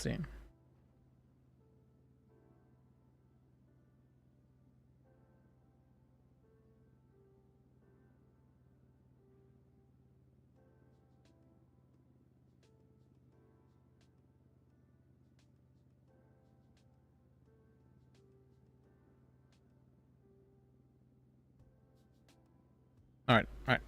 see. All right, all right.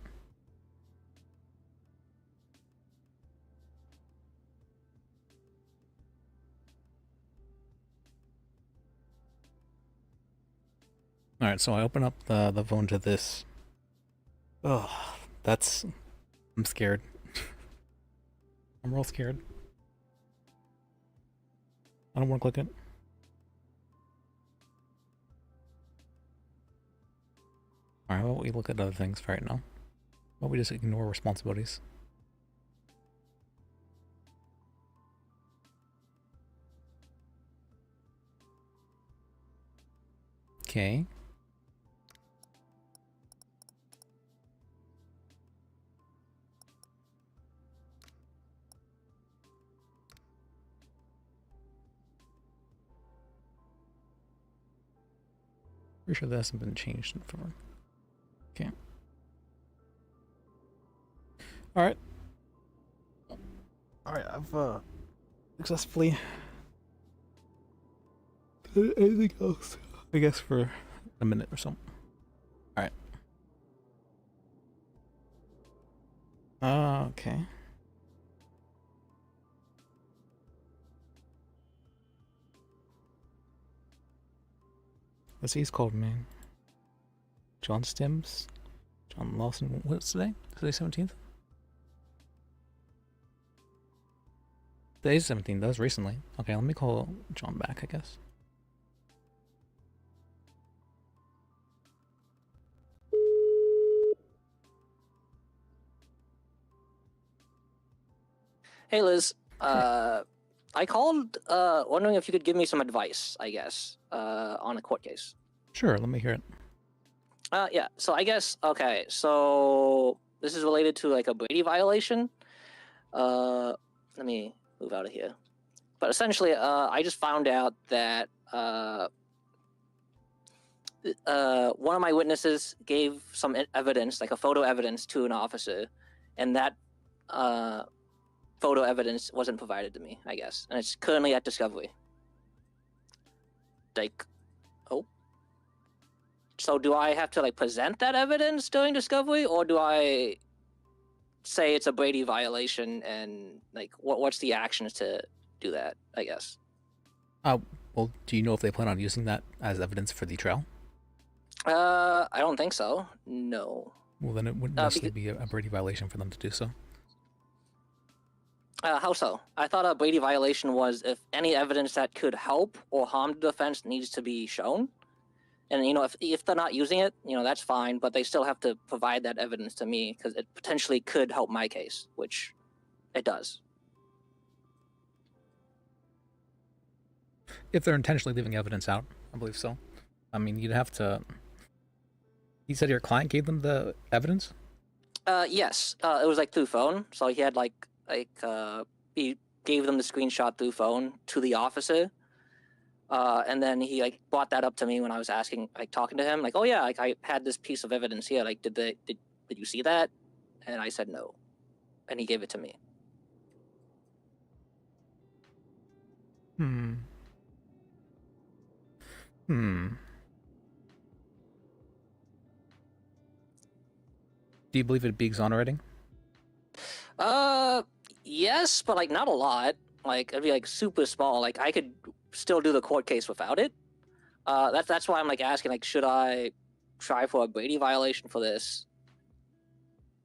All right, so I open up the phone to this. Oh, that's. I'm scared. I'm real scared. I don't want to click it. Alright, well, we look at other things for right now. Well, we just ignore responsibilities. Okay. Pretty sure that hasn't been changed in forever. Okay. Alright. Alright, I've successfully did anything else, I guess, for a minute or so. Alright. Okay. Let's see, he's called me. John Stims. John Lawson. What's today? Today 17th? Today's 17th. That was recently. Okay, let me call John back, I guess. Hey Liz, Sure. I called wondering if you could give me some advice, I guess, on a court case. Sure, let me hear it. Yeah, so I guess, okay, so this is related to like a Brady violation. Let me move out of here. But essentially, I just found out that one of my witnesses gave some evidence, like a photo evidence, to an officer, and that photo evidence wasn't provided to me, I guess, and it's currently at discovery. Like, oh, so do I have to like present that evidence during discovery, or do I say it's a Brady violation, and like what's the actions to do that, I guess? Well, do you know if they plan on using that as evidence for the trial? I don't think so. No. Well, then it wouldn't necessarily be a Brady violation for them to do so. How so? I thought a Brady violation was if any evidence that could help or harm the defense needs to be shown. And, you know, if they're not using it, you know, that's fine, but they still have to provide that evidence to me because it potentially could help my case, which it does. If they're intentionally leaving evidence out, I believe so. I mean, you'd have to... You said your client gave them the evidence? Yes. It was like through phone. So he had he gave them the screenshot through phone to the officer. And then he like brought that up to me when I was asking, like talking to him, like, oh yeah, like I had this piece of evidence here. Like, did you see that? And I said no. And he gave it to me. Hmm. Do you believe it'd be exonerating? Yes, but like not a lot. Like it'd be like super small. Like I could still do the court case without it. That's why I'm like asking, like, should I try for a Brady violation for this?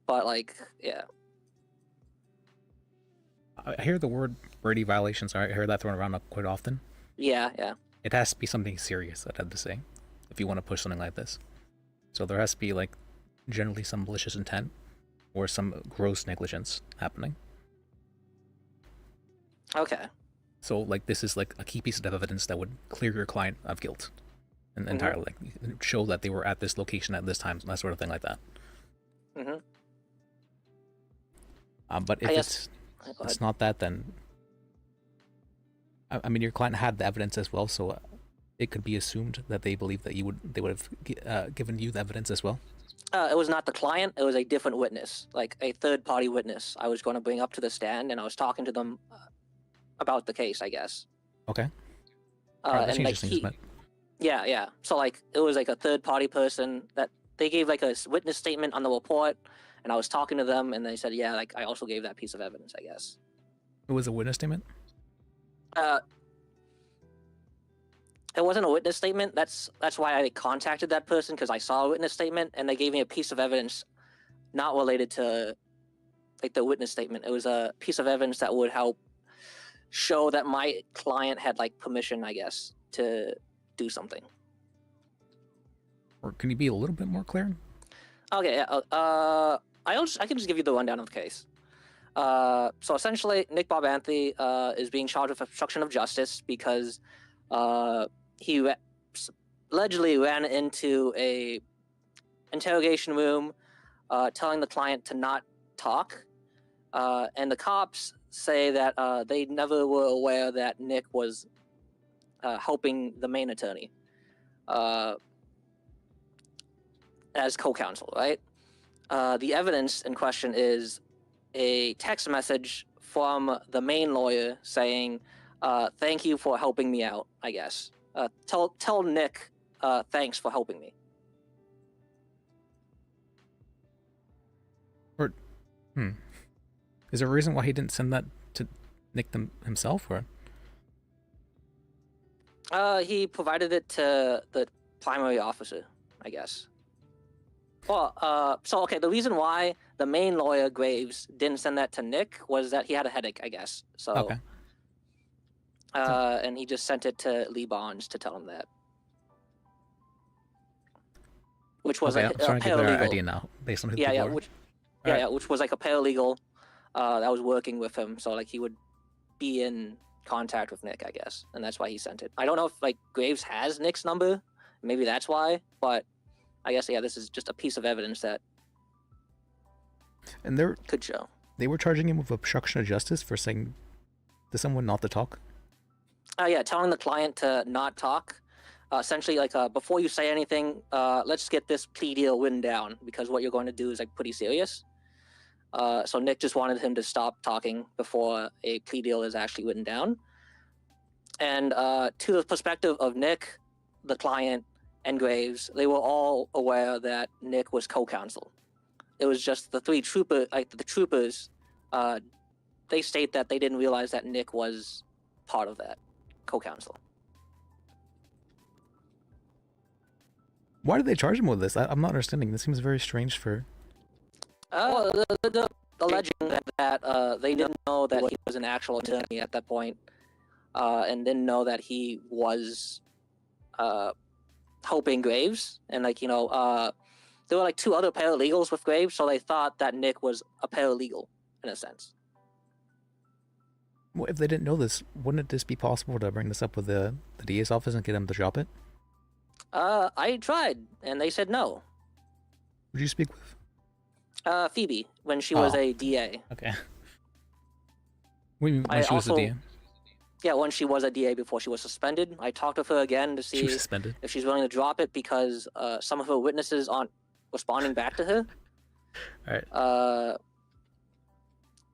But like, yeah. I hear the word Brady violations. I hear that thrown around quite often. Yeah, yeah. It has to be something serious, I'd have to say, if you want to push something like this. So there has to be, like, generally some malicious intent or some gross negligence happening. Okay. So, like, this is, like, a key piece of evidence that would clear your client of guilt. And entirely, like, show that they were at this location at this time, that sort of thing like that. But if it's not that, then I mean, your client had the evidence as well, so it could be assumed that they believe that they would have given you the evidence as well. It was not the client. It was a different witness, like a third-party witness. I was going to bring up to the stand, and I was talking to them about the case, I guess. Okay. All right, that and like changes things, but yeah. So like it was like a third-party person that they gave like a witness statement on the report, and I was talking to them, and they said, yeah, like I also gave that piece of evidence, I guess. it was a witness statement. Uh, it wasn't a witness statement. That's why I contacted that person, because I saw a witness statement, and they gave me a piece of evidence not related to like the witness statement. It was a piece of evidence that would help show that my client had like permission, I guess, to do something. Or can you be a little bit more clear? Okay. I can just give you the rundown of the case. So essentially, Nick Barbanthy is being charged with obstruction of justice because he allegedly ran into a interrogation room, telling the client to not talk, and the cops say that they never were aware that Nick was helping the main attorney as co-counsel, right? The evidence in question is a text message from the main lawyer saying, thank you for helping me out, I guess. Tell Nick thanks for helping me. Or, is there a reason why he didn't send that to Nick himself, or? He provided it to the primary officer, I guess. Well, so okay, the reason why the main lawyer Graves didn't send that to Nick was that he had a headache, I guess. So, Okay. And he just sent it to Lee Barnes to tell him that, which was Okay, like I'm a starting to get a better paralegal. idea now, based on who the Yeah, people yeah, are. which, Alright. yeah, which was like a paralegal that was working with him. So like he would be in contact with Nick, I guess, and that's why he sent it. I don't know if like Graves has Nick's number, maybe that's why, but I guess yeah, this is just a piece of evidence that And could show. they were charging him with obstruction of justice for saying to someone not to talk. Yeah, telling the client to not talk. Essentially, like before you say anything, let's get this plea deal written down because what you're going to do is like pretty serious. So Nick just wanted him to stop talking before a plea deal is actually written down. And to the perspective of Nick, the client, and Graves, they were all aware that Nick was co-counsel. It was just the troopers. They state that they didn't realize that Nick was part of that co-counsel. Why did they charge him with this? I'm not understanding. This seems very strange for. The alleging that they didn't know that he was an actual attorney at that point, and didn't know that he was helping Graves, and like there were like two other paralegals with Graves, so they thought that Nick was a paralegal in a sense. Well, if they didn't know this, wouldn't it just be possible to bring this up with the DA's office and get him to drop it? I tried, and they said no. Would you speak with? Phoebe, when she was a DA. Okay. When she was a DA? Yeah, when she was a DA before she was suspended. I talked with her again to see if she's willing to drop it because some of her witnesses aren't responding back to her. All right.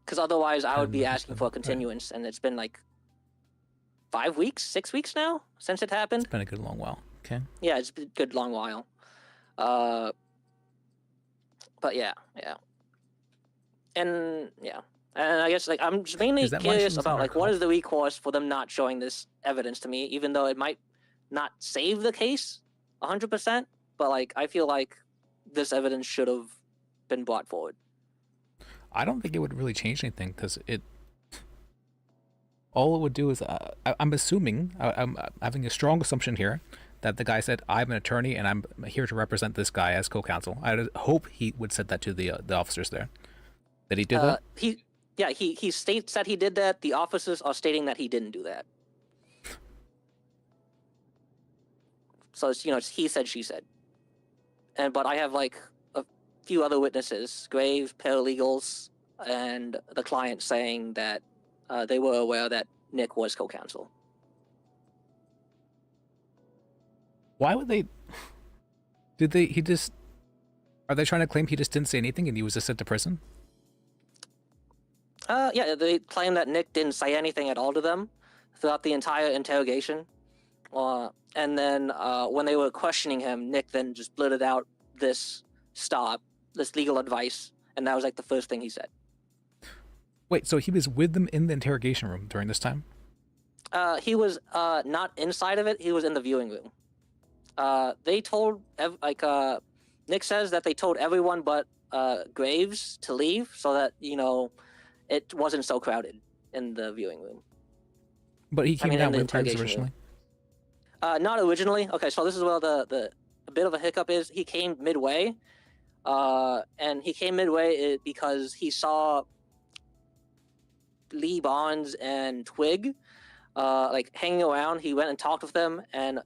Because otherwise I would be asking for a continuance, and it's been like 5 weeks, 6 weeks now since it happened. It's been a good long while. Okay. Yeah, it's been a good long while. But yeah. And yeah. And I guess like I'm just mainly curious about like what is the recourse for them not showing this evidence to me, even though it might not save the case 100%, but like I feel like this evidence should have been brought forward. I don't think it would really change anything because all it would do is I'm assuming I'm having a strong assumption here that the guy said, I'm an attorney and I'm here to represent this guy as co-counsel. I hope he would said that to the officers there. Did he do that? He states that he did that. The officers are stating that he didn't do that. So it's he said, she said. But I have like a few other witnesses, Graves, paralegals, and the client saying that they were aware that Nick was co-counsel. Why would they? Did they? He just. Are they trying to claim he just didn't say anything and he was just sent to prison? Yeah, they claim that Nick didn't say anything at all to them throughout the entire interrogation. And then when they were questioning him, Nick then just blurted out this this legal advice, and that was like the first thing he said. Wait, so he was with them in the interrogation room during this time? He was not inside of it. He was in the viewing room. They told Nick says that they told everyone but Graves to leave so that it wasn't so crowded in the viewing room. But he came down with Graves originally. Not originally. Okay, so this is where the a bit of a hiccup is. He came midway, and he came midway because he saw Lee Barnes and Twig like hanging around. He went and talked with them, and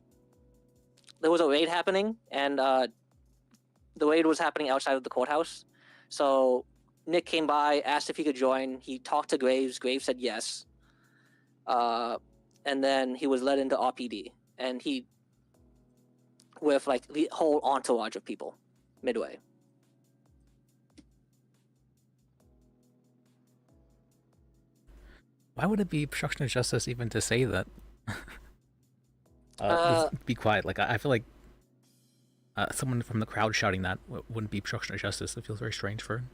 there was a raid happening, and the raid was happening outside of the courthouse. So Nick came by, asked if he could join. He talked to Graves. Graves said yes. And then he was led into RPD, and he with like the whole entourage of people midway. Why would it be obstruction of justice even to say that? Be quiet. Like I feel like someone from the crowd shouting that wouldn't be obstruction of justice. It feels very strange for him.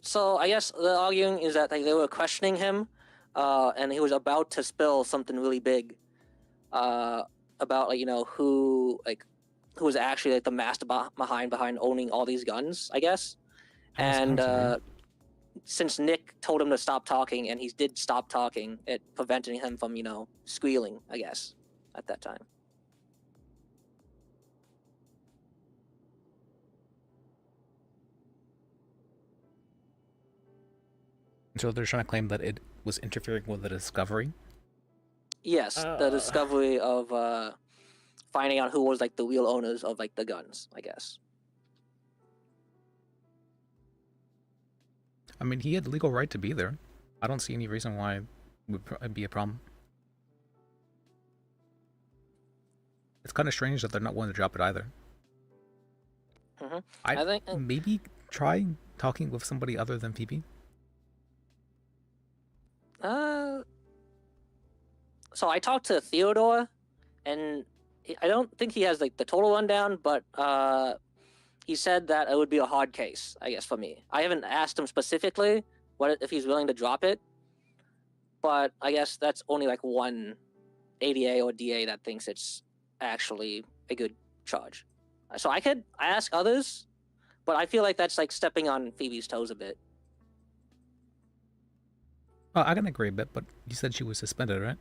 So I guess the arguing is that like, they were questioning him, and he was about to spill something really big, about like who was actually like the master behind owning all these guns, I guess. And since Nick told him to stop talking, and he did stop talking, it prevented him from squealing, I guess, at that time. So they're trying to claim that it was interfering with the discovery? Yes, the discovery of finding out who was like the real owners of like the guns, I guess. I mean, he had legal right to be there. I don't see any reason why it would be a problem. It's kind of strange that they're not willing to drop it either. Mm-hmm. I think maybe try talking with somebody other than PB. So I talked to Theodore, and I don't think he has like the total rundown, but he said that it would be a hard case, I guess, for me. I haven't asked him specifically if he's willing to drop it, but I guess that's only like one ADA or DA that thinks it's actually a good charge. So I ask others, but I feel like that's like stepping on Phoebe's toes a bit. Oh, I can agree a bit, but you said she was suspended, right?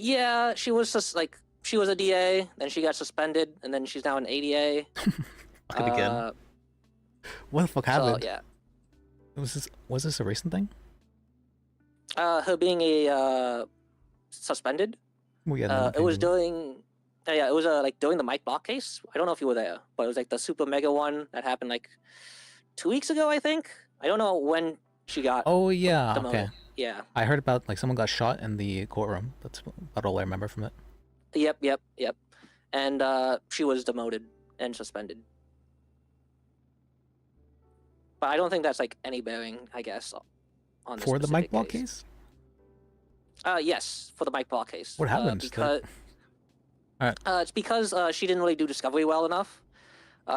Yeah, she was just like she was a DA, then she got suspended, and then she's now an ADA. Again. What the fuck happened? So, yeah. Was this a recent thing? Her being a suspended. Well, yeah, it was during. It was like during the Mike Block case. I don't know if you were there, but it was like the super mega one that happened like 2 weeks ago, I think. I don't know when she got. Oh yeah, demoted. okay. Yeah. I heard about like someone got shot in the courtroom. That's about all I remember from it. Yep. And she was demoted and suspended. But I don't think that's like any bearing, I guess, on this for the Mike Block case. case. Yes, for the Mike Block case. What happened? Because all right. it's because she didn't really do discovery well enough.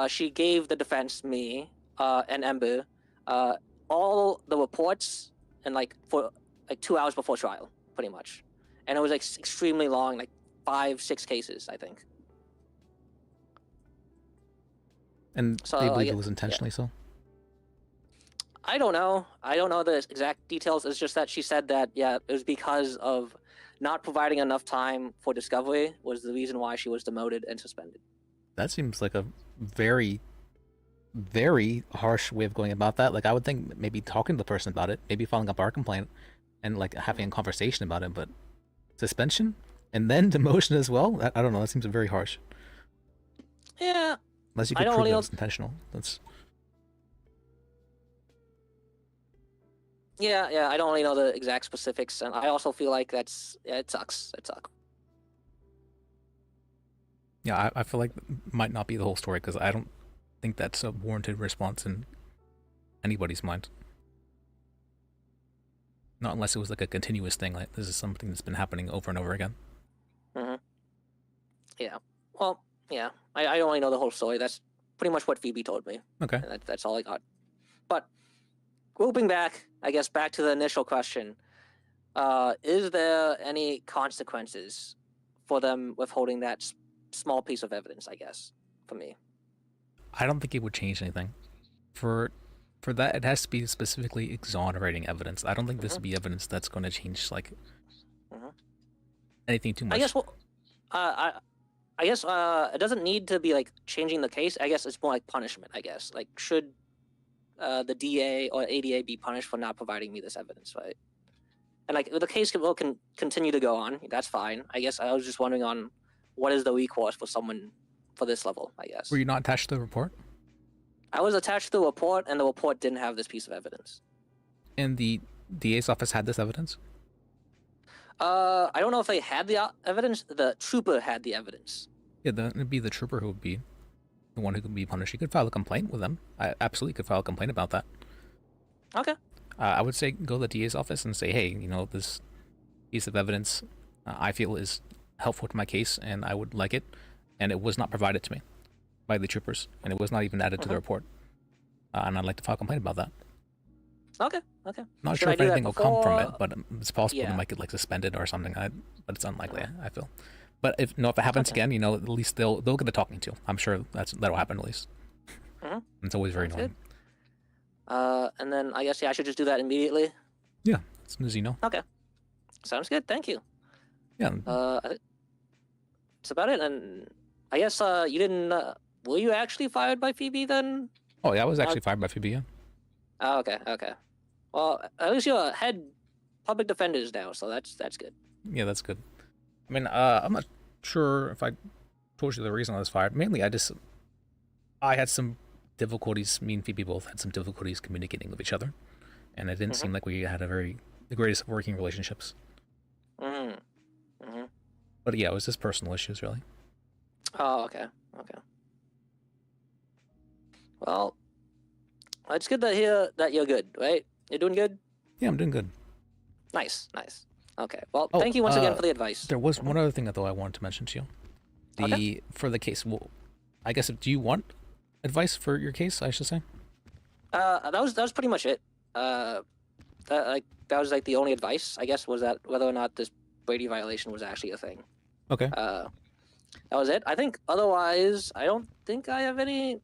She gave the defense, me, and Ember, all the reports and like for like 2 hours before trial, pretty much, and it was like extremely long, like 5-6 cases, I think. And so they believe it was intentionally so? I don't know. I don't know the exact details. It's just that she said that, yeah, it was because of not providing enough time for discovery was the reason why she was demoted and suspended. That seems like a very, very harsh way of going about that. Like, I would think maybe talking to the person about it, maybe filing a bar complaint, and like having a conversation about it, but suspension? And then demotion as well? I don't know, that seems very harsh. Yeah. Unless you could prove that it's intentional. That's... Yeah, I don't really know the exact specifics, and I also feel like it sucks. It sucks. Yeah, I feel like might not be the whole story because I don't think that's a warranted response in anybody's mind. Not unless it was like a continuous thing, like this is something that's been happening over and over again. Mm-hmm. Yeah. Well, yeah. I only know the whole story. That's pretty much what Phoebe told me. Okay. And that's all I got. But looping back, I guess back to the initial question, is there any consequences for them withholding that small piece of evidence? I guess for me. I don't think it would change anything. For for that, it has to be specifically exonerating evidence. I don't think this Mm-hmm. would be evidence that's going to change like Mm-hmm. anything too I much. guess. Well, I I guess it doesn't need to be like changing the case. I guess it's more like punishment. I guess like should the DA or ADA be punished for not providing me this evidence, right? And like the case can continue to go on. That's fine. I guess I was just wondering on what is the recourse for someone for this level. I Were guess you not attached to the report? I was attached to the report, and the report didn't have this piece of evidence. And the DA's office had this evidence? I don't know if they had the evidence. The trooper had the evidence. Yeah, then it'd be the trooper who would be the one who could be punished. You could file a complaint with them. I absolutely could file a complaint about that. Okay. I would say go to the DA's office and say, hey, you know, this piece of evidence I feel is helpful to my case and I would like it. And it was not provided to me by the troopers. And it was not even added to the report. And I'd like to file a complaint about that. Okay. Okay. Not Should sure I if do that anything will come from it, before? but it's possible they Yeah. might get like suspended or something. But it's unlikely, I feel. But if no, if it happens again, you know, at least they'll get a talking to. I'm sure that'll happen at least. Mhm. It's always very Sounds annoying. And then I guess I should just do that immediately. Yeah, as soon as you know. Okay. Sounds good. Thank you. Yeah, That's about it. And I guess you didn't. Were you actually fired by Phoebe then? oh yeah, I was actually fired by Phoebe. Yeah. Oh, okay. Okay. Well, at least you're head public defenders now, so that's good. Yeah, that's good. I mean, I'm not sure if I told you the reason I was fired. Mainly, I had some difficulties. Me and Phoebe both had some difficulties communicating with each other, and it didn't seem like we had the greatest working relationships. Mm. Mm-hmm. But yeah, it was just personal issues, really. Oh, okay. Okay. Well, it's good to hear that you're good, right? You're doing good. Yeah, I'm doing good. Nice. Nice. Okay. Well, Oh, thank you once again for the advice. There was one other thing though I wanted to mention to you. Okay. For the case. Well, I guess do you want advice for your case? I should say. That was pretty much it. That was like the only advice, I guess, was that whether or not this Brady violation was actually a thing. Okay. That was it. I think otherwise, I don't think I have any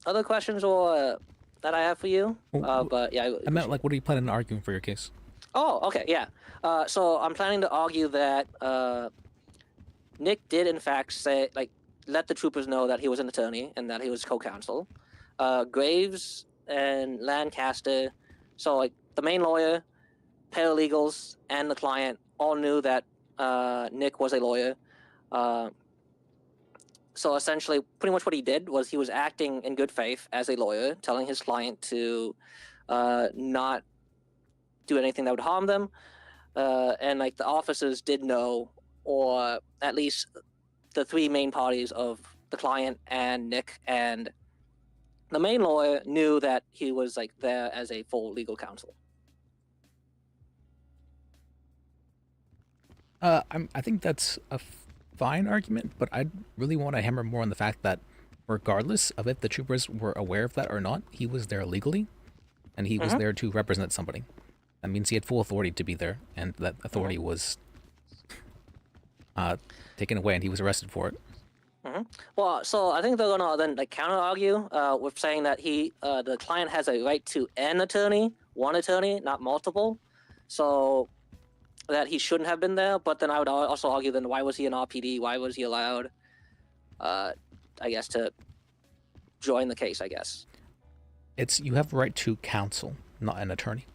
other questions or that I have for you. Well, But yeah, I meant like, what are you planning on arguing for your case? Oh, okay, yeah. So I'm planning to argue that Nick did in fact say let the troopers know that he was an attorney and that he was co-counsel. Graves and Lancaster, so like the main lawyer, paralegals, and the client all knew that Nick was a lawyer. So essentially, pretty much what he did was he was acting in good faith as a lawyer, telling his client to not do anything that would harm them. And like the officers did know, or at least the three main parties of the client and Nick and the main lawyer knew that he was like there as a full legal counsel. I think that's a fine argument, but I really want to hammer more on the fact that regardless of if the troopers were aware of that or not, he was there legally, and he was there to represent somebody. That means he had full authority to be there, and that authority was taken away, and he was arrested for it. Well, so I think they're gonna then like counter argue with saying that the client has a right to one attorney, not multiple. So that he shouldn't have been there. But then I would also argue then why was he an RPD? Why was he allowed? I guess to join the case. I guess. You have a right to counsel, not an attorney.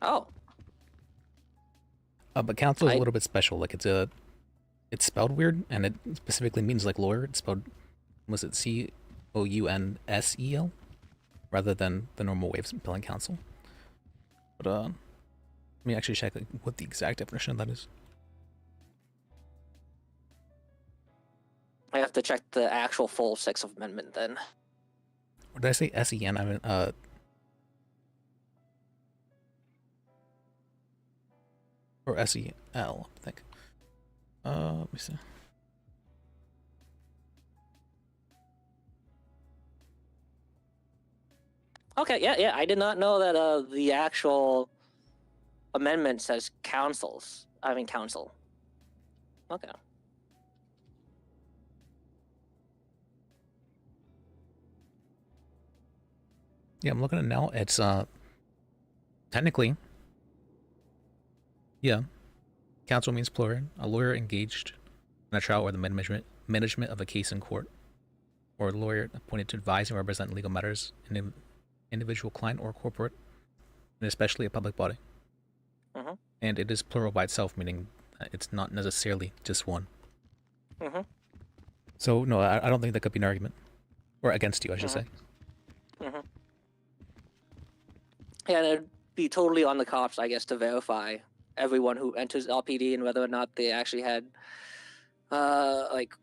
Oh. But counsel is a little bit special. Like it's spelled weird, and it specifically means like lawyer. It's spelled, was it COUNSEL, rather than the normal way of spelling counsel. But let me actually check what the exact definition of that is. I have to check the actual full Sixth Amendment then. Or did I say SEN? I mean, or SEL, I think. Let me see. Okay, yeah. I did not know that the actual amendment says councils. I mean council. Okay. Yeah, I'm looking at it now. It's technically, yeah. Counsel means plural. A lawyer engaged in a trial or the management of a case in court, or a lawyer appointed to advise and represent legal matters in an individual client or corporate, and especially a public body. Mm-hmm. And it is plural by itself, meaning it's not necessarily just one. Mm-hmm. So no, I don't think that could be an argument, or against you, I should say. Mm-hmm. Yeah, it'd be totally on the cops, I guess, to verify everyone who enters LPD and whether or not they actually had, like,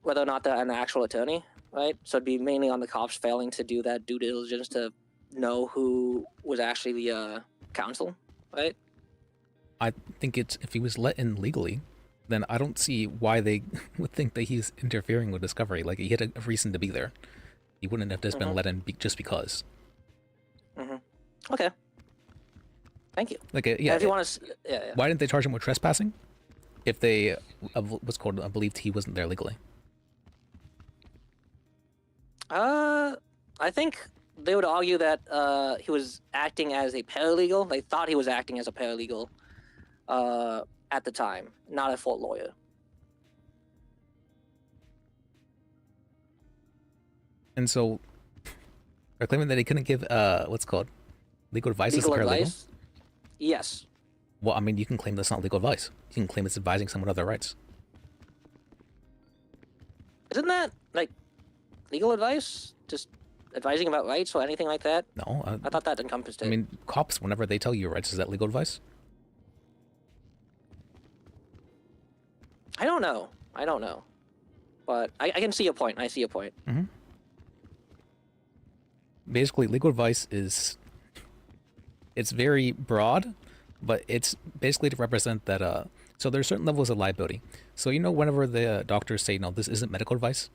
whether or not they're an actual attorney, right? So it'd be mainly on the cops failing to do that due diligence to know who was actually the counsel, right? I think it's if he was let in legally, then I don't see why they would think that he's interfering with discovery. Like he had a reason to be there. He wouldn't have just been let in just because. Okay. Thank you. Like yeah, if you want to, yeah. Why didn't they charge him with trespassing? If they what's called believed he wasn't there legally. I think they would argue that he was acting as a paralegal. They thought he was acting as a paralegal at the time, not a full lawyer. And so they're claiming that he couldn't give what's called legal advice Legal as a paralegal. Advice? Yes. Well, I mean, you can claim that's not legal advice. You can claim it's advising someone of their rights. Isn't that like legal advice? Just advising about rights or anything like that? No, I thought that encompassed it. I mean, cops, whenever they tell you your rights, is that legal advice? I don't know. But I can see a point. I see a point. Mm-hmm. Basically, legal advice is it's very broad, but it's basically to represent that so there's certain levels of liability. So whenever the doctors say no, this isn't medical advice,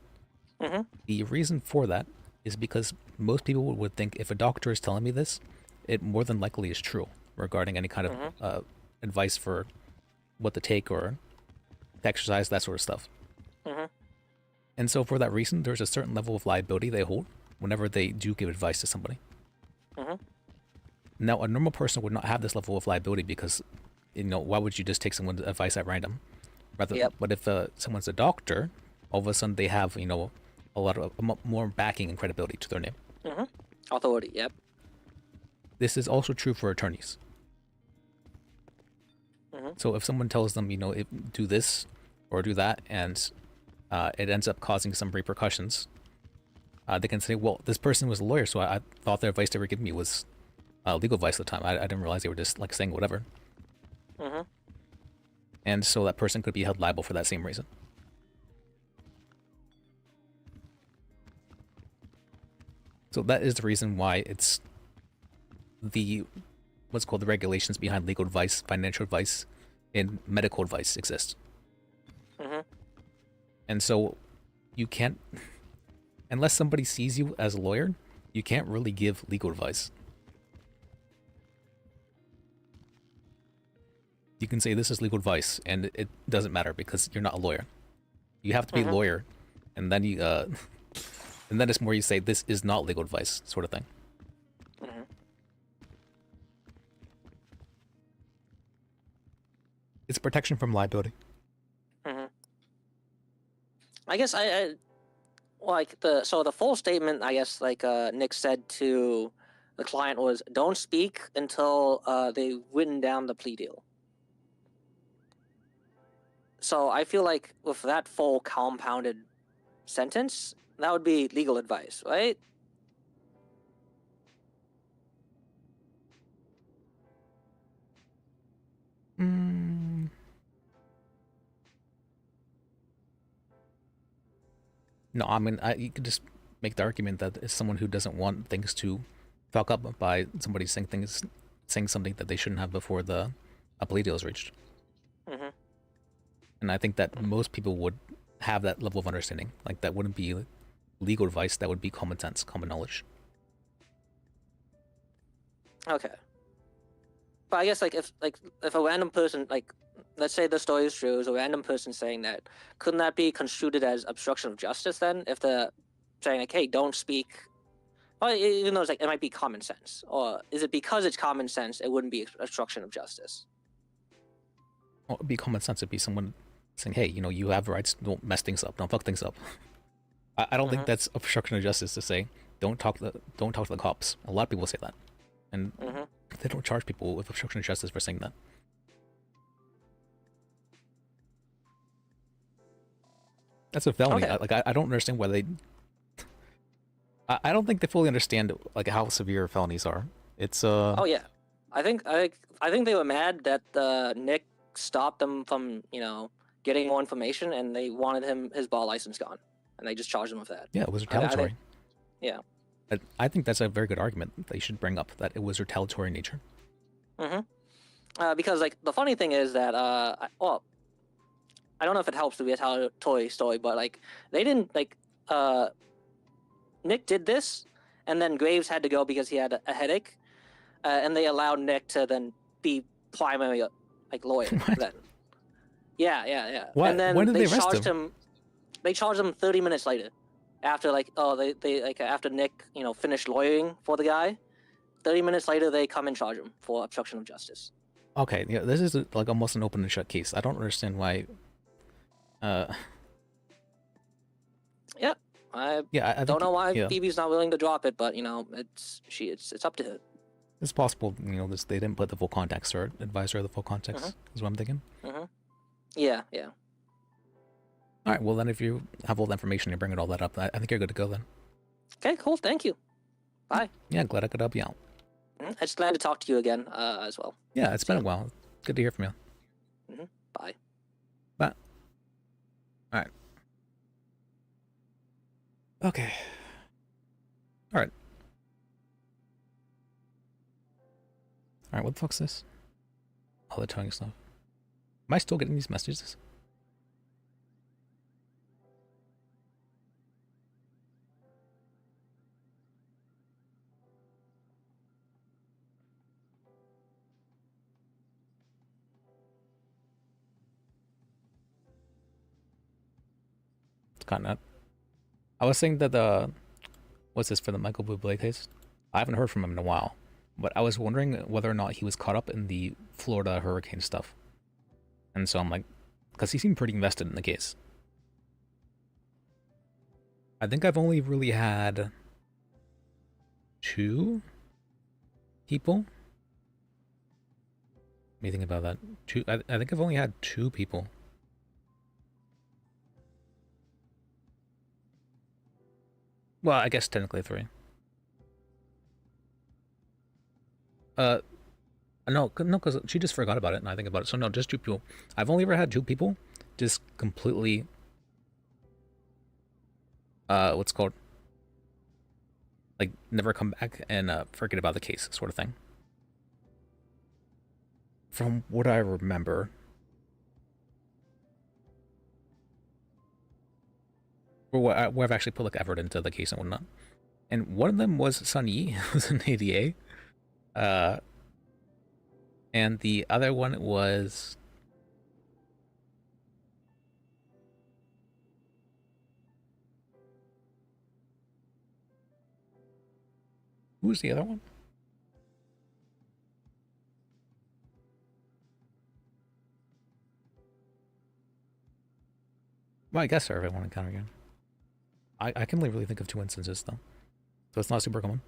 the reason for that is because most people would think if a doctor is telling me this, it more than likely is true regarding any kind of advice for what to take or to exercise, that sort of stuff. And so for that reason, there's a certain level of liability they hold whenever they do give advice to somebody. Now, a normal person would not have this level of liability because, why would you just take someone's advice at random? But if someone's a doctor, all of a sudden they have, a lot of more backing and credibility to their name. Authority, yep. This is also true for attorneys. So if someone tells them, do this or do that, and it ends up causing some repercussions, they can say, well, this person was a lawyer, so I thought their advice they were giving me was legal advice at the time. I didn't realize they were just like saying whatever. And so that person could be held liable for that same reason. So that is the reason why it's what's called the regulations behind legal advice, financial advice, and medical advice exist. And so you can't, unless somebody sees you as a lawyer, you can't really give legal advice. You can say this is legal advice, and it doesn't matter because you're not a lawyer. You have to be a lawyer, and then and then it's more you say this is not legal advice, sort of thing. It's protection from liability. I guess I like the full statement. I guess like Nick said to the client was, "Don't speak until they've written down the plea deal." So I feel like with that full compounded sentence, that would be legal advice, right? No, I mean, you could just make the argument that it's someone who doesn't want things to fuck up by somebody saying something that they shouldn't have before the a plea deal is reached. Mm-hmm. And I think that most people would have that level of understanding. Like that wouldn't be legal advice. That would be common sense, common knowledge. Okay. But I guess if a random person, like, let's say the story is true, is a random person saying that, couldn't that be construed as obstruction of justice then? If the saying like, hey, don't speak. Well, even though it's like it might be common sense, or is it because it's common sense it wouldn't be obstruction of justice? Well, it'd be common sense. It'd be someone saying, "Hey, you have rights. Don't mess things up. Don't fuck things up." I don't think Mm-hmm. that's obstruction of justice to say don't talk to the cops. A lot of people say that, and Mm-hmm. they don't charge people with obstruction of justice for saying that. That's a felony. Okay. I don't understand why they. I don't think they fully understand like how severe felonies are. It's Oh yeah. I think they were mad that Nick stopped them from getting more information, and they wanted his bar license gone, and they just charged him with that. yeah, it was I think retaliatory. yeah. I think that's a very good argument that you should bring up that it was retaliatory in nature. Mm-hmm. Because like the funny thing is that well, I don't know if it helps to be a retaliatory story, but like they didn't like Nick did this, and then Graves had to go because he had a headache, and they allowed Nick to then be primary like lawyer What? then. Yeah. And What? When then did they arrest him? They charged him 30 minutes later, after they like after Nick finished lawyering for the guy. 30 minutes later, they come and charge him for obstruction of justice. Okay, yeah, this is like almost an open and shut case. I don't understand why. Uh, Yeah, I yeah, I don't think know why yeah, Phoebe's not willing to drop it, but it's up to her. it's possible. They didn't put the full context or advise her the full Mm-hmm. context. Is what I'm thinking. Mm-hmm. Yeah. All right, well then, if you have all the information, you bring it all that up. I think you're good to go then. Okay, cool. Thank you. Bye. Yeah, glad I could help you out. I'm just glad to talk to you again as well. Yeah, it's See been ya. a while. Good to hear from you. Mm-hmm. Bye. But all right, okay, all right, all right. What the fuck's this? All the tongue stuff. Am I still getting these messages? It's kind of. I was saying that what's this for the Michael Bublé case? I haven't heard from him in a while, but I was wondering whether or not he was caught up in the Florida hurricane stuff. And so I'm like, because he seemed pretty invested in the case. I think I've only really had two people. Let me think about that. Two. I think I've only had two people. Well, I guess technically three. Uh, no, because she just forgot about it, and I think about it. So no, just two people. I've only ever had two people just completely what's it called, like, never come back and forget about the case, sort of thing. From what I remember, or where I've actually put like effort into the case and whatnot. And one of them was Sun Yi, who's an ADA. Uh, and the other one was who's the other one? Well, I guess everyone encounter again. I can only really think of two instances though, so it's not super common.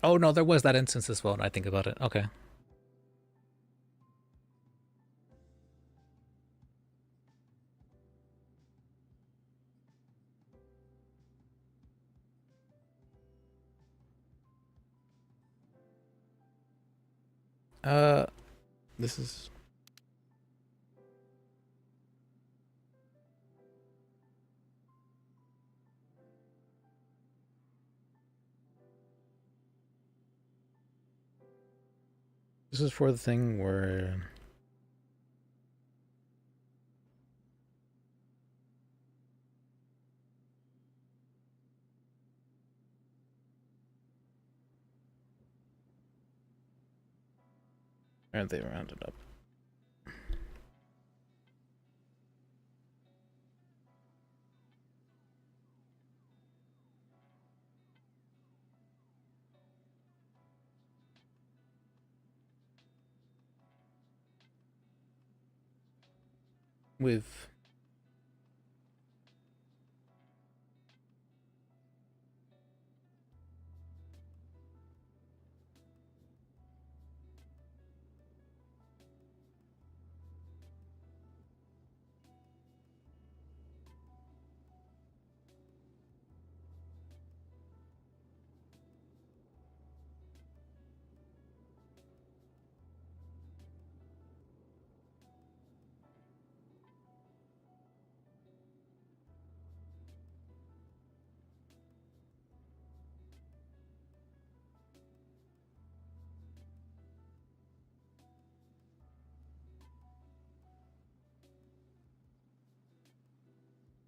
Oh no, there was that instance as well. And I think about it. Okay. This is. This is for the thing where. And they rounded up. With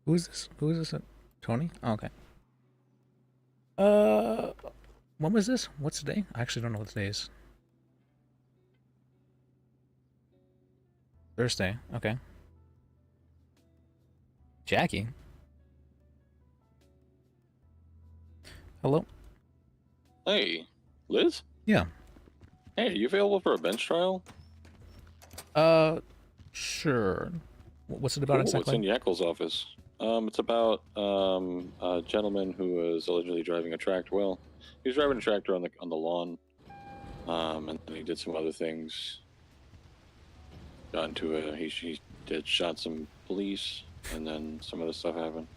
who is this? Who is this? Tony? Oh, okay. When was this? What's the day? I actually don't know what the day is. Thursday. Okay. Jackie. Hello. Hey, Liz? Yeah. Hey, are you available for a bench trial? Sure. What's it about Cool, exactly? it's in Yackel's office. It's about a gentleman who was allegedly driving a tractor. Well, he was driving a tractor on the lawn, and then he did some other things. Got into a he did shot some police, and then some other stuff happened.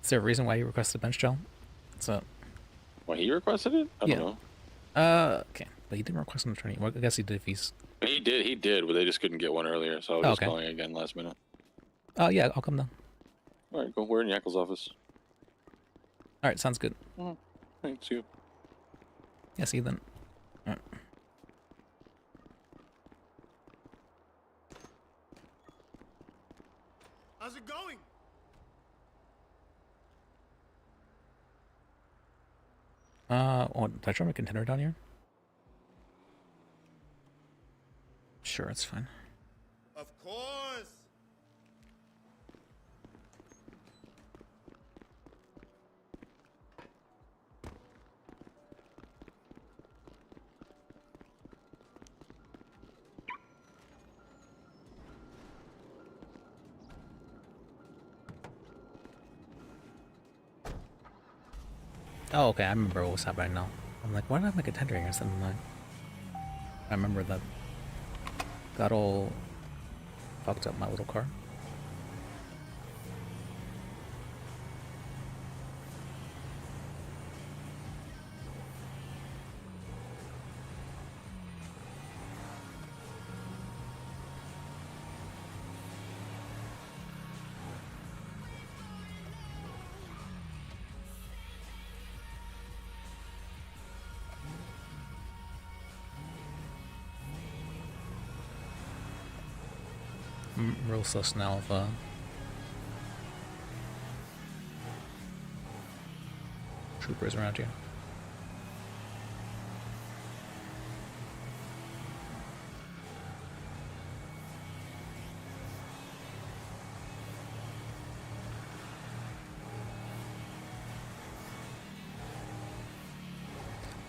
Is there a reason why you requested a bench trial? It's a. Why he requested it? I don't know. Okay. But he didn't request an attorney. Well, I guess he did if he's. He did, but they just couldn't get one earlier, so I was just calling again last minute. Oh, yeah, I'll come down. All right, go. We're in Yackel's office. All right, sounds good. Thanks, you. Yeah, see you then. All right. How's it going? Did I try my contender down here? Sure, it's fine. Of course. Oh, okay, I remember what was happening now. I'm like, why did I have my contender here? Something like. I remember that. Got all fucked up my little car. I'm real sus now of troopers around here.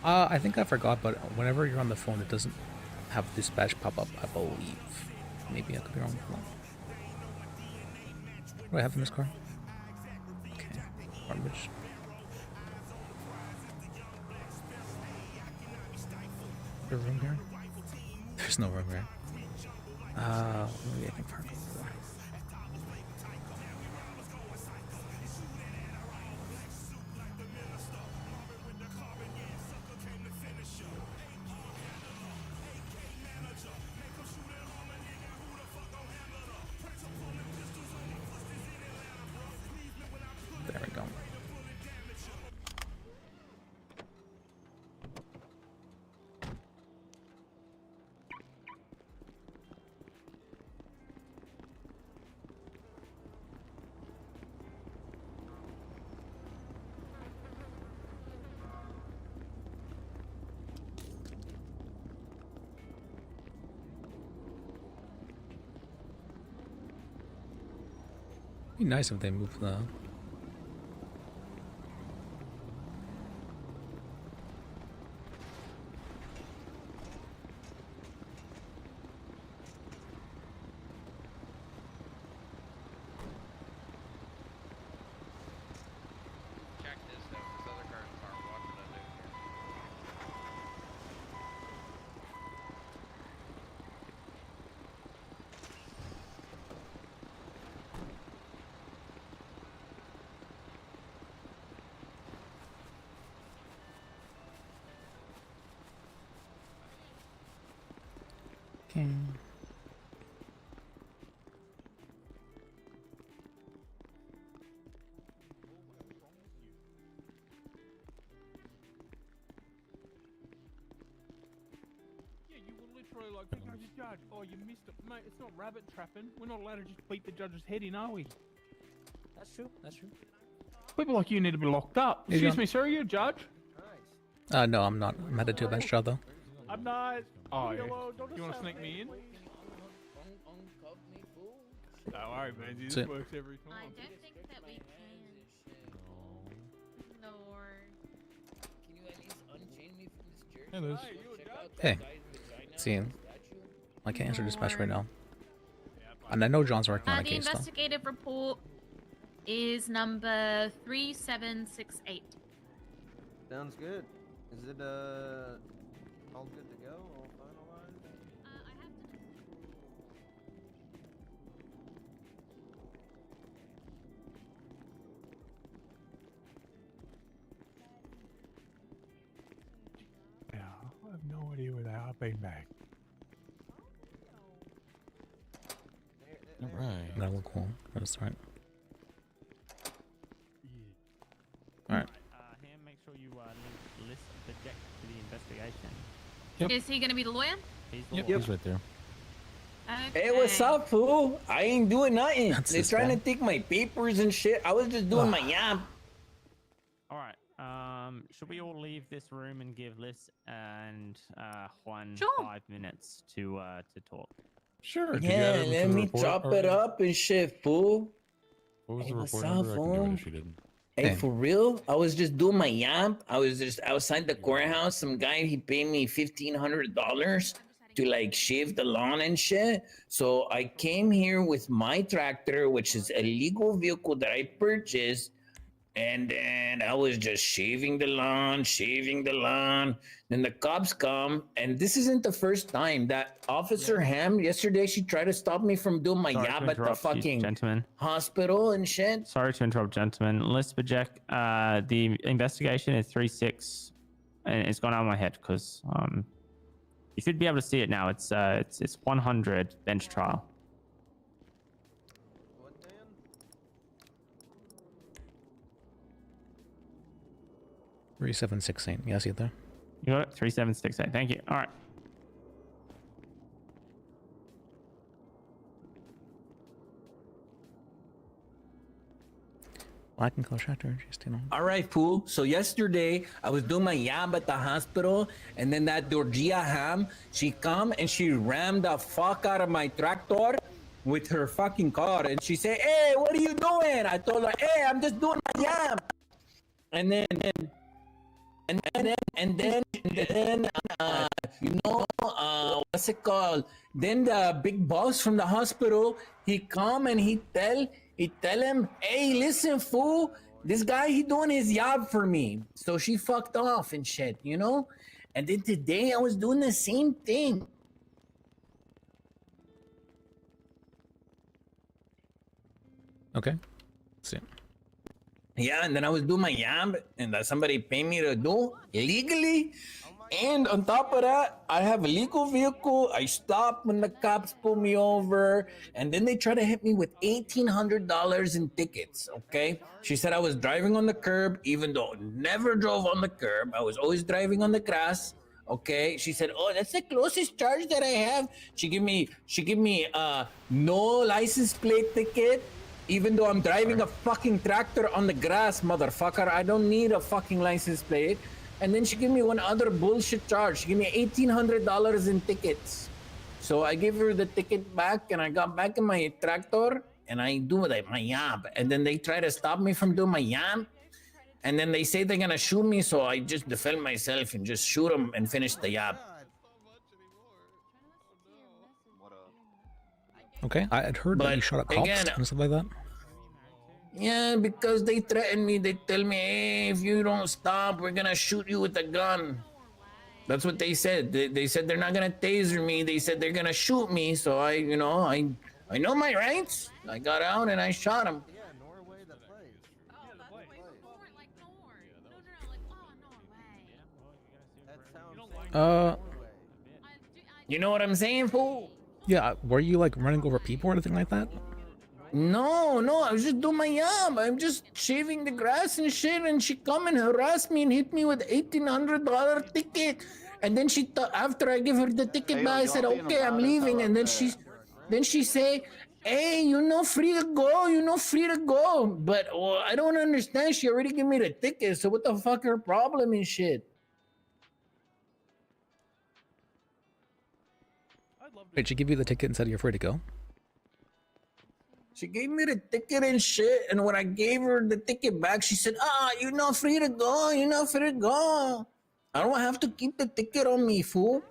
I think I forgot, but whenever you're on the phone, it doesn't have this badge pop up, I believe. Maybe I could be wrong. What do I have in this car? Okay, garbage. Is there room here? There's no room here. Maybe I can park over there. Be nice if they move the. Check this though, because other cars aren't watching us over here. Okay. Yeah, you were literally like, there goes the judge. Oh, you missed it. Mate, it's not rabbit trapping. We're not allowed to just beat the judge's head in, are we? That's true. That's true. People like you need to be locked up. You Excuse don't- me, sir, are you a judge? No, I'm not. I'm headed to a bench trial though. I'm not. Oh, yeah. You want to sneak me in? Don't worry, man. This So- works every I time. don't think that we can. No. Can you at least unchain me from this jerk? Hey, Liz. Hey, you a judge? Hey. See, I can't answer dispatch right now. And I know John's working on a The case though. investigative report is number 3768. Sounds good. Is it all good to go? All finalized? I have to. Yeah, I have no idea where they are. Been back. There, Right. That look cool. That's right. Yeah. Alright. Ham, make sure you link Lis Bajek to the investigation. Yep. Is he going to be the lawyer? He's the Yep, lawyer. he's right there. Okay. Hey, what's up, fool? I ain't doing nothing. That's They're this trying guy. to take my papers and shit. I was just doing my yap. All right. Should we all leave this room and give Lis and Juan Sure. 5 minutes to talk? Sure. did you Yeah, add it to let the me report chop it already? up and shit, fool. What was Hey, the what's report up, number? I can do fool? it if you didn't. Hey, Hey. for real? I was just doing my yap. I was just outside the courthouse. Some guy, he paid me $1,500 to like shave the lawn and shit. So I came here with my tractor, which is a legal vehicle that I purchased. And then I was just shaving the lawn. Then the cops come, and this isn't the first time that Officer Ham yesterday, she tried to stop me from doing my Sorry to yap at the interrupt you, fucking gentlemen. hospital and shit. Sorry to interrupt, gentlemen. Lis Bajek, the investigation is 3-6, and it's gone out of my head because you should be able to see it now. It's 100 bench trial. What, Dan? 3768. Yeah, I see it there. You got it? 3768. Thank you. All right. Black and color tractor. Just, you know. All right, fool. So yesterday I was doing my yab at the hospital, and then that Georgia Ham, she come and she rammed the fuck out of my tractor with her fucking car, and she said, "Hey, what are you doing?" I told her, "Hey, I'm just doing my yab." And then, what's it called? Then the big boss from the hospital, he come and he tell him, "Hey, listen, fool, this guy, he doing his job for me." So she fucked off and shit, you know? And then today I was doing the same thing. Okay. Let's see. Yeah, and then I was doing my yam, and that somebody paid me to do illegally. And on top of that, I have a legal vehicle. I stopped when the cops pulled me over, and then they try to hit me with $1,800 in tickets. Okay, she said I was driving on the curb, even though I never drove on the curb. I was always driving on the grass. Okay, she said, "Oh, that's the closest charge that I have." She give me no license plate ticket. Even though I'm driving a fucking tractor on the grass, motherfucker, I don't need a fucking license plate. And then she gave me one other bullshit charge. She gave me $1,800 in tickets. So I gave her the ticket back, and I got back in my tractor, and I do like my job, and then they try to stop me from doing my job, and then they say they're gonna shoot me, so I just defend myself and just shoot them and finish the job. Okay, I had heard that But you shot at cops again, and stuff like that. Yeah, because they threaten me. They tell me, hey, if you don't stop, we're gonna shoot you with a gun. That's what they said. They said they're not gonna taser me. They said they're gonna shoot me. So I know my rights. I got out and I shot him. Yeah, Norway, the place. That sounds You know what I'm saying, fool? Yeah, were you like running over people or anything like that? No, I was just doing my job. I'm just shaving the grass and shit, and she come and harass me and hit me with $1,800 ticket. And then after I give her the ticket back, I said, okay, I'm leaving. And then she say, hey, you're not free to go. You're not free to go. But I don't understand. She already gave me the ticket. So what the fuck her problem and shit? Wait, she give you the ticket and said you're free to go? She gave me the ticket and shit, and when I gave her the ticket back, she said, you're not free to go, you're not free to go. I don't have to keep the ticket on me, fool.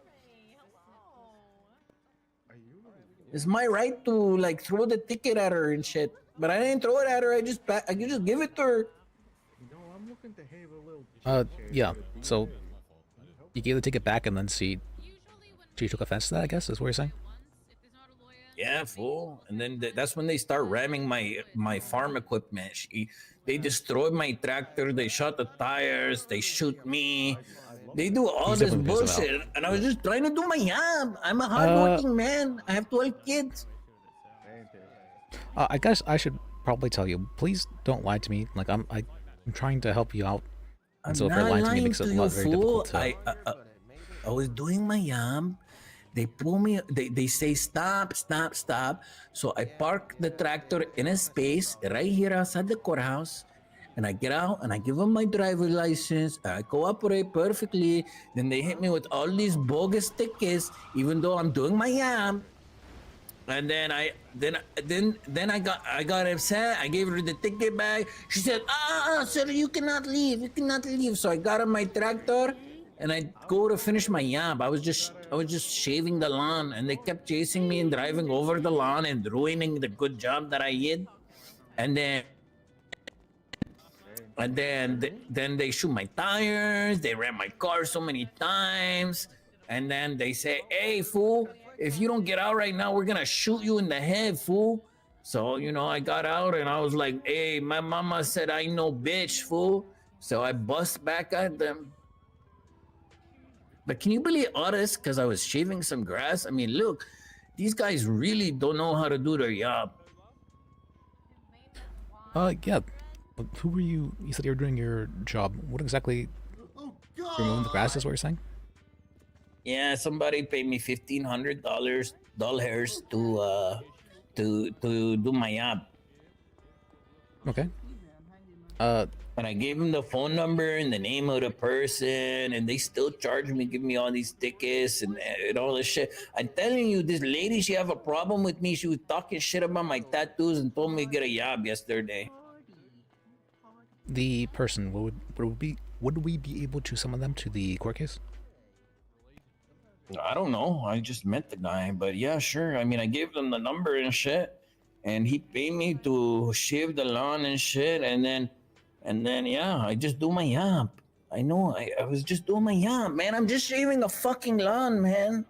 It's my right to, like, throw the ticket at her and shit. But I didn't throw it at her, I just give it to her. Yeah, so you gave the ticket back and then she took offense to that, I guess, is what you're saying? Yeah, fool. And then that's when they start ramming my farm equipment. They destroyed my tractor. They shot the tires. They shoot me. They do all this bullshit. And I was just trying to do my job. I'm a hardworking man. I have 12 kids. I guess I should probably tell you, please don't lie to me. Like I'm trying to help you out. And so if you're lying to me, it makes it very difficult to... I was doing my job. They pull me, they say, stop. So I park the tractor in a space right here outside the courthouse. And I get out and I give them my driver's license. I cooperate perfectly. Then they hit me with all these bogus tickets, even though I'm doing my job. And then I got upset. I gave her the ticket back. She said, sir, you cannot leave. You cannot leave. So I got on my tractor. And I go to finish my job. I was just shaving the lawn, and they kept chasing me and driving over the lawn and ruining the good job that I did. And then they shoot my tires. They ran my car so many times. And then they say, "Hey, fool! If you don't get out right now, we're gonna shoot you in the head, fool." So I got out and I was like, "Hey, my mama said I know, bitch, fool." So I bust back at them. But can you believe all this? Because I was shaving some grass. I mean, look, these guys really don't know how to do their job. Yeah. Who were you? You said you were doing your job. What exactly? Removing the grass is what you're saying? Yeah, somebody paid me $1,500 to do my job. Okay. And I gave him the phone number and the name of the person, and they still charge me, give me all these tickets and all this shit. I'm telling you, this lady, she have a problem with me. She was talking shit about my tattoos and told me to get a job yesterday. The person, would we be able to summon them to the court case? I don't know. I just met the guy, but yeah, sure. I mean, I gave them the number and shit, and he paid me to shave the lawn and shit, and then yeah, I just do my job. I know, I was just doing my job, man. I'm just shaving a fucking lawn, man.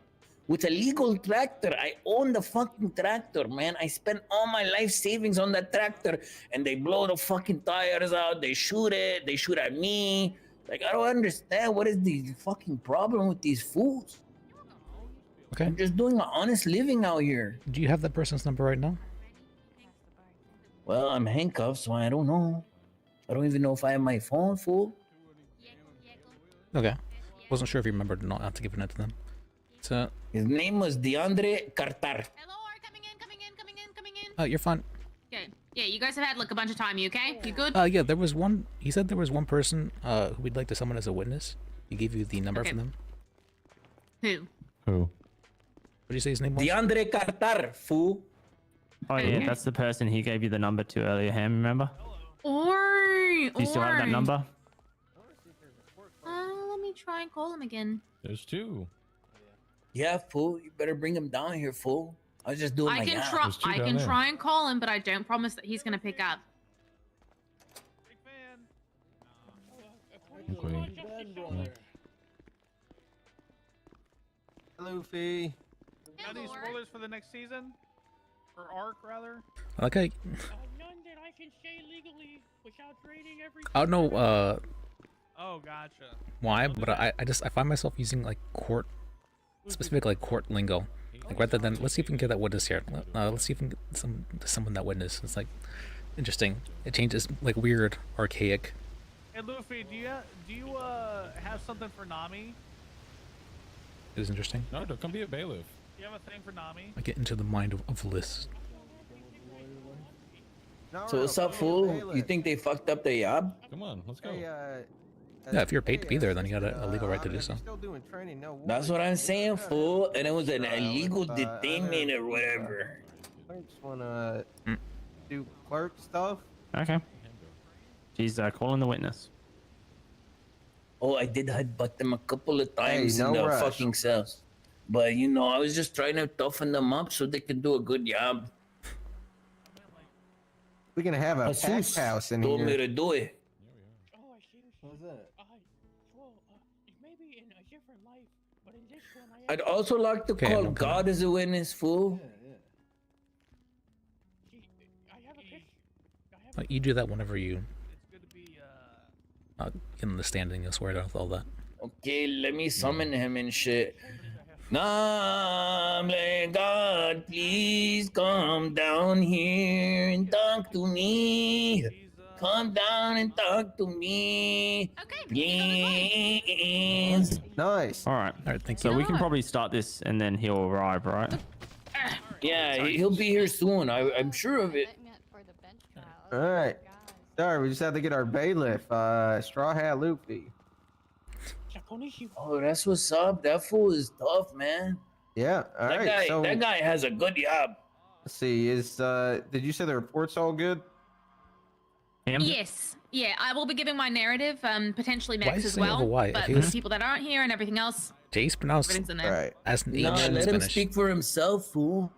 With a legal tractor. I own the fucking tractor, man. I spent all my life savings on that tractor, and they blow the fucking tires out. They shoot it. They shoot at me. Like, I don't understand. What is the fucking problem with these fools? Okay. I'm just doing an honest living out here. Do you have that person's number right now? Well, I'm handcuffed, so I don't know. I don't even know if I have my phone, fool. Okay. Wasn't sure if you remembered not to give it to them. So his name was DeAndre Cartar. Hello, coming in. You're fine. Okay. Yeah, you guys have had like a bunch of time. You okay? You good? Yeah, there was one. He said there was one person who we'd like to summon as a witness. He gave you the number from them. Who? What did you say his name was? DeAndre Cartar, fool. Oh yeah, that's the person he gave you the number to earlier, Ham, remember? Or Do you still have that number? Let me try and call him again. There's two. Yeah, fool. You better bring him down here, fool. I was just doing I my can yap. try. There's two I down can there. try and call him, but I don't promise that he's gonna pick up. Big fan. Okay. Luffy. Got any spoilers for the next season? Or arc, rather? Okay. None that I can say legally without trading every. I don't know Oh, gotcha. why, but I find myself using like court, specific like court lingo. Like rather than let's see if we can get that witness here. Let's see if we can get someone that witness. It's like interesting. It changes like weird, archaic. Hey, Luffy, do you have something for Nami? It is interesting. No, don't come be a bailiff. Do you have a thing for Nami? I get into the mind of Lis. So what's up, fool? You think they fucked up their job? Come on, let's go. Hey, Yeah, if you're paid to be there, then you got a legal right to do so. Still doing training, no That's what I'm saying, fool. And it was an illegal detainment or whatever. Clerks wanna do clerk stuff. Okay. She's calling the witness. Oh, I did headbutt them a couple of times no in the rush. fucking cells. But you know, I was just trying to toughen them up so they can do a good job. We can have a pack Jesus house in told me here. to do it. Oh, I see. What's that? Well, maybe in a different life, but in this one, I I'd also like to Okay, call I'm God as a witness, fool. have a picture. You do that whenever you It's good to be, get in the standing. You'll swear to all that. Okay, let me summon him and shit. Namle God, please come down here and talk to me. Come down and talk to me. Okay. Please. Nice. All right. All right, thank So you. we can probably start this and then he'll arrive, right? Yeah, he'll be here soon. I'm sure of it. All right. Sorry, we just have to get our bailiff, Straw Hat Luffy. Oh, that's what's up. That fool is tough, man. Yeah. All That right. guy, So that guy has a good job. let's see. Did you say the report's all good? Ham? Yes. Yeah, I will be giving my narrative, potentially Why Max is as he saying well. over why? If But he for was- the people that aren't here and everything else, Jace pronounced everything's in All there. right. as an Nah, Asian let him Spanish. speak for himself, fool.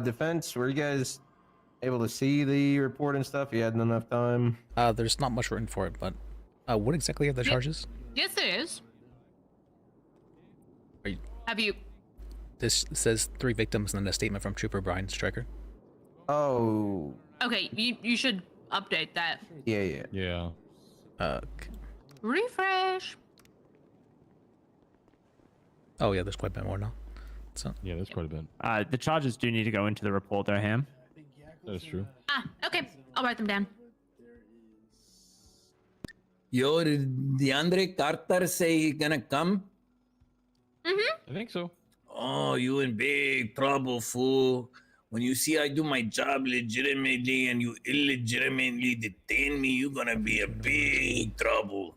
Defense, were you guys able to see the report and stuff? You had enough time? There's not much written for it, but what exactly are the charges? Yes, there is. Are you- Have you? This says 3 victims and then a statement from Trooper Brian Stryker. Oh, Okay, you should update that. yeah. Yeah. Refresh. Oh yeah, there's quite a bit more now. So Yeah, that's quite a bit. The charges do need to go into the report though, Ham. That is true. Ah, okay. I'll write them down. Yo, did DeAndre Carter say he's gonna come? Mm-hmm. I think so. Oh, you in big trouble, fool. When you see I do my job legitimately and you illegitimately detain me, you're gonna be in big trouble.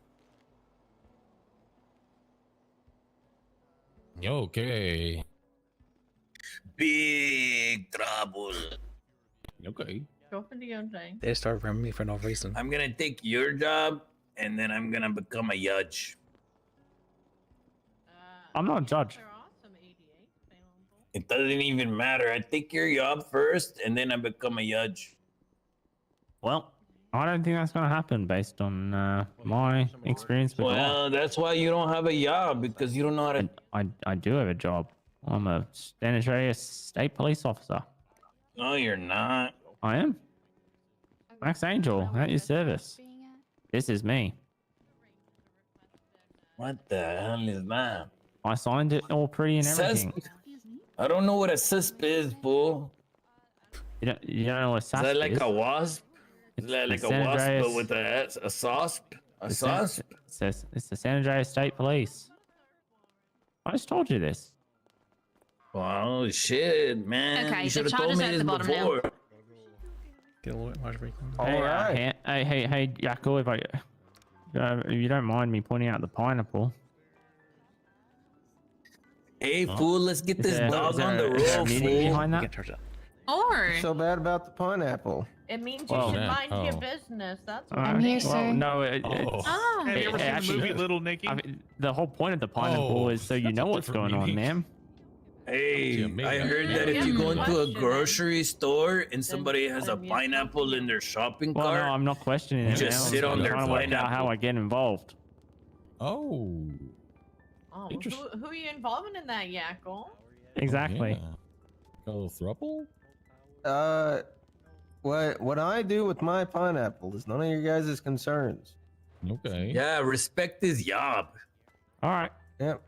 Okay. Big trouble. Okay. they start remembering me for no reason. I'm gonna take your job and then I'm gonna become a judge. I'm not a judge. It doesn't even matter. I take your job first and then I become a judge. Well, I don't think that's gonna happen based on my experience with law. Well, that's why you don't have a job, because you don't know how to. I do have a job. I'm a San Andreas State Police officer. No, you're not. I am. Max Angel, at your service. This is me. What the hell is that? I signed it all pretty and everything. Cesp? I don't know what a cesp is, bull. You don't know what a Is SASP that like is? a wasp? Is that the like a San wasp Andreas- but with a sasp? A sasp? It's the San Andreas State Police. I just told you this. Oh shit, man! Okay, you the should have charges told me are at this the bottom now. before. Get a little large break. Hey, right. hey, Jackal, if you don't mind me pointing out the pineapple. Hey, fool! Let's get Is this there- dog is there- on the is there a road, meaning fool. behind You that? can charge that. Or So bad about the pineapple. It means you Well, should yeah. mind your Oh. business. That's All what I'm here, well, sir. no, Oh. Have you ever It seen actually the movie does. Little Nicky? I mean, the whole point of the pineapple Oh, is so you that's a know what's different going on, meaning. ma'am. Hey, maybe I I'm heard thinking that if of you go the into a question. grocery store and somebody has a then you're pineapple supposed to in their shopping Well, no, cart, I'm not questioning it. Just ma'am. sit I'm on their trying to work out how pineapple. I get involved. Oh. Oh, Interesting. who are you involving in that, Yackle? Exactly. Yeah. A little thruple? What I do with my pineapple is none of your guys' concerns. Okay. yeah, respect his yob. All right. Yep.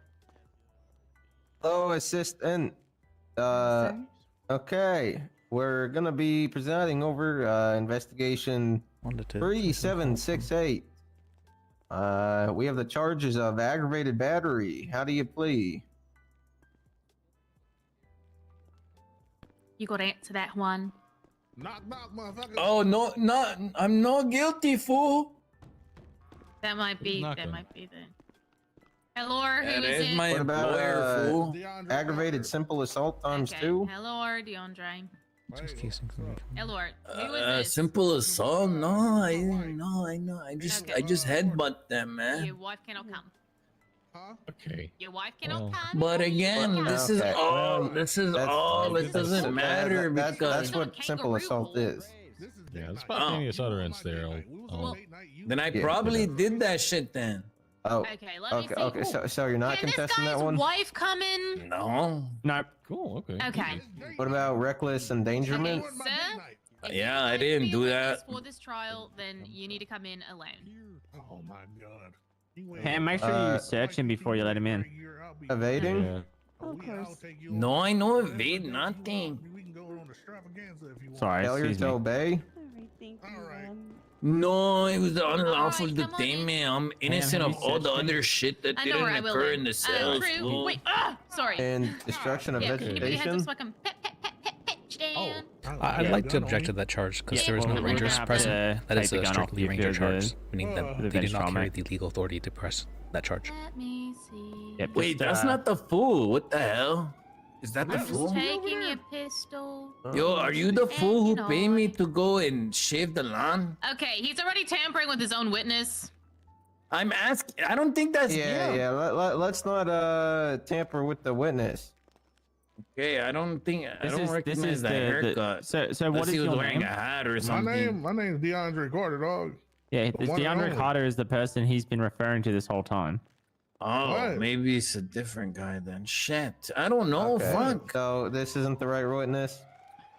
Hello, assistant. Okay. We're gonna be presiding over investigation 3768. We have the charges of aggravated battery. How do you plea? You got to answer that one. Knock, knock, motherfucker. Oh no, I'm not guilty, fool. That might be. Not That gonna- might be the. Hello, who That is is it? my What about, employer, fool. DeAndre Aggravated Carter. simple assault times Okay. 2? Hello, DeAndre. Just Hey, casing what's for me. up? Hello, who is this? Simple assault? No, I didn't know. I know. I just headbutt them, man. Your wife cannot come. Huh? Okay. Your wife cannot Well, come. But again, Okay. this is Okay, all. well, This is that's- all. It that's- doesn't matter that's because what simple assault is. This is Yeah, date the night. spontaneous Oh. utterance there. We was on I'll- date night. You then I Yeah, probably yeah. did that shit then. Oh, Okay, let me okay, see. okay. So you're not Can this contesting guy's that one? wife come in? No. No. Cool. Okay. Okay. What about reckless endangerment? Okay, sir? If Yeah, you're I going to didn't be do a witness that. For this trial, then you need to come in alone. Oh my god. You ain't- Hey, make sure you search him before you let him in. Evading? Yeah. No, I know evade nothing. We can go on extravaganza if you want. Sorry, Failure excuse to me. obey? All right. No, it was unlawful Alright, come on in. detainment. I'm innocent of all the searched him? other shit that I know where I didn't will. occur win. in the cells. True. fool. Wait. Sorry. And destruction of Yeah, can you put your hands up vegetation? so I can pet, Stan? I'd like to object to that charge because Yeah, there is no well, we're rangers gonna have present. to That is take the a gun off strictly you ranger for charge, the- meaning that the they do bench not trauma. carry the legal authority to press that charge. Let me see. Yep, Wait, just, that's not the fool. What the hell? Is that the Just fool? taking your pistol. Yo, are you the fool who Hang paid on. me to go and shave the lawn? Okay, he's already tampering with his own witness. I'm asking. I don't think that's him. Yeah. Let's not tamper with the witness. Okay, I don't think. I don't recognize that haircut. So what Unless is he was your wearing name? a hat or My something. name's DeAndre Carter, dog. Yeah, The one and DeAndre only. Carter is the person he's been referring to this whole time. Oh, What? maybe it's a different guy then. Shit, I don't know. Okay, Fuck. so this isn't the right witness?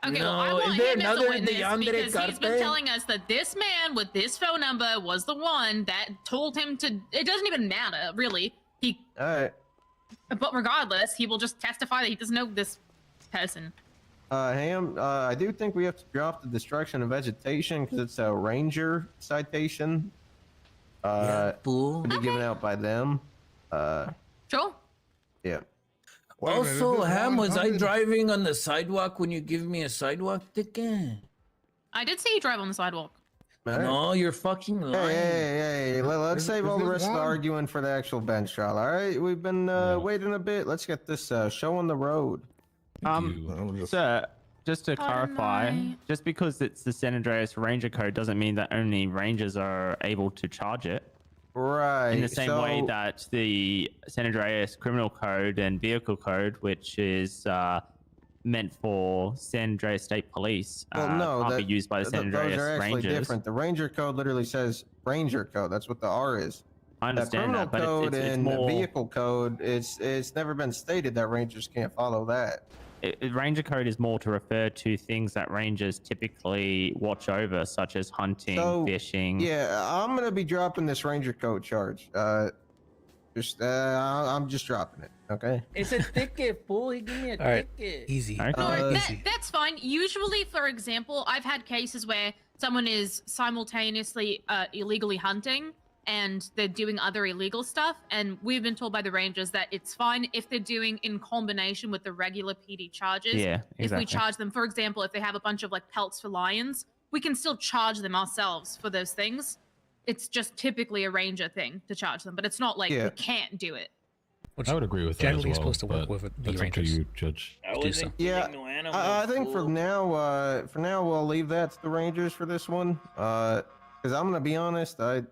Okay, No, well, I is want there him as a another witness DeAndre because he's been Carpe? telling us that this man with this phone number was the one that told him to. It doesn't even matter, really. All right. But regardless, he will just testify that he doesn't know this person. Ham, I do think we have to drop the destruction of vegetation because it's a ranger citation. fool. To be given out by them. Sure. Yeah. Wait a minute, is Also, this Ham, was I 100? driving on the sidewalk when you give me a sidewalk ticket? I did see you drive on the sidewalk. All right. No, you're fucking lying. Hey, let's Is- save is all the this rest of the one? arguing for the actual bench trial, all right? We've been waiting a bit. Let's get this show on the road. Thank you. Sir, just to Pardon clarify, my- just because it's the San Andreas Ranger Code doesn't mean that only Rangers are able to charge it. Right. In the same way so- that the San Andreas Criminal Code and Vehicle Code, which is meant for San Andreas State Police, can't be used by the San those Andreas are actually Rangers. different. The Ranger Code literally says Ranger Code. That's what the R is. I understand the that, criminal but code it's and more. vehicle code, it's never been stated that Rangers can't follow that. Ranger Code is more to refer to things that Rangers typically watch over, such as hunting, So, fishing. Yeah, I'm gonna be dropping this Ranger Code charge. I'm just dropping it. Okay. It's a ticket, fool. He gave me a All right, ticket. easy. No, Easy. that's fine. Usually, for example, I've had cases where someone is simultaneously illegally hunting and they're doing other illegal stuff, and we've been told by the Rangers that it's fine if they're doing in combination with the regular PD charges. Yeah, If we exactly. charge them, for example, if they have a bunch of like pelts for lions, we can still charge them ourselves for those things. It's just typically a Ranger thing to charge them, but it's not like Yeah. we can't do it. which I would agree with that generally as is well, supposed to work but with the that's Rangers. up to you, Judge. I do wasn't so. Yeah, killing no animals, I think fool. for now we'll leave that to the Rangers for this one. Because I'm gonna be honest, I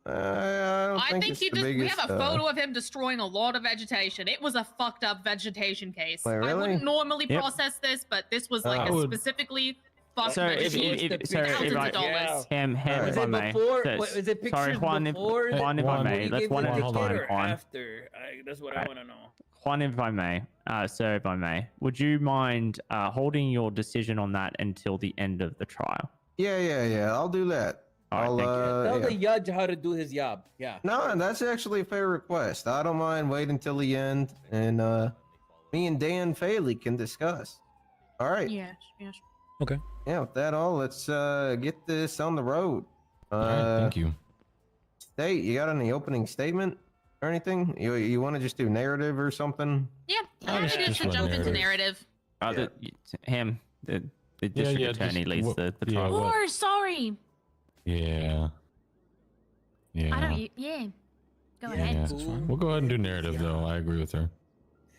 don't I think think it's he the just. We biggest. have a photo of him destroying a lot of vegetation. It was a fucked up vegetation case. Wait, I really? wouldn't normally Yep. process this, but this was like I a would- specifically fucked So if vegetation. I dollars. Ham, Alright. if Was I it may. before? So- Was it pictures sorry, Juan, before? Juan, if I Juan, may. when you Let's gave one the at a ticket time, or Juan. after? That's what I want to know. Juan, if I may. Sir, if I may. Would you mind holding your decision on that until the end of the trial? Yeah. I'll do that. All right, I'll, Tell yeah. the judge how to do his job. Yeah. No, that's actually a fair request. I don't mind waiting till the end, and me and Dan Faley can discuss. All right. Yes. Okay. Yeah. With that all, let's get this on the road. All right, thank you. State, you got any opening statement or anything? You want to just do narrative or something? Yeah, I'm just- happy just to run jump into narrative. narrative. Ham, the district yeah, attorney just- leads what- the yeah, trial. what- Or sorry. Yeah. Yeah. I don't. Yeah. Go Yeah. ahead. That's fine. We'll go ahead and do narrative, though. I agree with her.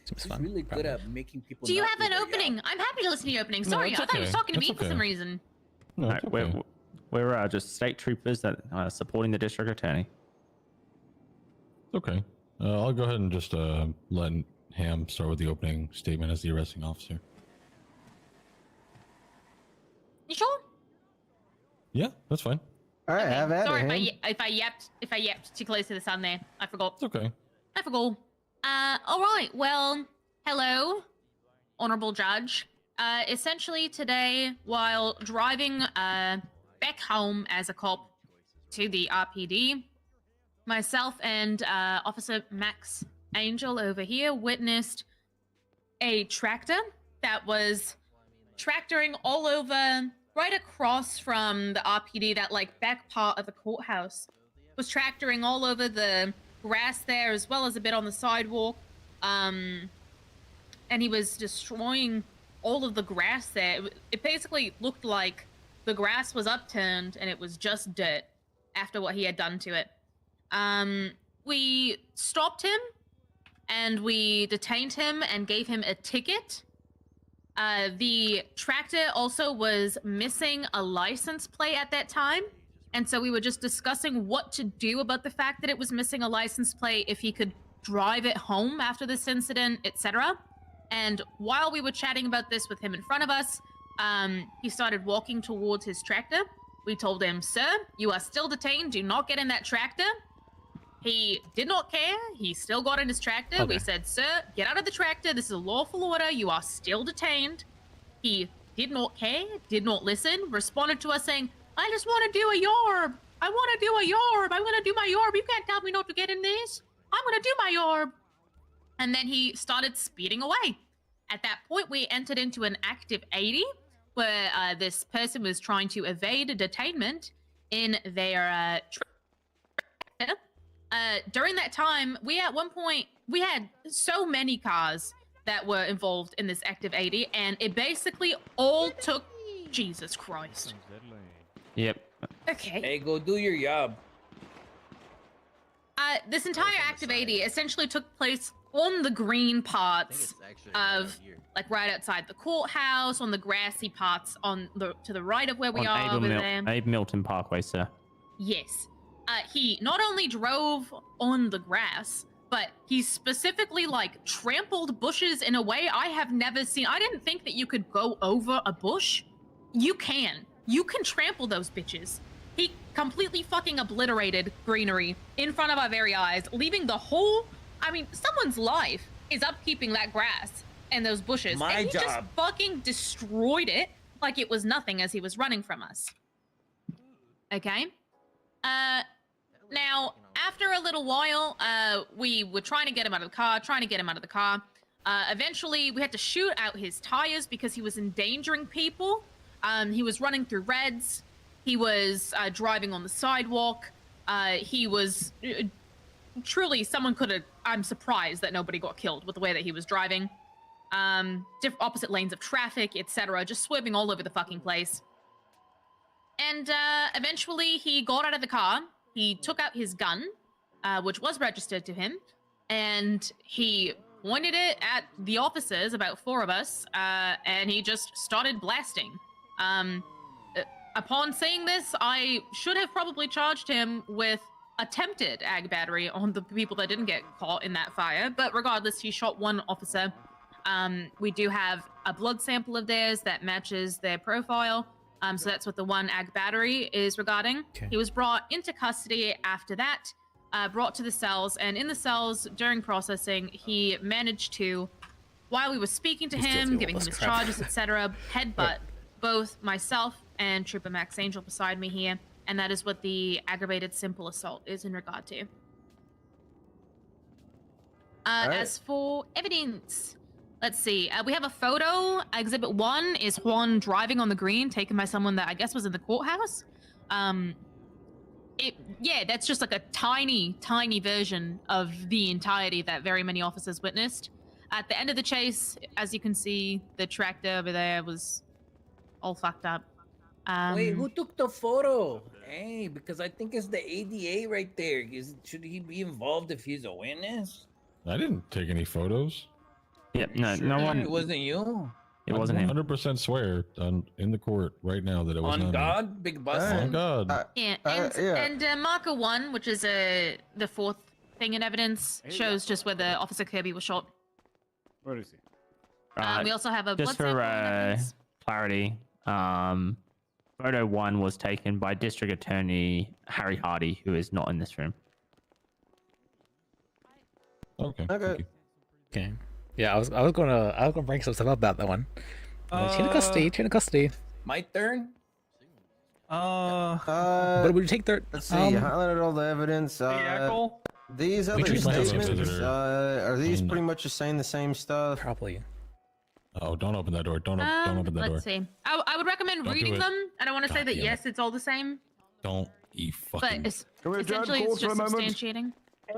Seems He's fun. really good Probably. at making people. Do you not have do an their opening? job. I'm happy to listen to your opening. No, Sorry, it's I thought you okay. was talking to It's me for some okay. reason. No, Alright, it's okay. we're just state troopers that are supporting the district attorney. It's okay. I'll go ahead and just let Ham start with the opening statement as the arresting officer. You sure? Yeah, that's fine. All right, Okay. have at Sorry it. if I yapped too close to the sun there. I forgot. It's okay. I forgot. All right. Well, hello, honorable judge. Essentially today, while driving back home as a cop to the RPD, myself and Officer Max Angel over here witnessed a tractor that was tractoring all over, right across from the RPD, that like back part of the courthouse, was tractoring all over the grass there, as well as a bit on the sidewalk. And he was destroying all of the grass there. It basically looked like the grass was upturned and it was just dirt after what he had done to it. We stopped him and we detained him and gave him a ticket. The tractor also was missing a license plate at that time. And so we were just discussing what to do about the fact that it was missing a license plate, if he could drive it home after this incident, etc. And while we were chatting about this with him in front of us, he started walking towards his tractor. We told him, "Sir, you are still detained. Do not get in that tractor." He did not care. He still got in his tractor. Okay. We said, "Sir, get out of the tractor. This is a lawful order. You are still detained." He did not care, did not listen, responded to us saying, "I just want to do a yorb. I want to do a yorb. I'm going to do my yorb. You can't tell me not to get in this. I'm going to do my yorb." And then he started speeding away. At that point, we entered into an active 80, where this person was trying to evade a detainment in their tractor. During that time, at one point, we had so many cars that were involved in this active 80, and it basically all took... Jesus Christ. Yep. Okay. Hey, go do your job. This entire active 80 essentially took place on the green parts of, like, right outside the courthouse, on the grassy parts to the right of where we are over there. Abe Milton Parkway, sir. Yes. He not only drove on the grass, but he specifically, like, trampled bushes in a way I have never seen. I didn't think that you could go over a bush. You can. You can trample those bitches. He completely fucking obliterated greenery in front of our very eyes, leaving the whole... I mean, someone's life is upkeeping that grass and those bushes. My and he just job. fucking destroyed it like it was nothing as he was running from us. Okay? Now, after a little while, we were trying to get him out of the car, eventually, we had to shoot out his tires because he was endangering people. He was running through reds. He was driving on the sidewalk. He was... truly, someone could have... I'm surprised that nobody got killed with the way that he was driving. Opposite lanes of traffic, etc. Just swerving all over the fucking place. And eventually, he got out of the car. He took out his gun, which was registered to him. and he pointed it at the officers, about 4 of us, and he just started blasting. Upon seeing this, I should have probably charged him with attempted ag battery on the people that didn't get caught in that fire, but regardless, he shot 1 officer. We do have a blood sample of theirs that matches their profile, so that's what the 1 ag battery is regarding. Okay. He was brought into custody after that, brought to the cells, and in the cells during processing, he managed to, while we were speaking to He's guilty him, of all giving him this his crap. charges, etc., headbutt both myself and Trooper Max Angel beside me here, and that is what the aggravated simple assault is in regard to. right. As for evidence, let's see. We have a photo. Exhibit 1 is Juan driving on the green, taken by someone that I guess was in the courthouse. That's just like a tiny version of the entirety that very many officers witnessed. At the end of the chase, as you can see, the tractor over there was all fucked up. Wait, who took the photo? Hey, because I think it's the ADA right there. Should he be involved if he's a witness? I didn't take any photos. Yep, no one. It wasn't you. It wasn't him. 100% swear in the court right now that it was On not me. God, Big Bussin'. On God. Yeah, yeah. and marker 1, which is the 4th thing in evidence, shows just where the Officer Kirby was shot. Where is he? We also have a blood Just sample for in evidence. clarity, photo 1 was taken by District Attorney Harry Hardy, who is not in this room. Okay. Okay. thank you. Okay. Yeah, I was gonna bring some stuff up about that one. Chain of custody. My turn? But would you take their? Let's see. You highlighted all the evidence. These other just might have a statements, visitor. are these pretty much just saying the same stuff? Probably. Oh, don't open that door. Don't open that door. Let's see. I would recommend Don't do reading it. them. I don't want to say God that damn yes, it. it's all the same, Don't you fucking. but it's, Can we adjourn essentially it's court for just a moment? substantiating.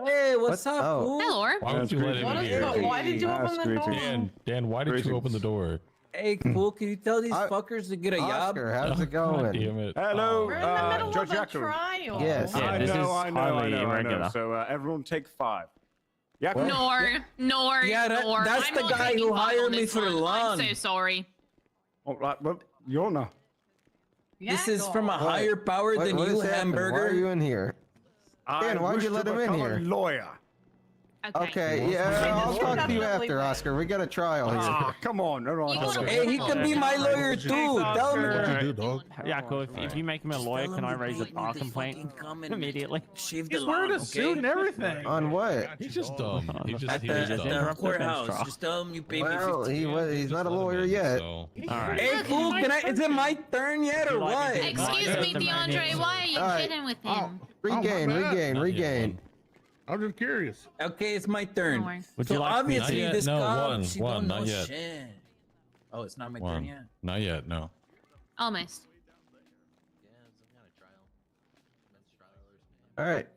Hey, what's up, Oh. fool? Hello. Why would you let him in here? Why did you open the door? Dan, why did you open the door? Hey, fool, can you tell these fuckers to get a Oscar, job? how's it God going? damn it. Hello, We're in the middle Judge of a Yaku. trial. Yes. Yeah, I this know, is I know. highly irregular. So everyone take 5. Yaku? Nor. Yeah, that's I'm the not guy taking who part hired on me this for the one. lawn. I'm so sorry. All right, well, you're not. This is from a higher power What- than what you, has happened? Why are hamburger. you in here? Dan, why'd wish you to let him in become here? A lawyer. Okay, yeah, I'll talk to you after, Oscar. We got a trial here. Ah, come on. All right. You wanna- Hey, he could be my lawyer too. Tell him. What'd you do, dog? Yaku, if you make him a lawyer, can I raise a bar complaint immediately? Shave the He's wearing lawn, a suit and okay? everything. On what? He's just dumb. He just At he the- just just dumb. interrupt the Courthouse. trial. Just tell him you pay me Well, 50. he's not a lawyer yet. So, All right. Hey, fool, is it my turn yet or what? Excuse me, DeAndre. Why are you All right. kidding with him? Regain, my bad. regain. I'm just curious. Okay, it's my turn. Don't worry. Would So you like obviously Not yet, this no, cop, one, she one, don't not know yet. shit. Oh, it's not my turn one. yet. Not yet, no. Almost. All right.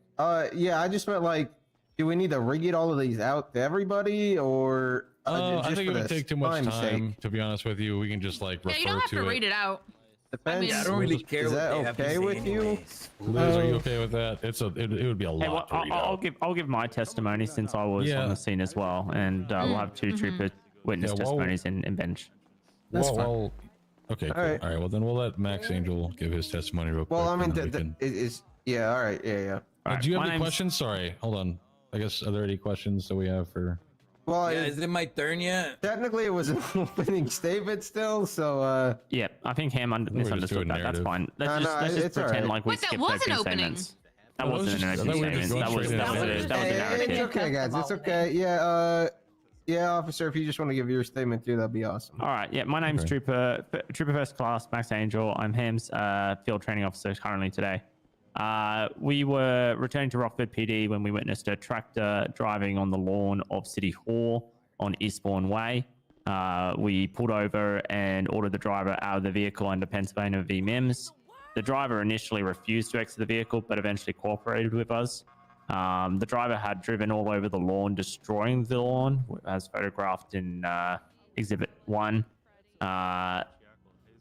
Yeah, I just meant like, do we need to read all of these out to everybody, or I just think for it would the take too much time's sake? time. To be honest with you, we can just like Yeah, refer you don't have to to read it out. Depends. Yeah, I don't really care Is what that they have to okay say with you? anyways. Liz, are you okay with that? It would be a lot Hey, well, to read I'll out. give my testimony since I was Yeah. on the scene as well, and we'll have 2 trooper witness Yeah, well- testimonies in bench. That's Well, fine. well, okay, cool. right. All right. Well, then we'll let Max Angel give his testimony real quick. Well, I mean, and then we can- is yeah. All right, yeah. All right, do you have my any name's- questions? Sorry, hold on. I guess are there any questions that we have for? Well, Yeah, is it my turn yet? technically it was an opening statement still, so Yeah, I think Ham just do misunderstood a that. That's narrative. fine. Let's No, just, no, let's just it's all pretend right. like we Wait, that skipped was an opening opening. statements. That No, it was wasn't an just- I opening thought we were just statement. going That was straight that was into a it. that was a Hey, narrative. it's okay, guys. It's okay. Yeah, yeah, officer. If you just want to give your statement too, that'd be awesome. All right, yeah, my name's Okay. Trooper First Class Max Angel. I'm Ham's field training officer currently today. We were returning to Rockford PD when we witnessed a tractor driving on the lawn of City Hall on Eastbourne Way. We pulled over and ordered the driver out of the vehicle under Pennsylvania v. Mims. The driver initially refused to exit the vehicle, but eventually cooperated with us. The driver had driven all over the lawn, destroying the lawn, as photographed in Exhibit 1.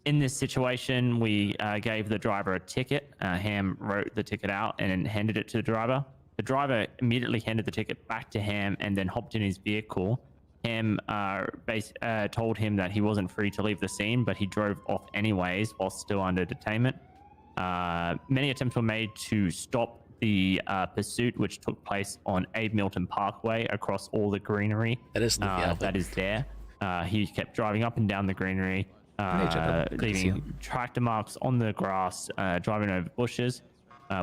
In this situation, we gave the driver a ticket. Ham wrote the ticket out and handed it to the driver. The driver immediately handed the ticket back to Ham and then hopped in his vehicle. Ham told him that he wasn't free to leave the scene, but he drove off anyways while still under detainment. Many attempts were made to stop the pursuit, which took place on Abe Milton Parkway across all the greenery That is that is there. He kept driving up and down the greenery, leaving tractor marks on the grass, driving over bushes.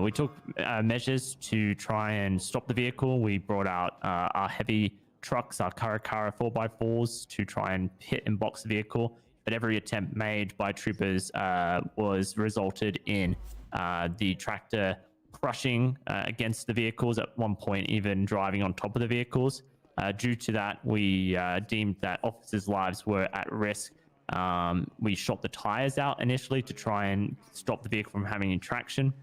We took measures to try and stop the vehicle. We brought out our heavy trucks, our Karakara 4x4s, to try and hit and box the vehicle. But every attempt made by troopers was resulted in the tractor crushing against the vehicles, at one point even driving on top of the vehicles. Due to that, we deemed that officers' lives were at risk. We shot the tires out initially to try and stop the vehicle from having any traction.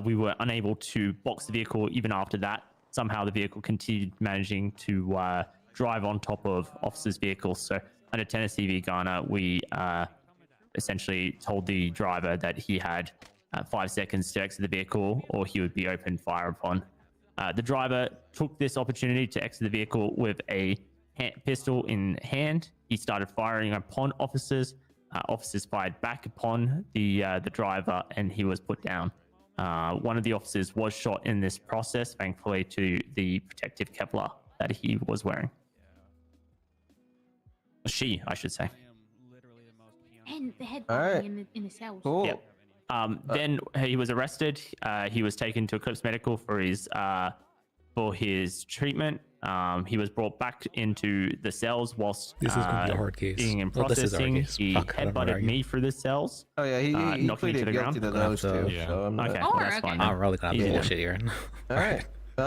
We were unable to box the vehicle even after that. Somehow the vehicle continued managing to drive on top of officers' vehicles. So under Tennessee v. Garner, we essentially told the driver that he had 5 seconds to exit the vehicle or he would be opened fire upon. The driver took this opportunity to exit the vehicle with a pistol in hand. He started firing upon officers. Officers fired back upon the driver and he was put down. One of the officers was shot in this process, thankfully, to the protective Kevlar that he was wearing. She, I should say. And the head Right. in the cells. Cool. Yep. Then he was arrested. He was taken to Eclipse Medical for his treatment. He was brought back into the cells whilst This is going to be a hard case. being in Well, this is a hard processing. case. He Fuck, I don't know headbutted what me through the cells. Oh yeah, he knocking me to pleaded the guilty ground. to those two. Yeah. So I'm not... Okay, Oh, well, that's okay. fine. I'm really gonna Yeah. bullshit here. All right. Yeah,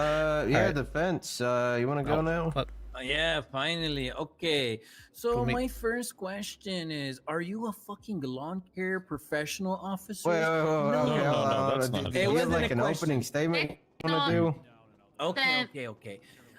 Alright. defense. You want to go now? Fuck. Yeah, finally. Okay. So Go me. my first question is, are you a fucking lawn care professional officer? Wait, No. okay, no, hold on. that's Do not- you It have wasn't like a an question. opening statement you want to do? Okay. I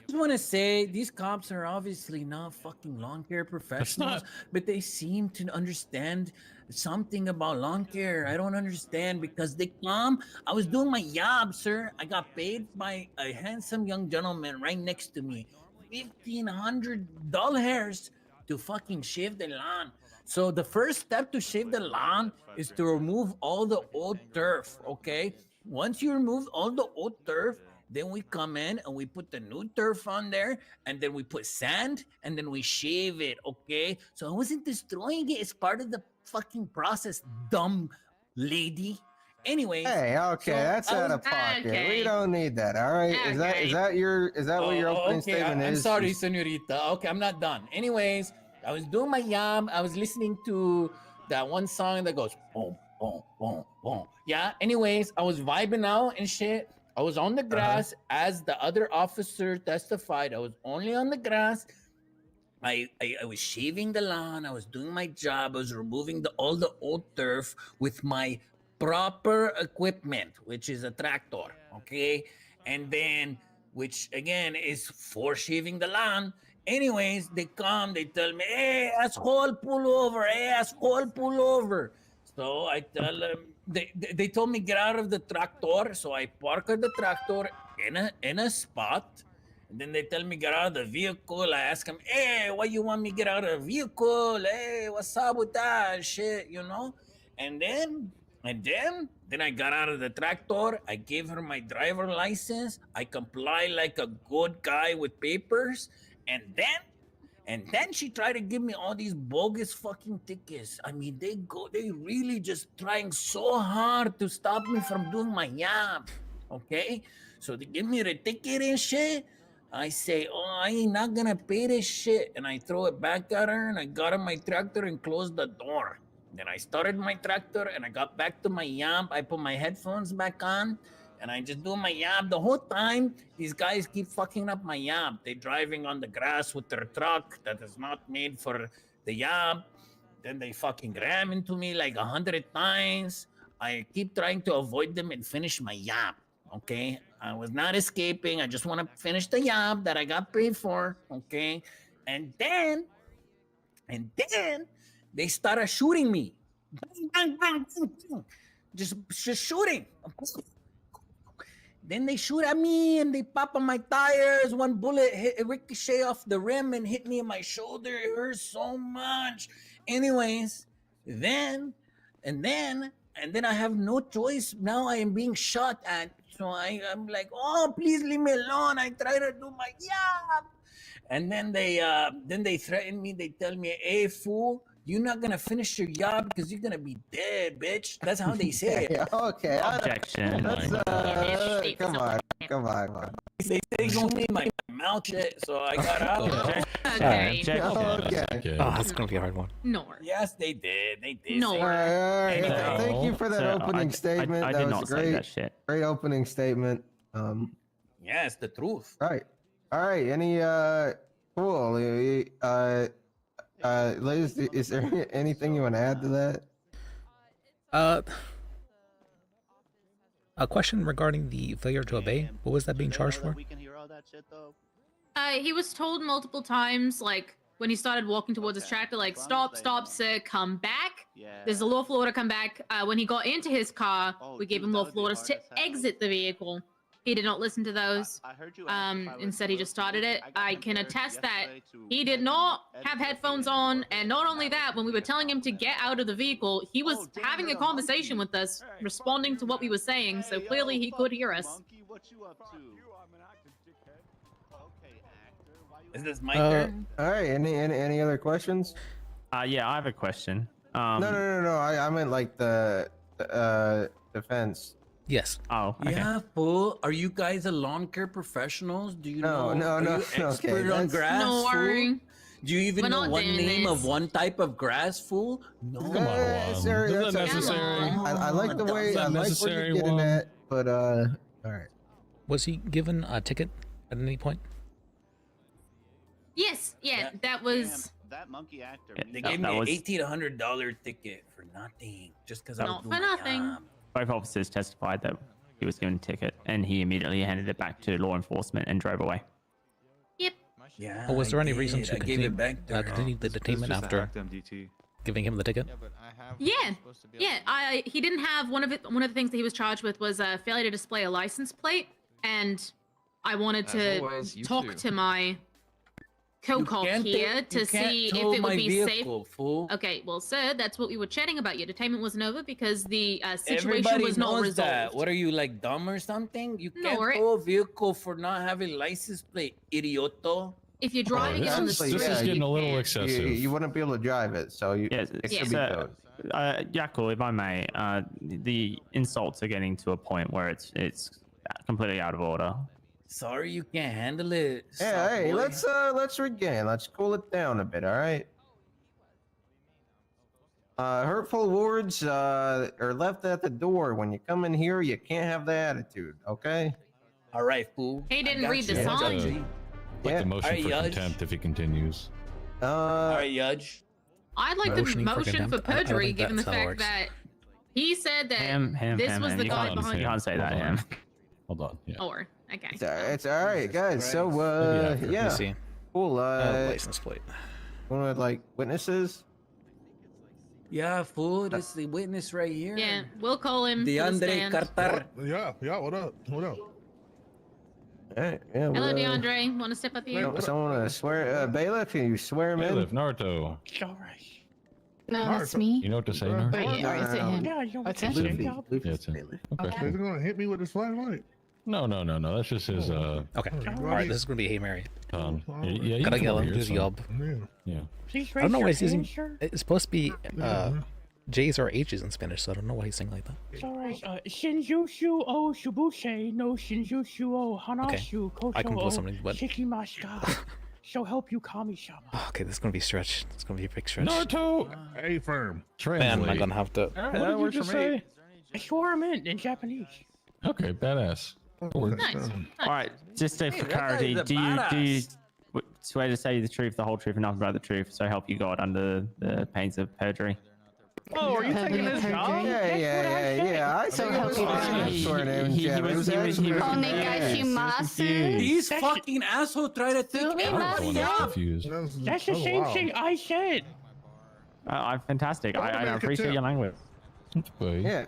just want to say these cops are obviously not fucking lawn care professionals, but they seem to understand something about lawn care. I don't understand because they come. I was doing my job, sir. I got paid by a handsome young gentleman right next to me, $1,500 to fucking shave the lawn. So the first step to shave the lawn is to remove all the old turf. Okay. Once you remove all the old turf, then we come in and we put the new turf on there, and then we put sand, and then we shave it, okay? So I wasn't destroying it. It's part of the fucking process, dumb lady. Anyways. Hey, okay, so that's I out was- of pocket. Okay. We don't need that. All right. Is that Okay. what your opening statement I'm is? sorry, senorita. Okay, I'm not done. Anyways, I was doing my job. I was listening to that one song that goes boom, boom, boom, boom. Yeah. Anyways, I was vibing out and shit. I was on the grass as the other officer testified. I was only on the grass. I was shaving the lawn. I was doing my job. I was removing all the old turf with my proper equipment, which is a tractor. Okay. And then, which again is for shaving the lawn. Anyways, they come, they tell me, hey, asshole, pull over. Hey, asshole, pull over. So I tell them, they told me get out of the tractor. So I park the tractor in a spot. And then they tell me get out of the vehicle. I ask them, hey, why you want me to get out of the vehicle? Hey, what's up with that shit, you know? And then I got out of the tractor. I gave her my driver license. I comply like a good guy with papers. And then she tried to give me all these bogus fucking tickets. I mean, they really just trying so hard to stop me from doing my job. Okay? So they give me the ticket and shit. I say, oh, I ain't not gonna pay this shit. And I throw it back at her and I got in my tractor and closed the door. Then I started my tractor and I got back to my job. I put my headphones back on. And I just do my job. The whole time, these guys keep fucking up my job. They're driving on the grass with their truck that is not made for the job. Then they fucking ram into me like 100 times. I keep trying to avoid them and finish my job, okay? I was not escaping. I just want to finish the job that I got paid for, okay? And then they started shooting me. Bang, bang, bang, bang, bang. Just shooting. Then they shoot at me and they pop on my tires. One bullet hit ricochet off the rim and hit me in my shoulder. It hurts so much. Anyways, then I have no choice. Now I am being shot at. So I'm like, oh, please leave me alone. I try to do my job. And then they threaten me. They tell me, hey, fool, you're not going to finish your job because you're going to be dead, bitch. That's how they say it. Okay. Objection. Come on. They say going to leave my mouth shut, so I got out. Okay. Okay. Oh, that's gonna be a hard one. No. Yes, they did. They did. No. say All right. Anyway. Thank you for that opening statement. I that did was not a say great, that shit. great opening statement. Yeah, it's the truth. All right. Any cool. Liz, is there anything you want to add to that? A question regarding the failure to obey. What was that being charged for? He was told multiple times, like when he started walking towards his tractor, like stop, sir, come back. There's a lawful order, come back. When he got into his car, we gave him lawful orders to exit the vehicle. He did not listen to those. Instead, he just started it. I can attest that he did not have headphones on, and not only that, when we were telling him to get out of the vehicle, he was having a conversation with us, responding to what we were saying, so clearly he could hear us. Is this my turn? All right. Any other questions? Yeah, I have a question. No. I meant like the defense. Yes. Oh, okay. Yeah, fool. Are you guys a lawn care professionals? Do you know? No. Are you expert on grass, No fool? worry. Do you even We're know not one doing name this. of one type of grass, fool? No. Come on, Juan. Sir, Is that that's necessary? I like the way I like what necessary, you're getting Juan? at, but all right. Was he given a ticket at any point? Yes, yeah, that was That monkey actor. They gave me an $1,800 ticket for nothing, just because I was not doing for my nothing. job. Both officers testified that he was given a ticket, and he immediately handed it back to law enforcement and drove away. Yep. Yeah. Or was there I any did. reason to I gave it back to her. continue the detainment after giving him the ticket? Yeah. He didn't have one of the things that he was charged with was failure to display a license plate, and I wanted to talk to my co-cop here to see if it would be safe. Fool. Okay, well, sir, that's what we were chatting about. Your detainment wasn't over because the situation Everybody was not knows resolved. that. What are you, like, dumb or something? You No, can't right. tow a vehicle for not having license plate, idioto. If you're driving it on the Honestly, street, This is getting a little you excessive. You wouldn't be able to drive it, so you, Yes, it Yeah. should be towed. Yakul, if I may, the insults are getting to a point where it's completely out of order. Sorry, you can't handle it. Yeah, soft hey, boy. let's regain. Let's cool it down a bit, all right? Hurtful words are left at the door. When you come in here, you can't have the attitude, okay? All right, fool. He I didn't got read the you. sign. Like Yeah. the motion Alright, for Judge. contempt if he continues. All right, Judge. I'd like Motioning the for motion for contempt? I don't perjury, think given the that's how it fact works. that he said that Ham, this was the you guy can't, behind you it. can't say that, Ham. Hold on. Yeah. Or okay. It's all right, guys. So, Maybe yeah, Let me see. cool. License plate. One of like witnesses. Yeah, fool. This is the witness right here. Yeah, we'll call him. for the DeAndre stand. Carter. Yeah, what up? What up? All right, yeah. Hello, well, DeAndre. Want to step up here? Someone want to swear? Bailiff, can you swear him in? Bailiff, Naruto. No, that's Naruto. me. You know what to say, Naruto? Wait, or is it him? That's That's it. him. Yeah, it's him. Okay. Okay. Is he gonna hit me with his flashlight? No. That's just his Okay. All right, this is gonna be Hey Mary. tongue. Yeah, you Gotta can yell over him. here, Just son. yob. Yeah. Yeah. I don't know why he's using. It's supposed to be J's or H's in Spanish, so I don't know why he's saying like that. It's alright. Shinjushu o Shubushe no Shinjushu o Hanashu I can Kosho pull o something, but Shikimashika. Shall help you, Kami-sama. okay, this is gonna be a stretch. It's gonna be a big stretch. Naruto. A firm. Man, I'm Translate. gonna have to. What did you just say? I swore him in Japanese. Okay, badass. Nice. All right, just for that guy clarity, is a do you badass. swear to say the truth, the whole truth, and nothing but the truth, so help you God under the pains of perjury? Oh, are you taking his job? Yeah. I So think it help was you fine. God. Swear name, He Jeb. It was- was he was- actually Onegaishimasu. These fucking asshole try to take Sumi everything. I'm the one that's confused. That's the same thing I said. I'm fantastic. I Well, appreciate your language. Boy. Yeah.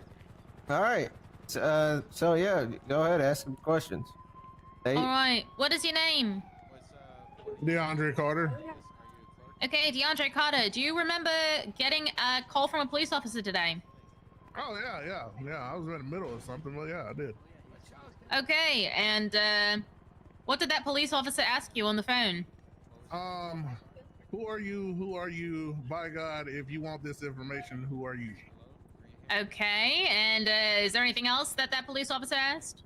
All right. So yeah, go ahead, ask some questions. All right. What is your name? DeAndre Carter. Okay, DeAndre Carter. Do you remember getting a call from a police officer today? Oh yeah. I was in the middle of something, but yeah, I did. Okay, and what did that police officer ask you on the phone? Who are you? Who are you? By God, if you want this information, who are you? Okay, and is there anything else that police officer asked?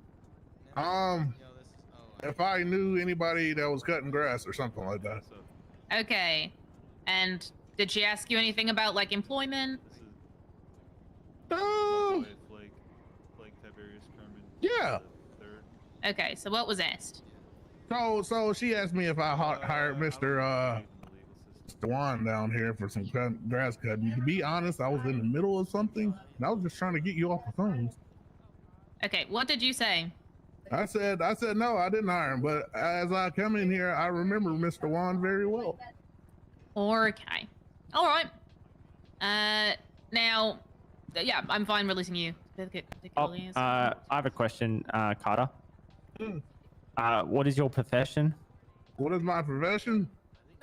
If I knew anybody that was cutting grass or something like that. Okay, and did she ask you anything about like employment? Yeah. Okay, so what was asked? So she asked me if I hired Mr. Juan down here for some grass cutting. To be honest, I was in the middle of something, and I was just trying to get you off the phone. Okay, what did you say? I said no, I didn't hire him. But as I come in here, I remember Mr. Juan very well. Okay, all right. Now, yeah, I'm fine releasing you. I have a question, Carter. What is your profession? What is my profession?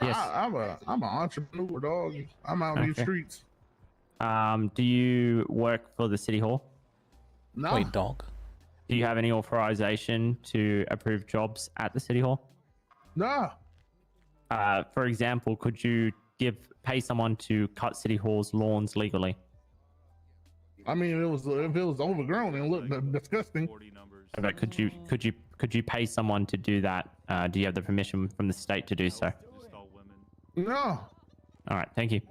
Yes. I'm an entrepreneur, dog. I'm out in these streets. Do you work for the city hall? No. Wait, dog. Do you have any authorization to approve jobs at the city hall? No. For example, could you pay someone to cut city hall's lawns legally? I mean, if it was overgrown and looked disgusting. Okay, could you pay someone to do that? Do you have the permission from the state to do so? No. All right, thank you.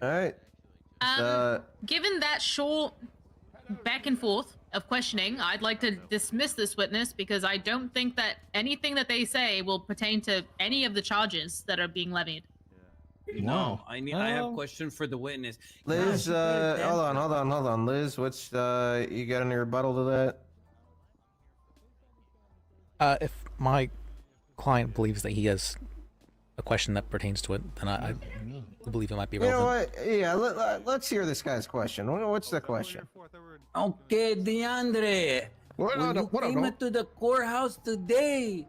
All right. Given that short back and forth of questioning, I'd like to dismiss this witness because I don't think that anything that they say will pertain to any of the charges that are being levied. No, I have a question for the witness. Liz, hold on. Liz, what's you got any rebuttal to that? If my client believes that he has a question that pertains to it, then I believe it might be relevant. You know what? Yeah, let's hear this guy's question. What's the question? Okay, DeAndre. When you came to the courthouse today,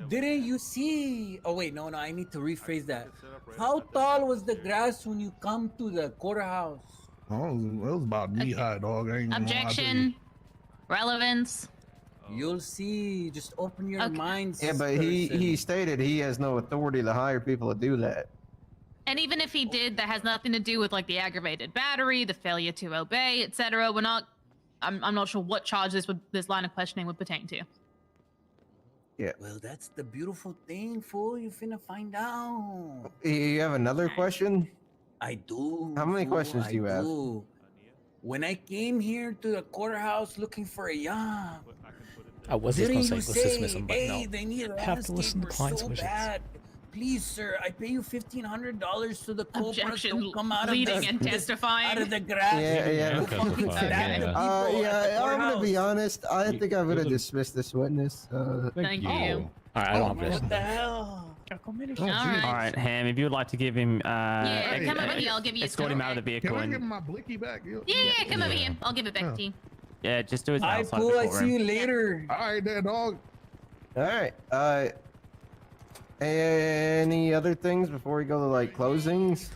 didn't you see? Oh wait, no, I need to rephrase that. How tall was the grass when you come to the courthouse? Oh, it was about knee high, dog. I ain't gonna lie to you. Objection. Relevance. You'll see. Just open your minds. Yeah, but he stated he has no authority to hire people to do that. And even if he did, that has nothing to do with like the aggravated battery, the failure to obey, etc. I'm not sure what charge this line of questioning would pertain to. Yeah. Well, that's the beautiful thing, fool. You finna find out. You have another question? I do. How many questions do you have? When I came here to the courthouse looking for a job, I was just going to say, let's dismiss him, but hey, no. they need a Have to listen to landscaper client's so wishes. bad. Please, sir, I pay you $1,500 so the cobras Objection, don't come out of pleading and testifying. out of the grass. Yeah. Go fucking stab the people at the I'm gonna be courthouse. honest. I think I'm gonna dismiss this witness. Thank you. All right, I don't have What to. the hell? All right. All right, Ham, if you would like to give him, Yeah, come over here. I'll give you. escort him out of the vehicle. Can I and give him my blicky back? Yeah, come over here. I'll give it back to you. yeah, just do it I outside fool. the I courtroom. see you later. All right, there, dog. All right. Any other things before we go to like closings?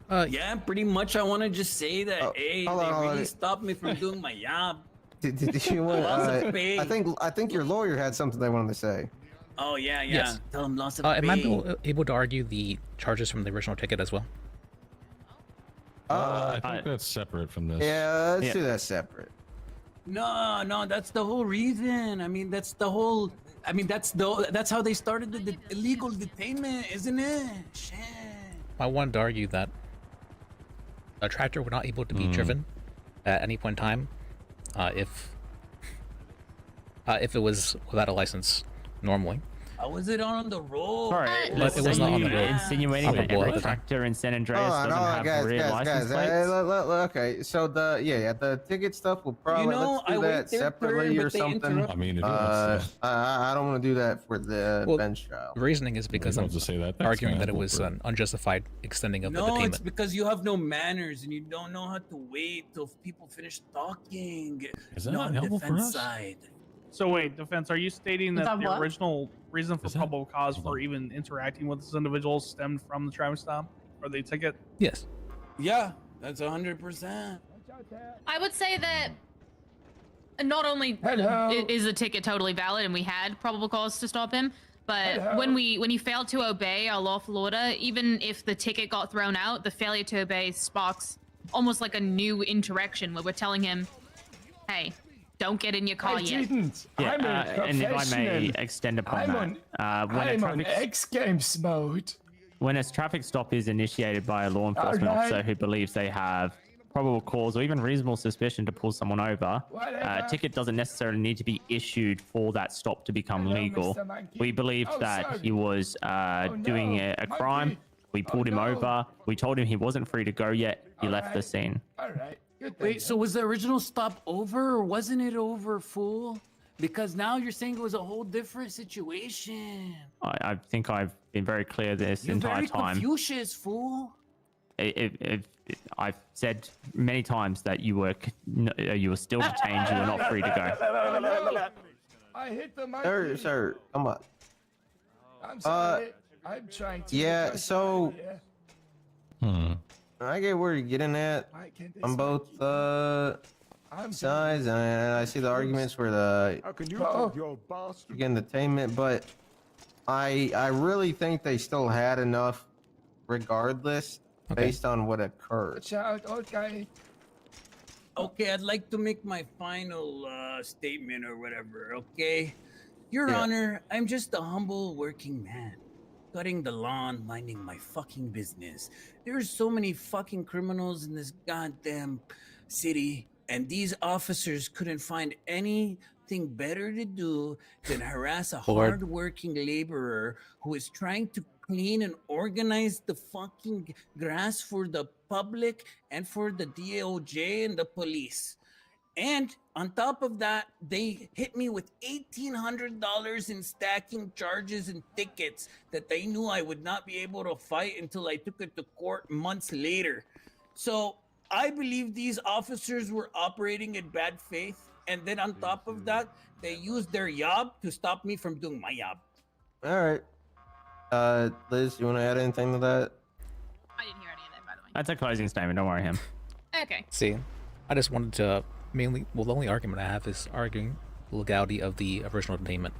Yeah, pretty much. I want to just say that hey, hold they on. really stopped me from doing my job. Did you want? Lots of pay. I think your lawyer had something they wanted to say. Oh yeah. Yes. Tell them lots of Am I pay. able to argue the charges from the original ticket as well? I think that's separate from this. Yeah, let's do that separate. No, that's the whole reason. I mean, that's the whole. I mean, that's how they started the illegal detainment, isn't it? Shit. I wanted to argue that a tractor were not able to be driven at any point in time if it was without a license normally. I wasn't on the road. Sorry, But it was not on the road. insinuating that Probable at every the time. tractor in San Andreas Hold on, doesn't hold on, have guys, rear license plates? Okay, so the ticket stuff will probably know, let's do I wait that their separately turn, or but they something. interrupt. I mean, if you want to, I don't want to do that for the Well, bench trial. The reasoning is because I'm to say that, that's arguing fine, that it go was for it. an unjustified extending of the No, it's detainment. because you have no manners and you don't know how to wait till people finish talking. Is that Not not on helpful for defense us? side. So wait, defense, are you stating that the what? original reason for Is that- probable cause hold for on. even interacting with this individual stemmed from the traffic stop or the ticket? Yes. Yeah, that's 100%. I would say that not only is the ticket totally valid and we had probable cause to stop him, but when he failed to obey our lawful order, even if the ticket got thrown out, the failure to obey sparks almost like a new interaction where we're telling him, hey, don't get in your car yet. Yeah, and if I may extend upon that, when X Games mode. when a traffic stop is initiated by a law enforcement officer who believes they have probable cause or even reasonable suspicion to pull someone over, a ticket doesn't necessarily need to be issued for that stop to become legal. We believed that he was doing a crime. We pulled him over. We told him he wasn't free to go yet. He left the scene. All right. Good. Wait, so was the original stop over or wasn't it over, fool? Because now you're saying it was a whole different situation. I think I've been very clear this You're entire very time. Confucius, fool. I've said many times that you were still detained. You were not free to go. I hit the mic. Sir, come on. I'm sorry. I'm trying to. Yeah, so I get where you're getting at on both sides, and I see the arguments for the How can you do your bastard? again detainment, but I really think they still had enough, regardless, based on what occurred. Watch out, okay. Okay, I'd like to make my final statement or whatever, okay? Your Yeah. Honor, I'm just a humble working man. Cutting the lawn, minding my fucking business. There's so many fucking criminals in this goddamn city, and these officers couldn't find anything better to do than harass a Lord. hard-working laborer who is trying to clean and organize the fucking grass for the public and for the DOJ and the police. And on top of that, they hit me with $1,800 in stacking charges and tickets that they knew I would not be able to fight until I took it to court months later. So I believe these officers were operating in bad faith. And then on top of that, they used their job to stop me from doing my job. All right. Liz, you want to add anything to that? I didn't hear any of that, by the way. That's a closing statement. Don't worry, him. Okay. See, I just wanted to mainly, well, the only argument I have is arguing the legality of the original detainment.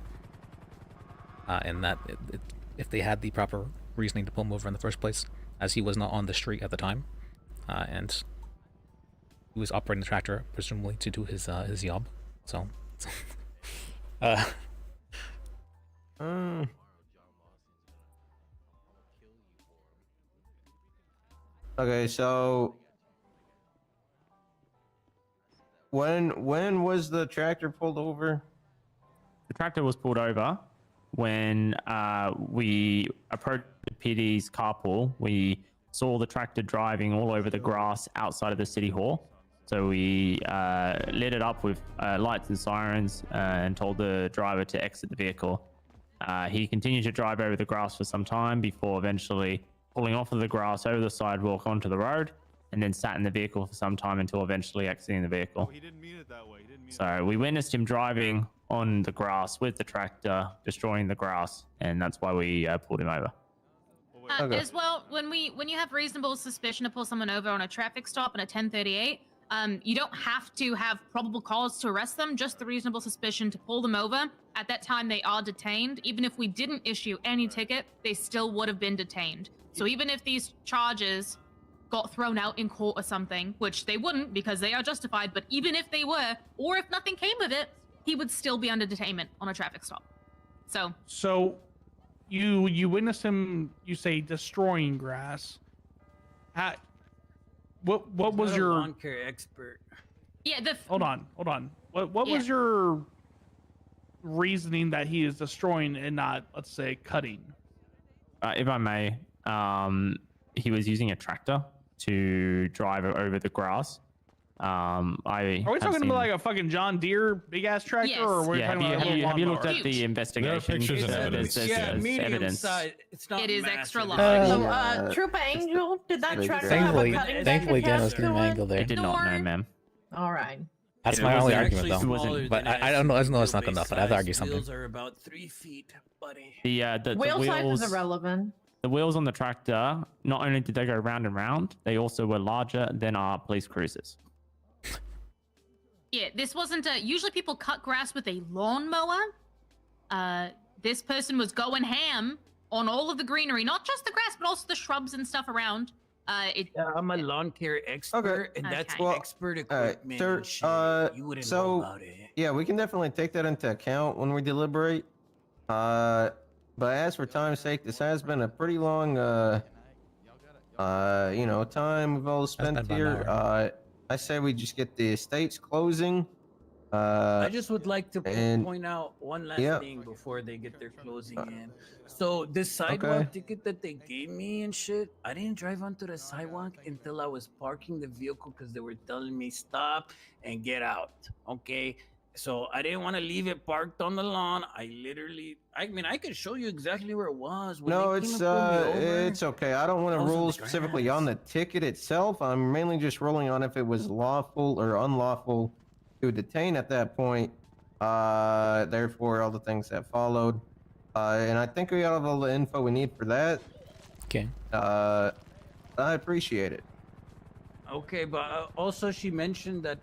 And that if they had the proper reasoning to pull him over in the first place, as he was not on the street at the time, and he was operating the tractor, presumably to do his job. So, Okay, so when was the tractor pulled over? The tractor was pulled over when we approached the PD's carpool. We saw the tractor driving all over the grass outside of the city hall. So we lit it up with lights and sirens and told the driver to exit the vehicle. He continued to drive over the grass for some time before eventually pulling off of the grass over the sidewalk onto the road, and then sat in the vehicle for some time until eventually exiting the vehicle. He didn't mean it that way. So we witnessed him driving on the grass with the tractor, destroying the grass, and that's why we pulled him over. Okay. As well, when you have reasonable suspicion to pull someone over on a traffic stop in a 1038, you don't have to have probable cause to arrest them, just the reasonable suspicion to pull them over. At that time, they are detained. Even if we didn't issue any ticket, they still would have been detained. So even if these charges got thrown out in court or something, which they wouldn't because they are justified, but even if they were, or if nothing came of it, he would still be under detainment on a traffic stop. So you witnessed him, you say, destroying grass. What was your lawn care expert? Yeah, hold on. What was your reasoning that he is destroying and not, let's say, cutting. If I may, he was using a tractor to drive over the grass. Are we talking about like a fucking John Deere big ass tractor, Yes. or we're Yeah, talking about have you looked lawnmower? at the investigation? pictures and evidence. There's Yeah, medium evidence. size. It's not It is massive. extra It's large. like- So, Trooper Angel, did that Thankfully- tractor have a Thankfully, cutting thankfully, deck Dan was attached getting to an it? angle I there. did not know, Nor- ma'am. All right. That's It my was only actually argument, though. smaller But than I don't know. I know it's not good wheelbase enough. But I have to size. argue something. Wheels are about 3 feet, buddy. The Wheel size wheels, is irrelevant. the wheels on the tractor, not only did they go round and round, they also were larger than our police cruisers. Yeah, this wasn't a. Usually people cut grass with a lawnmower. This person was going ham on all of the greenery, not just the grass, but also the shrubs and stuff around. I'm a lawn care expert, and that's Okay. Well, expert all right, equipment. sir, and shit. You wouldn't know so about it. yeah, we can definitely take that into account when we deliberate. But as for time's sake, this has been a pretty long, time we've all spent about an here. I say we just get the estates closing. I just would like to and- point out one last yeah. thing before they get their closing in. So this sidewalk ticket that they gave me and shit, I didn't drive onto the sidewalk until I was parking the vehicle because they were telling me stop and get out. Okay. So I didn't want to leave it parked on the lawn. I could show you exactly where it was. When No, they came it's and pulled me over. it's okay. I don't want I to was on rule the specifically grass. on the ticket itself. I'm mainly just ruling on if it was lawful or unlawful to detain at that point. Therefore, all the things that followed. And I think we have all the info we need for that. Okay. I appreciate it. Okay, but also she mentioned that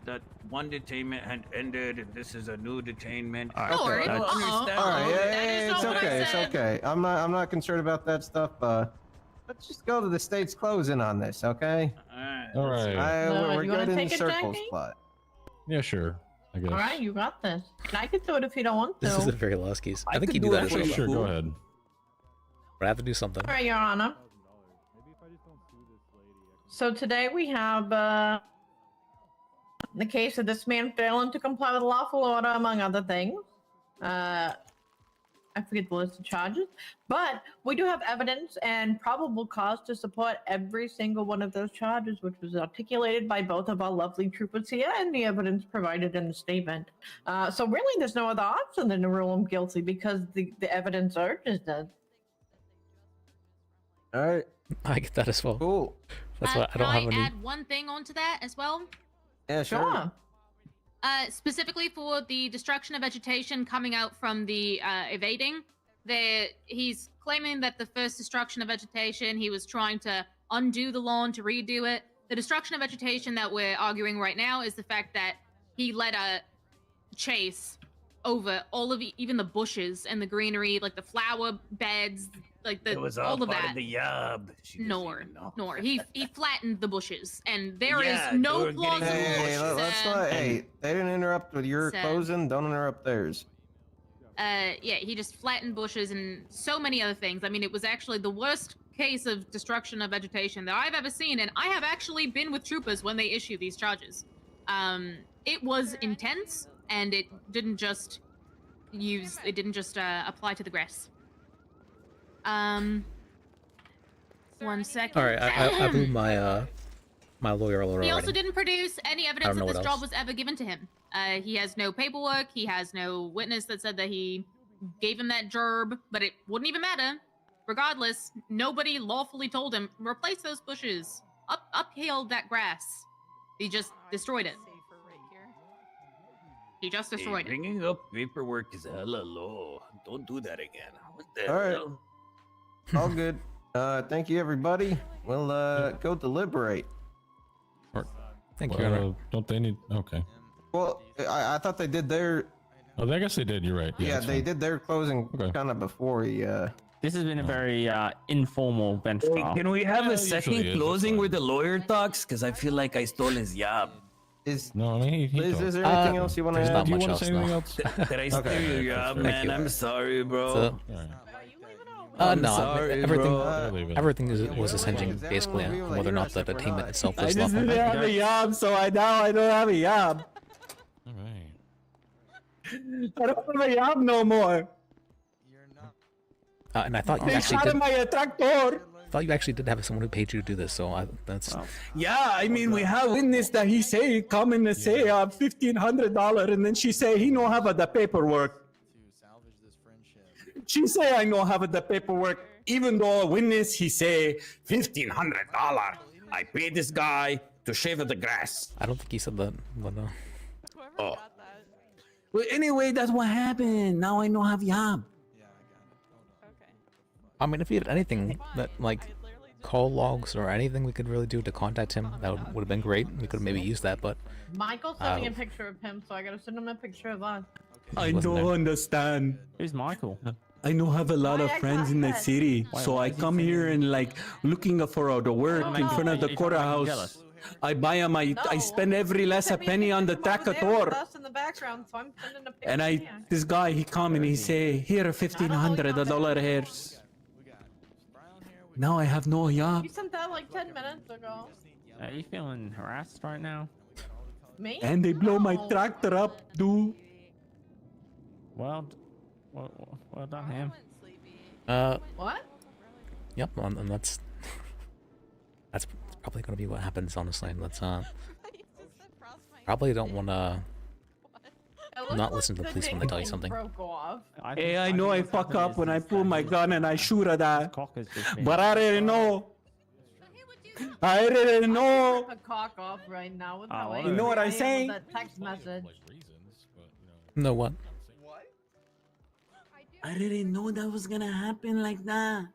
that one detainment had ended and this is a new detainment. Sure. I don't understand. All right, That yeah, is it's not what I okay. It's said. okay. I'm not concerned about that stuff. Let's just go to the state's closing on this, okay? All right. We're you wanna good in take it, circles, Jackie? but Yeah, sure. I guess. All right, you got this. And I can do it if you don't want to. This is a very lost case. I think could you do do it that as for well. you. Sure, go Cool. ahead. But I have to do something. All right, Your Honor. So today we have the case of this man failing to comply with lawful order, among other things. I forget the list of charges, but we do have evidence and probable cause to support every single one of those charges, which was articulated by both of our lovely troopers here and the evidence provided in the statement. So really, there's no other option than to rule him guilty because the evidence urges that. all right, I get that as well. cool. That's why I don't have Can any. I add one thing onto that as well? Yeah, sure. Sure. Specifically for the destruction of vegetation coming out from the evading, he's claiming that the first destruction of vegetation, he was trying to undo the lawn to redo it. The destruction of vegetation that we're arguing right now is the fact that he led a chase over all of even the bushes and the greenery, like the flower beds, like It was all of part that. of the yob. She doesn't Nor, even know. nor. He flattened the bushes, and there is Yeah, they no were getting plausible. Hey, let's not. Hey, they didn't interrupt with your Sir. closing. Don't interrupt theirs. Yeah, he just flattened bushes and so many other things. I mean, it was actually the worst case of destruction of vegetation that I've ever seen, and I have actually been with troopers when they issue these charges. It was intense, and it didn't just apply to the grass. One second. All right, I blew my my lawyer alert He already. also didn't produce any evidence know that this what job else. was ever given to him. He has no paperwork. He has no witness that said that he gave him that gerb, but it wouldn't even matter. Regardless, nobody lawfully told him, replace those bushes, uphill that grass. He just destroyed it. He just destroyed it. Bringing up paperwork is hella low. Don't do that again. What the All right. hell? All good. Thank you, everybody. We'll go deliberate. Thank you. Your Honor. Don't they need? Okay. Well, I thought they did their. Oh, I guess they did. You're right. Yeah, that's they fine. did their closing Okay. kind of before he. This has been a very informal bench Hey, trial. can we have Yeah, a it second usually is, closing that's where the lawyer talks? Because I feel like I stole his job. Is No, I mean he Liz, talked. is there anything else you want to there's add? not Do you much want to say else, anything no. else? Did I steal Okay. your job, Thank man? you. I'm sorry, bro. So, All right. I'm no, sorry, everything, bro. Leave it. everything was hinging basically on whether or not the attainment itself was lawful. have a job, so I don't have a job. All right. I don't have a job no more. And I thought you They actually shot did. at my tractor. I thought you actually did have someone who paid you to do this. So that's. Yeah, I mean, we have witness that he say come and say $1,500, and then she say he no have the paperwork. She say I no have the paperwork, even though a witness he say $1,500. I paid this guy to shave the grass. I don't think he said that, but no. Oh. Well, anyway, that's what happened. Now I no have job. I mean, if you had anything that like call logs or anything we could really do to contact him, that would have been great. We could have maybe used that, but Michael sent me a picture of him, so I gotta send him a picture of us. I don't understand. Who's Michael? I know have a lot of friends in the city, so I come here and like looking for the work in front of the courthouse. I buy him. I spend every last a penny on the tractor. In the background, so I'm sending a picture. And this guy he come and he say here $1,500 hairs. Now I have no job. You sent that like 10 minutes ago. Are you feeling harassed right now? Me? And they blow my tractor up, dude. Well done, him. What? Yep, and that's probably gonna be what happens, honestly. Let's probably don't wanna not listen to the police when they tell you something. Hey, I know I fuck up when I pull my gun and I shoot at that, but I didn't know. I didn't know. A cock off right now. With how You know what I'm saying? That text message. No what? I didn't know that was gonna happen like that.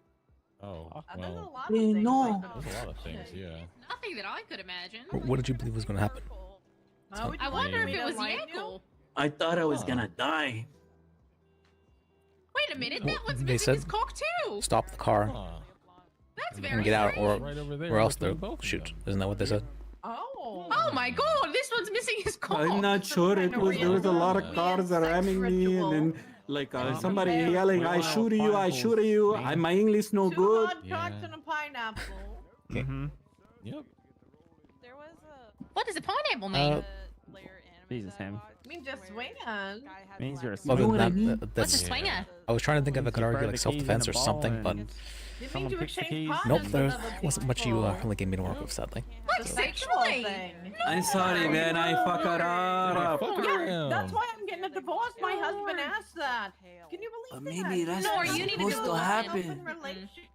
Oh, There's a well, lot I didn't know. there's a lot of things, yeah. Nothing that I could imagine. What did you believe was gonna happen? I wonder if it was Yankel. I thought I was gonna die. Wait a minute, Well, that one's they missing said his cock too. Stop the car That's and very get out, strange. Right over there, or else looking they'll at both of shoot. them. Isn't that what they said? Oh my god, this one's missing his cock. I'm not sure. There was a lot of cars ramming me, and then like somebody yelling, "I shoot you! I shoot you!" My English no Two good. hot dogs and a pineapple. Mm-hmm. Yep. What does a pineapple mean? Jesus, him. I mean, just swing us. Means you're a Other swinger. than that, What's that's. a swinger? I was trying to think if I could You argue throw like the keys in self-defense the or ball something, but and It means someone you picks the exchange keys. nope, condoms there with other wasn't much you people. really gave me to work with, sadly. What sexually? I'm sorry, man. I fuck her up. Yeah, that's why I'm getting a divorce. My husband asked that. Can you believe that? Maybe that's No, not you need to supposed go to with happen. Open relationship.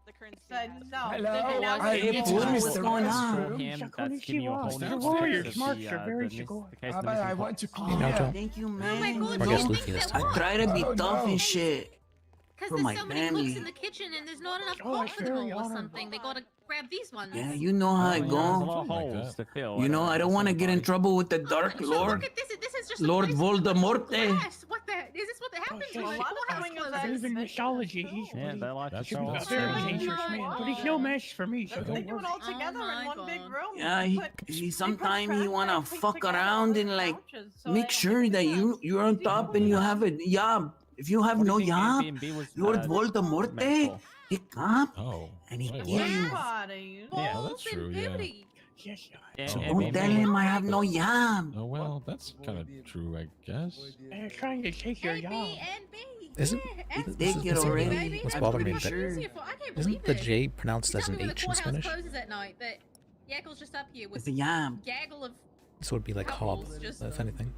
Said no. Hello? And now Hey, he's what's divorced. going on? Him, that's giving you a whole Mr. new Warrior, perspective smart, of sir, very sure. the case of I the missing want to cock. clean No, up. Joe. Thank you, Oh my man. god, I do guess you Luffy think this that time. what? Try to be Oh, tough no. and shit. Because for there's my so many family. cooks in the kitchen and there's not enough Oh, coal it's for them very all or honorable. something. They gotta grab these ones. Yeah, you know how it There's a lot go. of holes to fill. You know, I don't want to get in trouble with the Dark So Lord. look at this. This is just Lord a place full of Voldemort. glass. What the? Is this what happened to shit. A my lot of glass swingers clothes? are Believe in mythology. He's Yeah, they like to That's show true. off. very Oh, dangerous my man, God. but he's no match for me, so They don't do it worry. all together Oh in my one big God. room. Yeah, They he put sometimes he trash wanna and they fuck together around all and the like couches, so make they sure don't that do you're on top and you have a job. If you have What do no you think job, Airbnb was, Lord meant Voldemort, for? he come Oh. and he Wait, give what? you. Everybody. Yeah. Oh, that's true, yeah. Yes, Yeah, So Airbnb. don't tell him I have no job. Oh, well, that's kind of true, I guess. they're trying to take your job. Isn't Take it already. baby. What's I'm bothering me pretty is that sure. I can't believe isn't the this. J pronounced You as tell an me when H the in courthouse Spanish? closes at night that Yackel's just up here with It's a job. gaggle of This would be like Hob, couples just if anything.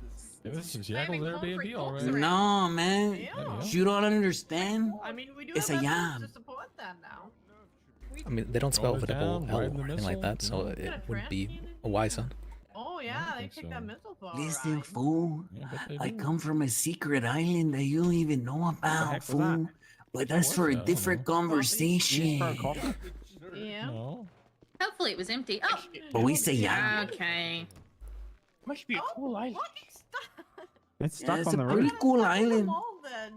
Yeah, this is slamming Yackle's concrete Airbnb blocks already. around. No, man. Yeah. You don't understand. I mean, we do It's have a evidence job. to support that now. I mean, they don't spell Throw it with a double down, L ride the or anything like missile. that, so Yeah. it would be a Y sound. Oh yeah, they think took so. that missile for a Listen, ride. fool. Yeah, but they I do. come from a secret island that you don't even know about, heck was fool. that? But that's What's for a that? I don't different know. conversation. For a coffee? Yeah. No. Hopefully it was empty. Oh, But we say yeah. okay. Must be a cool island. What? Stop. It's Yeah, stuck it's on a the pretty roof. cool Put them island. all then.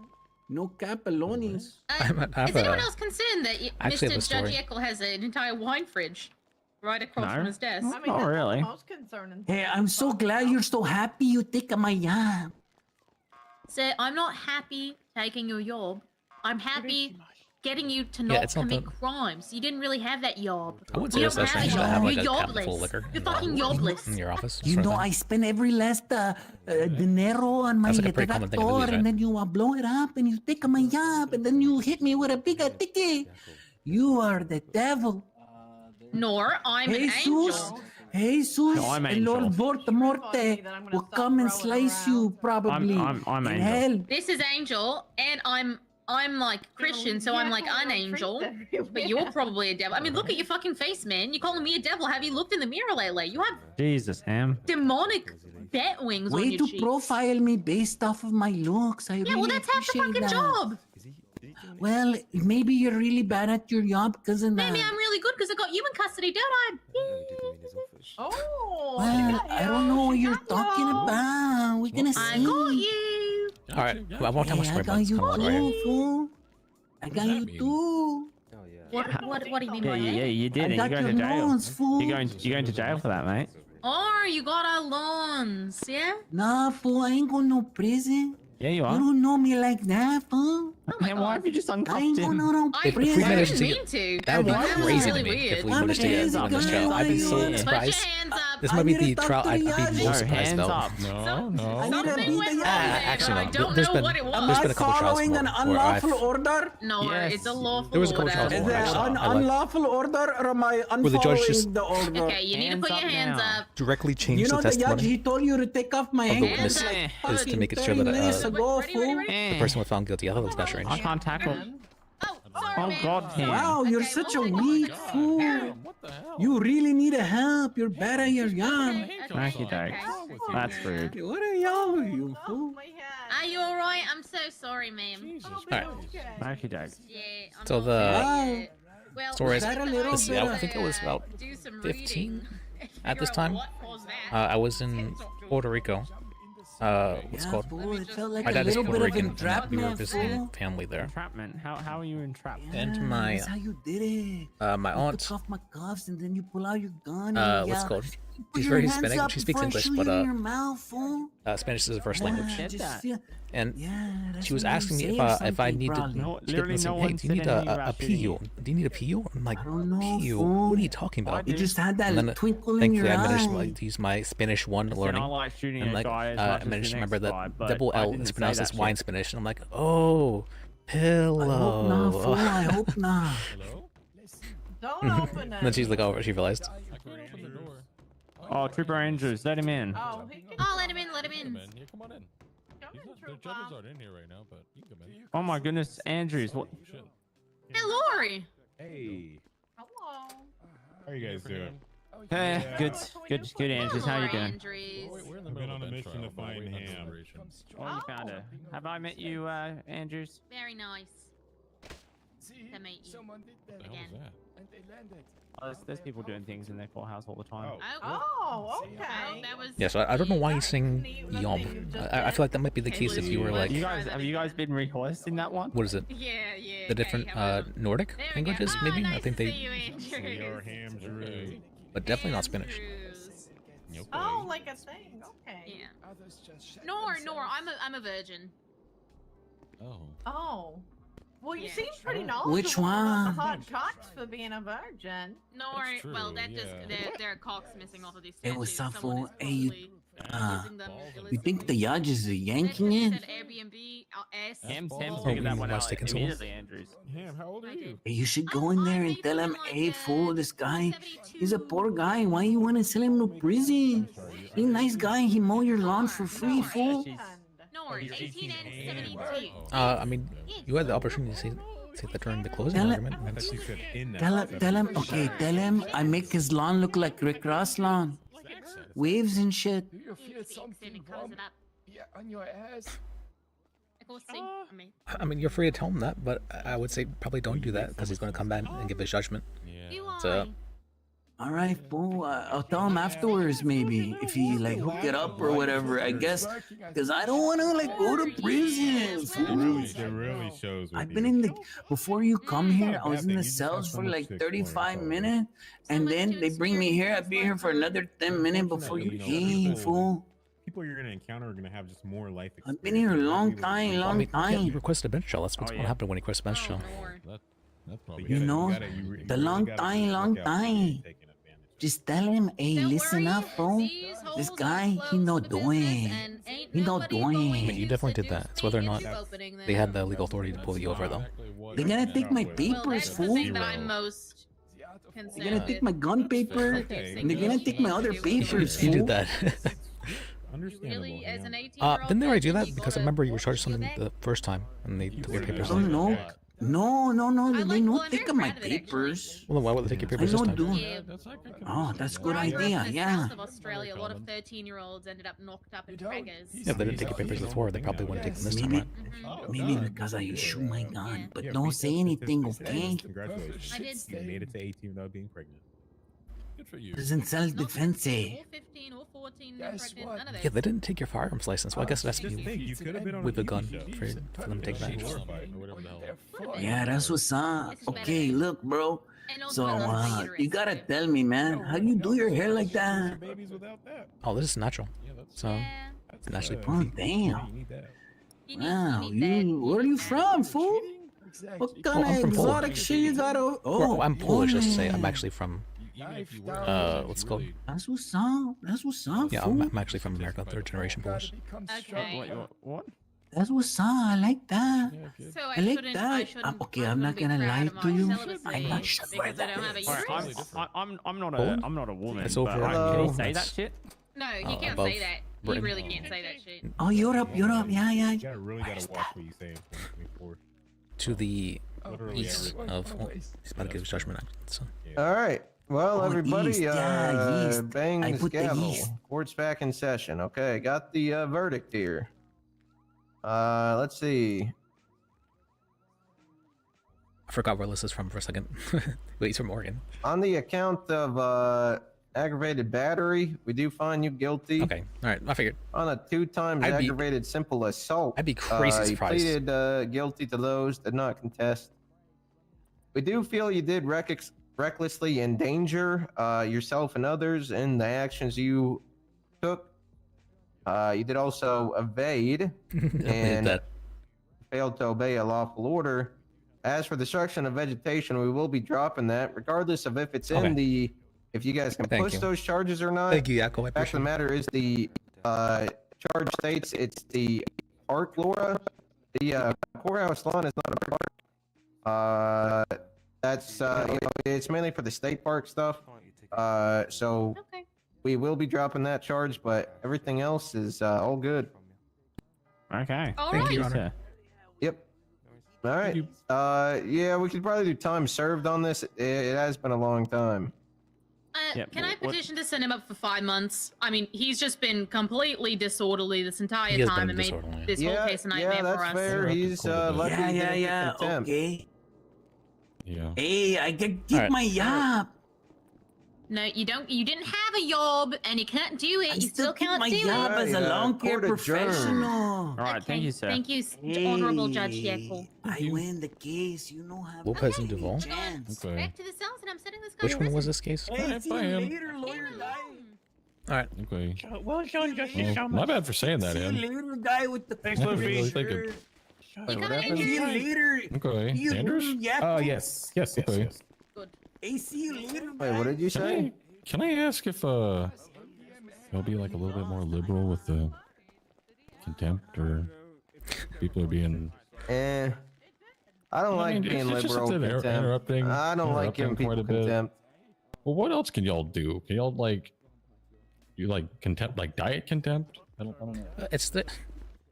No capalones. Is anyone else concerned that actually have a Mr. Judge story. Yackel has an entire wine fridge right across No. from his desk? I mean, Oh, that's really? the most concerning. Hey, I'm so glad you're so happy you take my job. Sir, I'm not happy taking your job. I'm happy getting you to Yeah, not it's not commit the- crimes. You didn't really have that job. I wouldn't say You it's don't that have strange a to have job. like a You're cabinet full of jobless. liquor You're fucking jobless. in your office. You sort of know, thing. I spend every last dinero on my That's like a pretty common thing in movies, tractor, and then you blow it up, and you take my job, and then you hit me with a big ticket. You are the devil. Nor I'm an Jesus, angel. Jesus, No, I'm and Lord angel. Voldemort will come and slice you probably I'm in angel. hell. This is angel, and I'm like Christian, so I'm like an angel. But you're probably a devil. I mean, look at your fucking face, man. You're calling me a devil. Have you looked in the mirror lately? You have Jesus, Ham. demonic bat wings on Way your to cheeks. profile me based off of my looks. I Yeah, really well, that's half the appreciate fucking that. job. Well, maybe you're really bad at your job because of that. Maybe I'm really good because I got you in custody, don't I? Oh. Well, I don't know what you're talking about. We're gonna see. I got you. All right, I won't have much Hey, I story got about this you kind of right here. too, fool. I got you too. What do you mean Yeah, by yeah, that? you did. I And got you're going your to jail. loans, fool. You're going to jail for that, mate. Oh, you got our lawns, yeah? Nah, fool, I ain't going no prison. Yeah, you You are. don't know me like that, fool. Man, why have you just I ain't uncuffed going him? no If we prison. managed to didn't get, mean to. that would be That was crazy really to me if weird. we I'm managed to get crazy, on this guys. show. I'd be so Put your surprised. hands up. This I might be need to the talk trial to I'd the be judge. most No, surprised hands though. up. No, no. I need to Something beat went the wrong judge. there, Actually, but I no. don't There's know been what it was. Am there's I been a couple trials following an where I've unlawful order? No, Yes. it's a lawful There was a couple order. trials Is where that actually, an I like unlawful order or am I Where the judge just- unfollowing the order? Okay, you need to put your Hands up hands now. up. directly You changed know the the judge, testimony he told you to take off my of the hands witness like is to make it sure 30 that minutes ago, Ready, fool. the person was found guilty. I thought that was not strange. I can't tackle. Oh, sorry, Oh, man. God, Ham. Wow, you're Okay, such a one second, weak one second. fool. What the hell? You really need a help. You're bad at your job. Okey doke. That's rude. What are y'all, you fool? Are you alright? I'm so sorry, ma'am. Alright, Okey doke. Yeah, I'm so not the good. Well, story is, that a little let's see, bit I of- think it was about do some 15 reading. at this Figure out time. what caused that. I was in Puerto Rico. What's it called? Fool, it felt like My a dad is little Puerto bit of Rican, and we were entrapment, visiting fool. family there. Entrapment. How are you entrapped? And my That's how you did it. my You aunt, took off my cuffs and then you pull out your gun. And what's you it called? Put She's your very hands Hispanic. up She speaks before I English, shoot but you in your mouth, fool. Spanish is her first Yeah, language. Said just that. feel- And Yeah, that's she was when you asking me say if I something, needed probably. No, to literally listen, no hey, one do you need said anything a about shooting you. PU? Do you need a PU? I'm like, I don't know, PU? fool. What are you talking about? You just had that And then, twinkle in thankfully, your I managed eye. to use my Spanish 1 Listen, learning. I like shooting And a like, guy as I much as managed the to remember next guy, that but double I L didn't is say pronounced that as wine shit. Spanish. And I'm like, oh, pillow. I hope not, fool. I hope not. Hello? Don't open it. And then she's like, oh, she realized. I can't open the door. Oh, Trooper Andrews, let him in. Oh, he can Oh, let him in, let him Come in. in. Yeah, come on in. come He's in, not, the Trooper. judges aren't in here right now, but you can come in. Oh my goodness, Andrews, what? Shit. Hey, Lori. Hey, Hello. how you guys doing? Hey, good, Andrews. How you Lori doing? Andrews. Oh, wait, we're in the I've been middle on of a bench mission trial. to We're find waiting on Ham. deliberation. Oh, you found her. Have I met you, Andrews? Very nice to meet you. What the hell Again. was that? Oh, there's people doing things in their courthouse all the time. Oh, Oh, okay. well, that was. Yeah, so I don't know why he's saying yom. I feel like that might be the case if you were like, Have you guys been rehearsing that one? what is it? Yeah, yeah. The different Nordic There we go. languages, Oh, maybe? nice I think to they, see you, Andrews. Your Ham's rude. but definitely not Spanish. Andrews. Oh, like a thing. Okay. Yeah. Nor, I'm a virgin. Oh. Oh. Well, you Yeah. seem pretty knowledgeable Which about one? the hot cots for being a virgin. Nor, That's well, true, that just yeah. there are cocks missing off of these Hey, what's statues. up, Someone fool? is Hey, you- probably using them You think the illicitly. judge is That yanking just it? said Airbnb, ass. Sam balls. figured that you one guys out taking so long? immediately, Andrews. Ham, how old are I you? did. Hey, you should go in there and tell him, hey, fool, this guy, he's a poor guy. Why you want to sell him to prison? He's a nice guy. He mow your lawn for free, fool. No, 18 and 72. I mean, you had the opportunity to say that during the closing Tell it- argument. I thought you said in that. Tell him, okay, tell him I make his lawn look like Rick Ross lawn. Waves and shit. He speaks and it covers it up. on your ass. Of course, I mean, I mean, you're free to tell him that, but I would say probably don't do that because he's going to come back and give his judgment. Yeah. you are. So, All right, fool. I'll tell him afterwards, maybe, if he like hook it up or whatever. I guess, because I don't want to like go to prison. Fool. It really shows. With I've you. been in the before you come here. I was in the cells for like 35 minutes, and then they bring me here. I'd be here for another 10 minutes before you came, fool. People you're gonna encounter are gonna have just more life. I've been here a long time, I long mean, yeah, you time. requested a bench trial. That's what's Oh, going to yeah. happen when you request a bench Oh, trial. Nor. That, You know, the long time. Just tell him, hey, listen up, bro. This guy, he not doing. He not I mean, doing. you definitely did that. It's whether or not they had the legal authority to pull you over, though. They're gonna take my Well, papers, that's the fool. thing that I'm most They're concerned gonna with. take my gun paper, and they're gonna take my other papers, You fool. did that. Really, as an 18-year-old Didn't they already do person, that? you Because I gotta remember you were force charged something that? the first time, and they took your papers. Oh, no. No, they well, not I'm take very my proud of it, actually. papers. Well, then why would they take your I papers this not time? do. Yeah. Oh, that's a good Where I grew up idea. in the Yeah. south of Australia, a lot of 13-year-olds ended up knocked up in preggers. Yeah, if they didn't take your papers before, they probably wouldn't take them this time, Maybe, right? maybe because I shoot my gun, but don't say anything, okay? Congratulations. I did. You made it to 18 without being pregnant. Good for you. It's in self-defense. Or 15 or 14 pregnant, none of Yeah, those. they didn't take your firearms license. Well, I guess it has to Just be think, you could have been on with a TV gun show. for them to take that. Yeah, that's what's up. Okay, look, bro. And also, So, I love my you uterus, gotta too. tell me, man, how you do your hair like that? Babies without that. Oh, this is natural. So, Yeah. it's naturally Oh, perfect. damn. You need that. Wow, you need you, where are you from, fool? What kind I'm of from Poland. exotic shit you got? Well, I'm Polish, let's say. I'm Poland. actually from, what's it called? That's what's up. That's what's up, Yeah, fool. I'm actually from America, third generation Polish. Okay. What? That's what's up. I like that. So I like I that. shouldn't. Okay, I'm not be gonna proud lie of to my you. celibacy I'm not sure because I don't have a Alright, uterus. I'm not Poland? I'm not a woman. It's but, over alright, in can you Poland. say that That's- shit? No, you can't above say that. Britain. You really can't say that shit. Oh, Europe. Yeah, yeah. You really gotta watch what you say in 2024. To the Literally east everything. of. Oh, he's about to give his judgment act. So. All right. Well, Oh, everybody, east, yeah, east. bang I the put the gavel. east. Court's back in session. Okay, got the verdict here. Let's see. I forgot where Liz is from for a second. Wait, he's from Oregon. On the account of aggravated battery, we do find you guilty. Okay, all right, I figured. On a 2 times I'd be- aggravated simple assault. I'd be crazy you surprised. pleaded guilty to those, did not contest. We do feel you did recklessly endanger yourself and others in the actions you took. You did also evade and that. failed to obey a lawful order. As for destruction of vegetation, we will be dropping that, regardless of if it's in Okay. the. If you guys can Thank push you. those charges or not. Thank you, Yakko. I Fact of appreciate the it. matter is the charge states it's the park, Laura. The courthouse lawn is not a park. That's it's mainly for the state park stuff. So Okay. we will be dropping that charge, but everything else is all good. Okay. All Thank right. you, Your Yes, Honor. sir. Yep. All right. Yeah, we could probably do time served on this. It has been a long time. Yeah, Can I what- petition to send him up for 5 months? I mean, he's just been completely disorderly this entire He has time been and made disorderly. this whole case a nightmare that's for us. fair. He's lucky he didn't get contempt. Okay. Yeah. Hey, I can keep Alright. my job. No, you don't. You didn't have a job, and you can't do it. I You still keep can't my do job it. as a Right, lawn care court adjourned. professional. All right, thank you, sir. Thank you, Honorable Judge Yekkel. I win the case. You know how. Lopez and Duval. Chance. Okay. Back to the cells, and I'm setting this guy Which in one prison. was this case? Hey, see you I am. later, lawyer guy. All right. Okay. Well done, Justice Well, my bad for saying that, See you Em. later, guy with the Thanks, I Luffy. didn't really think of. You what come in happened? See you and later. Okay. You Andrews? Yes. Okay. Good. Hey, see you later. Wait, what did you say? Can I ask if they'll be like a little bit more liberal with the contempt, or people are being? I don't like mean, being it's just liberal. something contempt. interrupting- I don't like giving interrupting people quite a bit. contempt. Well, what else can y'all do? Can y'all you contempt, like diet contempt? I don't know. It's the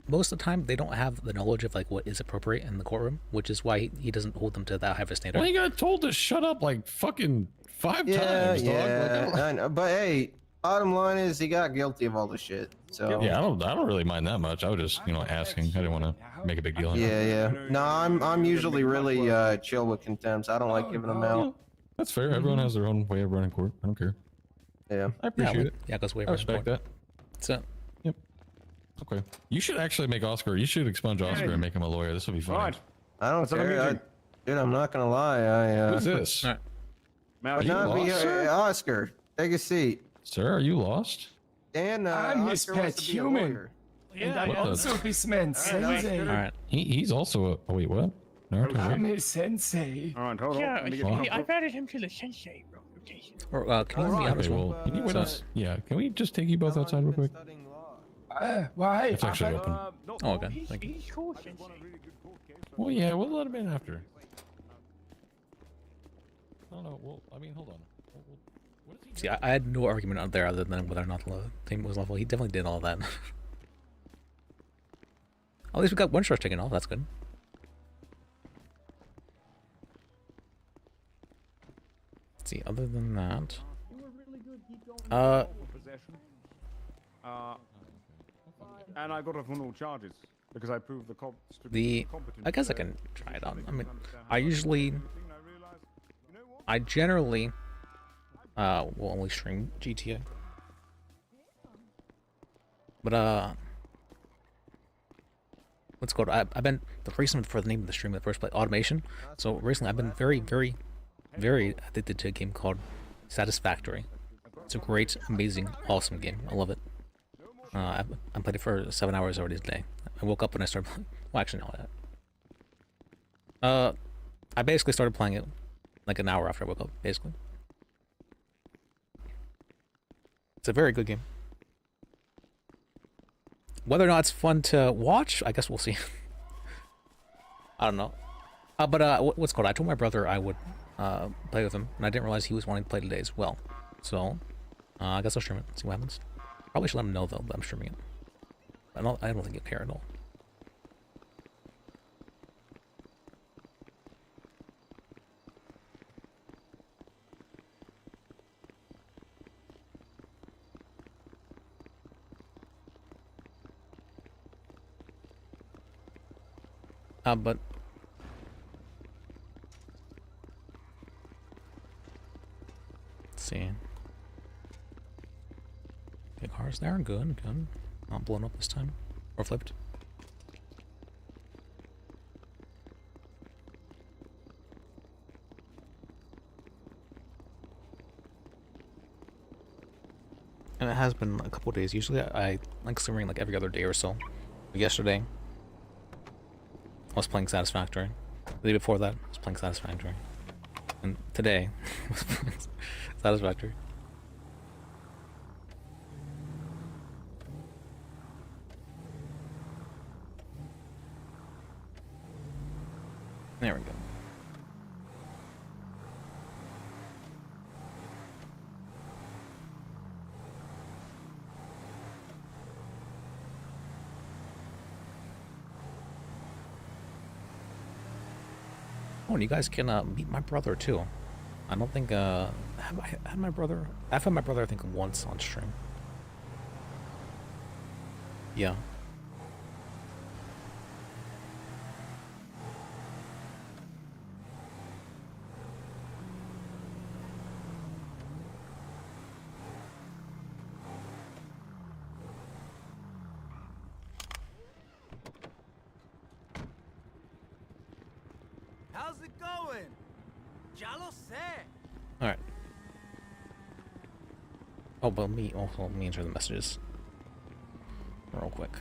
most of the time they don't have the knowledge of like what is appropriate in the courtroom, which is why he doesn't hold them to that high of a standard. Well, he got told to shut up like fucking 5 Yeah, times, dog. yeah. Like, I know, but hey, bottom line is he got guilty of all the shit. So yeah, I don't really mind that much. I was just, asking. I didn't want to make a big deal. yeah. No, I'm usually really chill with contempts. I don't like giving them out. That's fair. Everyone has their own way of running court. I don't care. Yeah. I appreciate it. Yeah, goes way I respect that. So, yep. Okay. You should actually make Oscar. You should expunge Oscar and make him a lawyer. This will be fun. Right. I don't care. Dude, I'm not gonna lie. Who's this? all right. Would Are you not be lost, sir? Oscar. Take a seat. Sir, are you lost? Dan, I'm his Oscar wants pet to be a human. lawyer. And I What the- also his man All Sensei. right. He's also a. Oh wait, what? Naruto, Sensei. All right, hold on. Yeah, Let me get I've added him to the sensei rotation. Or can you let me out okay, as well? well, can you wait So- us? Yeah, can we just take you both outside real quick? Why? It's actually open. Oh, okay. Thank you. He's cool, sensei. Well, yeah, we'll let him in after. No, well, I mean, hold on. What is he See, I had no argument out there other than whether or not the team was level. He definitely did all that. At least we got one charge taken off. That's good. Let's see, other than that, and I got off on all charges because I proved the I guess I can try it on. I mean, I generally will only stream GTA. But what's called? I've been the reason for the name of the stream in the first place, automation. So recently, I've been very, very, very addicted to a game called Satisfactory. It's a great, amazing, awesome game. I love it. I played it for 7 hours already today. I woke up and I started playing. Well, actually, no. I basically started playing it like an hour after I woke up, basically. It's a very good game. Whether or not it's fun to watch, I guess we'll see. I don't know. But what's called? I told my brother I would play with him, and I didn't realize he was wanting to play today as well. So, I guess I'll stream it, see what happens. Probably should let him know though that I'm streaming it. I don't think he'll care at all. But let's see. The car's there, good. Not blown up this time. Or flipped. And it has been a couple of days. Usually I like streaming like every other day or so. But yesterday, I was playing Satisfactory. The day before that, I was playing Satisfactory. And today, I was playing Satisfactory. There we go. Oh, and you guys can meet my brother too. I don't think have I had my brother? I've had my brother I think once on stream. Yeah. How's it going? Ya lo sé. Alright. Oh, but let me enter the messages real quick.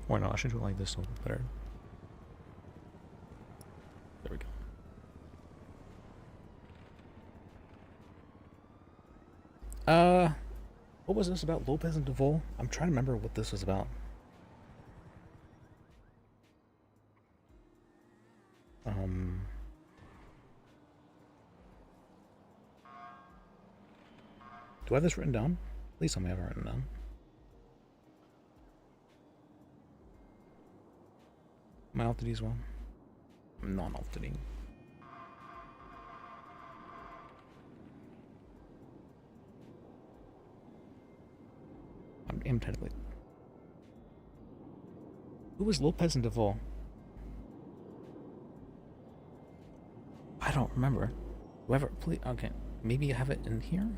Or no, I should do it like this a little better. There we go. What was this about Lopez and Devol? I'm trying to remember what this was about. Do I have this written down? Please tell me I have it written down. Am I altity as well? I'm non-altity. I am technically. Who was Lopez and Devol? I don't remember. Whoever, please. Okay, maybe you have it in here.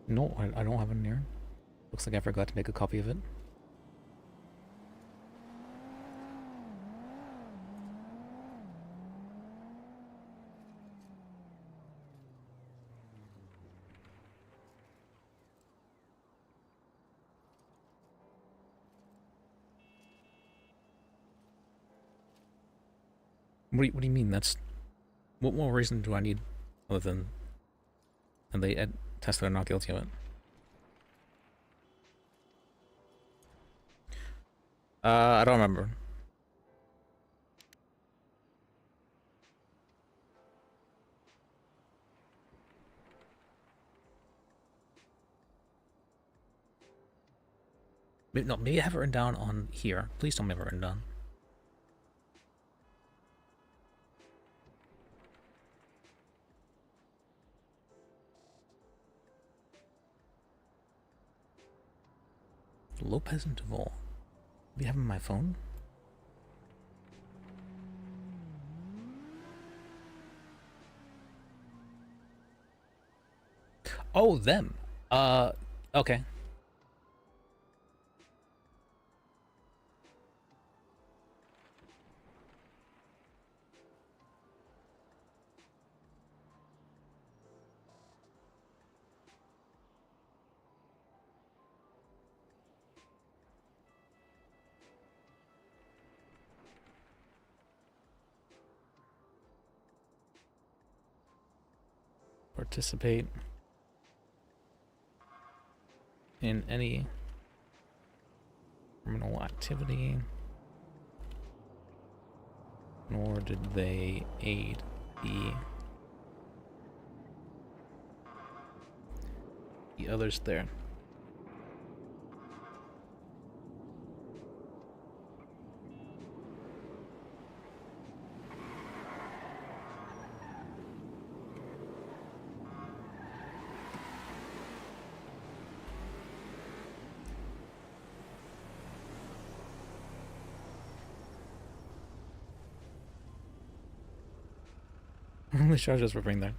No, I don't have it in here. Looks like I forgot to make a copy of it. What do you mean? That's what more reason do I need other than and they test that I'm not guilty of it? I don't remember. Maybe I have it written down on here. Please don't have it written down. Lopez and Duvall. Do you have my phone? Oh, them. Okay. Participate in any criminal activity, nor did they aid the others there. The charges were bring there.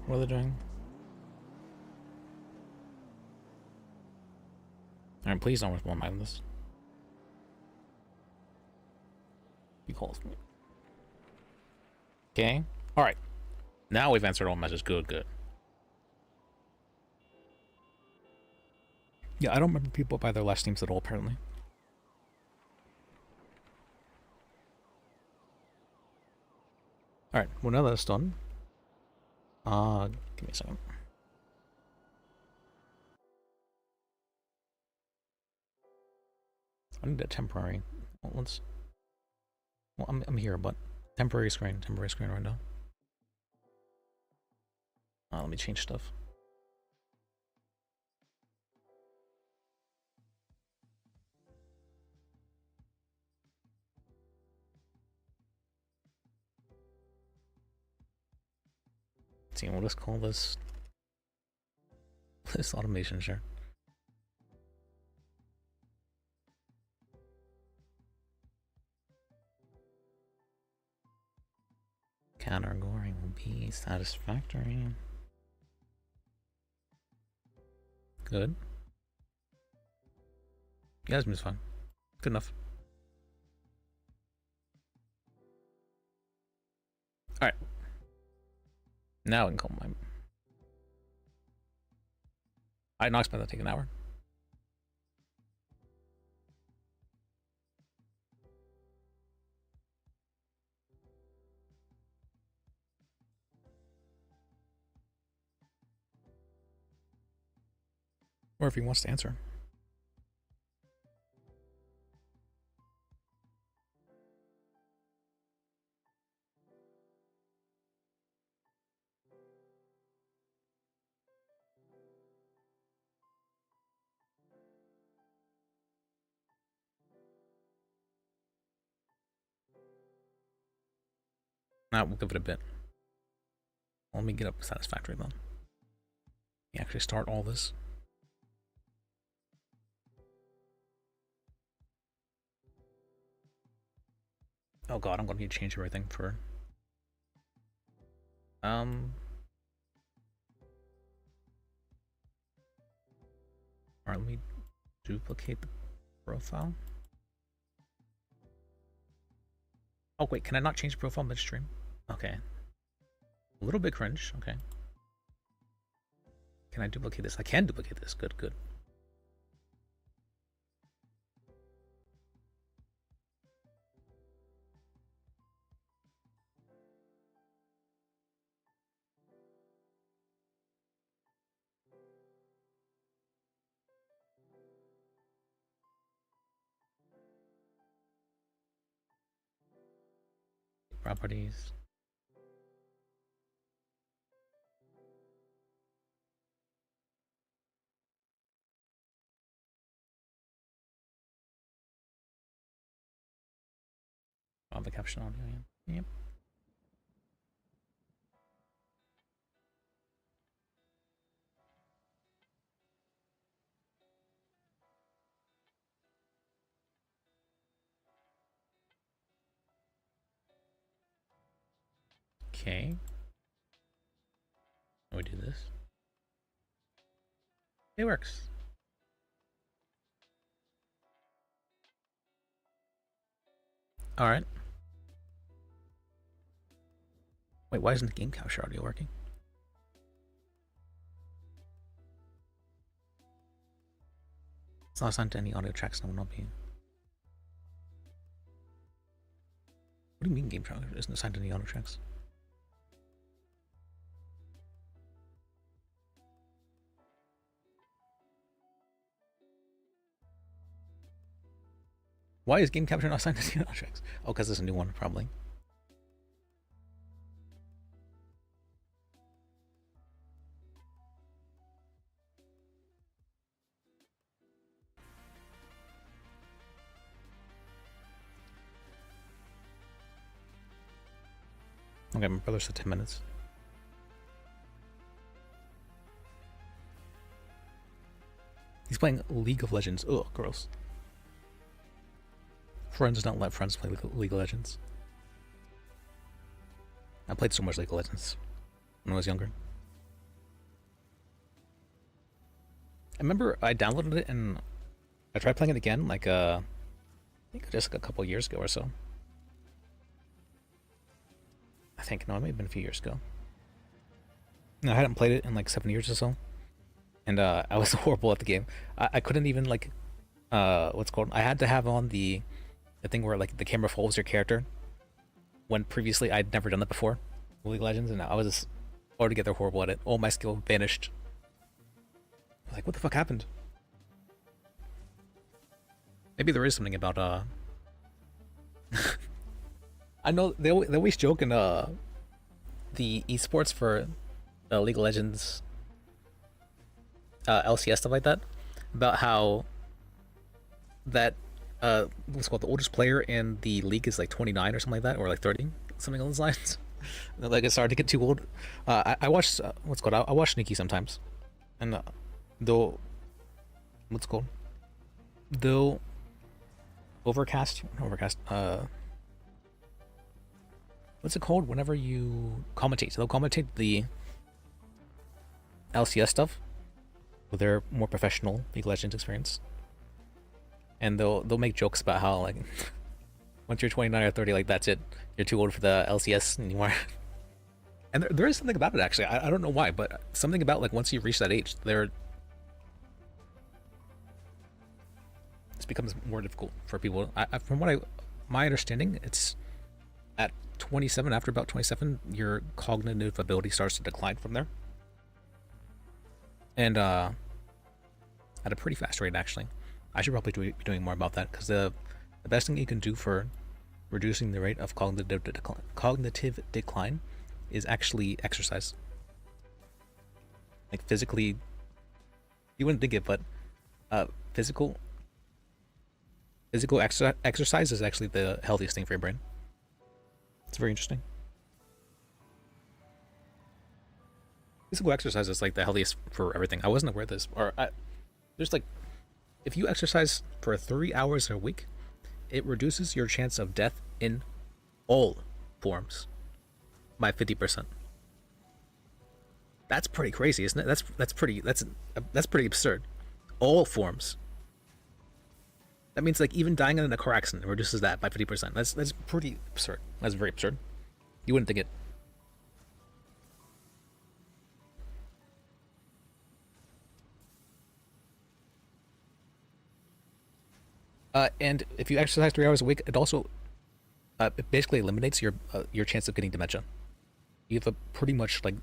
What are they doing? Alright, please don't respond mind this. He calls me. Okay. Alright. Now we've answered all messages. Good, good. Yeah, I don't remember people by their last names at all, apparently. Alright, well now that's done. Give me a second. I need a temporary. Well, let's. Well, I'm here, but temporary screen right now. Let me change stuff. Let's see, we'll just call this automation, sure. Category will be satisfactory. Good. Yeah, this moves fine. Good enough. Alright. Now I can call my... I did not expect that to take an hour. Or if he wants to answer. Nah, we'll give it a bit. Let me get up satisfactory then. You actually start all this. Oh god, I'm gonna need to change everything for... Alright, let me duplicate the profile. Oh wait, can I not change the profile midstream? Okay. A little bit cringe, okay. Can I duplicate this? I can duplicate this. Good, good. Properties. Oh, the caption audio, yeah. Yep. Okay. We do this. It works. All right. Wait, why isn't the game capture audio working? It's not assigned to any audio tracks. No, will not be. What do you mean game track isn't assigned to any audio tracks? Why is game capture not assigned to the audio tracks? Oh, because it's a new one, probably. Okay, my brother said 10 minutes. He's playing League of Legends. Ugh, gross. Friends don't let friends play League of Legends. I played so much League of Legends when I was younger. I remember I downloaded it and I tried playing it again, like I think just like a couple years ago or so. I think, no, it may have been a few years ago. No, I hadn't played it in like 7 years or so. And I was horrible at the game. I couldn't even like, what's it called? I had to have on the thing where like the camera follows your character. When previously I'd never done that before, League of Legends, and I was just altogether horrible at it. All my skill vanished. I was like, what the fuck happened? Maybe there is something about I know they always joke in the esports for League of Legends LCS stuff like that about how that what's called the oldest player in the league is like 29 or something like that, or like 30, something along those lines. Like it's starting to get too old. I watch what's called I watch Nikki sometimes, and they'll what's it called they'll overcast what's it called whenever you commentate. So they'll commentate the LCS stuff with their more professional League of Legends experience, and they'll make jokes about how like once you're 29 or 30, like that's it, you're too old for the LCS anymore. And there is something about it actually. I don't know why, but something about like once you reach that age, this becomes more difficult for people. From my understanding, it's at 27. After about 27, your cognitive ability starts to decline from there, and at a pretty fast rate actually. I should probably be doing more about that, because the best thing you can do for reducing the rate of cognitive decline is actually exercise. Like physically, you wouldn't think it, but physical exercise is actually the healthiest thing for your brain. It's very interesting. Physical exercise is like the healthiest for everything. I wasn't aware of this, there's like, if you exercise for 3 hours a week, it reduces your chance of death in all forms by 50%. That's pretty crazy, isn't it? That's pretty absurd. All forms. That means like even dying in a car accident reduces that by 50%. That's pretty absurd. That's very absurd. You wouldn't think it. And if you exercise 3 hours a week, it also it basically eliminates your chance of getting dementia. You have a pretty much like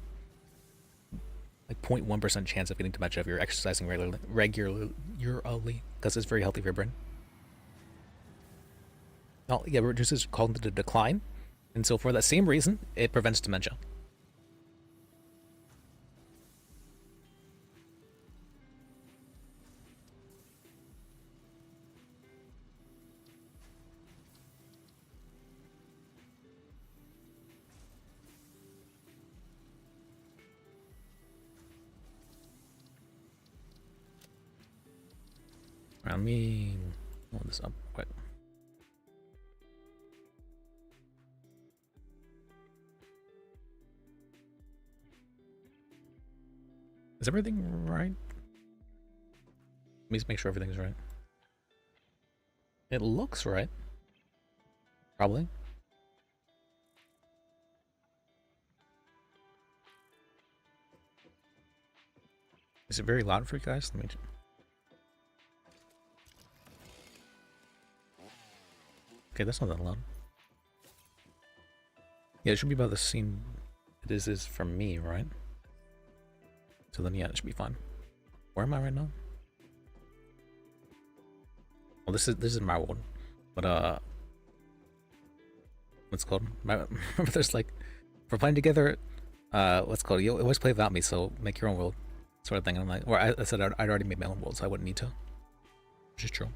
0.1% chance of getting dementia if you're exercising regularly, because it's very healthy for your brain. Well, yeah, it reduces cognitive decline, and so for that same reason, it prevents dementia. Let me hold this up quick. Is everything right? Let me just make sure everything's right. It looks right. Probably. Is it very loud for you guys? Let me. Okay, that's not that loud. Yeah, it should be about the same this is from me, right? So then, yeah, it should be fine. Where am I right now? Well, this is my world, but what's it called? Remember, there's like, if we're playing together, what's it called? You always play without me, so make your own world, sort of thing. And I'm like, or I said I'd already made my own world, so I wouldn't need to. Which is true.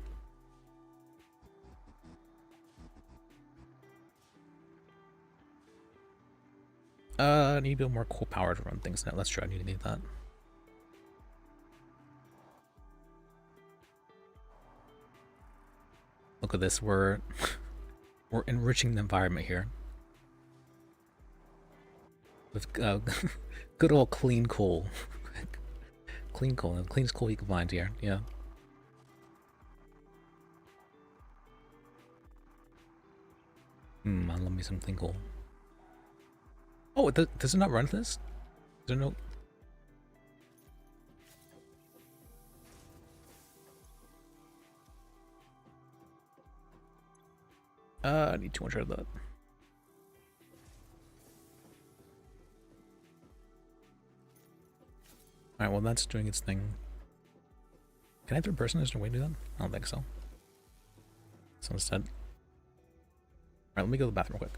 I need a bit more cool power to run things now. That's true. I need that. Look at this. We're enriching the environment here with good old clean coal. Clean coal, the cleanest coal you can find here. Yeah. I love me some clean coal. Oh, does it not run this? Is there no? I need 200 of that. Alright, well that's doing its thing. Can I third person? Is there a way to do that? I don't think so. So instead. Alright, let me go to the bathroom quick.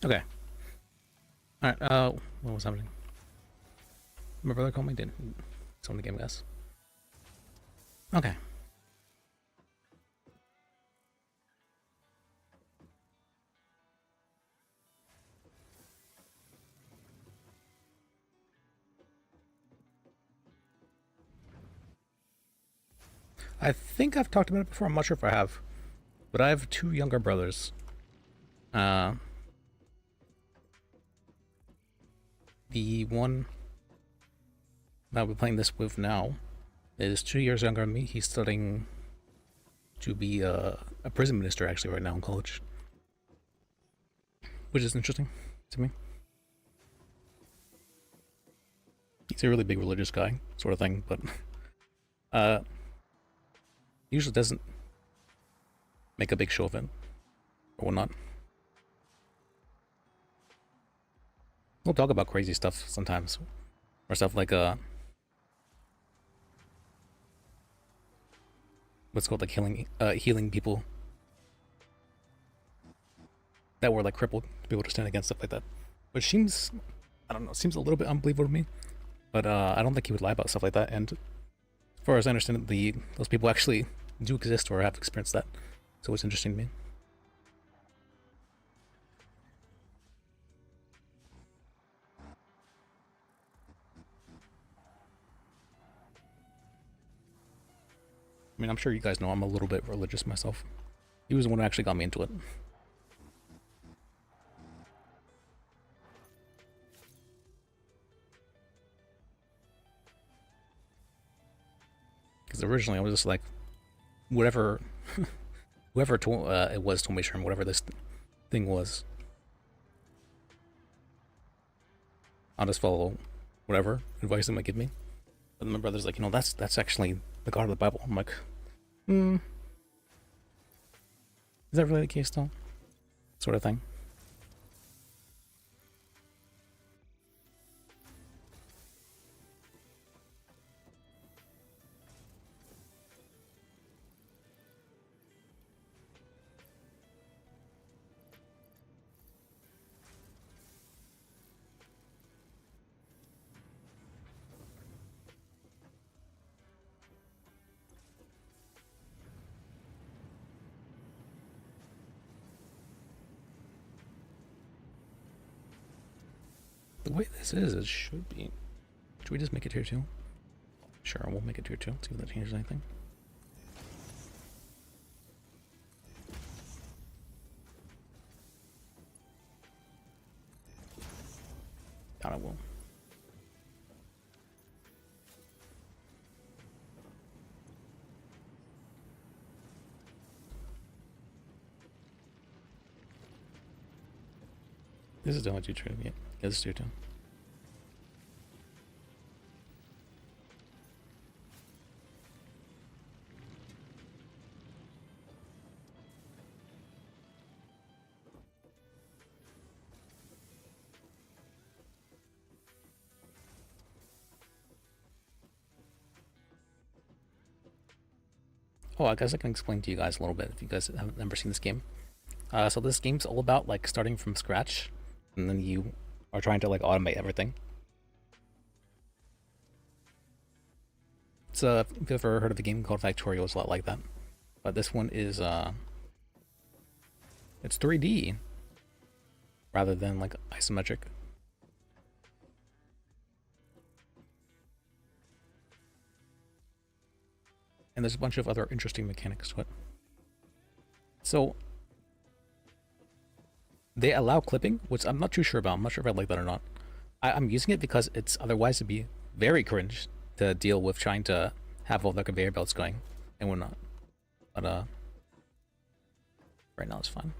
Okay. All right. What was happening? My brother called me. Did someone game guess? Okay. I think I've talked about it before. I'm not sure if I have, but I have 2 younger brothers. The one that I'll be playing this with now is 2 years younger than me. He's studying to be a prison minister actually right now in college, which is interesting to me. He's a really big religious guy, sort of thing, but usually doesn't make a big show of it or whatnot. We'll talk about crazy stuff sometimes, or stuff like what's called like healing people that were like crippled to be able to stand against stuff like that, which seems, I don't know, seems a little bit unbelievable to me, but I don't think he would lie about stuff like that. And as far as I understand it, those people actually do exist or have experienced that, so it's interesting to me. I mean, I'm sure you guys know I'm a little bit religious myself. He was the one who actually got me into it. Because originally I was just like, whatever, whoever it was told me to whatever this thing was, I'll just follow whatever advice they might give me. But then my brother's like, that's actually the God of the Bible. I'm like, is that really the case though? Sort of thing. The way this is, it should be. Should we just make it tier 2? Sure, we'll make it tier 2. See if that changes anything. Doubt it will. This is definitely too true. Yeah, this is tier 2. Oh, I guess I can explain to you guys a little bit if you guys haven't ever seen this game. So this game's all about like starting from scratch, and then you are trying to like automate everything. It's if you've ever heard of a game called Factorio, it's a lot like that. But this one is it's 3D rather than like isometric. And there's a bunch of other interesting mechanics to it. So they allow clipping, which I'm not too sure about. I'm not sure if I like that or not. I'm using it because it's otherwise it'd be very cringe to deal with trying to have all the conveyor belts going and whatnot. But right now it's fine.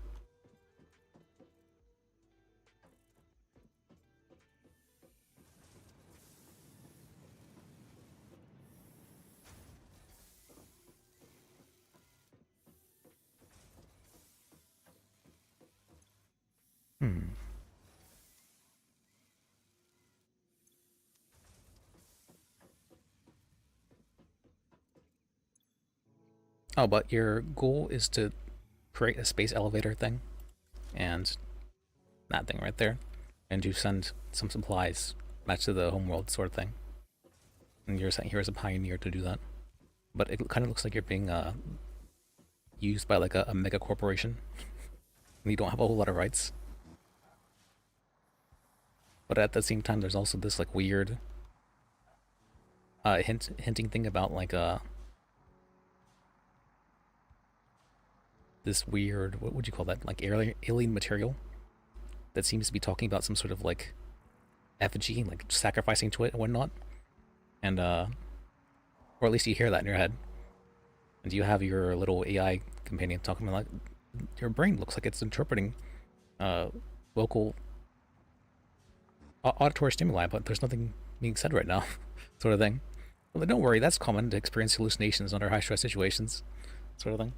Oh, but your goal is to create a space elevator thing, and that thing right there, and to send some supplies back to the homeworld sort of thing. And you're sent here as a pioneer to do that. But it kind of looks like you're being used by like a mega corporation. And you don't have a whole lot of rights. But at the same time, there's also this like weird hinting thing about like this weird, what would you call that, like alien material that seems to be talking about some sort of like effigy, like sacrificing to it and whatnot. And or at least you hear that in your head. And you have your little AI companion talking about, like, your brain looks like it's interpreting local auditory stimuli, but there's nothing being said right now, sort of thing. Well, don't worry, that's common to experience hallucinations under high stress situations, sort of thing.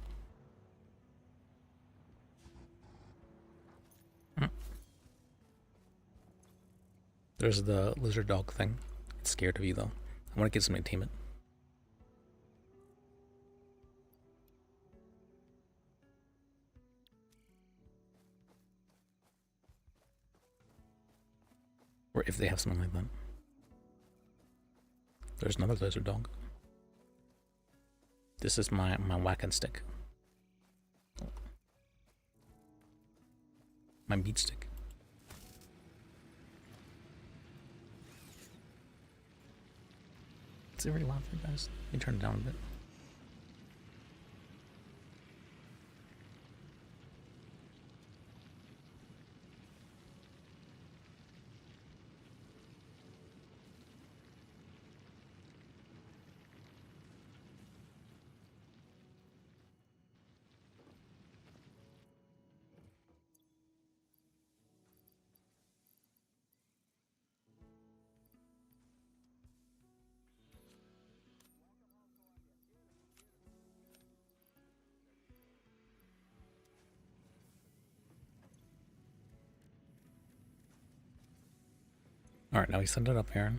There's the lizard dog thing. It's scared of you though. I want to get some entertainment. Or if they have something like that. There's another lizard dog. This is my whack and stick. My meat stick. Is it very loud for you guys? Let me turn it down a bit. Alright, now we send it up here.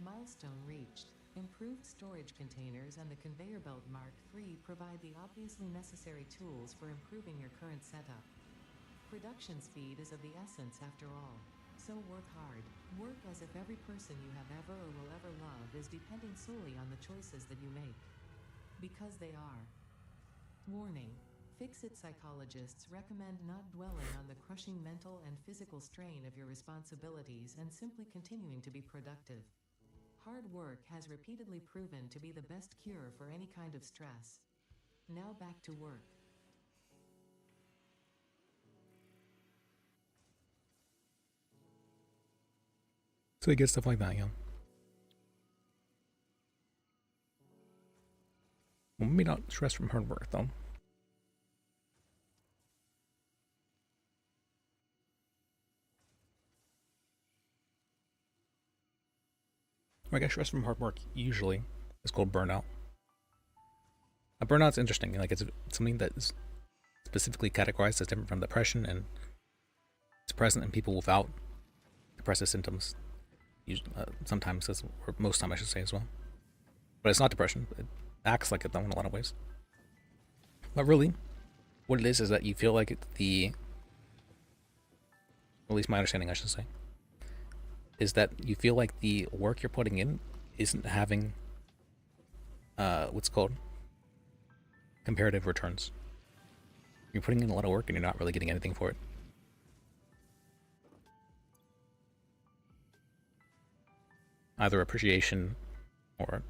Milestone reached. Improved storage containers and the conveyor belt Mark III provide the obviously necessary tools for improving your current setup. Production speed is of the essence after all. So work hard. Work as if every person you have ever or will ever love is depending solely on the choices that you make. Because they are. Warning. Fix-it psychologists recommend not dwelling on the crushing mental and physical strain of your responsibilities and simply continuing to be productive. Hard work has repeatedly proven to be the best cure for any kind of stress. Now back to work. So they get stuff like that, yeah. Well, maybe not stress from hard work, though. I guess stress from hard work usually is called burnout. A burnout's interesting. Like, it's something that is specifically categorized as different from depression, and it's present in people without depressive symptoms. Sometimes, or most time I should say as well. But it's not depression. It acts like it though in a lot of ways. But really, what it is that you feel like at least my understanding I should say, is that you feel like the work you're putting in isn't having what's called comparative returns. You're putting in a lot of work and you're not really getting anything for it. Either appreciation or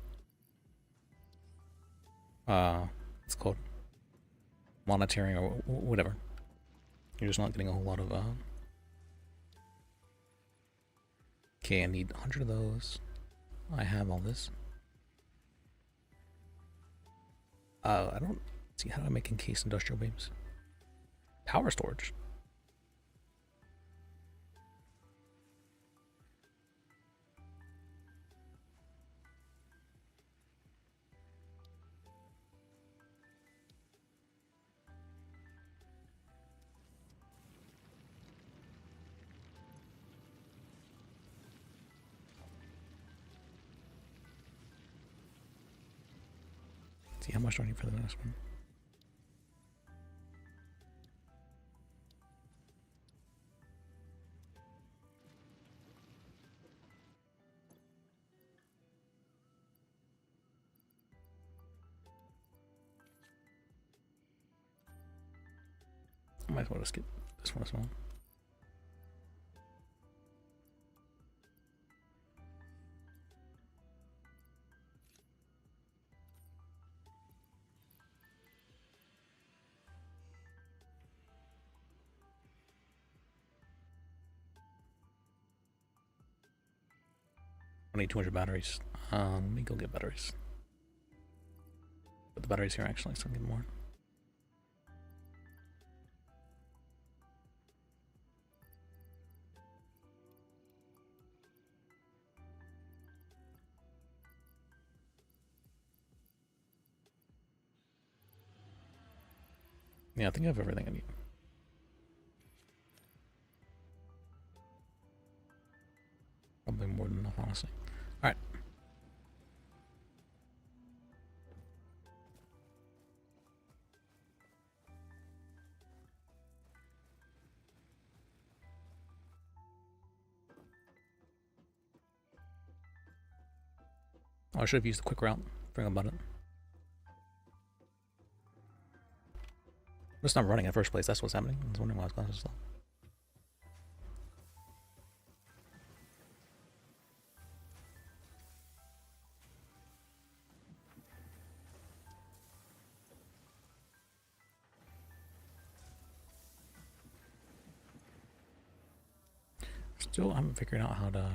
it's called monetary or whatever. You're just not getting a whole lot of okay, I need 100 of those. I have all this. I don't see how do I make encased industrial beams. Power storage. see how much do I need for the next one. I might as well just skip this one as well. I need 200 batteries. Let me go get batteries. Put the batteries here actually, so I can get more. Yeah, I think I have everything I need. Probably more than enough, honestly. Alright. Oh, I should have used the quick route. Forgot about it. It's not running in the first place. That's what's happening. I was wondering why it's going so slow. Still, I'm figuring out how to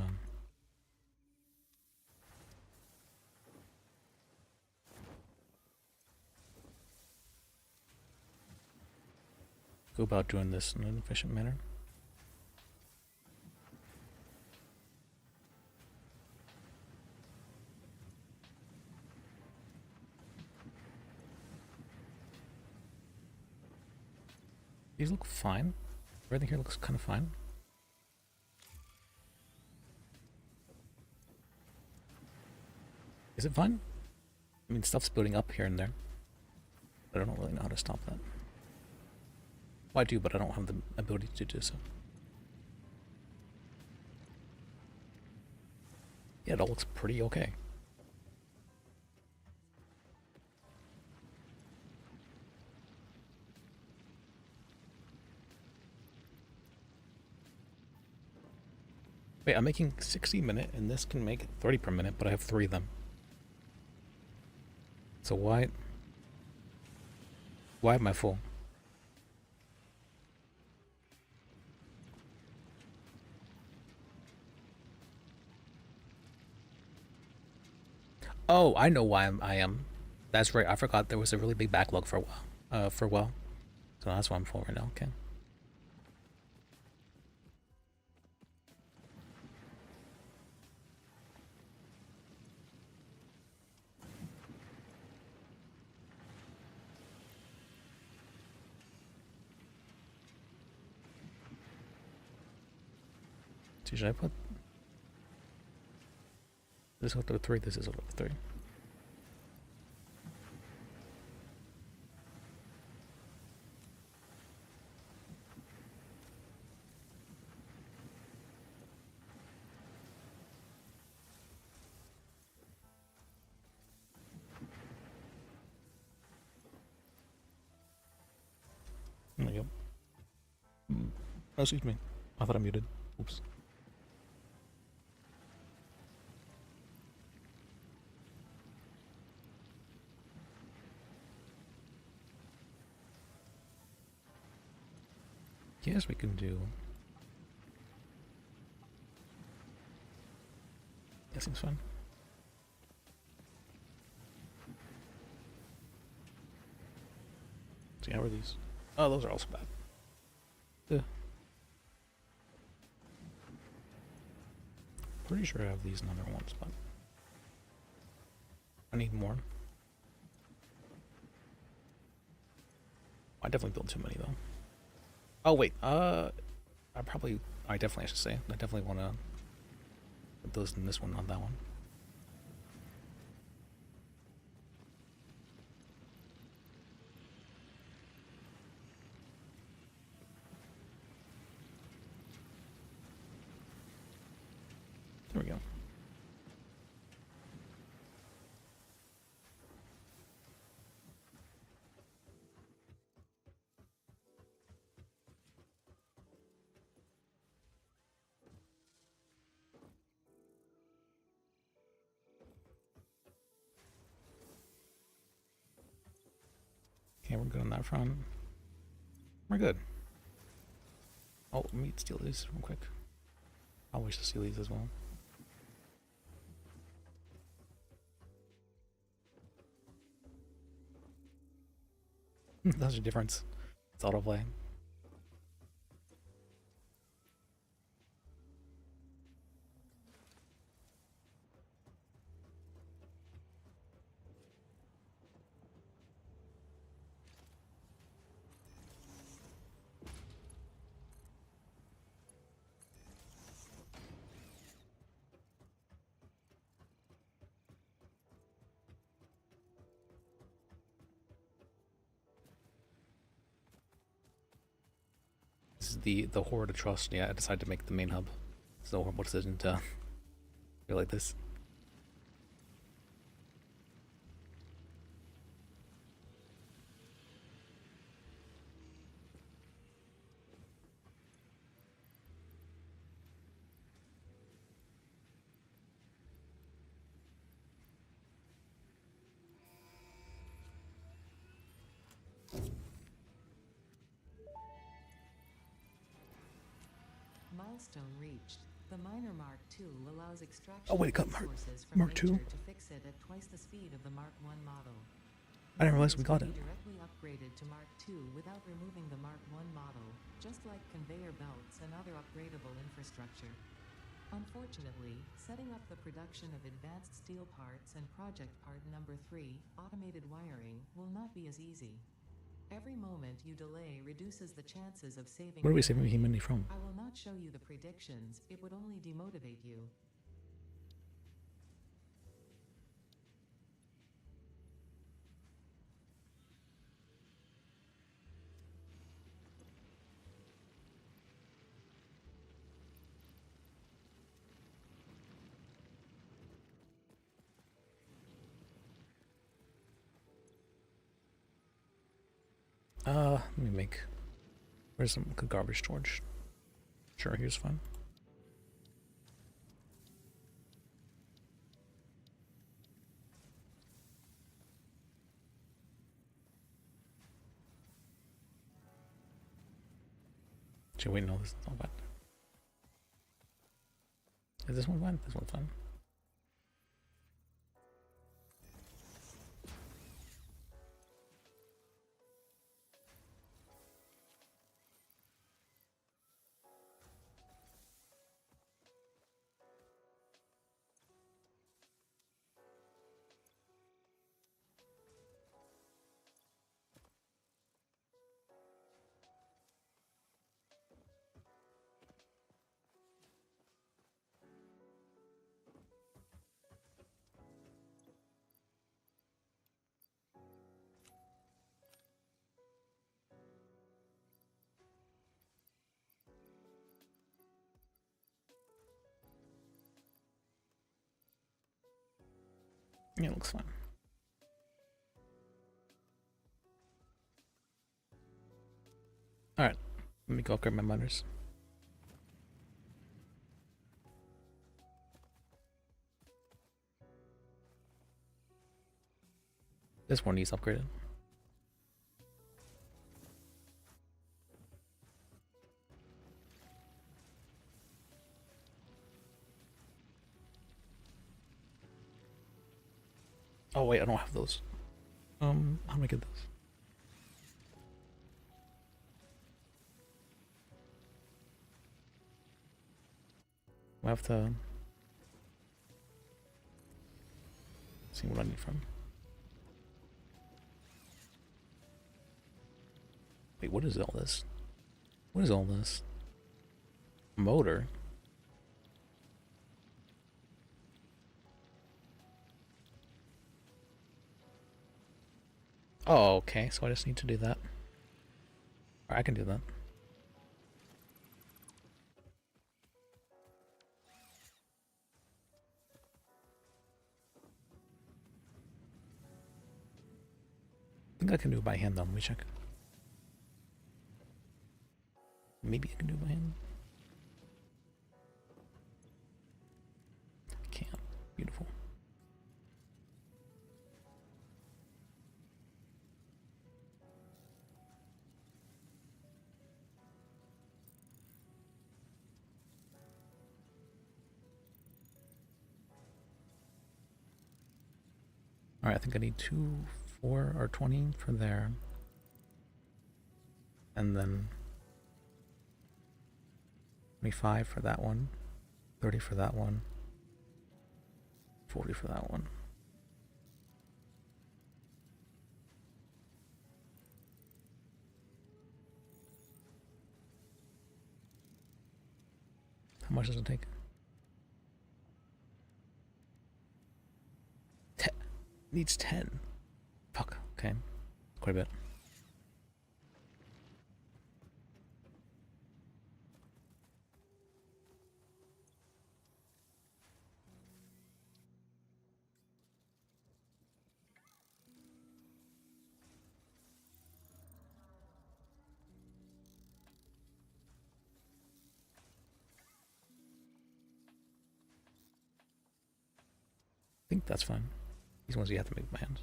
go about doing this in an efficient manner. These look fine. Everything here looks kind of fine. Is it fine? I mean, stuff's building up here and there, but I don't really know how to stop that. Well, I do, but I don't have the ability to do so. Yeah, it all looks pretty okay. Wait, I'm making 60 a minute, and this can make 30 per minute, but I have 3 of them. So why am I full? Oh, I know why I am. That's right. I forgot there was a really big backlog for a while. So that's why I'm full right now. Okay. So should I put this hooked up to 3? This is hooked up to 3. There we go. Oh, excuse me. I thought I muted. Oops. Yes, we can do. That seems fun. See, how are these? Oh, those are also bad. Yeah. Pretty sure I have these in other ones, but I need more. I definitely built too many though. Oh wait, I should say, I definitely want to put those in this one, not that one. There we go. Okay, we're good on that front. We're good. Oh, let me steal these real quick. I'll wish to steal these as well. That's the difference. It's autoplay. This is the Horde of Trust. Yeah, I decided to make the main hub. It's a horrible decision to feel like this. Milestone reached. The miner Mark II allows extraction Oh, wait, it got of Mark- resources from Mark II? nature to fix it at twice the speed of the Mark I model. I didn't realize we got Can it. be directly upgraded to Mark II without removing the Mark I model, just like conveyor belts and other upgradable infrastructure. Unfortunately, setting up the production of advanced steel parts and project part number 3, automated wiring, will not be as easy. Every moment you delay reduces the chances of saving. Where are we saving humanity from? I will not show you the predictions, it would only demotivate you. Let me make. Where's some good garbage storage? Sure, here's fine. Actually, wait, no, this is not bad. Is this one fine? This one's fine. Yeah, it looks fine. Alright, let me go upgrade my miners. This one needs upgraded. Oh wait, I don't have those. How do I get this? I have to see what I need from. Wait, what is all this? What is all this? Motor? Oh, okay, so I just need to do that. Or I can do that. think I can do it by hand though. Let me check. Maybe I can do it by hand. I can't. Beautiful. Alright, I think I need 2, 4, or 20 for there. And then 25 for that one. 30 for that one. 40 for that one. How much does it take? Needs 10. Fuck, okay. Quite a bit. I think that's fine. These ones you have to make by hand.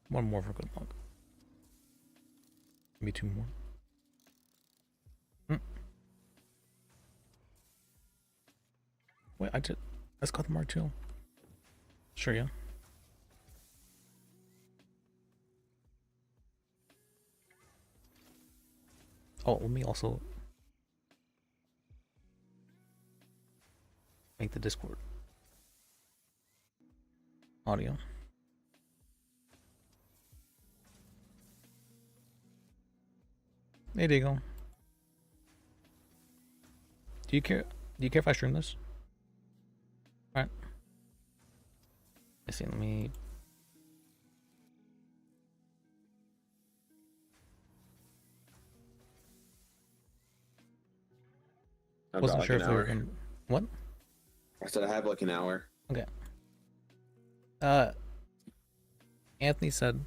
One more for good luck. Maybe 2 more. Wait, I got the Mark II. Sure, yeah. Oh, let me also make the Discord audio. Hey, Diego. Do you care if I stream this? Alright. Let's see, let me... Wasn't sure if we were gonna... What? I said I have like an hour. Okay. Anthony said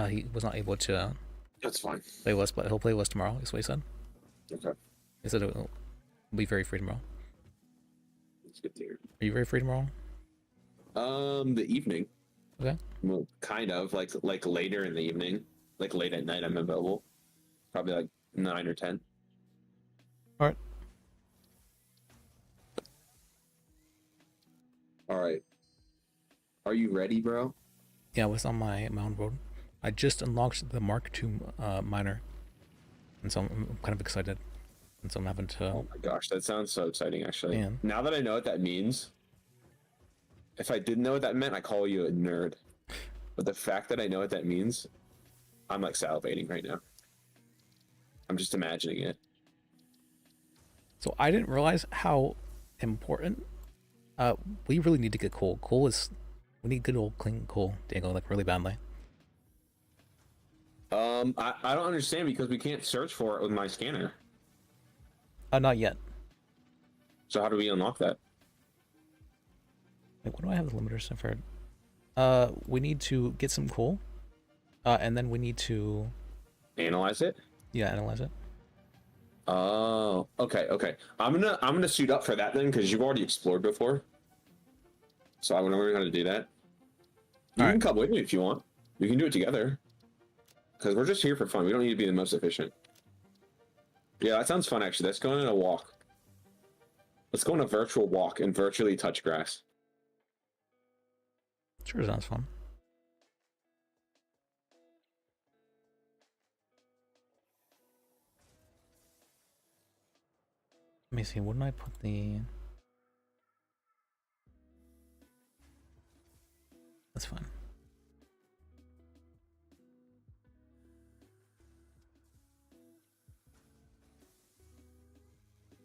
he was not able to That's fine. play Lis, but he'll play Lis tomorrow, is what he said. Okay. He said he'll be very free tomorrow. That's good to hear. Are you very free tomorrow? The evening. Okay. Well, kind of like later in the evening, like late at night. I'm available. Probably like 9 or 10. All right. All right. Are you ready, bro? Yeah, I was on my own road. I just unlocked the Mark II miner, and so I'm kind of excited. And so I'm having to. Oh my gosh, that sounds so exciting, actually. Man. Now that I know what that means, if I didn't know what that meant, I call you a nerd. But the fact that I know what that means, I'm like salivating right now. I'm just imagining it. So I didn't realize how important. We really need to get coal. Coal is. We need good old clean coal, Diego, like really badly. I don't understand because we can't search for it with my scanner. Not yet. So how do we unlock that? Wait, what do I have the limiters for? We need to get some coal, and then we need to analyze it. Yeah, analyze it. Oh, okay. I'm gonna suit up for that then because you've already explored before. So I want to learn how to do that. You can come with me if you want. We can do it together. Because we're just here for fun. We don't need to be the most efficient. Yeah, that sounds fun actually. Let's go on a walk. Let's go on a virtual walk and virtually touch grass. Sure sounds fun. Let me see, wouldn't I put the... That's fine.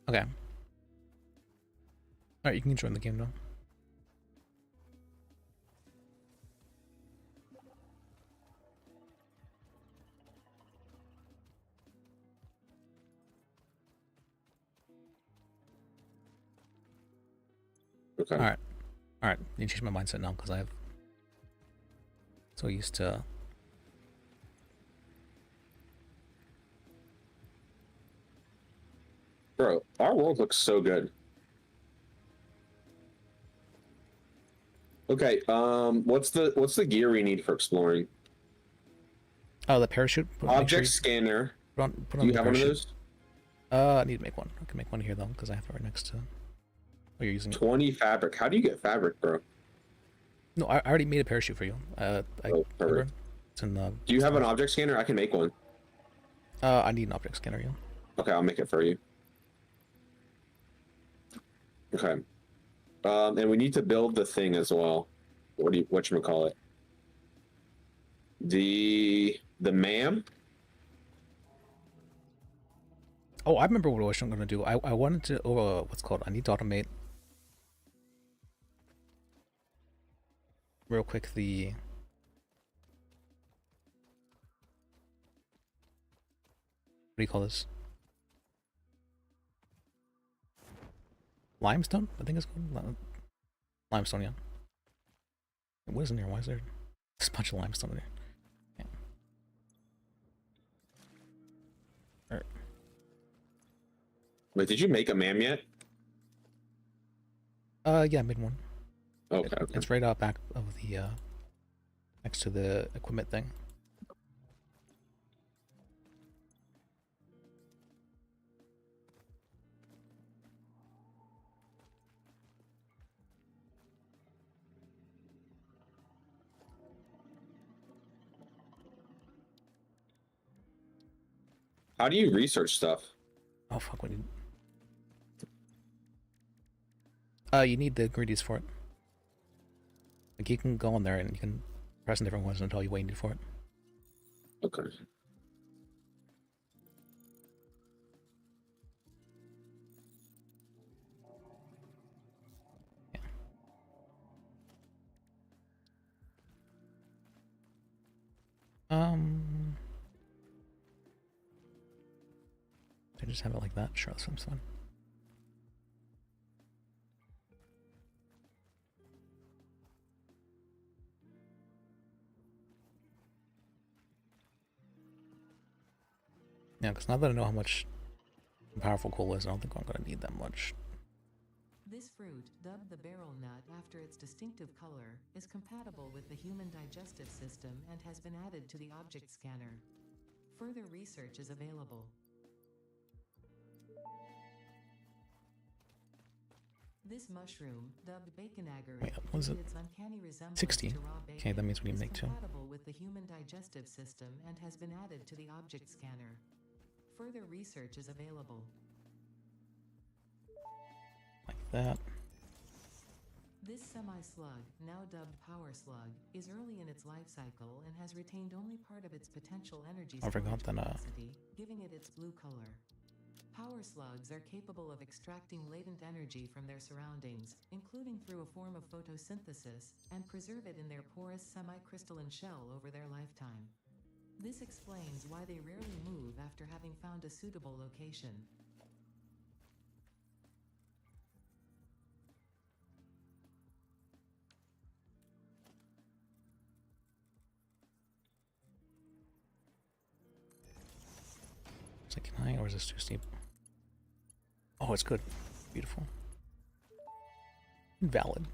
Okay. Alright, you can join the game now. Okay. All right. All right. You change my mindset now because I've so used to. Bro, our world looks so good. Okay, what's the gear we need for exploring? Oh, the parachute. Object scanner. Put Do on you the have one of parachute. those? I need to make one. I can make one here though because I have it right next to. Oh, you're using it. 20 fabric. How do you get fabric, bro? No, I already made a parachute for you. Perfect. It's in the. Do you have an object scanner? I can make one. I need an object scanner. Yeah. Okay, I'll make it for you. Okay. And we need to build the thing as well. Whatchamacallit? The ma'am? Oh, I remember what I was going to do. I wanted to what's called. I need to automate real quick the. What do you call this? Limestone? I think it's called limestone. Yeah. What is in there? Why is there a bunch of limestone in there? Yeah. All right. Wait, did you make a ma'am yet? Yeah, I made one. Okay. It's right out back of the next to the equipment thing. How do you research stuff? Oh fuck! What you need the ingredients for it. Like you can go on there and you can press on different ones and tell you what you need for it. Okay. I just have it like that. Sure, that seems fun. Yeah, because now that I know how much powerful coal is, I don't think I'm going to need that much. This fruit, dubbed the barrel nut after its distinctive color, is compatible with the human digestive system and has been added to the object scanner. Further research is available. This mushroom, dubbed bacon agar, Wait, what was it? 60. Okay, that means we can make two. Compatible with the human digestive system and has been added to the object scanner. Further research is available. Like that. This semi-slug, now dubbed power slug, is early in its life cycle and has retained only part of its potential energy I forgot storage that, capacity, giving it its blue color. Power slugs are capable of extracting latent energy from their surroundings, including through a form of photosynthesis, and preserve it in their porous semi-crystalline shell over their lifetime. This explains why they rarely move after having found a suitable location. Is it, can I, or is this too steep? Oh, it's good. Beautiful. Valid.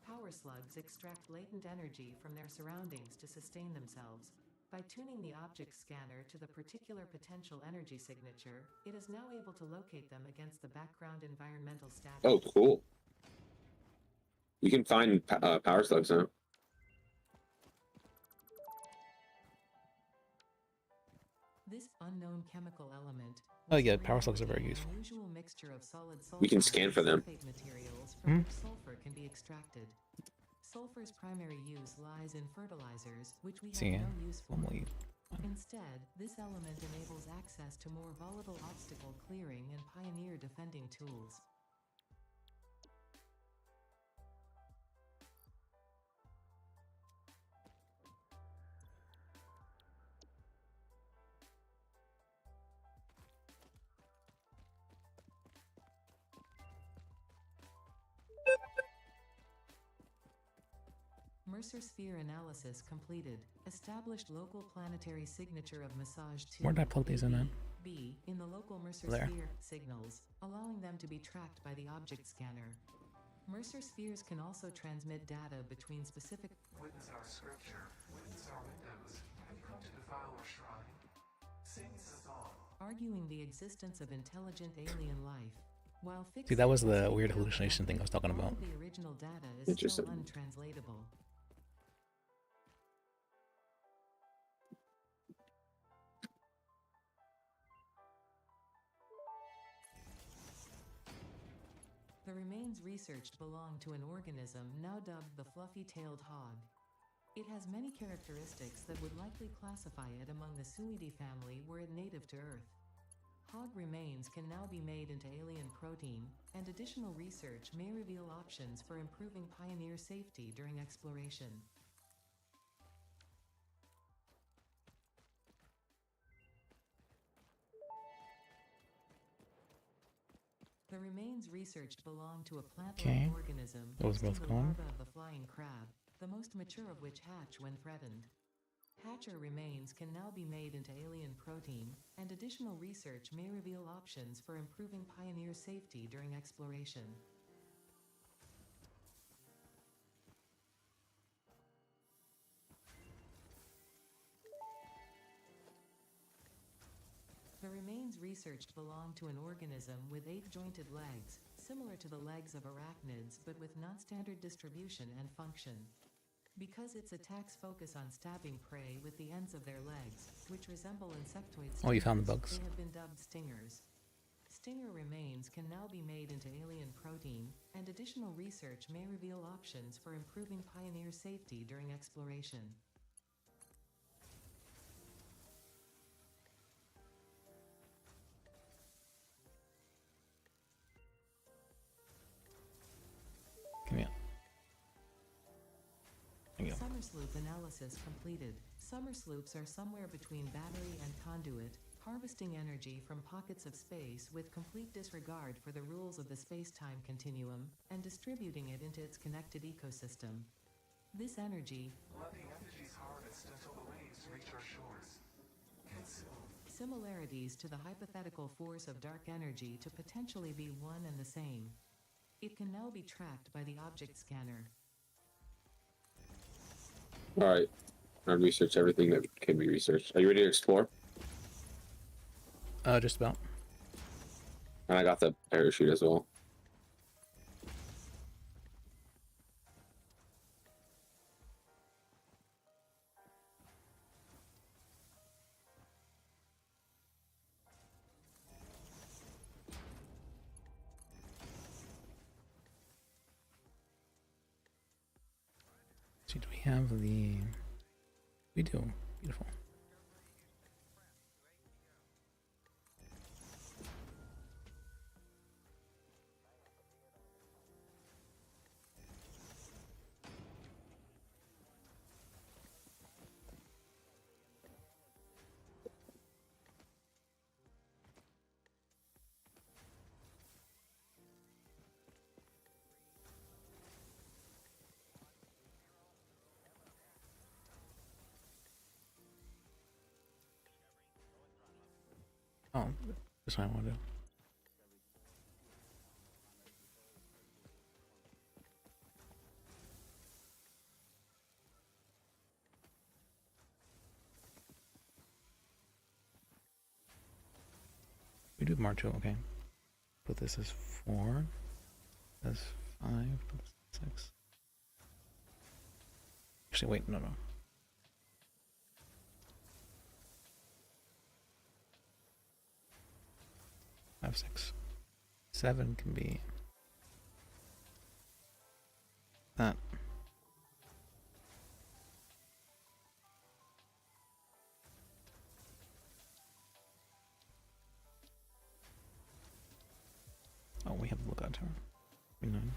Power slugs extract latent energy from their surroundings to sustain themselves. By tuning the object scanner to the particular potential energy signature, it is now able to locate them against the background environmental status. Oh, cool. You can find power slugs now. This unknown chemical element. Oh yeah, power slugs are very useful. Unusual mixture of solid We can scan for them. materials from which sulfur can be extracted. Sulfur's primary use lies in fertilizers, which we have no use for. Instead, this element enables access to more volatile obstacle clearing and pioneer defending tools. Mercer sphere analysis completed. Established local planetary signature of massage 2. Where did I plug these in at? B in the local Mercer There. sphere signals, allowing them to be tracked by the object scanner. Mercer spheres can also transmit data between specific. Witness our scripture, witness our windows. Have you come to defile our shrine? Sing us all. Arguing the existence of intelligent alien life. While See, that was the weird hallucination thing I was talking about. the original data is still untranslatable. The remains researched belong to an organism now dubbed the fluffy-tailed hog. It has many characteristics that would likely classify it among the Suidae family were it native to Earth. Hog remains can now be made into alien protein, and additional research may reveal options for improving pioneer safety during exploration. The remains researched belong to a plant-like organism Those both the gone. larva of the flying crab, the most mature of which hatch when threatened. Hatcher remains can now be made into alien protein, and additional research may reveal options for improving pioneer safety during exploration. The remains researched belong to an organism with 8 jointed legs, similar to the legs of arachnids but with non-standard distribution and function. Because its attacks focus on stabbing prey with the ends of their legs, which resemble insectoid stingers, Oh, you found the bugs. they have been dubbed stingers. Stinger remains can now be made into alien protein, and additional research may reveal options for improving pioneer safety during exploration. Give me a... Summer sloop analysis completed. Summer sloops are somewhere between battery and conduit, harvesting energy from pockets of space with complete disregard for the rules of the space-time continuum, and distributing it into its connected ecosystem. This energy, Let the energies harvest until the waves reach our shores. Consume. similarities to the hypothetical force of dark energy to potentially be one and the same. It can now be tracked by the object scanner. All right. I've researched everything that can be researched. Are you ready to explore? Just about. And I got the parachute as well. See, do we have the... We do. Beautiful. Oh, that's what I want to do. We do March, okay. Put this as 4. That's 5. Put this as 6. Actually, wait, no. 5, 6. 7 can be that. Oh, we have the lookout tower. 9.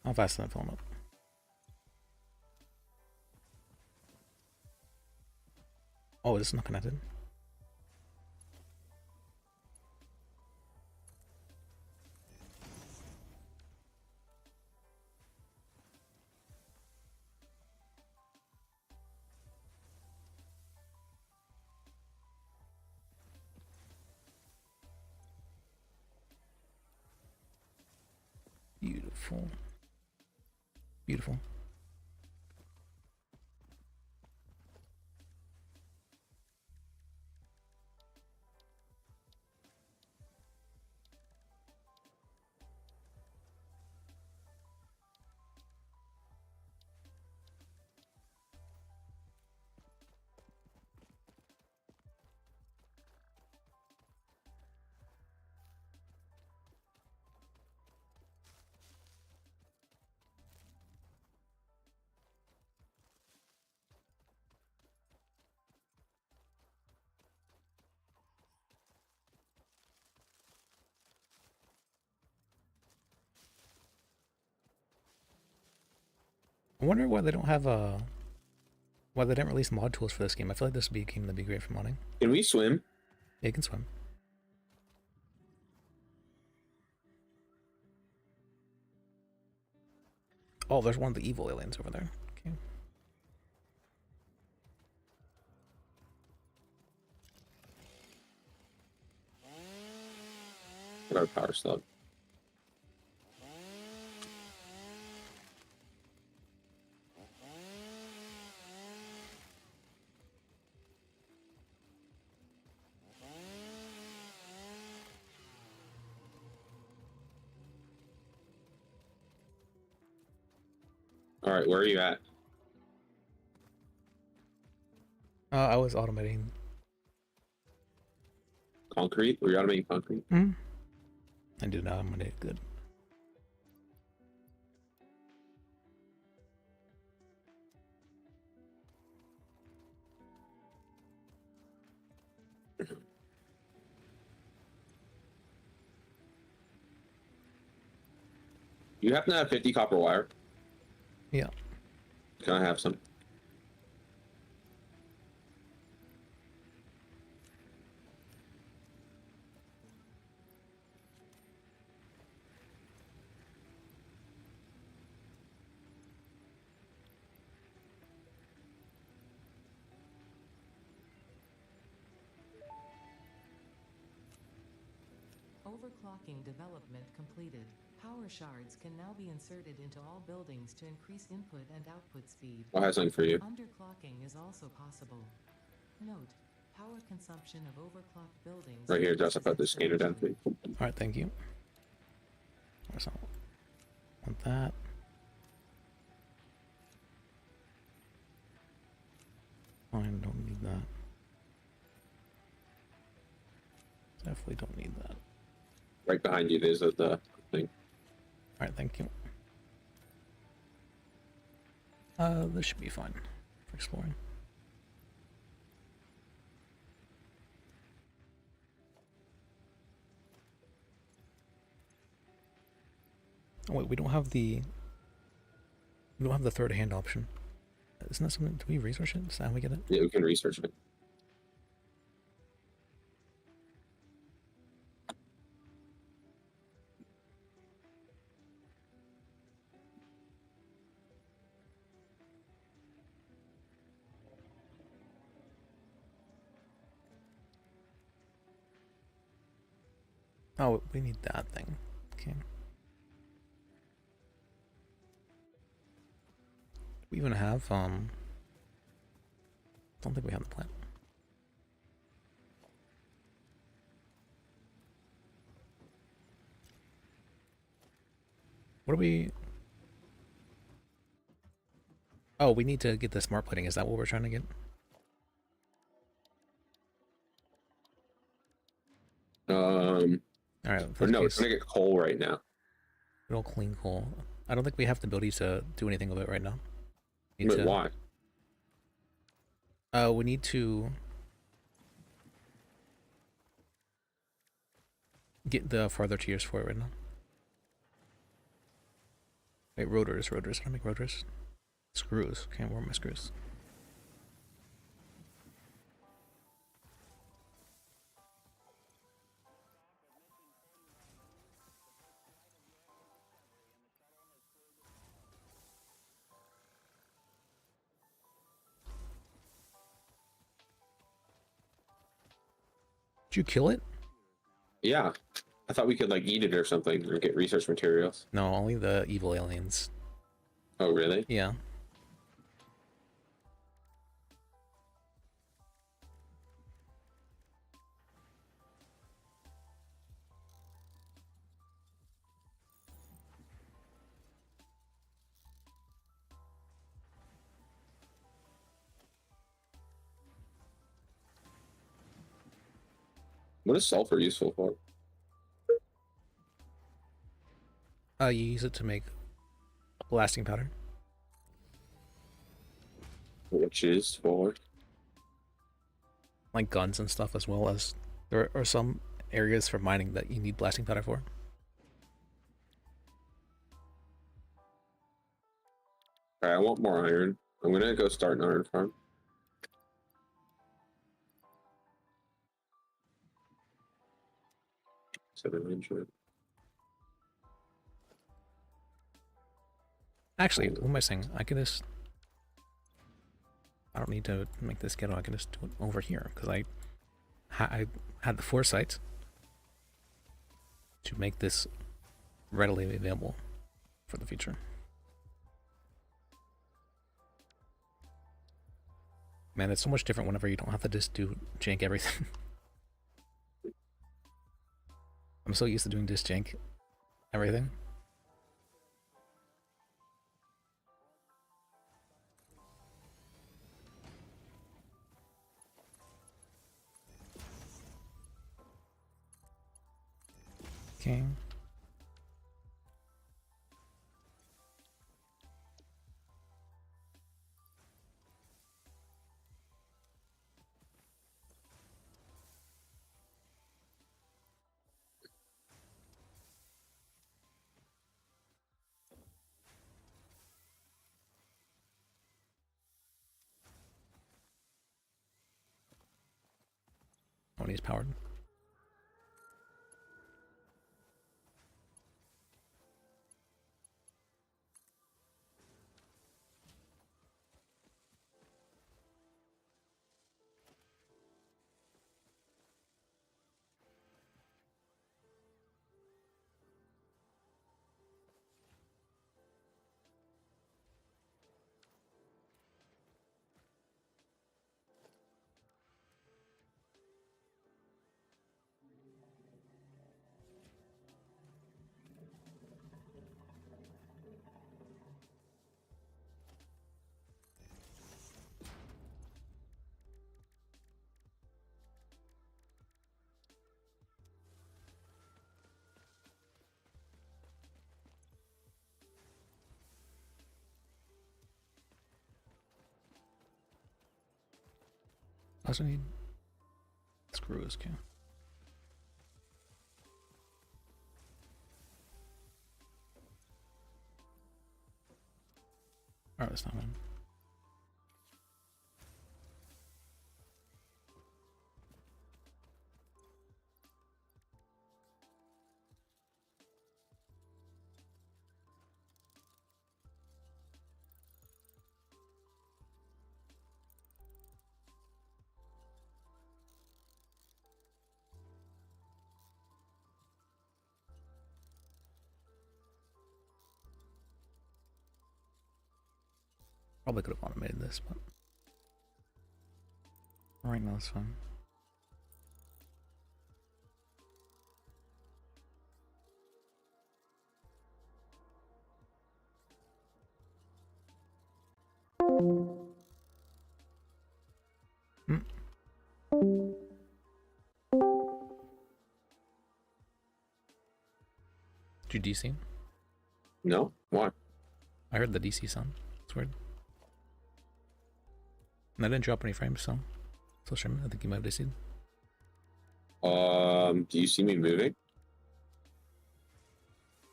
How fast is that filling up? Oh, this is not connected. Beautiful. Beautiful. I wonder why they don't have why they didn't release mod tools for this game. I feel like this would be a game that'd be great for modding. Can we swim? Yeah, you can swim. Oh, there's one of the evil aliens over there. Okay. I got a power slug. All right, where are you at? I was automating. Concrete? Were you automating concrete? I did not automate it good. You happen to have 50 copper wire? Yeah. Can I have some? Overclocking development completed. Power shards can now be inserted into all buildings to increase input and output speed. I have something for you. Underclocking is also possible. Note, power consumption of overclocked buildings... Right here, Josh, I put the scanner down for you. Alright, thank you. There's not want that. Fine, don't need that. Definitely don't need that. Right behind you, there's the thing. Alright, thank you. This should be fine for exploring. Oh wait, we don't have the third hand option. Isn't that something? Do we research it? Is that how we get it? Yeah, we can research it. Oh, we need that thing. Okay. Do we even have don't think we have the plant. What do we... Oh, we need to get the smart plating. Is that what we're trying to get? Alright. Or no, it's gonna get coal right now. Real clean coal. I don't think we have the ability to do anything with it right now. Wait, why? We need to get the farther tiers for it right now. Wait, rotors. How do I make rotors? Screws. Okay, where are my screws? Did you kill it? Yeah. I thought we could like eat it or something or get research materials. No, only the evil aliens. Oh, really? Yeah. What is sulfur useful for? You use it to make blasting powder. Which is for? Like guns and stuff, as well as there are some areas for mining that you need blasting powder for. Alright, I want more iron. I'm gonna go start an iron farm. Actually, what am I saying? I can just... I don't need to make this ghetto, I can just do it over here, because I had the foresight to make this readily available for the future. Man, it's so much different whenever you don't have to just do jank everything. I'm so used to doing just jank everything. Okay. When he's powered. I also need screws, okay. Alright, that's not one. Probably could have automated this, but right now it's fine. Did you DC? No? Why? I heard the DC sound. It's weird. And I didn't drop any frames, so still streaming. I think you might have DC'd. Do you see me moving?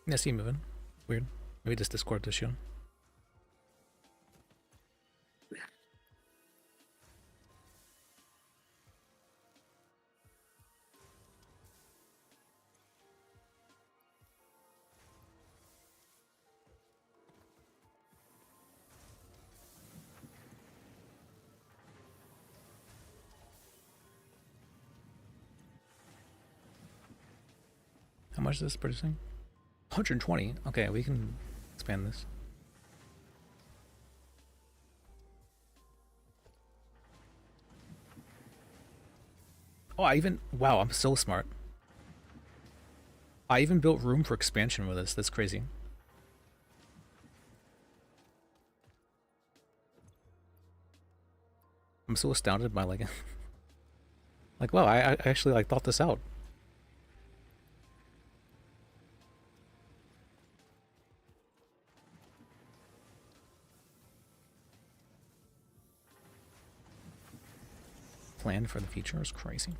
Yeah, I see you moving. Weird. Maybe this Discord issue. How much is this producing? 120. Okay, we can expand this. Oh, wow, I'm so smart. I even built room for expansion with this. That's crazy. I'm so astounded by like, like wow, I actually like thought this out. Plan for the future is crazy.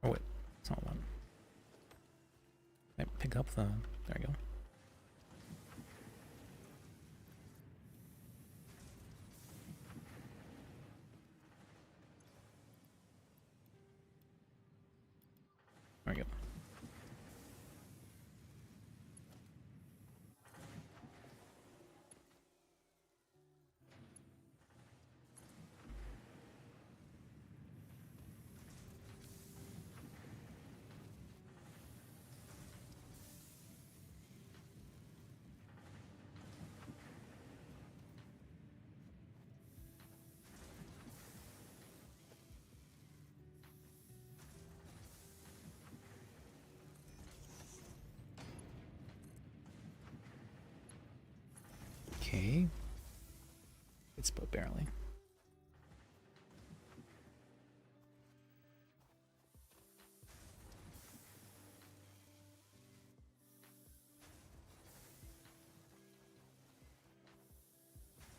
Oh wait, it's not one. Pick up the. There you go. There you go. Okay. It's but barely.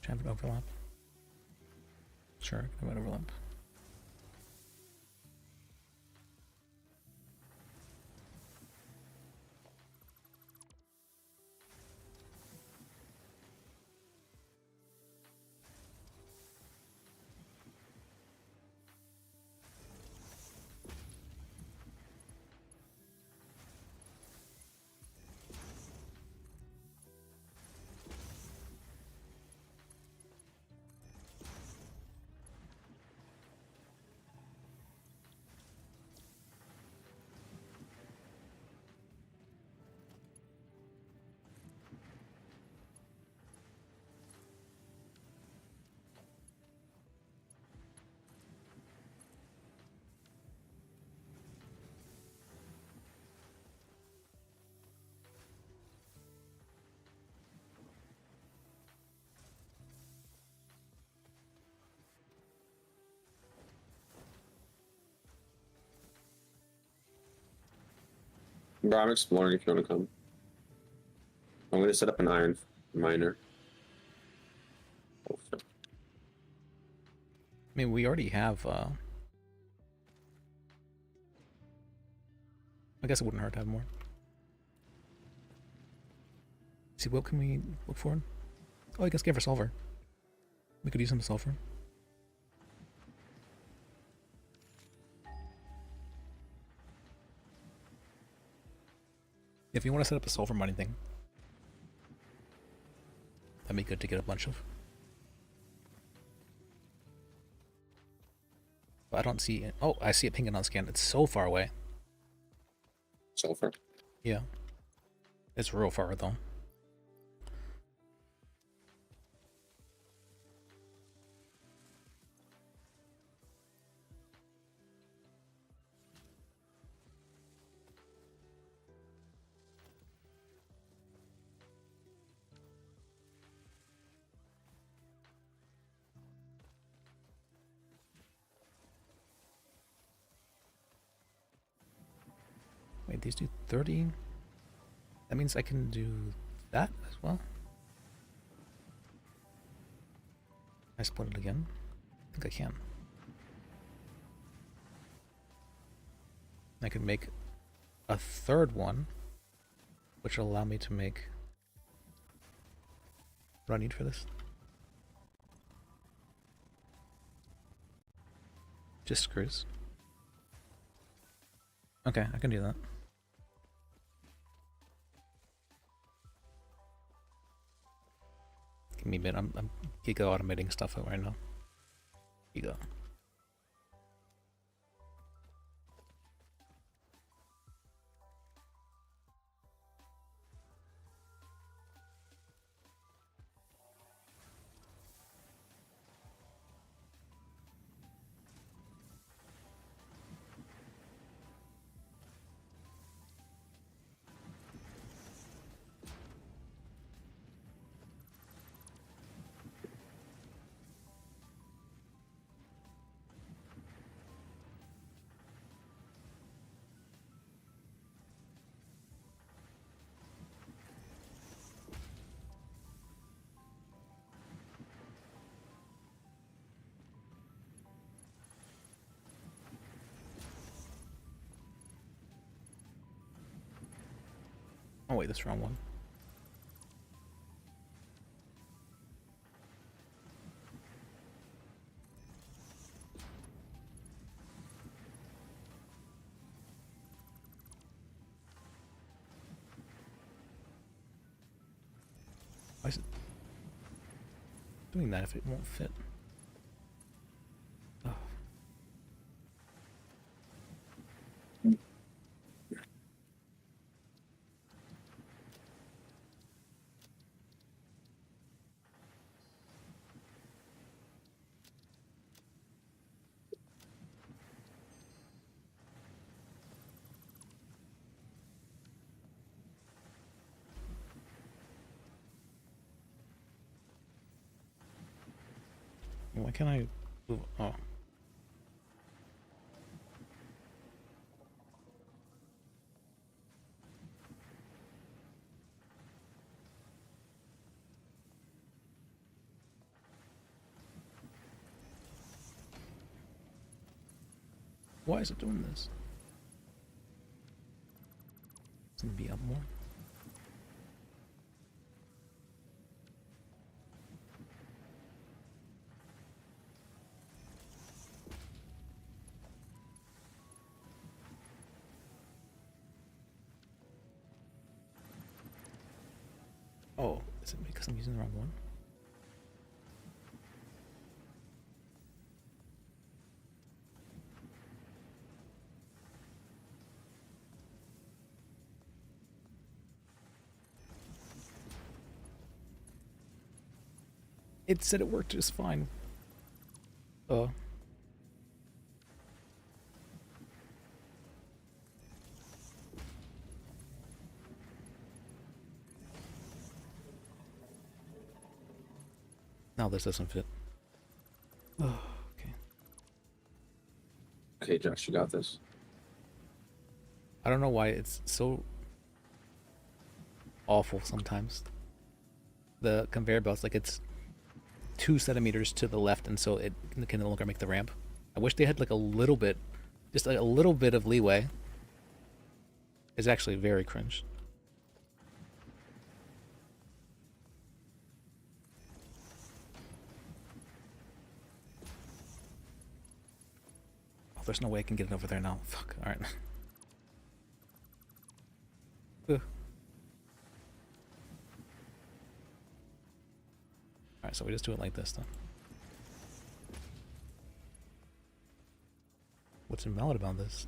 Should I have an overlap? Sure, I have an overlap. Bro, I'm exploring if you want to come. I'm going to set up an iron miner. I mean, we already have, I guess it wouldn't hurt to have more. See, what can we look for? Oh, I guess give her sulfur. We could use some sulfur. If you want to set up a sulfur mining thing, that'd be good to get a bunch of. But I don't see it. Oh, I see it pinging on scan. It's so far away. Sulfur? Yeah. It's real far though. Wait, these do 30? That means I can do that as well? I split it again? I think I can. I can make a third one, which will allow me to make... What do I need for this? Just screws. Okay, I can do that. Give me a minute. I'm giga automating stuff out right now. Giga. Oh wait, that's the wrong one. Why is it doing that if it won't fit? Oh. Why can't I move? Oh. Why is it doing this? It's gonna be up more. Oh, is it because I'm using the wrong one? It said it worked just fine. Now this doesn't fit. Oh, okay. Okay, Josh, you got this. I don't know why it's so awful sometimes. The conveyor belt's like it's 2 centimeters to the left, and so it can no longer make the ramp. I wish they had like a little bit, just like a little bit of leeway. It's actually very cringe. Oh, there's no way I can get it over there now. Fuck. All right. Alright, so we just do it like this then. What's invalid about this?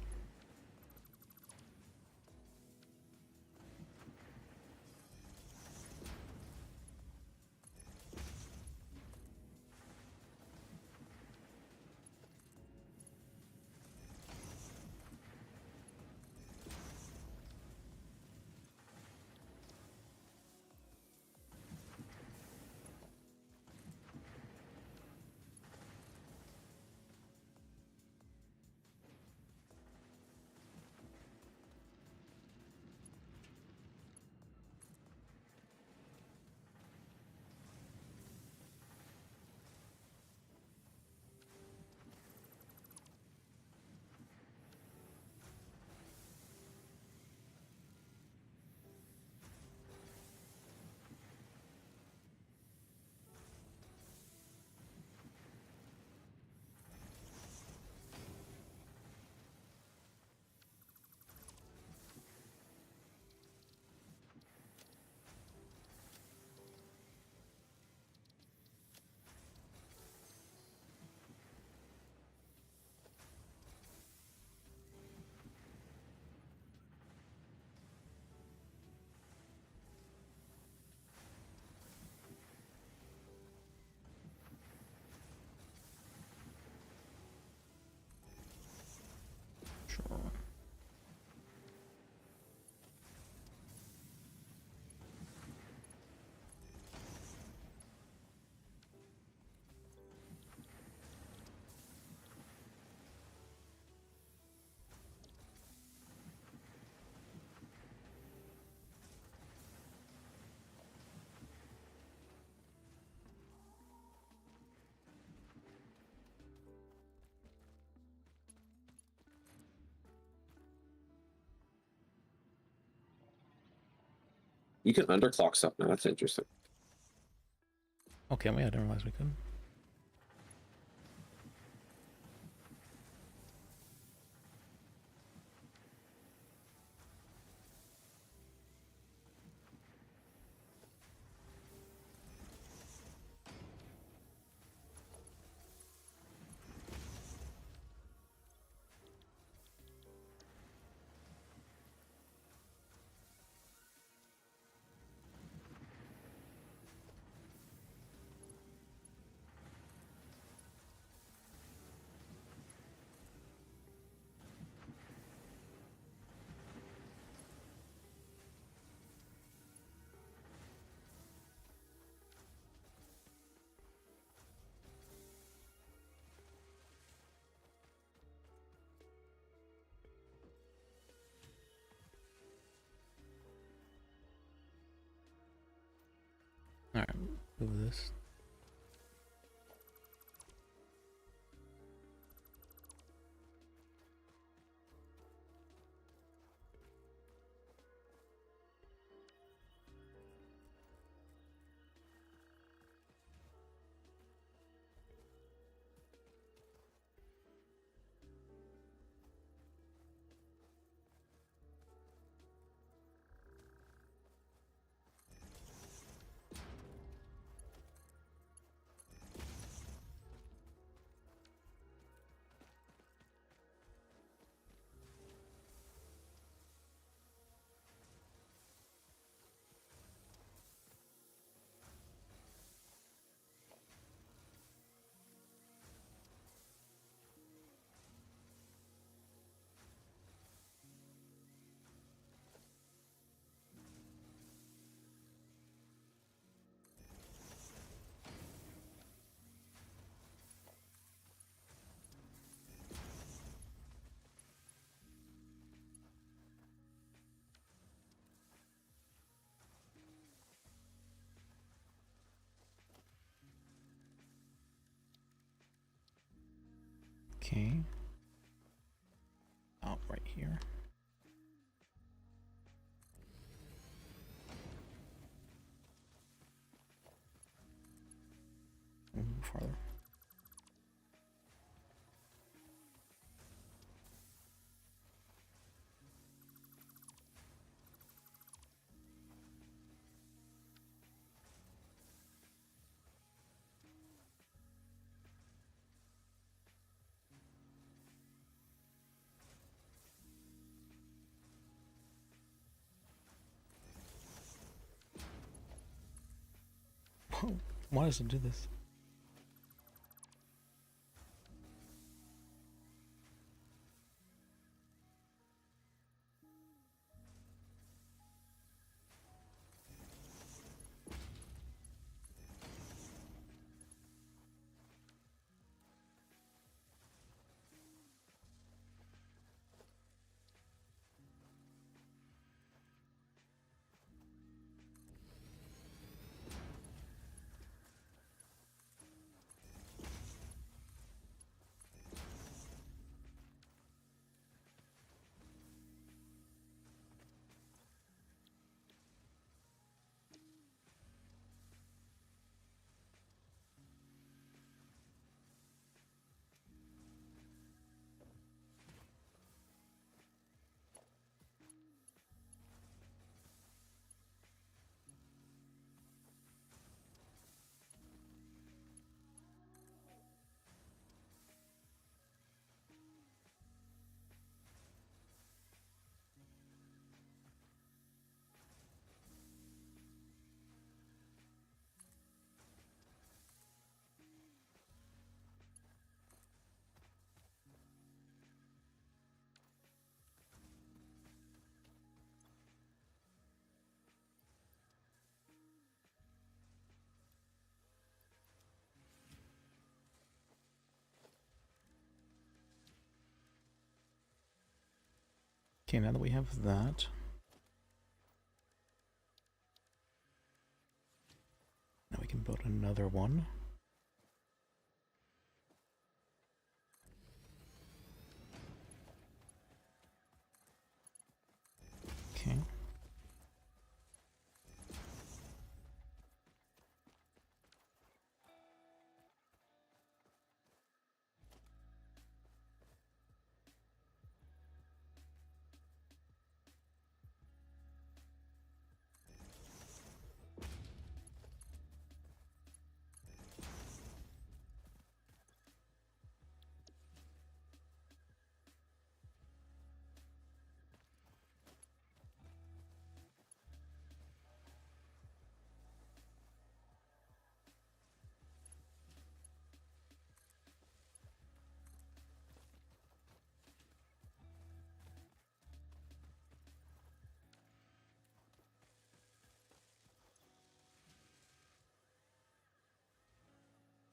You can underclock stuff now. That's interesting. Okay, I didn't realize we could. Alright, move this. Okay. Oh, right here. Farther. Why does it do this? Okay, now that we have that, now we can build another one. Okay.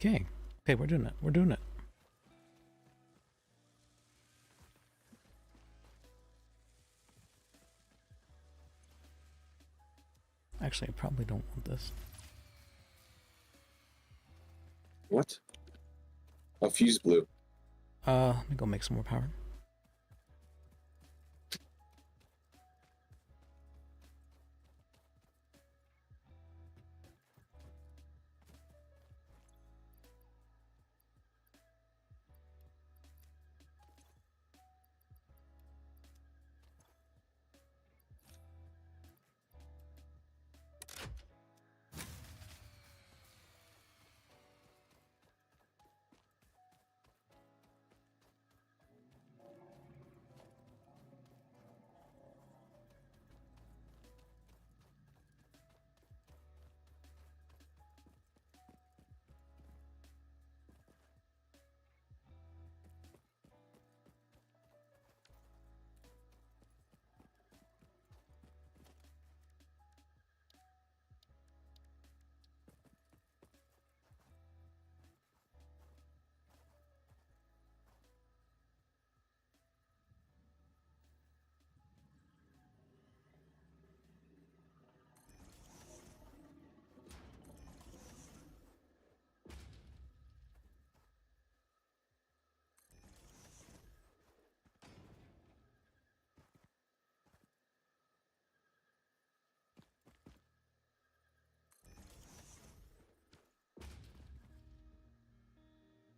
Okay. Okay, we're doing it. We're doing it. Actually, I probably don't want this. What? A fuse blew. Let me go make some more power.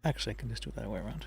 Actually, I can just do it that way around.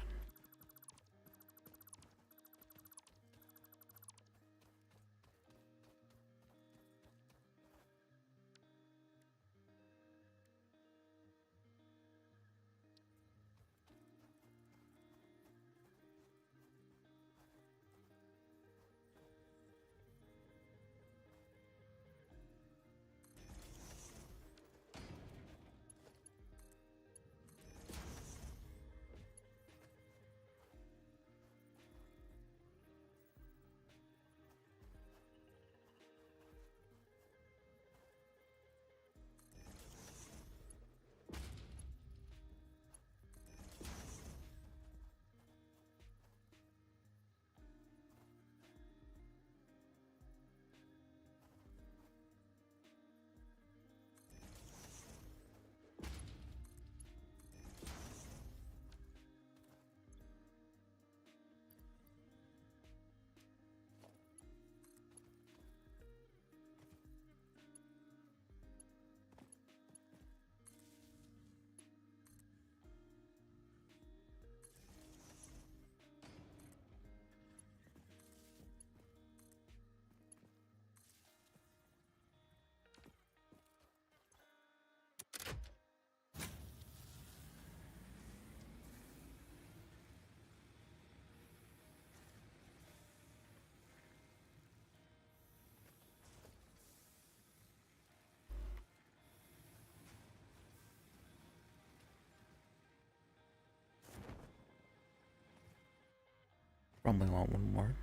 Probably want one more.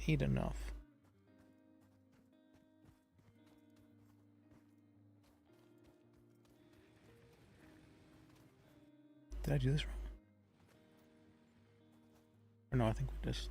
Eat enough. Did I do this wrong? Or no, I think we just...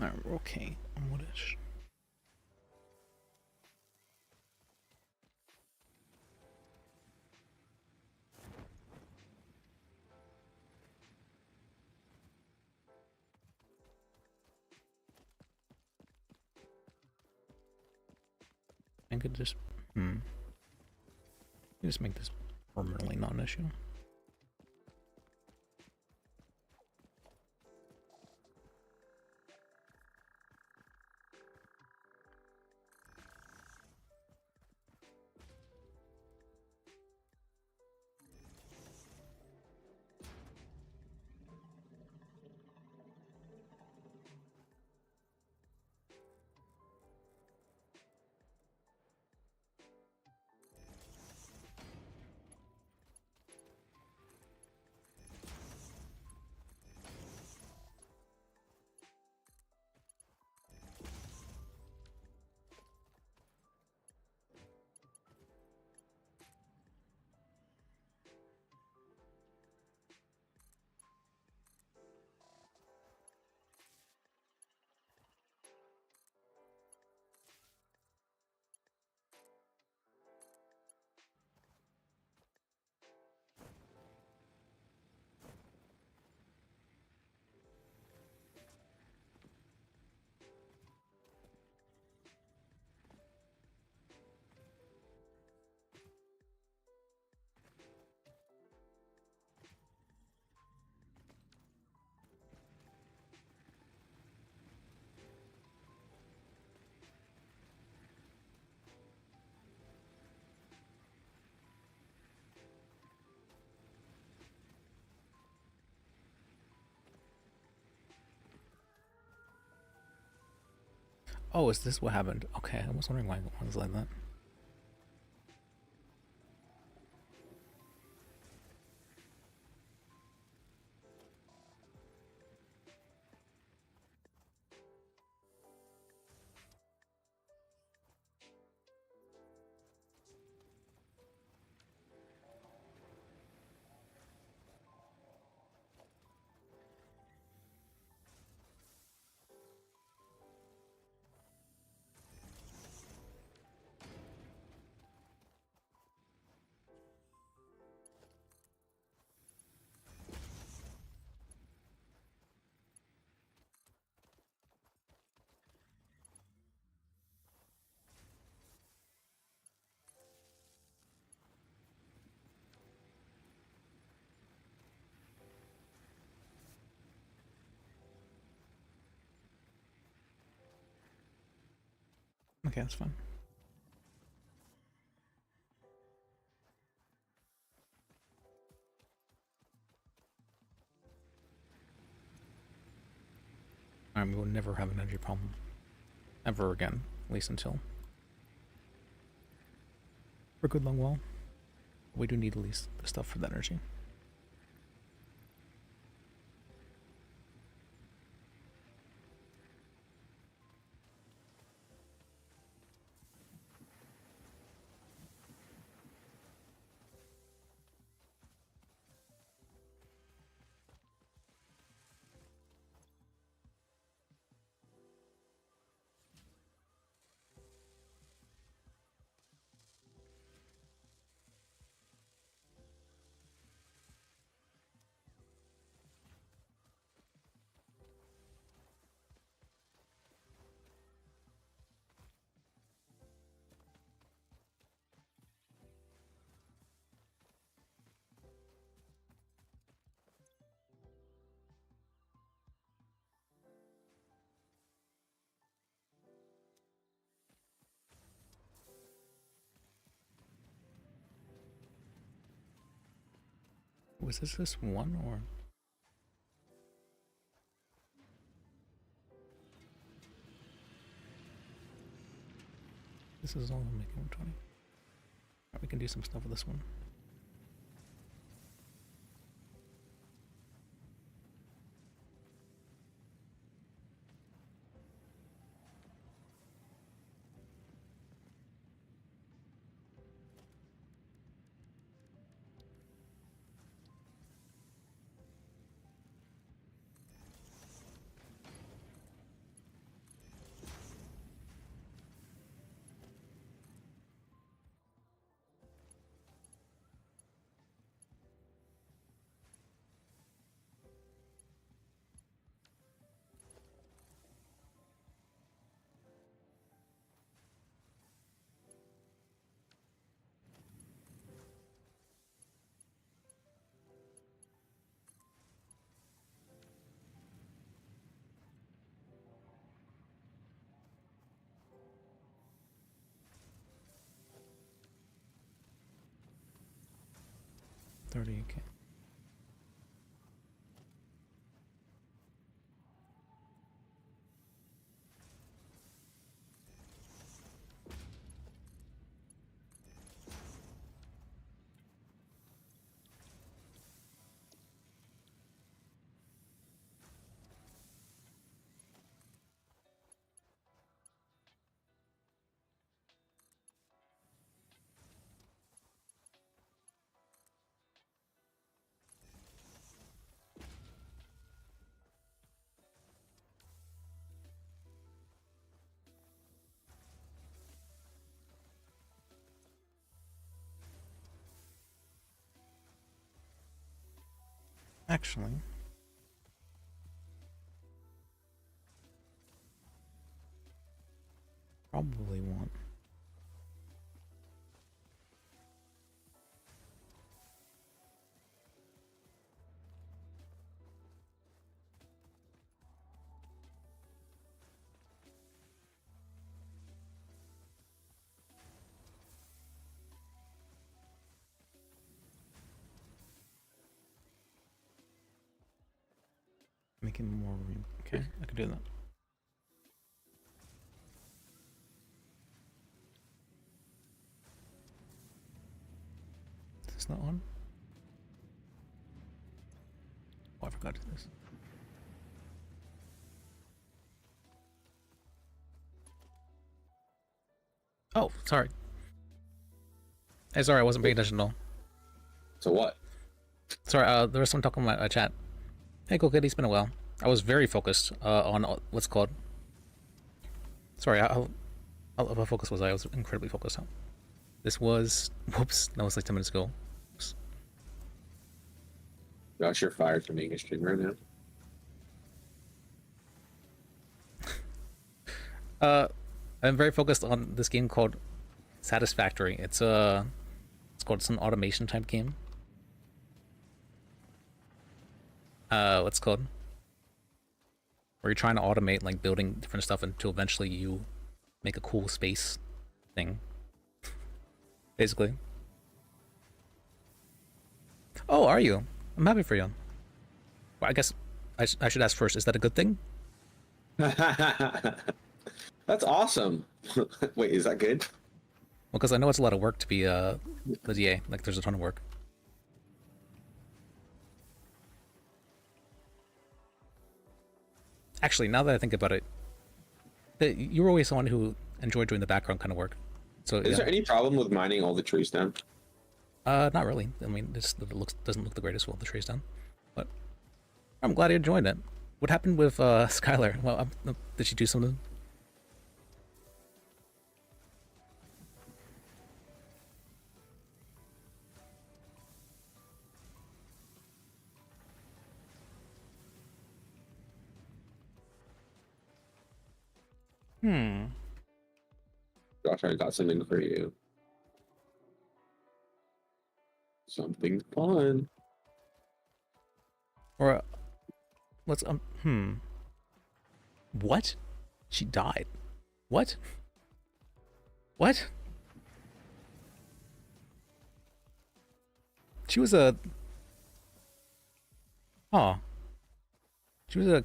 Alright, we're okay on what is. I could just just make this permanently not an issue. Oh, is this what happened? Okay, I was wondering why it was like that. Okay, that's fine. We will never have an energy problem. Ever again. At least until... for good long while. We do need at least the stuff for the energy. Was this one or? This is all making 120. Alright, we can do some stuff with this one. $30. Actually, probably won't. Making more room. Okay, I can do that. Is this not on? Oh, I forgot to do this. Oh, sorry. Hey, sorry, I wasn't paying attention at all. So what? Sorry, there was someone talking in my chat. Hey, cool kid, it's been a while. I was very focused on what's called. Sorry, how focused was I? I was incredibly focused. This was. Whoops, that was like 10 minutes ago. Oops. Gosh, you're fired from being a streamer now. I'm very focused on this game called Satisfactory. It's called some automation type game. What's it called? Where you're trying to automate like building different stuff until eventually you make a cool space thing. Basically. Oh, are you? I'm happy for you. Well, I guess I should ask first, is that a good thing? That's awesome. Wait, is that good? Well, because I know it's a lot of work to be the DA. Like, there's a ton of work. Actually, now that I think about it, you were always someone who enjoyed doing the background kind of work. So, Is there any problem with mining all the trees down? Not really. I mean, it doesn't look the greatest with all the trees down. But I'm glad you enjoyed it. What happened with Skylar? Well, did she do something? Josh, I got something for you. Something fun. Or let's What? She died. What? What? She was a She was a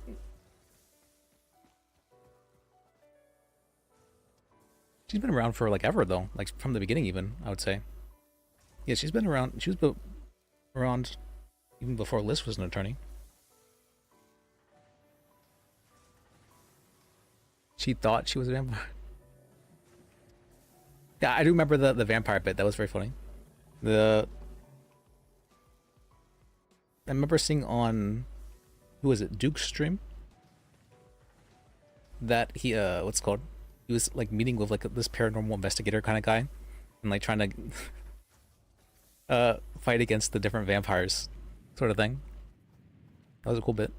She's been around for like ever though, like from the beginning even, I would say. Yeah, she's been around. She was around even before Lis was an attorney. She thought she was a vampire. Yeah, I do remember the vampire bit. That was very funny. I remember seeing on, who was it, Duke's stream, that he what's it called? He was like meeting with like this paranormal investigator kind of guy, and like trying to fight against the different vampires, sort of thing. That was a cool bit.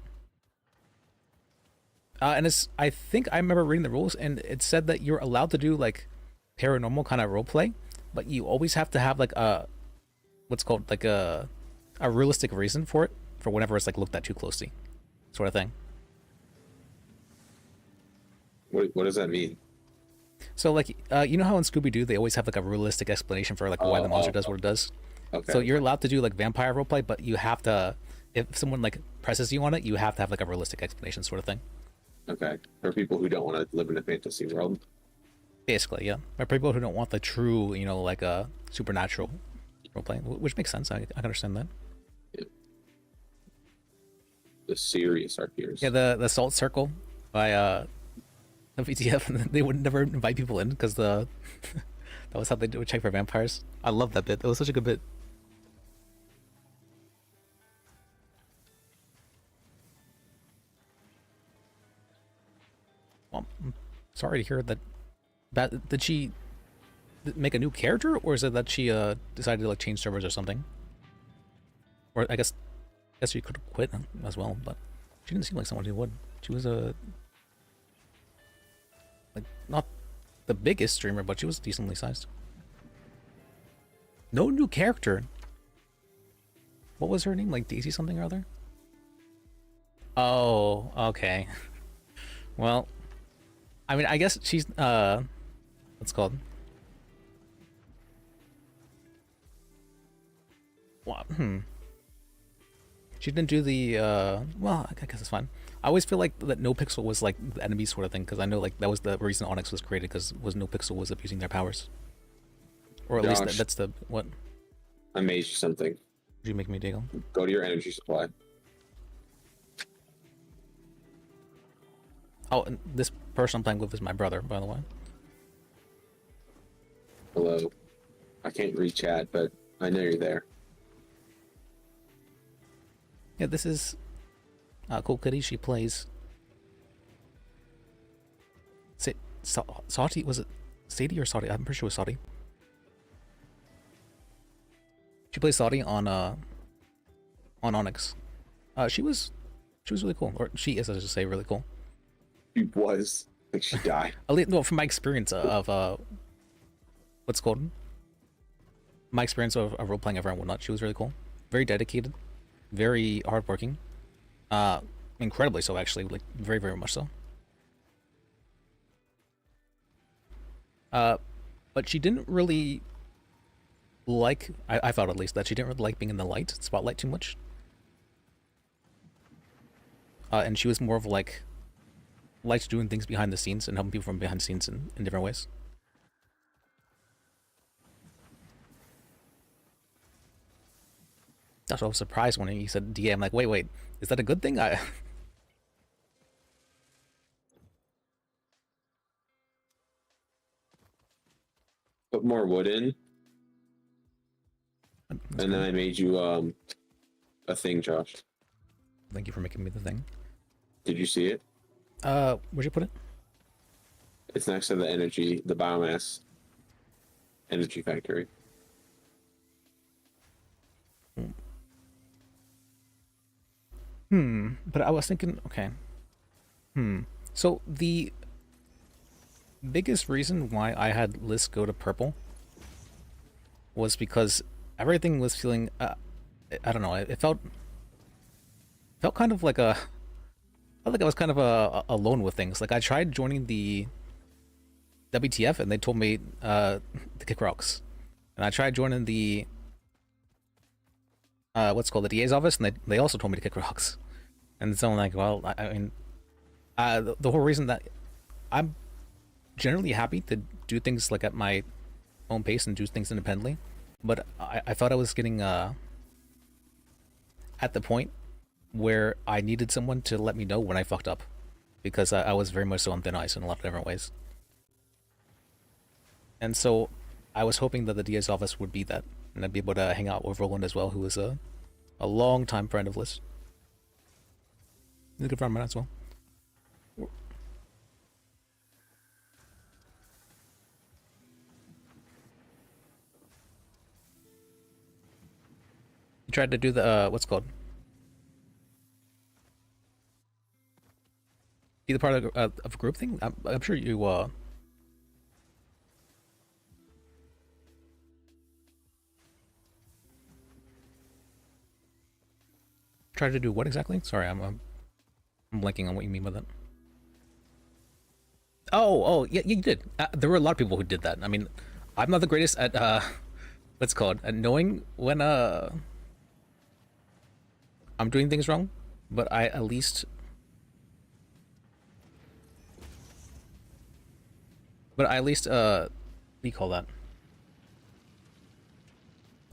And I think I remember reading the rules, and it said that you're allowed to do like paranormal kind of roleplay, but you always have to have like a, what's called like a realistic reason for it, for whenever it's like looked at too closely, sort of thing. What does that mean? So like, you know how in Scooby-Doo they always have like a realistic explanation for like why the monster does what it does? Okay. So you're allowed to do like vampire roleplay, but you have to, if someone like presses you on it, you have to have like a realistic explanation, sort of thing. Okay. For people who don't want to live in a fantasy world. Basically, yeah. For people who don't want the true, you know, like a supernatural roleplay, which makes sense. I can understand that. Yeah. The serious RPers. Yeah, the Salt Circle by WTF, and they would never invite people in because that was how they would check for vampires. I love that bit. That was such a good bit. Well, I'm sorry to hear that. Did she make a new character, or is it that she decided to like change servers or something? Or I guess she could have quit as well, but she didn't seem like someone who would. She was like not the biggest streamer, but she was decently sized. No new character. What was her name? Like Daisy something or other? Oh, okay. Well, I mean, I guess she's what's it called? Well, She didn't do the well, I guess it's fine. I always feel like that No Pixel was like the enemy sort of thing, because I know like that was the reason Onyx was created, because No Pixel was abusing their powers, or at Josh, least that's the what. I made you something. Did you make me, Diego? Go to your energy supply. Oh, and this person I'm playing with is my brother, by the way. Hello. I can't read chat, but I know you're there. Yeah, this is Cool Kitty. She plays Saudi. Was it Sadie or Saudi? I'm pretty sure it was Saudi. She plays Saudi on Onyx. She was really cool, or she is, I should say, really cool. She was, like, she died. No, from my experience of what's it called? My experience of role playing ever and whatnot. She was really cool, very dedicated, very hardworking, incredibly so, actually, like very, very much so. But she didn't really like, I felt at least, that she didn't really like being in the spotlight too much. And she was more of like, liked doing things behind the scenes and helping people from behind the scenes in different ways. That's why I was surprised when he said DA. I'm like, wait, is that a good thing? Put more wood in. And then I made you a thing, Josh. Thank you for making me the thing. Did you see it? Where'd you put it? It's next to the biomass energy factory. But I was thinking, okay. So the biggest reason why I had Lis go to purple was because everything was feeling, I don't know, it felt kind of like I felt like I was kind of alone with things. Like I tried joining the WTF and they told me to kick rocks. And I tried joining the what's called the DA's office, and they also told me to kick rocks. And so I'm like, well, I mean, the whole reason that I'm generally happy to do things like at my own pace and do things independently, but I thought I was getting at the point where I needed someone to let me know when I fucked up, because I was very much so on thin ice in a lot of different ways. And so I was hoping that the DA's office would be that, and I'd be able to hang out with Roland as well, who is a long-time friend of Lis. He's a good friend of mine as well. You tried to do the, what's it called? Be the part of a group thing? I'm sure you, Try to do what exactly? Sorry, I'm blanking on what you mean by that. Oh, yeah, you did. There were a lot of people who did that. I mean, I'm not the greatest at, what's it called? At knowing when, I'm doing things wrong, but I at least... what do you call that?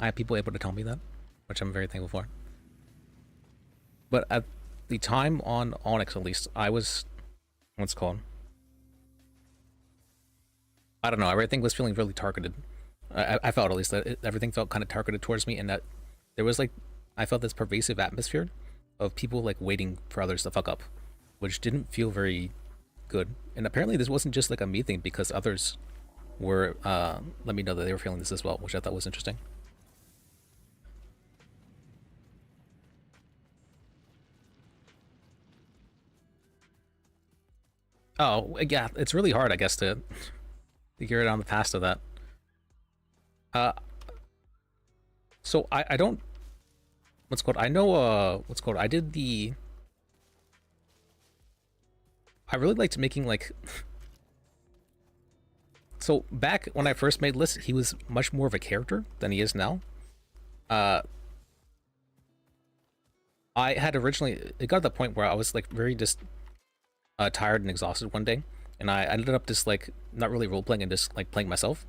I have people able to tell me that, which I'm very thankful for. But at the time on Onyx, at least, I was, what's it called? I don't know, everything was feeling really targeted. I felt, at least, that everything felt kind of targeted towards me, and that there was, like, I felt this pervasive atmosphere of people, like, waiting for others to fuck up, which didn't feel very good. And apparently this wasn't just, like, a me thing, because others were, let me know that they were feeling this as well, which I thought was interesting. Oh, yeah, it's really hard, I guess, to get it on the past of that. So I don't, what's it called? I know, what's it called? I did the, I really liked making, like, so back when I first made Lis, he was much more of a character than he is now. I had originally, it got to the point where I was, like, very just tired and exhausted one day, and I ended up just, like, not really role-playing and just, like, playing myself.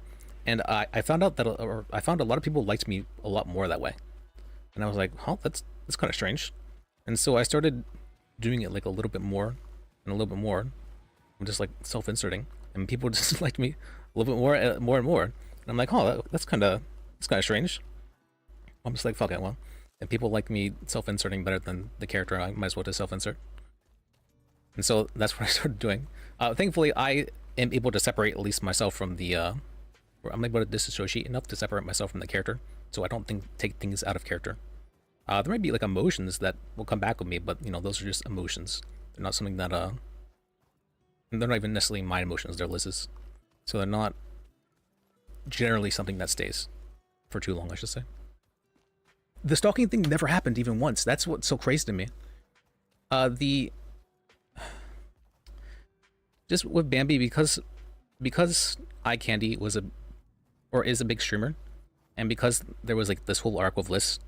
And I found out that, or I found a lot of people liked me a lot more that way. And I was like, huh, that's kind of strange. And so I started doing it, like, a little bit more and a little bit more. I'm just, like, self-inserting, and people just liked me a little bit more, more and more. And I'm like, oh, that's kind of strange. I'm just like, fuck it, well. And people like me self-inserting better than the character, I might as well just self-insert. And so that's what I started doing. Thankfully, I am able to separate at least myself from the, I'm able to disassociate enough to separate myself from the character, so I don't take things out of character. There might be, like, emotions that will come back with me, but, you know, those are just emotions. They're not something that, they're not even necessarily my emotions, they're Lis's. So they're not generally something that stays for too long, I should say. The stalking thing never happened even once. That's what's so crazy to me. Just with Bambi, because Eye Candy was is a big streamer, and because there was, like, this whole arc with Lis,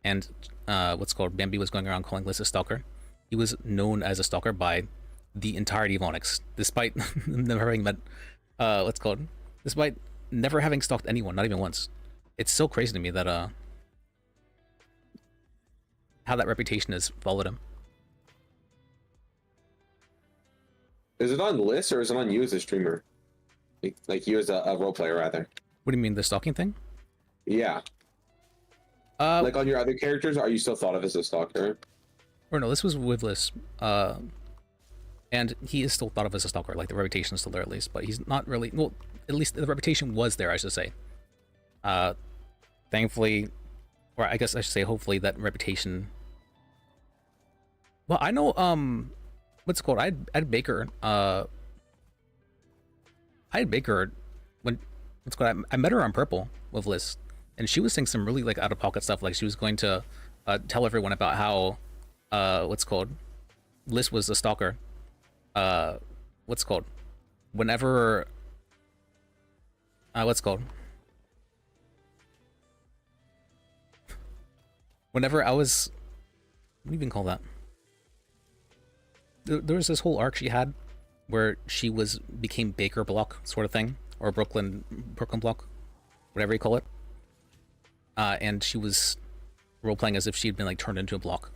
and what's called Bambi was going around calling Lis a stalker, he was known as a stalker by the entirety of Onyx, despite never having met despite never having stalked anyone, not even once. It's so crazy to me that how that reputation has followed him. Is it on Lis or is it on you as a streamer? Like you as a role player, rather. What do you mean, the stalking thing? Yeah. Like on your other characters, are you still thought of as a stalker? Or no, this was with Lis. And he is still thought of as a stalker, like the reputation is still there at least, but he's not really, well, at least the reputation was there, I should say. Thankfully, or I guess I should say hopefully that reputation... Well, I know, what's it called? I had Baker, when, what's it called? I met her on Purple with Lis, and she was saying some really, like, out-of-pocket stuff, like she was going to tell everyone about how, what's it called? Lis was a stalker. What's it called? Whenever, what's it called? Whenever I was, what do you even call that? There was this whole arc she had where she became Baker Block sort of thing, or Brooklyn Block, whatever you call it. And she was role playing as if she had been like turned into a block.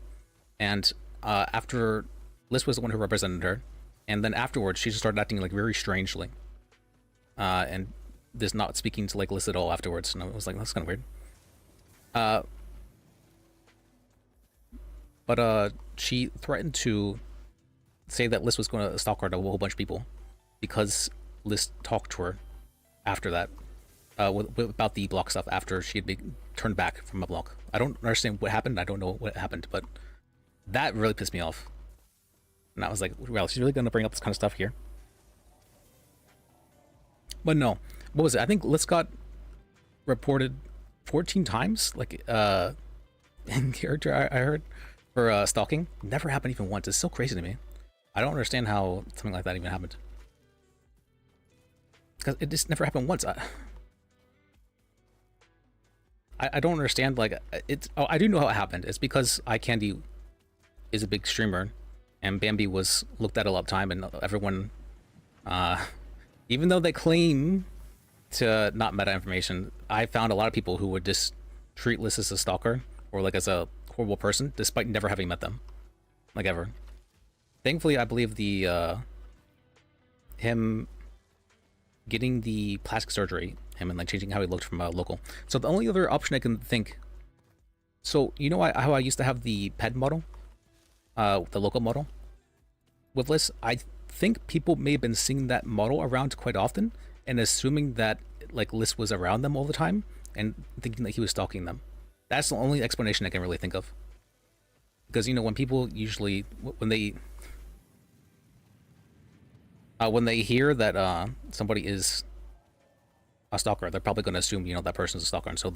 And after Lis was the one who represented her, and then afterwards she just started acting like very strangely, and just not speaking to like Lis at all afterwards. And I was like, that's kind of weird. But she threatened to say that Lis was going to stalk her to a whole bunch of people because Lis talked to her after that about the block stuff after she had been turned back from a block. I don't understand what happened. I don't know what happened, but that really pissed me off. And I was like, well, she's really going to bring up this kind of stuff here. But no. What was it? I think Lis got reported 14 times, like, in character, I heard, for stalking. Never happened even once. It's so crazy to me. I don't understand how something like that even happened. Because it just never happened once. I don't understand, like, it's... Oh, I do know how it happened. It's because Eye Candy is a big streamer, and Bambi was looked at a lot of time, and everyone... even though they claim to not meta information, I found a lot of people who would just treat Lis as a stalker, or like as a horrible person, despite never having met them. Like, ever. Thankfully, I believe the, him getting the plastic surgery, him and like changing how he looked from a local. So the only other option I can think, so you know how I used to have the pet model, the local model with Lis? I think people may have been seeing that model around quite often and assuming that like Lis was around them all the time and thinking that he was stalking them. That's the only explanation I can really think of. Because, you know, when people usually, when they hear that somebody is a stalker, they're probably going to assume, you know, that person's a stalker. And so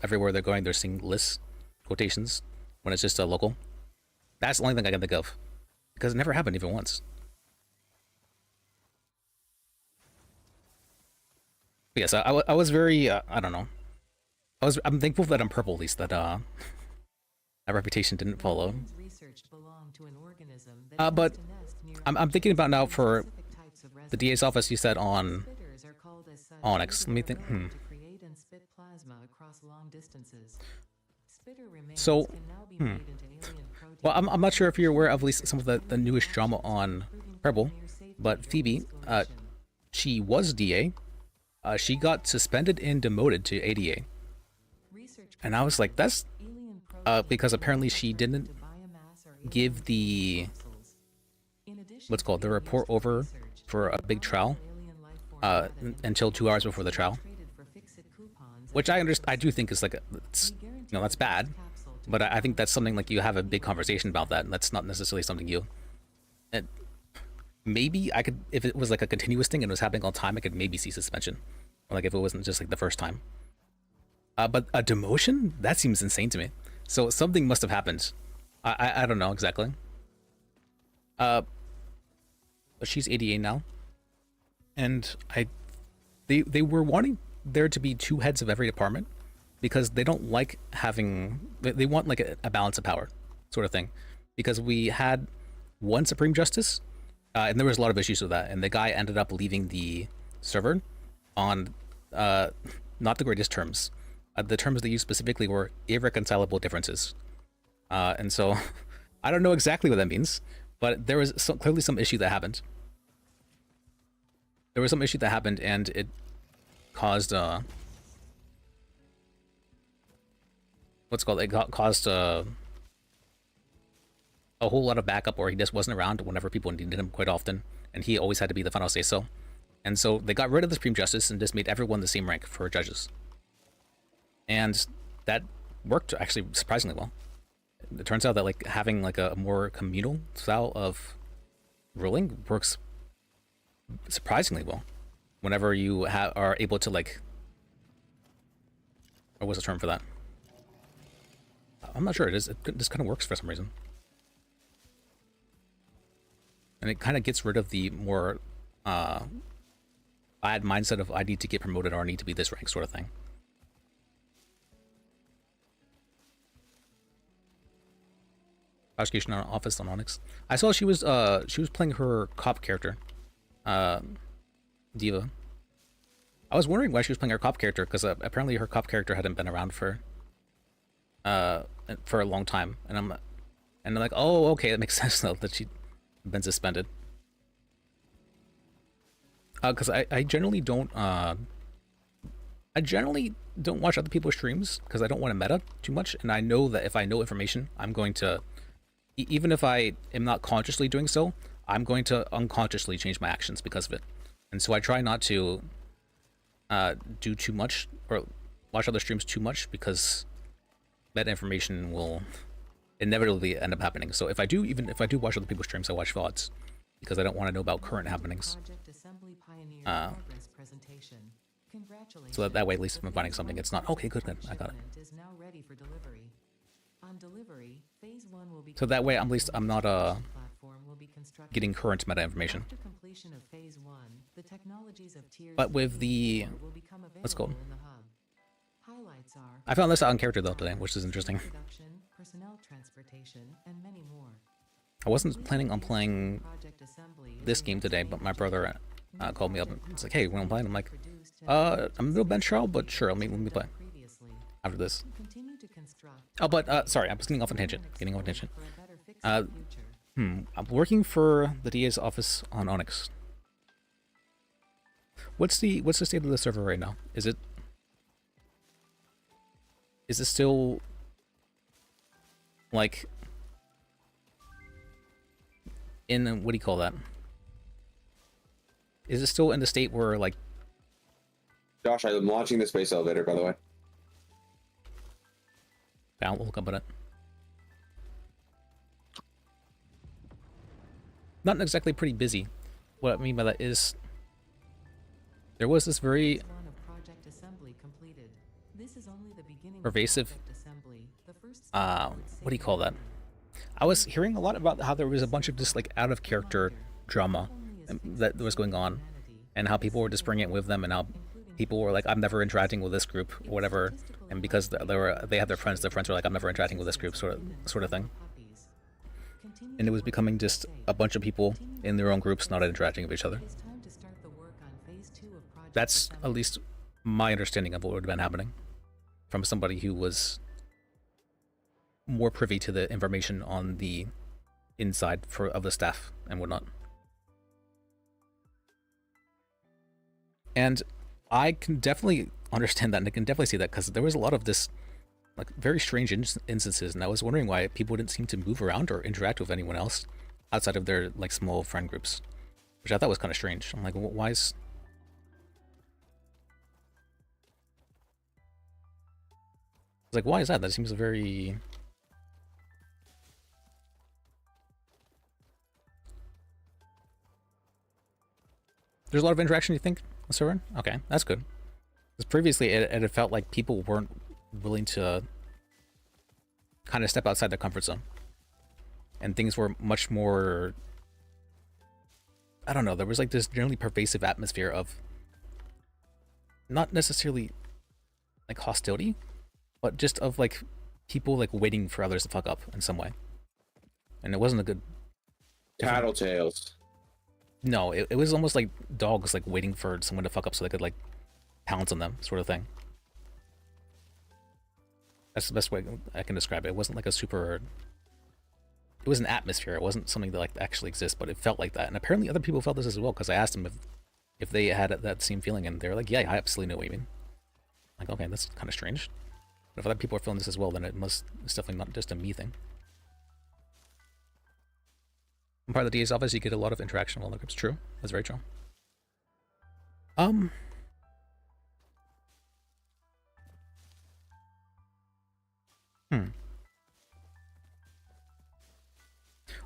everywhere they're going, they're seeing Lis quotations when it's just a local. That's the only thing I can think of. Because it never happened even once. But yes, I was very, I don't know. I'm thankful that I'm purple, at least, that that reputation didn't follow. But I'm thinking about now for the DA's office you said on Onyx. Let me think. So, well, I'm not sure if you're aware of at least some of the newest drama on Purple, but Phoebe, she was DA. She got suspended and demoted to ADA. And I was like, that's because apparently she didn't give the what's called the report over for a big trial until 2 hours before the trial, which I do think is like it's, you know, that's bad, but I think that's something like you have a big conversation about that, and that's not necessarily something you. Maybe I could, if it was like a continuous thing and it was happening all the time, I could maybe see suspension, or like if it wasn't just like the first time. But a demotion? That seems insane to me. So something must have happened. I don't know exactly. But she's 88 now. And they were wanting there to be 2 heads of every department because they don't like having, they want like a balance of power sort of thing. Because we had one Supreme Justice, and there was a lot of issues with that. And the guy ended up leaving the server on not the greatest terms. The terms they used specifically were irreconcilable differences. And so I don't know exactly what that means, but there was clearly some issue that happened. There was some issue that happened, and it caused caused a whole lot of backup, or he just wasn't around whenever people needed him quite often, and he always had to be the final say-so. And so they got rid of the Supreme Justice and just made everyone the same rank for judges. And that worked actually surprisingly well. It turns out that like having like a more communal style of ruling works surprisingly well. Whenever you are able to like, or what's the term for that? I'm not sure. It just kind of works for some reason. And it kind of gets rid of the more bad mindset of I need to get promoted or I need to be this rank sort of thing. Prosecution office on Onyx. I saw she was playing her cop character Diva. I was wondering why she was playing her cop character, because apparently her cop character hadn't been around for a long time, and I'm like, oh, okay, it makes sense now that she'd been suspended. Because I generally don't watch other people's streams because I don't want to meta too much, and I know that if I know information, I'm going to, even if I am not consciously doing so, I'm going to unconsciously change my actions because of it. And so I try not to do too much or watch other streams too much, because that information will inevitably end up happening. So if I do watch other people's streams, I watch VODs because I don't want to know about current happenings. So that way, at least if I'm finding something, it's not, okay, good, I got it. So that way, at least I'm not getting current meta information. But with the, what's it called? I found this out in character though today, which is interesting. I wasn't planning on playing this game today, but my brother called me up and it's like, hey, when I'm playing, I'm like, I'm a little bench trial, but sure, let me play after this. Oh, but sorry, I was getting off on tangent. I'm working for the DA's office on Onyx. What's the state of the server right now? Is it still like in, what do you call that? Is it still in the state where, like... Josh, I'm launching the space elevator, by the way. I'll look up at it. Not exactly pretty busy. What I mean by that is there was this very pervasive, what do you call that? I was hearing a lot about how there was a bunch of just like out of character drama that was going on, and how people were just bringing it with them, and how people were like, I'm never interacting with this group or whatever, and because they had their friends were like, I'm never interacting with this group, sort of thing. And it was becoming just a bunch of people in their own groups not interacting with each other. That's at least my understanding of what would have been happening from somebody who was more privy to the information on the inside of the staff and whatnot. And I can definitely understand that, and I can definitely see that, because there was a lot of this like very strange instances, and I was wondering why people didn't seem to move around or interact with anyone else outside of their like small friend groups, which I thought was kind of strange. I'm like, why is... It's like, why is that? That seems very... There's a lot of interaction, you think, on the server? Okay, that's good. Because previously it had felt like people weren't willing to kind of step outside their comfort zone. And things were much more... I don't know, there was like this generally pervasive atmosphere of... not necessarily like hostility, but just of like people like waiting for others to fuck up in some way. And it wasn't a good... Tattletales. No, it was almost like dogs like waiting for someone to fuck up so they could like pounce on them, sort of thing. That's the best way I can describe it. It wasn't like a super... It was an atmosphere. It wasn't something that like actually exists, but it felt like that. And apparently other people felt this as well, because I asked them if they had that same feeling, and they were like, yeah, I absolutely know what you mean. Like, okay, that's kind of strange. But if other people are feeling this as well, then it's definitely not just a me thing. In part of the DA's office, you get a lot of interaction with all the groups. True. That's very true.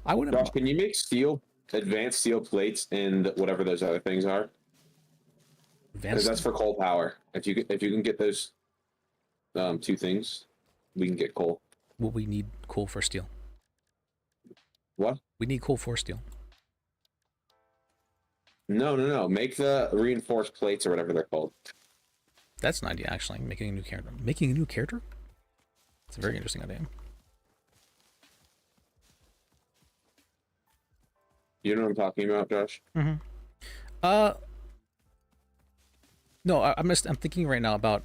I wouldn't... Josh, can you make advanced steel plates and whatever those other things are? Because that's for coal power. If you can get those two things, we can get coal. Well, we need coal for steel. What? We need coal for steel. No. Make the reinforced plates or whatever they're called. That's an idea, actually. Making a new character. Making a new character? It's a very interesting idea. You know what I'm talking about, Josh? Mm-hmm. No, I'm thinking right now about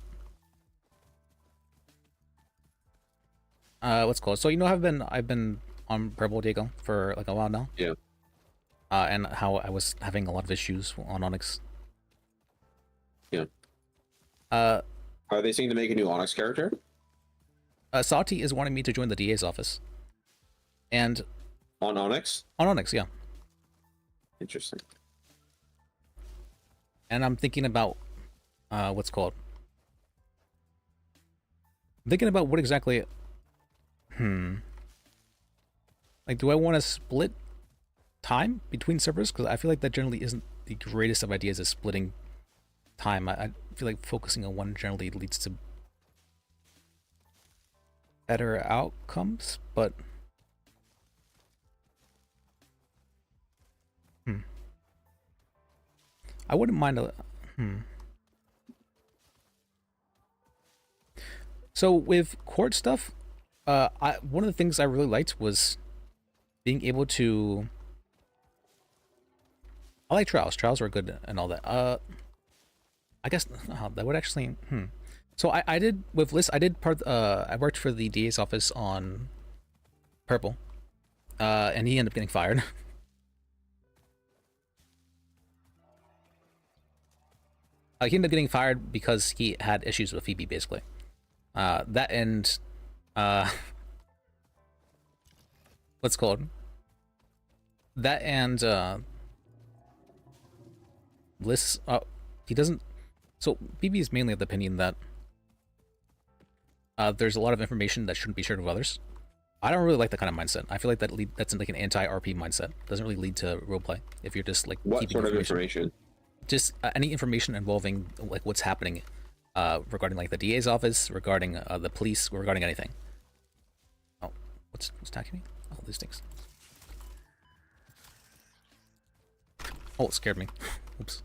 what's called. So I've been on Purple Diego for like a while now. Yeah. And how I was having a lot of issues on Onyx. Yeah. Are they saying to make a new Onyx character? Sati is wanting me to join the DA's office. And on Onyx? On Onyx, yeah. Interesting. And I'm thinking about what's called. I'm thinking about what exactly. Like, do I want to split time between servers? Because I feel like that generally isn't the greatest of ideas, is splitting time. I feel like focusing on one generally leads to better outcomes, but I wouldn't mind a So with court stuff, one of the things I really liked was being able to. I like trials. Trials are good and all that. I guess that would actually. So I did with Lis. I did I worked for the DA's office on Purple, and he ended up getting fired. He ended up getting fired because he had issues with Phoebe, basically. That and what's called? That and Lis. He doesn't. So Phoebe is mainly of the opinion that there's a lot of information that shouldn't be shared with others. I don't really like that kind of mindset. I feel like that's like an anti-RP mindset. Doesn't really lead to roleplay if you're just like what keeping sort of information? Just any information involving like what's happening regarding like the DA's office, regarding the police, regarding anything. Oh, what's attacking me? Oh, these things. Oh, it scared me. Oops.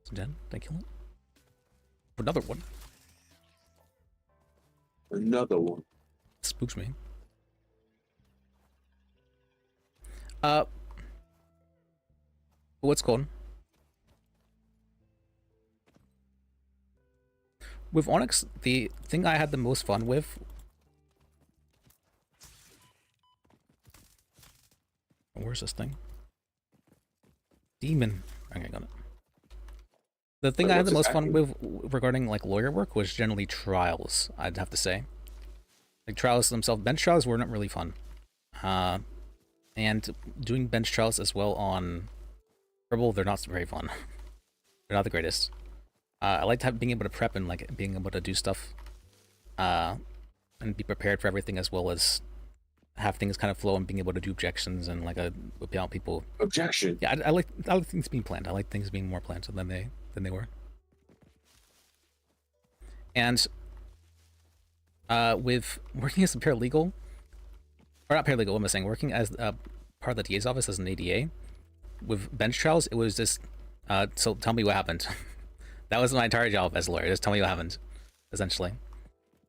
It's dead. Did I kill it? Another one. Another one. Spooks me. What's called? With Onyx, the thing I had the most fun with. Where's this thing? Demon. Okay, got it. The thing I had the most fun with regarding like lawyer work was generally trials, I'd have to say. Like trials themselves, bench trials were not really fun. And doing bench trials as well on Purple, they're not very fun. They're not the greatest. I liked being able to prep and like being able to do stuff, and be prepared for everything, as well as have things kind of flow and being able to do objections and like whip out people. Objection. Yeah, I like things being planned. I like things being more planned than they were. And with working as a paralegal, or not paralegal, what am I saying? Working as part of the DA's office as an ADA, with bench trials, it was just, so tell me what happened. That was my entire job as a lawyer, just tell me what happened, essentially.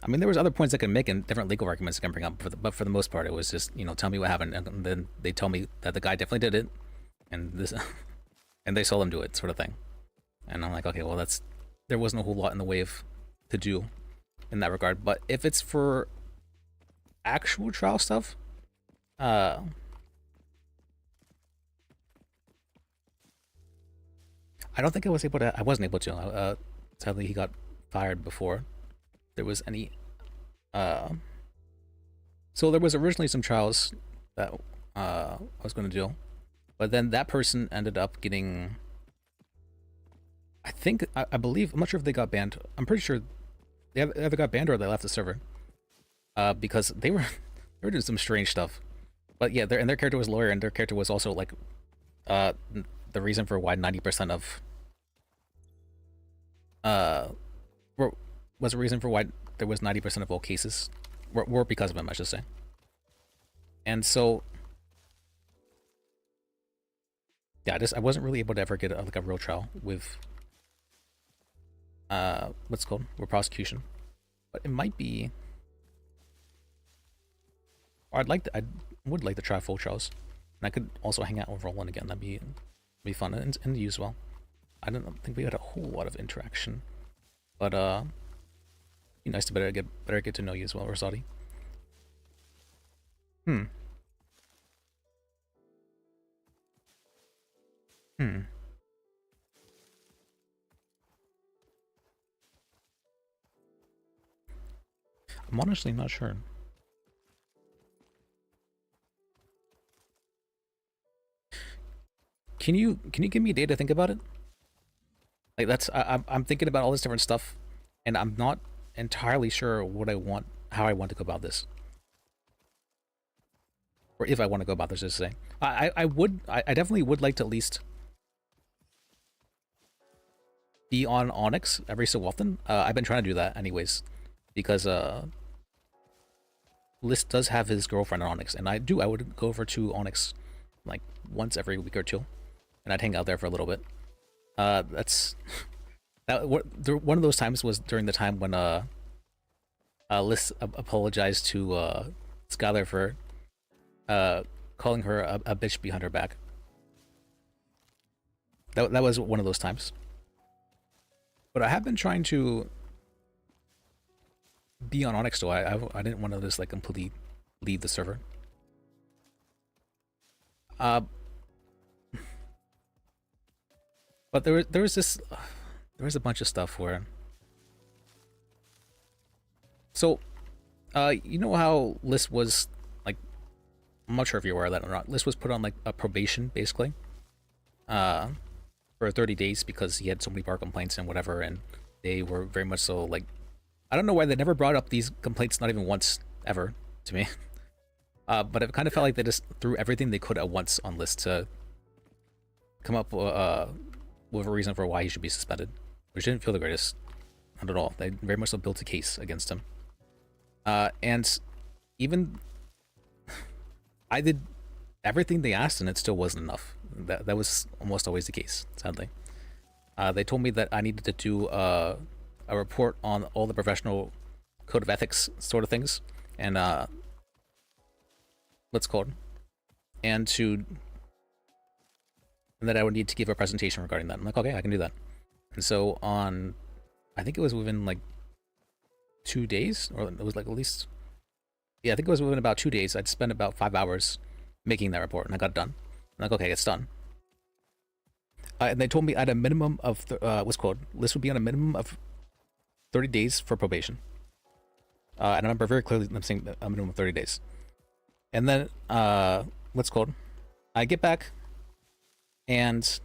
I mean, there was other points I could make and different legal arguments I can bring up, but for the most part, it was just, tell me what happened, and then they tell me that the guy definitely did it, and this, and they saw them do it, sort of thing. And I'm like, okay, well, there wasn't a whole lot in the way of to do in that regard. But if it's for actual trial stuff, I don't think I wasn't able to. Sadly, he got fired before there was any. So there was originally some trials that I was going to do, but then that person ended up getting. I believe, I'm not sure if they got banned. I'm pretty sure they either got banned or they left the server, because they were doing some strange stuff. But yeah, their character was lawyer, and their character was also like the reason for why 90% of was a reason for why there was 90% of all cases were because of him, I should say. And so yeah, I wasn't really able to ever get a real trial with what's it called, with prosecution. But it might be, or would like to try full trials. And I could also hang out with Roland again. That'd be fun, and you as well. I don't think we had a whole lot of interaction, but be nice to better get to know you as well, Rosati. Hmm. I'm honestly not sure. Can you give me a day to think about it? Like that's I'm thinking about all this different stuff, and I'm not entirely sure what I want, how I want to go about this, or if I want to go about this. Just to say, I definitely would like to at least be on Onyx every so often. I've been trying to do that anyways, because Lis does have his girlfriend on Onyx, and I would go over to Onyx like once every week or two, and I'd hang out there for a little bit. That's one of those times was during the time when Lis apologized to Skylar for calling her a bitch behind her back. That was one of those times. But I have been trying to be on Onyx, though. I didn't want to just like completely leave the server. But there was a bunch of stuff where. So, you know how Lis was like, I'm not sure if you're aware of that or not. Lis was put on like a probation basically, for 30 days because he had so many bar complaints and whatever, and they were very much so like, I don't know why they never brought up these complaints, not even once ever to me. But it kind of felt like they just threw everything they could at once on Lis to come up with a reason for why he should be suspended, which didn't feel the greatest, not at all. They very much so built a case against him. And even I did everything they asked, and it still wasn't enough. That was almost always the case, sadly. They told me that I needed to do a report on all the professional code of ethics sort of things, and what's called, and that I would need to give a presentation regarding that. I'm like, okay, I can do that. And so on, I think it was within like 2 days, or it was like at least, yeah, I think it was within about 2 days. I'd spent about 5 hours making that report, and I got it done. I'm like, okay, it's done. And they told me at a minimum of what's called, Lis would be on a minimum of 30 days for probation. And I remember very clearly them saying a minimum of 30 days. And then what's called, I get back, and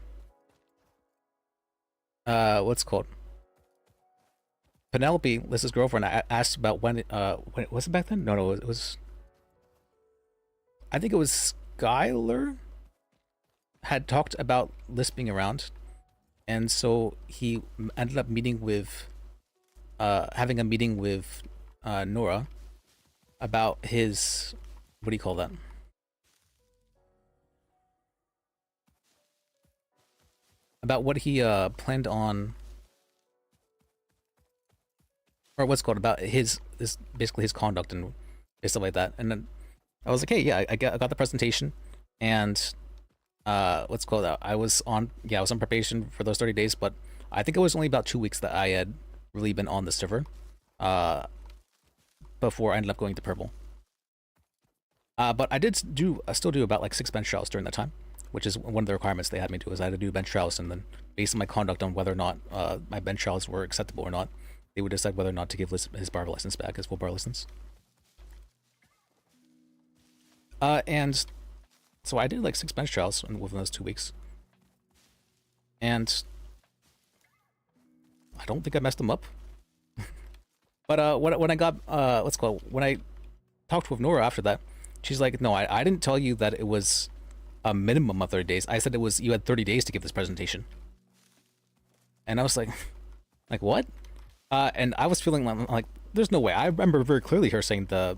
what's called, Penelope, Lis's girlfriend, asked about when was it back then? No, it was. I think it was Skylar had talked about Lis being around, and so he ended up meeting with, having a meeting with Nora about his, what do you call that? About what he planned on, or what's called, about his basically his conduct and stuff like that. And then I was like, hey, yeah, I got the presentation, and what's called, I was on probation for those 30 days, but I think it was only about 2 weeks that I had really been on the server before I ended up going to purple. But I still do about like 6 bench trials during that time, which is one of the requirements they had me do, is I had to do bench trials, and then based on my conduct on whether or not my bench trials were acceptable or not, they would decide whether or not to give his bar license back, his full bar license. And so I did like 6 bench trials within those 2 weeks, and I don't think I messed them up. But when I got when I talked with Nora after that, she's like, no, I didn't tell you that it was a minimum of 30 days. I said it was, you had 30 days to give this presentation. And I was like, like what? And I was feeling like there's no way. I remember very clearly her saying the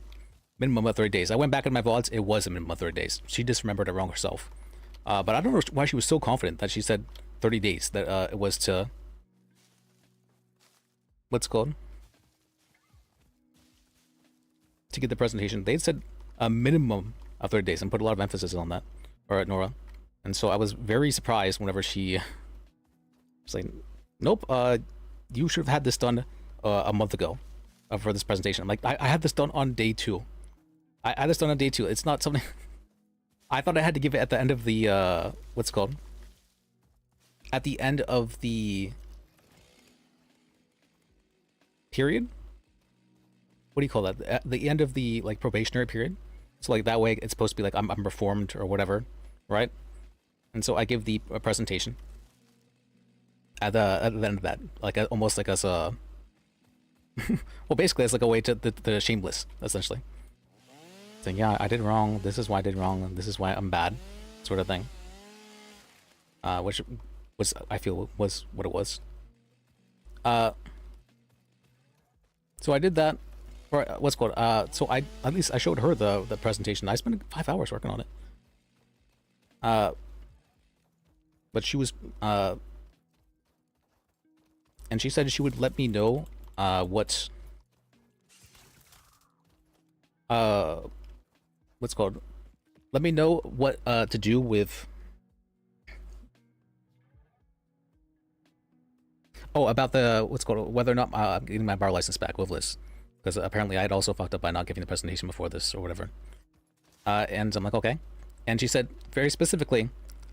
minimum of 30 days. I went back in my VODs, it was a minimum of 30 days. She just remembered it wrong herself. But I don't know why she was so confident that she said 30 days, that it was to, what's it called, to get the presentation. They said a minimum 30 days, and put a lot of emphasis on that, or Nora. And so I was very surprised whenever she was like, "Nope, you should have had this done a month ago for this presentation." I'm like, I had this done on day 2. I had this done on day 2. It's not something. I thought I had to give it at the end of the what's it called? At the end of the period. What do you call that? At the end of the like probationary period. So like that way it's supposed to be like I'm reformed or whatever, right? And so I give the presentation at the end of that, like almost like as a well, basically it's like a way to the shameless, essentially, saying, yeah, I did wrong, this is why I did wrong, and this is why I'm bad, sort of thing. Which was, I feel, was what it was. So I did that. Or what's it called? So I at least I showed her the presentation. I spent 5 hours working on it. But she was and she said she would let me know what's called, let me know what to do with about the what's called, whether or not I'm getting my bar license back with Liz, because apparently I had also fucked up by not giving the presentation before this or whatever. And I'm like, okay. And she said very specifically,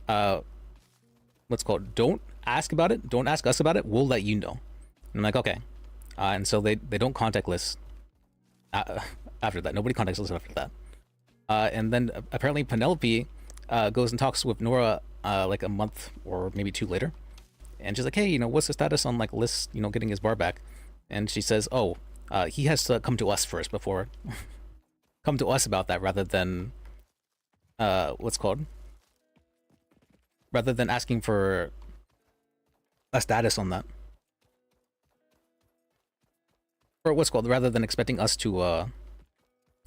what's called, don't ask about it, don't ask us about it, we'll let you know. And I'm like, okay. And so they don't contact Liz after that. Nobody contacts Liz after that. And then apparently Penelope goes and talks with Nora like a month or maybe 2 later, and she's like, hey, you know, what's the status on like Liz, you know, getting his bar back? And she says, oh, he has to come to us first before come to us about that, rather than what's called, rather than asking for a status on that, or what's called, rather than expecting us to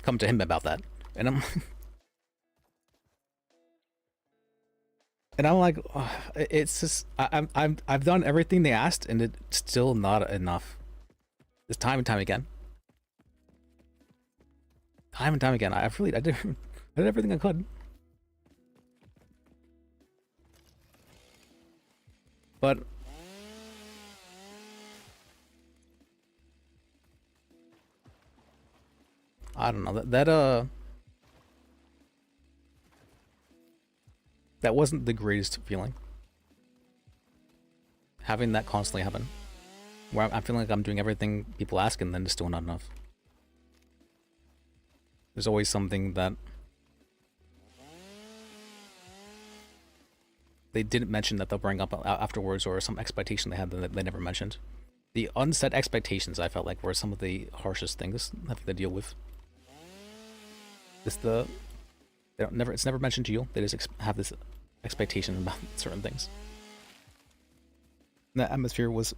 come to him about that. And I'm and I'm like, oh, it's just I've done everything they asked, and it's still not enough. It's time and time again. Time and time again. I did everything I could. But I don't know, that wasn't the greatest feeling. Having that constantly happen, where I'm feeling like I'm doing everything people ask, and then it's still not enough. There's always something that they didn't mention that they'll bring up afterwards, or some expectation they had that they never mentioned. The unset expectations, I felt like, were some of the harshest things I have to deal with. It's never mentioned to you. They just have this expectation about certain things. And the atmosphere was,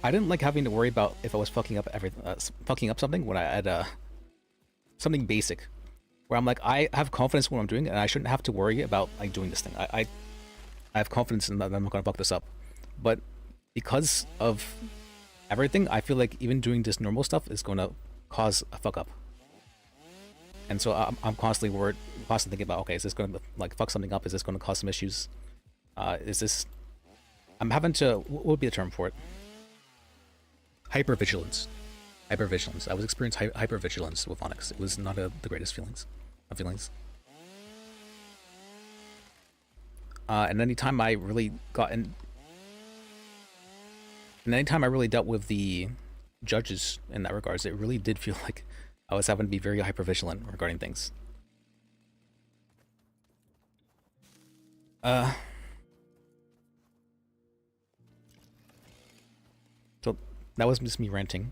I didn't like having to worry about if I was fucking up something when I had something basic, where I'm like, I have confidence in what I'm doing, and I shouldn't have to worry about like doing this thing. I have confidence in that I'm not gonna fuck this up, but because of everything, I feel like even doing this normal stuff is gonna cause a fuck up. And so I'm constantly worried, constantly thinking about, okay, is this going to like fuck something up? Is this going to cause some issues? I'm having to, what would be the term for it? Hypervigilance. Hypervigilance. I was experiencing hypervigilance with Onyx. It was not the greatest feelings. And anytime I really dealt with the judges in that regards, it really did feel like I was having to be very hypervigilant regarding things. So that was just me ranting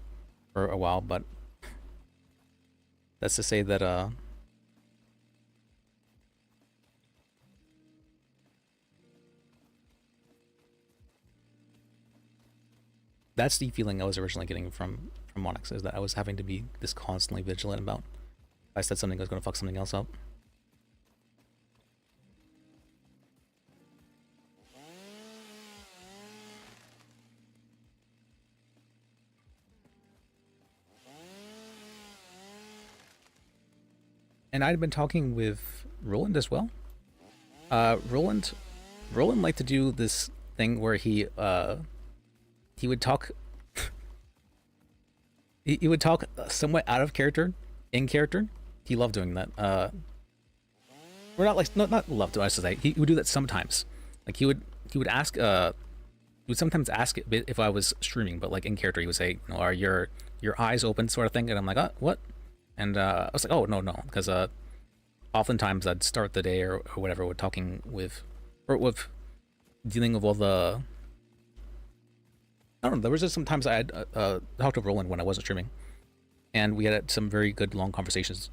for a while, but that's to say that that's the feeling I was originally getting from Onyx, is that I was having to be this constantly vigilant about if I said something I was going to fuck something else up. and I'd been talking with Roland as well. Roland liked to do this thing where he would talk he would talk somewhat out of character, in character. He loved doing that. We're not like not love to, I should say. He would do that sometimes. Like he would ask he would sometimes ask if I was streaming, but like in character he would say, you know, are your eyes open, sort of thing, and I'm like, what? And I was like, oh no, because oftentimes I'd start the day or whatever with talking with dealing with all the, I don't know, there was just sometimes I had talked to Roland when I wasn't streaming, and we had some very good long conversations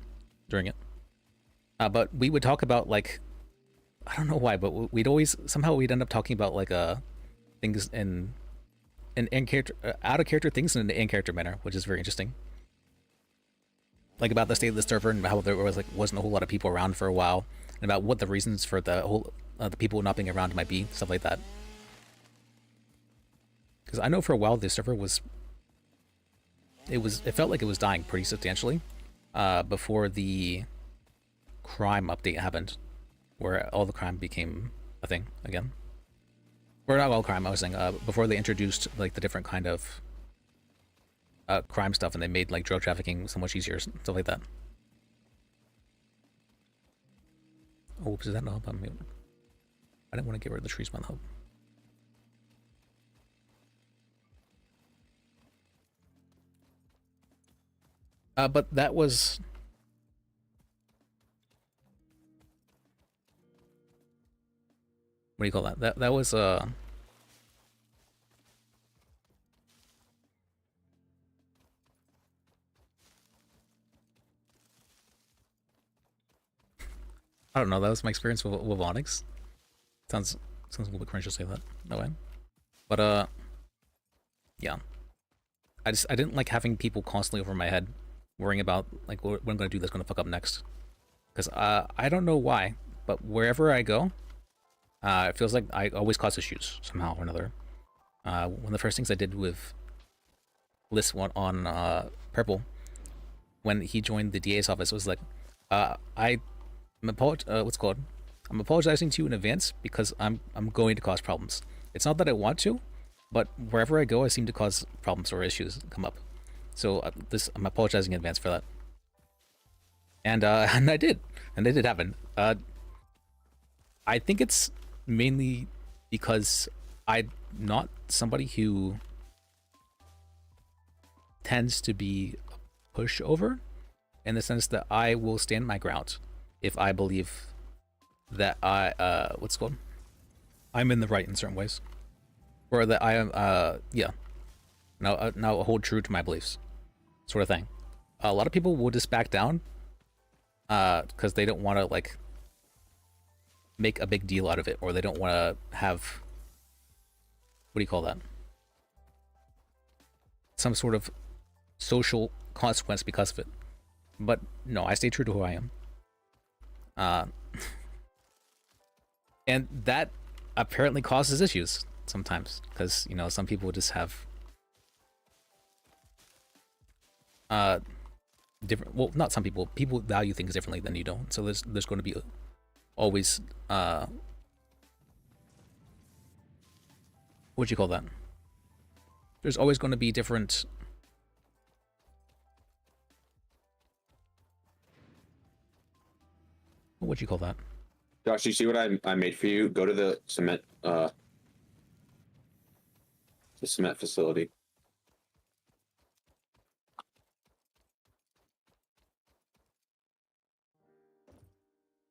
during it. But we would talk about, like, I don't know why, but we'd end up talking about like things in character, out of character things in an in character manner, which is very interesting. Like about the state of the server and how there wasn't a whole lot of people around for a while, and about what the reasons for the whole the people not being around might be, stuff like that. Because I know for a while the server it felt like it was dying pretty substantially before the crime update happened, where all the crime became a thing again. Or not all crime, I was saying before they introduced like the different kind of crime stuff, and they made like drug trafficking so much easier, stuff like that. Oh, oops, is that no hub? I didn't want to get rid of the trees by the hub. But that was... What do you call that? That was I don't know, that was my experience with Onyx. Sounds a little bit cringe to say that way. But yeah. I didn't like having people constantly over my head worrying about like what I'm gonna do that's gonna fuck up next. Because I don't know why, but wherever I go, it feels like I always cause issues somehow or another. One of the first things I did with Lis on Purple, when he joined the DA's office, was like, I'm apologizing to you in advance because I'm going to cause problems. It's not that I want to, but wherever I go, I seem to cause problems or issues come up. So I'm apologizing in advance for that. And and I did happen. I think it's mainly because I'm not somebody who tends to be a pushover, in the sense that I will stand my ground if I believe that I'm in the right in certain ways, or that I am now hold true to my beliefs, sort of thing. A lot of people will just back down because they don't want to like make a big deal out of it, or they don't want to have, what do you call that, some sort of social consequence because of it. But no, I stay true to who I am. And that apparently causes issues sometimes, because, you know, some people just have different, well, not some people value things differently than you don't, so there's going to be always what'd you call that, there's always going to be different, what'd you call that? Josh, you see what I made for you? Go to the cement facility.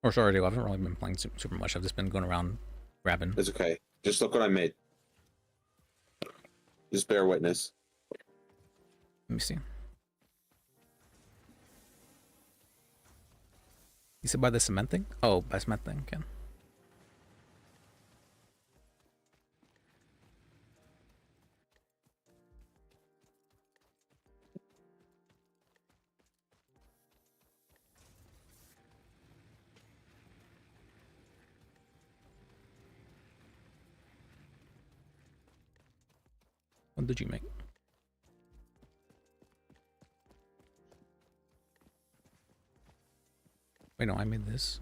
Or sorry, I haven't really been playing super much. I've just been going around grabbing. It's okay. Just look what I made. Just bear witness. Let me see. You said by the cement thing? Oh, by cement thing, okay. What did you make? Wait, no, I made this.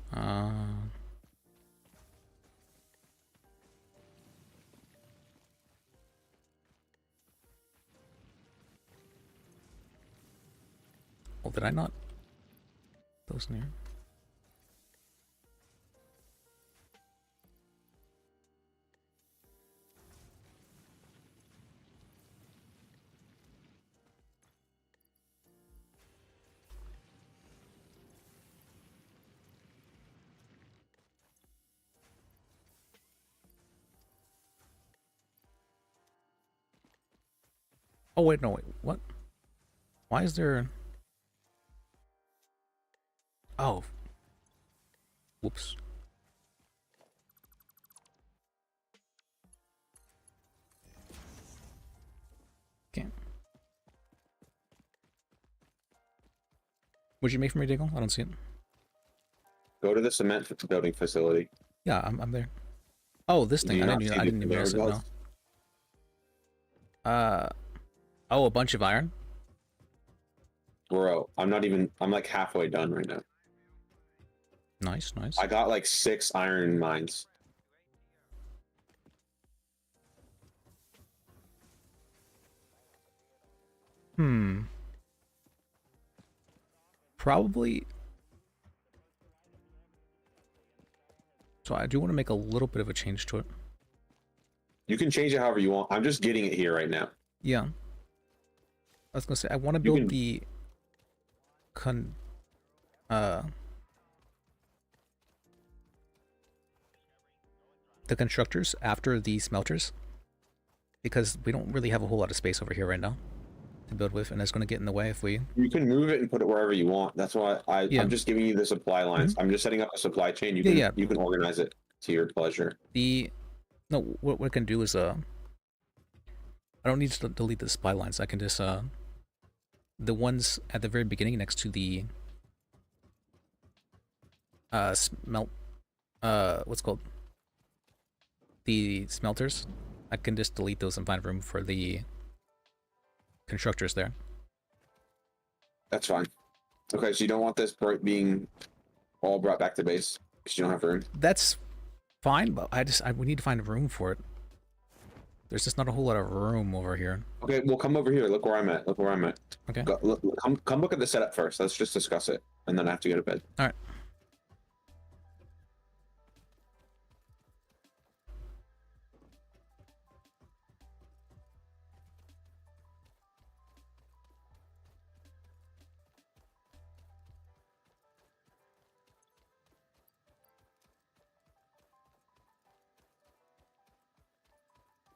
Oh, did I not? Those in here. Oh wait, no, wait, what? Why is there? Oh, whoops. Okay. What'd you make for me, Diggle? I don't see it. Go to the cement building facility. Yeah, I'm there. Oh, this thing. I didn't even notice it. No. Oh, a bunch of iron. Bro, I'm like halfway done right now. Nice, nice. I got like 6 iron mines. Probably. So I do want to make a little bit of a change to it. You can change it however you want. I'm just getting it here right now. Yeah. I was gonna say I want to build the constructors after the smelters, because we don't really have a whole lot of space over here right now to build with, and it's going to get in the way if we... You can move it and put it wherever you want. That's why I'm just giving you the supply lines. I'm just setting up a supply chain. You can organize it to your pleasure. No, what I can do is I don't need to delete the supply lines. I can just the ones at the very beginning next to the what's called the smelters, I can just delete those and find room for the constructors there. That's fine. Okay, so you don't want this being all brought back to base because you don't have room. That's fine, but we need to find room for it. There's just not a whole lot of room over here. Okay, well, come over here. Look where I'm at. Okay. Come look at the setup first. Let's just discuss it, and then I have to go to bed. All right.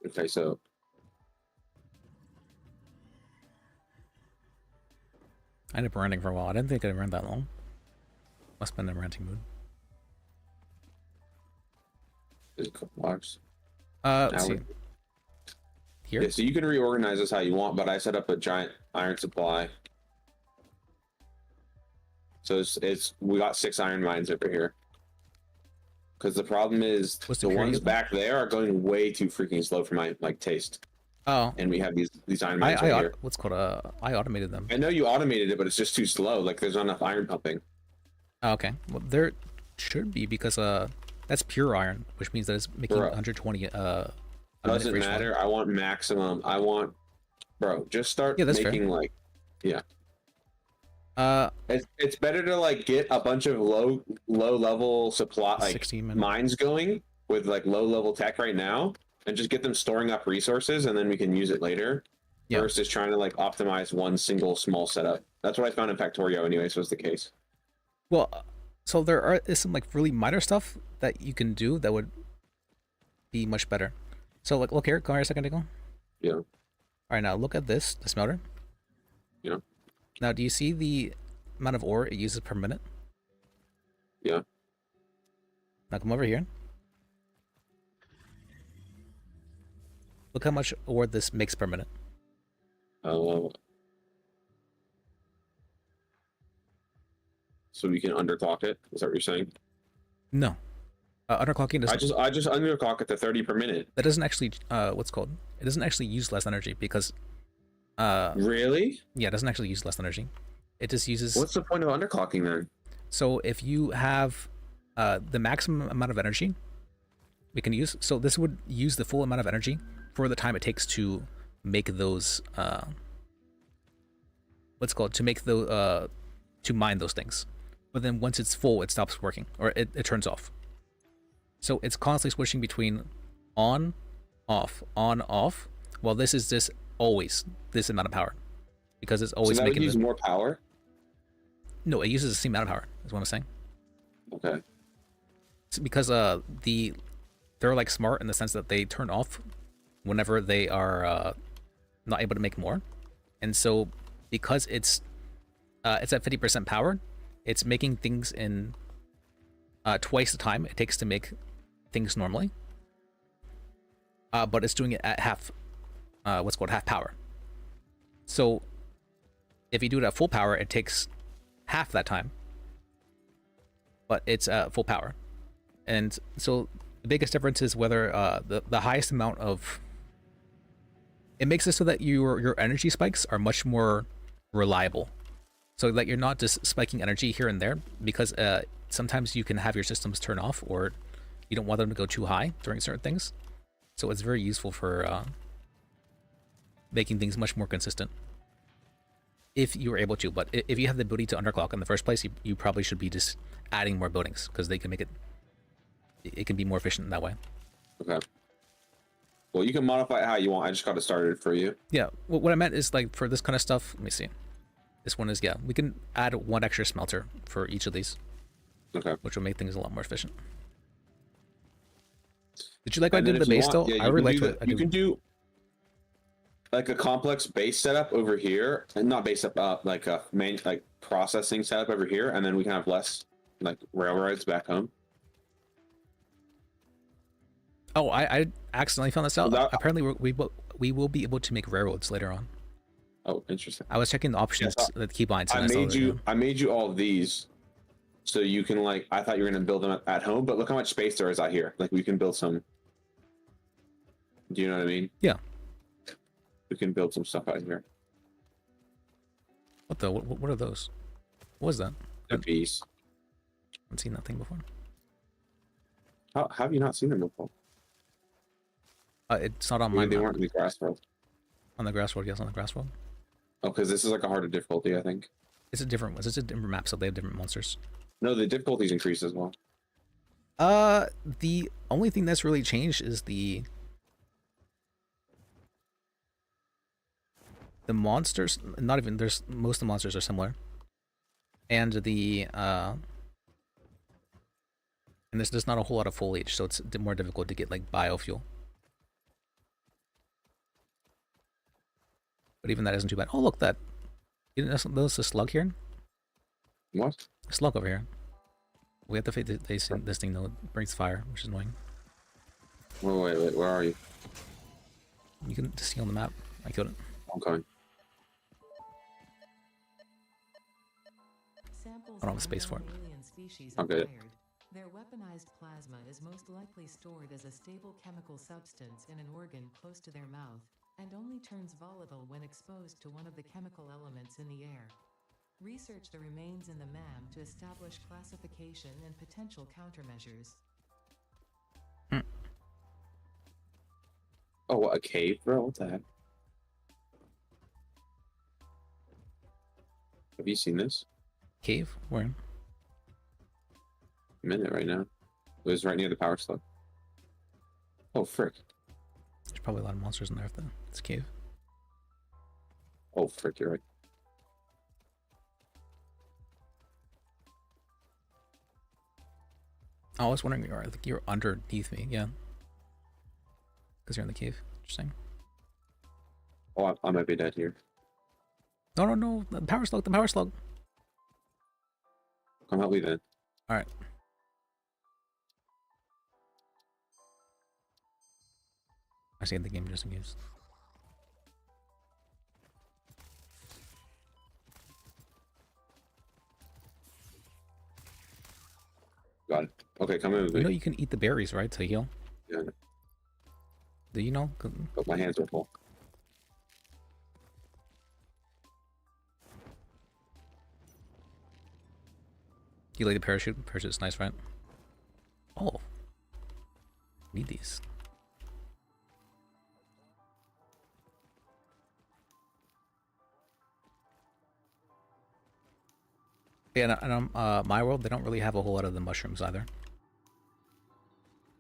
Okay, so I ended up ranting for a while. I didn't think I'd rant that long. Must have been in a ranting mood. there's a couple blocks. Let's see. Here? Yeah, so you can reorganize this how you want, but I set up a giant iron supply. So we got 6 iron mines over here. Because the problem is the ones back there are going way too freaking slow for my taste. Oh. And we have these iron mines right here. What's called I automated them. I know you automated it, but it's just too slow. Like there's not enough iron pumping. Oh, okay. Well, there should be, because that's pure iron, which means that it's making 120 doesn't matter. I want maximum. I want, bro. Just start making fair. It's better to get a bunch of low level supply mines going with low level tech right now, and just get them storing up resources, and then we can use it later. Versus trying to optimize one single small setup. That's what I found in Factorio, anyways, was the case. Well, so there is some really minor stuff that you can do that would be much better. So look here. Come here a second, Nico. Yeah. All right, now look at this, the smelter. Yeah. Now, do you see the amount of ore it uses per minute? Yeah. Now come over here. Look how much ore this makes per minute. So we can underclock it? Is that what you're saying? No. Underclocking doesn't... I just underclock it to 30 per minute. That doesn't actually... what's called? It doesn't actually use less energy, because... really? Yeah, it doesn't actually use less energy. It just uses... What's the point of underclocking then? So if you have the maximum amount of energy we can use, so this would use the full amount of energy for the time it takes to make those what's called to make the to mine those things. But then once it's full, it stops working, or it turns off. So it's constantly switching between on, off, while this is just always this amount of power, because it's always so that making would use more power. No, it uses the same amount of power. Is what I'm saying. Okay. It's because they're like smart in the sense that they turn off whenever they are not able to make more, and so because it's at 50% power, it's making things in twice the time it takes to make things normally. But it's doing it at half, what's called half power. So if you do it at full power, it takes half that time, but it's full power. And so the biggest difference is whether the highest amount of, it makes it so that your energy spikes are much more reliable, so that you're not just spiking energy here and there, because sometimes you can have your systems turn off, or you don't want them to go too high during certain things. So it's very useful for making things much more consistent, if you were able to. But if you have the ability to underclock in the first place, you probably should be just adding more buildings, because they can make it can be more efficient that way. Okay. Well, you can modify it how you want. I just got it started for you. Yeah. Well, what I meant is, like, for this kind of stuff, let me see. This one is, yeah, we can add one extra smelter for each of these. Okay. Which will make things a lot more efficient. Did you like what I did the base still? Yeah, I really liked what you can do. Like a complex base setup over here, and not base up, like a main like processing setup over here, and then we can have less like railroads back home. Oh, I accidentally found this out. Apparently, we will be able to make railroads later on. Oh, interesting. I was checking the options, the keybinds. I made you all of these, so you can, like, I thought you were gonna build them at home, but look how much space there is out here. Like, we can build some. Do you know what I mean? Yeah. We can build some stuff out here. What the? What are those? What was that? They're bees. I haven't seen that thing before. How have you not seen them before? It's not on my. They weren't in the grass world. On the grass world, yes, on the grass world. Oh, because this is like a harder difficulty, I think. It's a different. It's a different map, so they have different monsters. No, the difficulties increased as well. The only thing that's really changed is the monsters. Not even there's most of the monsters are similar, and the and there's just not a whole lot of foliage, so it's more difficult to get like biofuel. But even that isn't too bad. Oh, look, that. You didn't notice a slug here? What? A slug over here. We have to fight this thing, though. It brings fire, which is annoying. Wait, where are you? You can just see on the map. I killed it. I'm coming. Samples I don't have space for it. alien species Okay. acquired. Their weaponized plasma is most likely stored as a stable chemical substance in an organ close to their mouth, and only turns volatile when exposed to one of the chemical elements in the air. Research the remains in the MAM to establish classification and potential countermeasures. Oh, what, a cave, bro? What the heck? Have you seen this? Cave? Where? I'm in it right now. It was right near the power slug. Oh, frick. There's probably a lot of monsters in there if it's a cave. Oh, frick, you're right. Oh, I was wondering where you are. I think you're underneath me, yeah. Because you're in the cave. Interesting. Oh, I might be dead here. No. The power slug. Come help me then. Alright. I saved the game just in case. Got it. Okay, come in with me. You know you can eat the berries, right, to heal? Yeah. Do you know? But my hands are full. You like the parachute? Parachute's nice, right? Oh. Need these. Yeah, and my world, they don't really have a whole lot of the mushrooms either.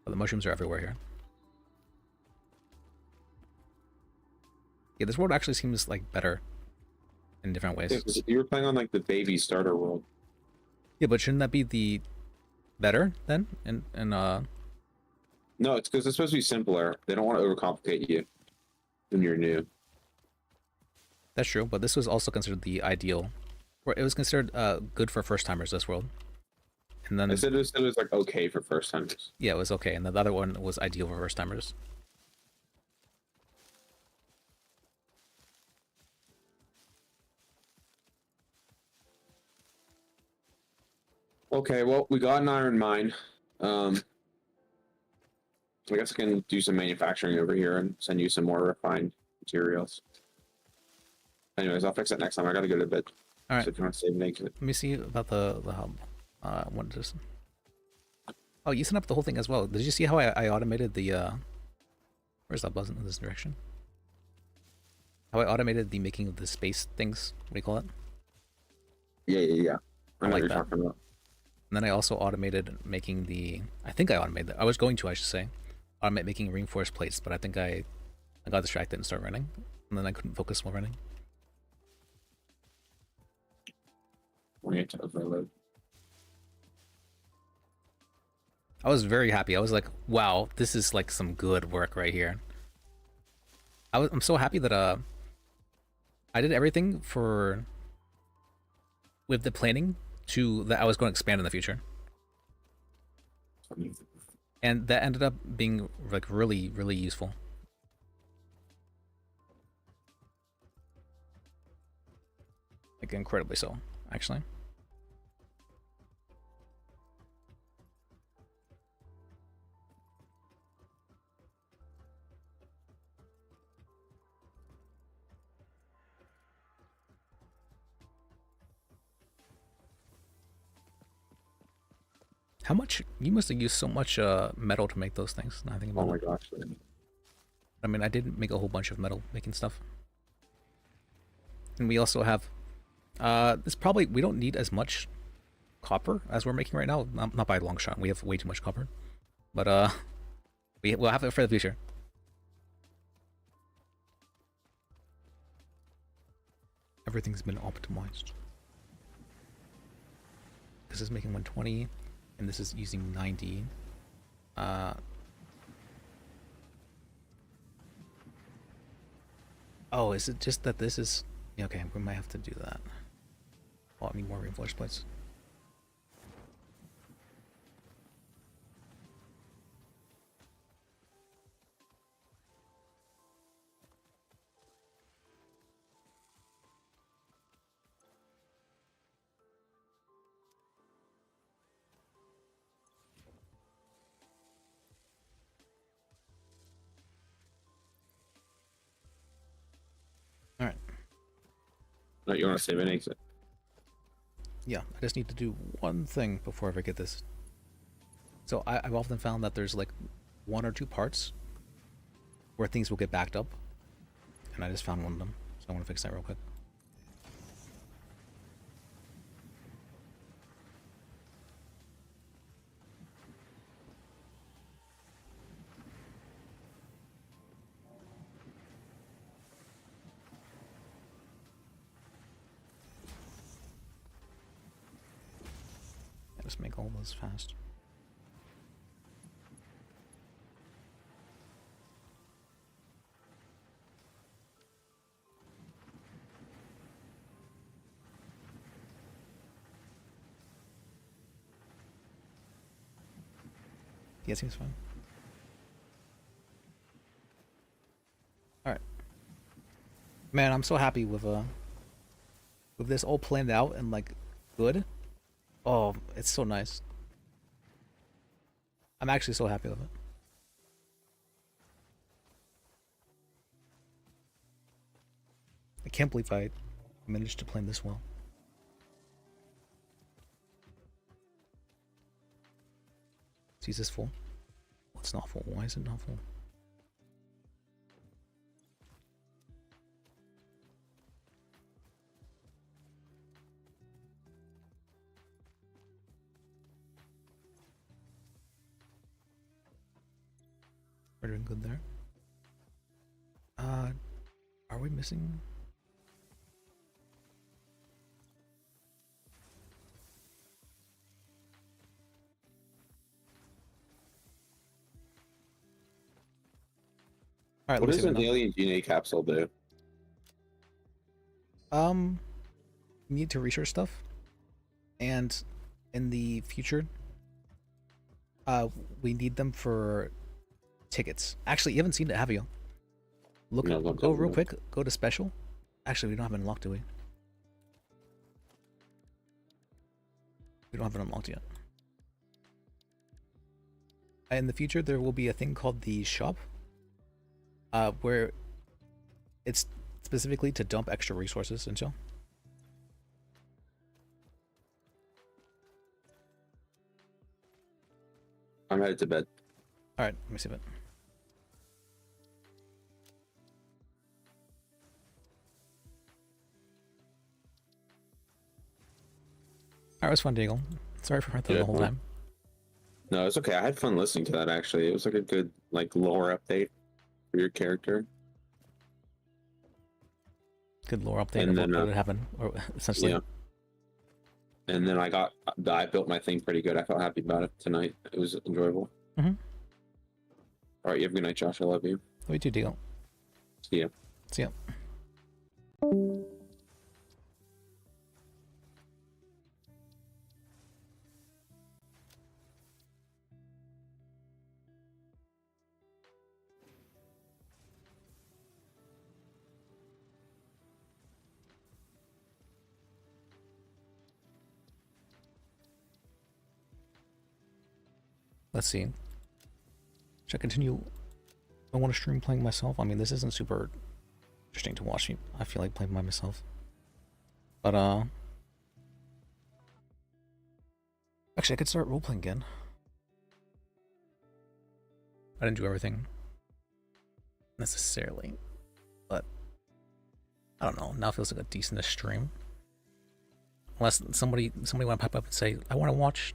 But the mushrooms are everywhere here. Yeah, this world actually seems like better in different ways. Yeah, 'cause you were playing on like the baby starter world. Yeah, but shouldn't that be the better then? No, it's because it's supposed to be simpler. They don't want to overcomplicate you when you're new. That's true, but this was also considered the ideal. Or it was considered good for first timers, this world. And then I said it was like okay for first timers. yeah, it was okay, and the other one was ideal for first timers. Okay, well, we got an iron mine. I guess I can do some manufacturing over here and send you some more refined materials. Anyways, I'll fix it next time. I gotta go to bed. All right. So if you want to save an exit. Let me see about the hub. What is this? Oh, you set up the whole thing as well. Did you see how I automated the where's that button in this direction? How I automated the making of the space things? What do you call it? Yeah. I know like what you're that. talking about. And then I also automated making the. I think I automated that. I was going to, I should say, automate making reinforced plates, but I think I got distracted and started running, and then I couldn't focus while running. We need to overload. I was very happy. I was like, wow, this is like some good work right here. I'm so happy that I did everything with the planning that I was going to expand in the future. And that ended up being like really, really useful. Like incredibly so, actually. How much? You must have used so much metal to make those things. Now I think about Oh my it. gosh. I mean, I did make a whole bunch of metal making stuff. And we also have we don't need as much copper as we're making right now. Not by a long shot. We have way too much copper. But we'll have it for the future. Everything's been optimized. This is making 120, and this is using 90. Oh, is it just that this is... Yeah, okay, we might have to do that. Oh, I need more reinforced plates. All right. No, you want to save an exit? Yeah, I just need to do one thing before I forget this. So I've often found that there's like one or two parts where things will get backed up, and I just found one of them, so I want to fix that real quick. Just make all those fast. Yeah, seems fine. All right, man. I'm so happy with this all planned out and like good. Oh, it's so nice. I'm actually so happy with it. I can't believe I managed to plan this well. Sees this full. It's not full. Why is it not full? We're doing good there. Are we missing? All right, what let me does see an what alien DNA capsule do? Need to research stuff, and in the future, we need them for tickets. Actually, you haven't seen it, have you? Look, No, go real quick. Go to special. Actually, we don't have it unlocked, do we? We don't have it unlocked yet. In the future, there will be a thing called the shop, where it's specifically to dump extra resources into. I'm headed to bed. All right, let me see it. Alright, it was fun, Diego. Sorry for that the whole time. No, it's okay. I had fun listening to that. Actually, it was like a good lore update for your character. Good lore update And of then, what would happen, or essentially. Yeah. And then I built my thing pretty good. I felt happy about it tonight. It was enjoyable. Mm-hmm. All right, you have a good night, Josh. I love you. Love you too, Diego. See ya. See ya. Let's see. Should I continue? I want to stream playing myself. I mean, this isn't super interesting to watch. I feel like playing by myself. But, actually, I could start role-playing again. I didn't do everything necessarily, but I don't know. Now it feels like a decent stream. Unless somebody want to pop up and say, I want to watch.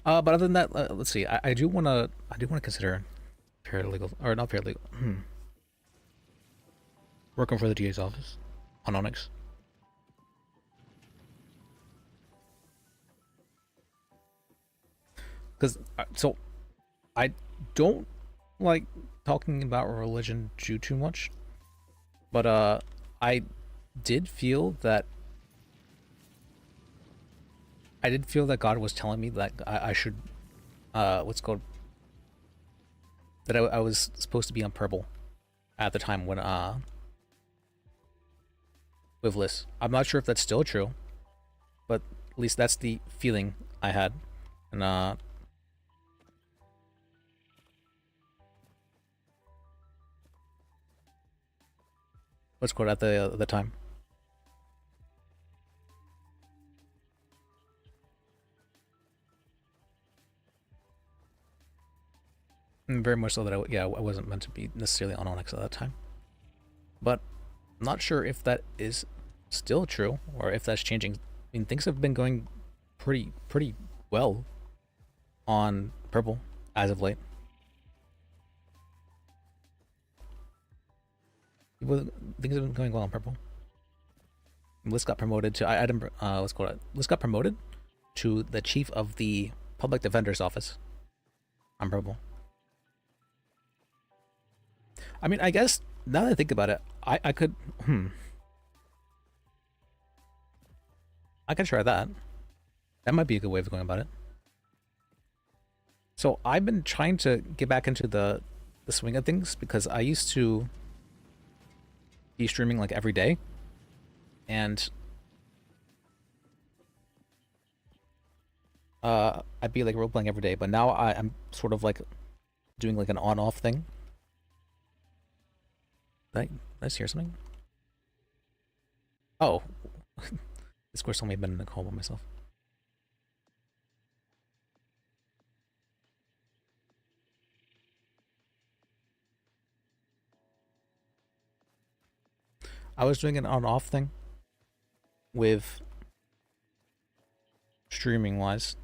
But other than that, let's see. I do want to consider paralegal, or not paralegal. Working for the DA's office on Onyx. Because so I don't like talking about religion too much, but I did feel that God was telling me that I should what's called that I was supposed to be on purple at the time when with Lis. I'm not sure if that's still true, but at least that's the feeling I had. And what's called at the time. And very much so that I wasn't meant to be necessarily on Onyx at that time. But I'm not sure if that is still true or if that's changing. I mean, things have been going pretty well on purple as of late. Things have been going well on purple. Lis got promoted to Lis got promoted to the chief of the public defender's office on purple. I mean, I guess now that I think about it, I could I could try that. That might be a good way of going about it. So I've been trying to get back into the swing of things because I used to be streaming like every day, and I'd be like role playing every day. But now I'm sort of like doing like an on-off thing. Did I just hear something? Oh, Discord's only been in a call by myself. I was doing an on-off thing with streaming wise.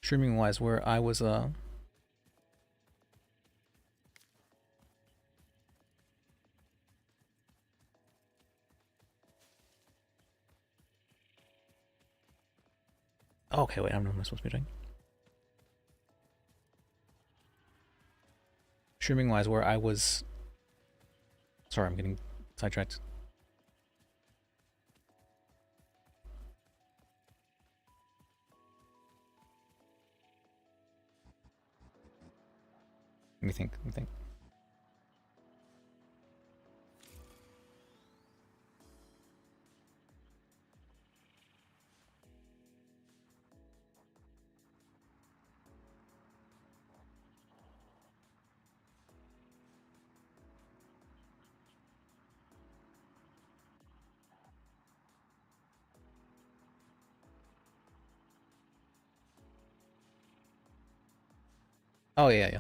Streaming wise, where I was okay, wait, I don't know what I'm supposed to be doing. Streaming wise, where I was. Sorry, I'm getting sidetracked. Let me think. Let me think. Oh yeah, yeah.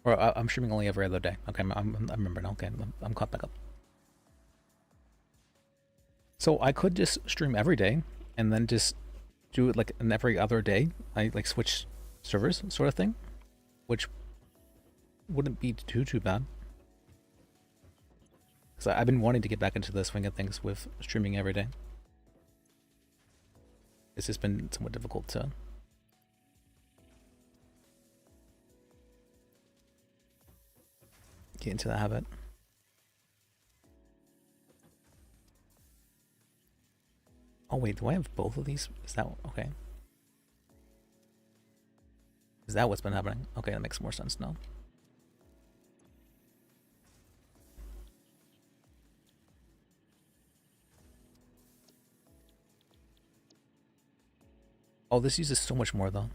Or I'm streaming only every other day. Okay, I remember now. Okay, I'm caught back up. So I could just stream every day, and then just do it like an every other day. I like switch servers, sort of thing, which wouldn't be too bad. Because I've been wanting to get back into the swing of things with streaming every day. It's just been somewhat difficult to get into the habit. Oh wait, do I have both of these? Is that okay? Is that what's been happening? Okay, that makes more sense now. Oh, this uses so much more though.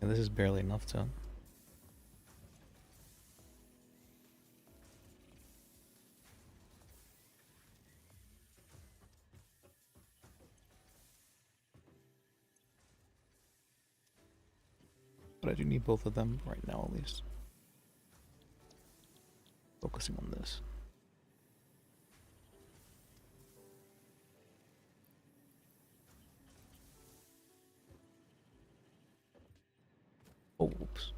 And this is barely enough to. But I do need both of them right now, at least. Focusing on this. Oh, whoops.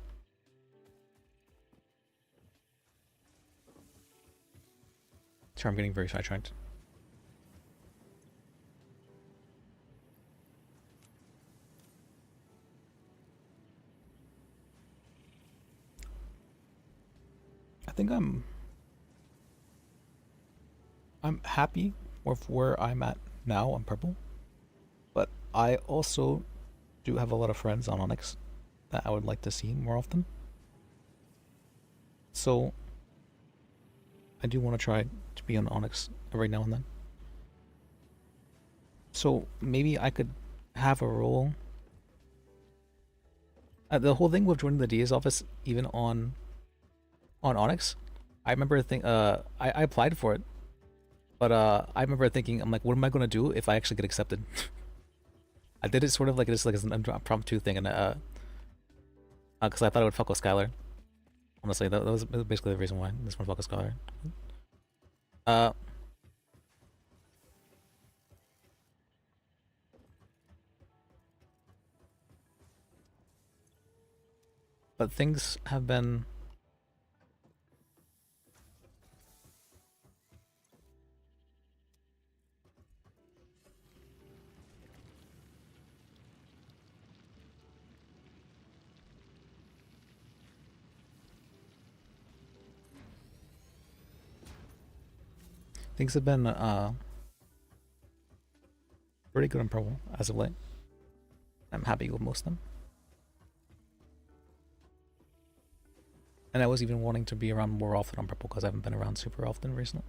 Sorry, I'm getting very sidetracked. I think I'm happy with where I'm at now on purple, but I also do have a lot of friends on Onyx that I would like to see more often. So I do want to try to be on Onyx every now and then. So maybe I could have a role. The whole thing with joining the DA's office, even on Onyx, I remember I applied for it, but I remember thinking, I'm like, what am I gonna do if I actually get accepted? I did it sort of like just like as an impromptu thing, and because I thought it would fuck with Skylar. Honestly, that was basically the reason why this one fuck with Skylar. But things have been pretty good on purple as of late. I'm happy with most of them. And I was even wanting to be around more often on purple because I haven't been around super often recently.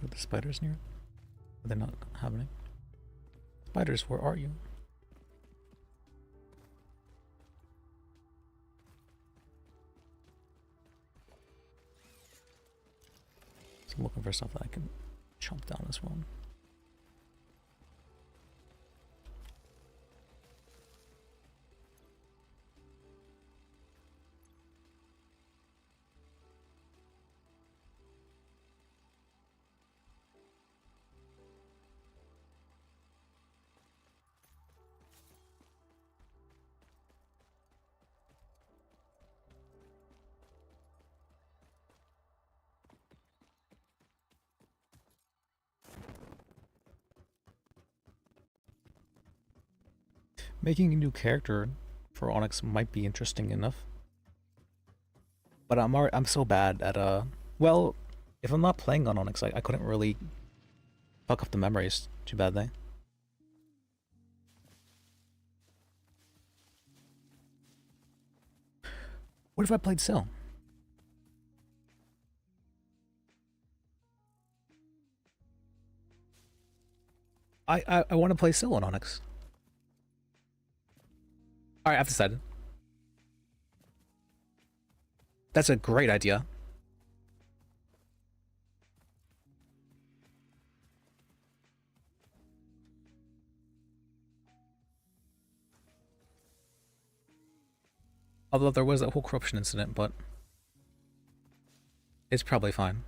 Are the spiders near? Are they not happening? Spiders, where are you? So I'm looking for stuff that I can chomp down as well. Making a new character for Onyx might be interesting enough. But I'm so bad at well, if I'm not playing on Onyx, I couldn't really fuck up the memories too badly. What if I played Syl? I want to play Syl on Onyx. Alright, I've decided. That's a great idea. Although there was that whole corruption incident, but it's probably fine.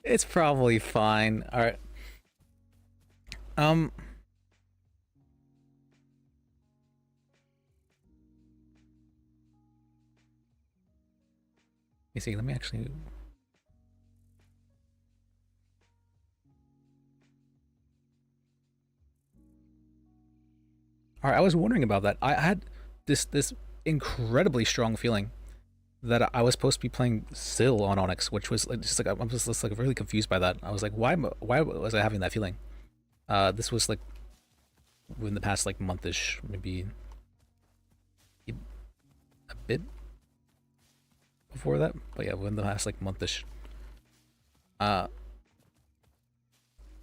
It's probably fine. Alright. You see, let me actually... Alright, I was wondering about that. I had this incredibly strong feeling that I was supposed to be playing Syl on Onyx, which was like, just like I'm just like really confused by that. I was like, why was I having that feeling? This was like within the past like month-ish, maybe a bit before that, but yeah, within the last like month-ish. And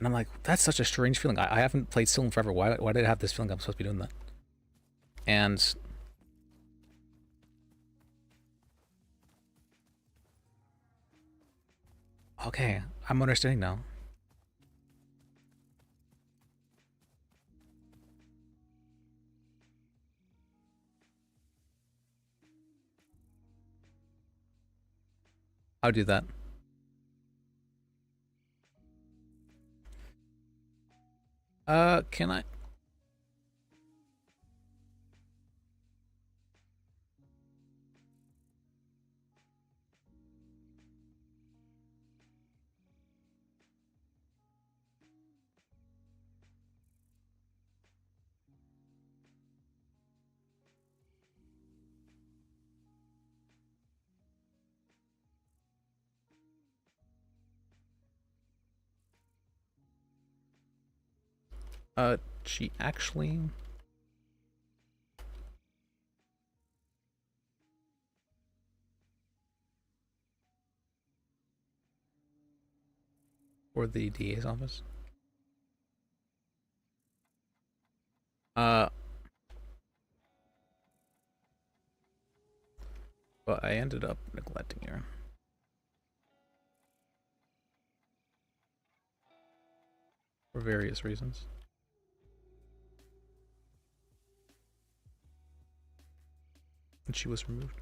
I'm like, that's such a strange feeling. I haven't played Syl in forever. Why did I have this feeling I'm supposed to be doing that? And okay, I'm understanding now. I'll do that. Can I? She actually... Or the DA's office? But I ended up neglecting her. For various reasons. And she was removed.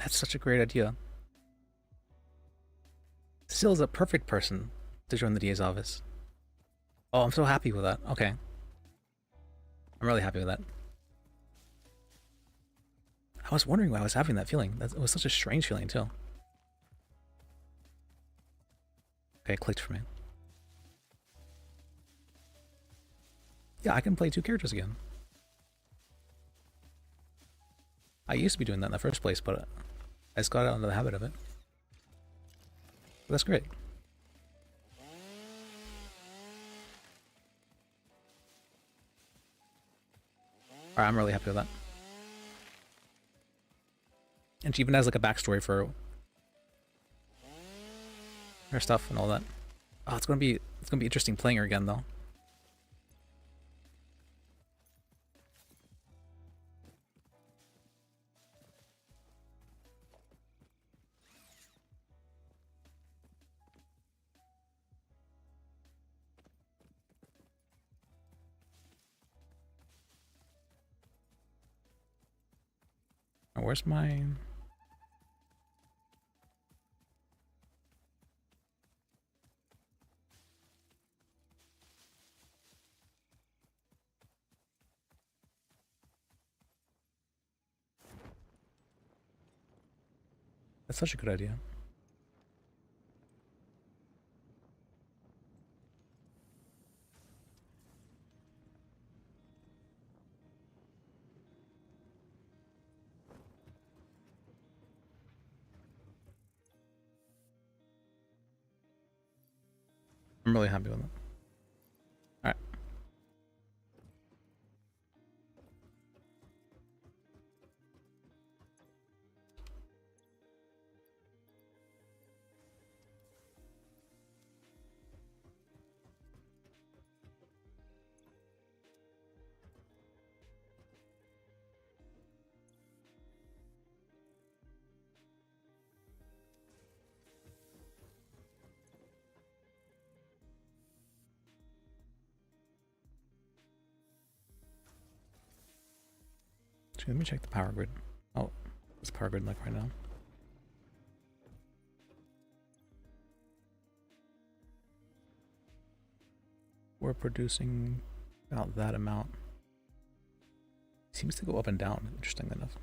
That's such a great idea. Still is a perfect person to join the DA's office. Oh, I'm so happy with that. Okay. I'm really happy with that. I was wondering why I was having that feeling. It was such a strange feeling, too. Okay, it clicked for me. Yeah, I can play 2 characters again. I used to be doing that in the first place, but I just got out into the habit of it. But that's great. Alright, I'm really happy with that. And she even has like a backstory for her stuff and all that. Oh, it's gonna be interesting playing her again though. Oh, where's my... That's such a good idea. I'm really happy with it. Alright. Actually, let me check the power grid. Oh, what's the power grid like right now? We're producing about that amount. Seems to go up and down, interestingly enough.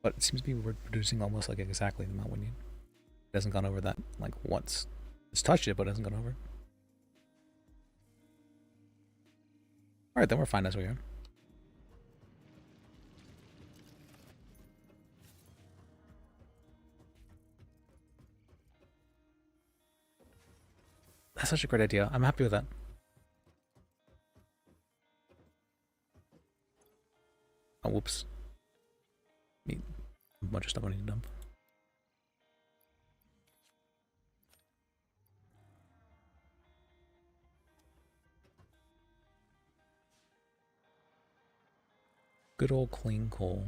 But it seems to be we're producing almost like exactly the amount we need. It hasn't gone over that like once. It's touched it, but it hasn't gone over it. Alright, then we're fine as we are. That's such a great idea. I'm happy with that. Oh, whoops. Need a bunch of stuff I need to dump. Good old clean coal.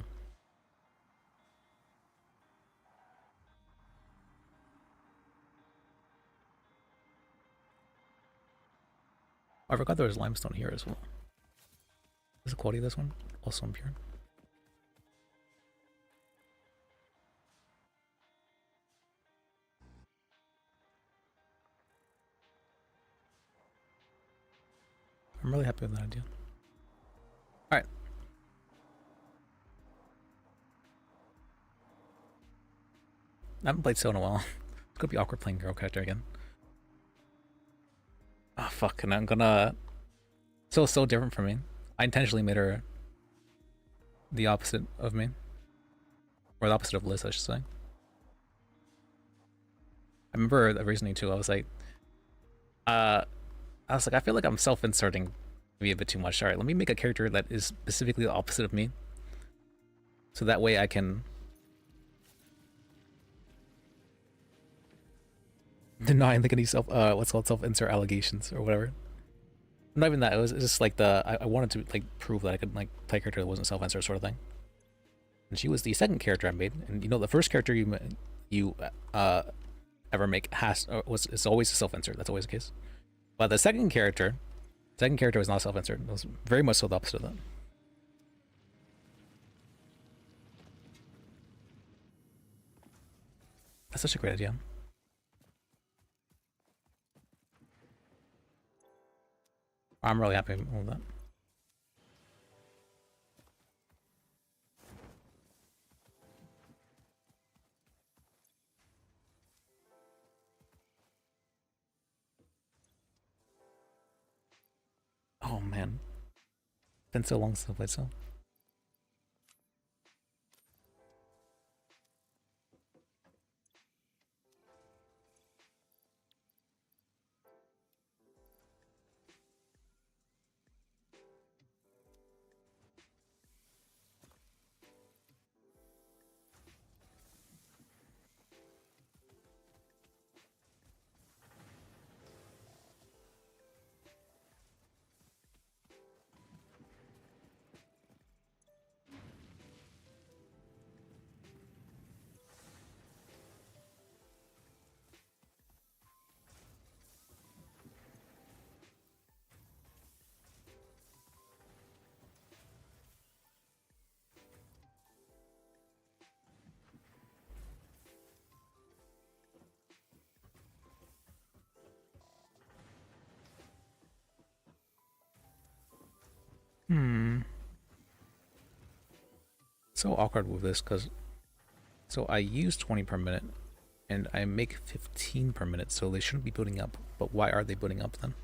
I forgot there was limestone here as well. Is the quality of this one also impure? I'm really happy with that idea. Alright. I haven't played so in a while. It's gonna be awkward playing girl character again. Oh fuck, and I'm gonna... So different from me. I intentionally made her the opposite of me. Or the opposite of Liz, I should say. I remember the reasoning too, I was like, I feel like I'm self-inserting maybe a bit too much. Alright, let me make a character that is specifically the opposite of me. So that way I can deny like any what's called self-insert allegations or whatever. Not even that, it was just like I wanted to like prove that I could like play a character that wasn't self-insert sort of thing. And she was the second character I made, and you know the first character you ever make is always a self-insert. That's always the case. But the second character was not self-insert. It was very much so the opposite of that. That's such a great idea. I'm really happy with that. Oh man, been so long since I played so. So awkward with this because so I use 20 per minute and I make 15 per minute, so they shouldn't be booting up. But why are they booting up then?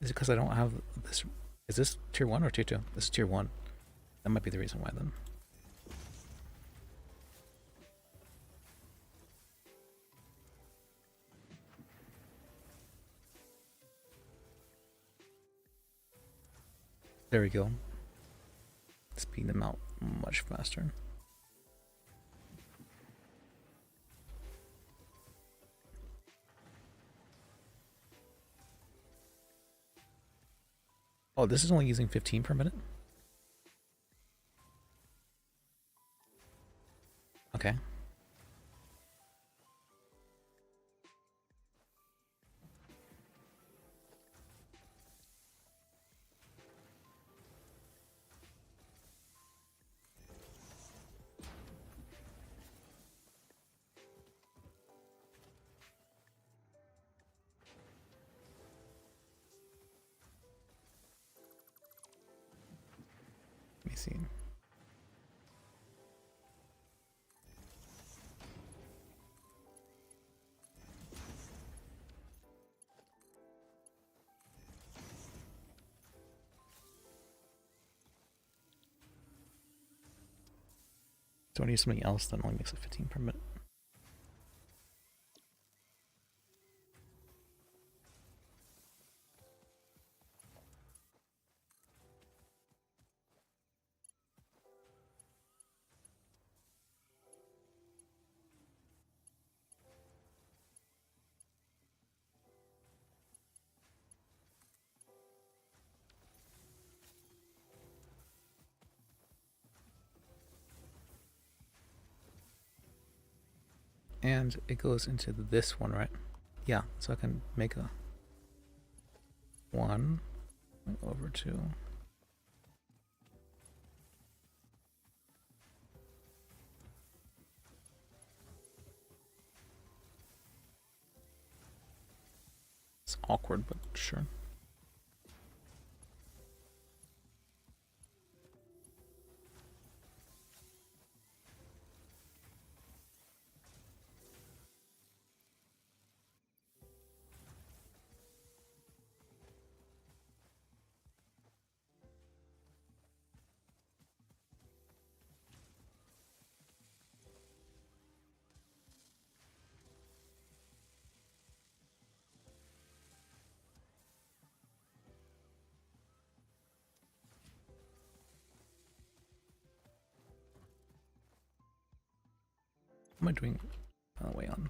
Is it because I don't have this? Is this tier 1 or tier 2? This is tier 1. That might be the reason why then. There we go. Speed them out much faster. Oh, this is only using 15 per minute? Okay. Let me see. So I need something else that only makes it 15 per minute. And it goes into this one, right? Yeah, so I can make a 1 over 2. It's awkward, but sure. What am I doing? Way on.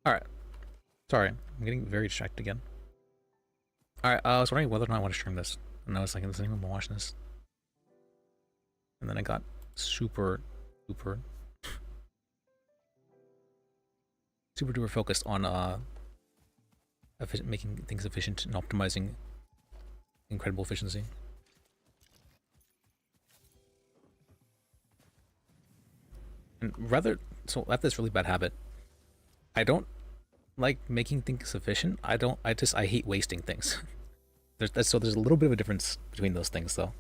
Alright. Sorry, I'm getting very distracted again. Alright, I was wondering whether or not I want to stream this. And I was like, does anyone want to watch this? And then I got super duper focused on making things efficient and optimizing incredible efficiency. And rather, so I have this really bad habit. I don't like making things efficient. I hate wasting things. So there's a little bit of a difference between those things, though.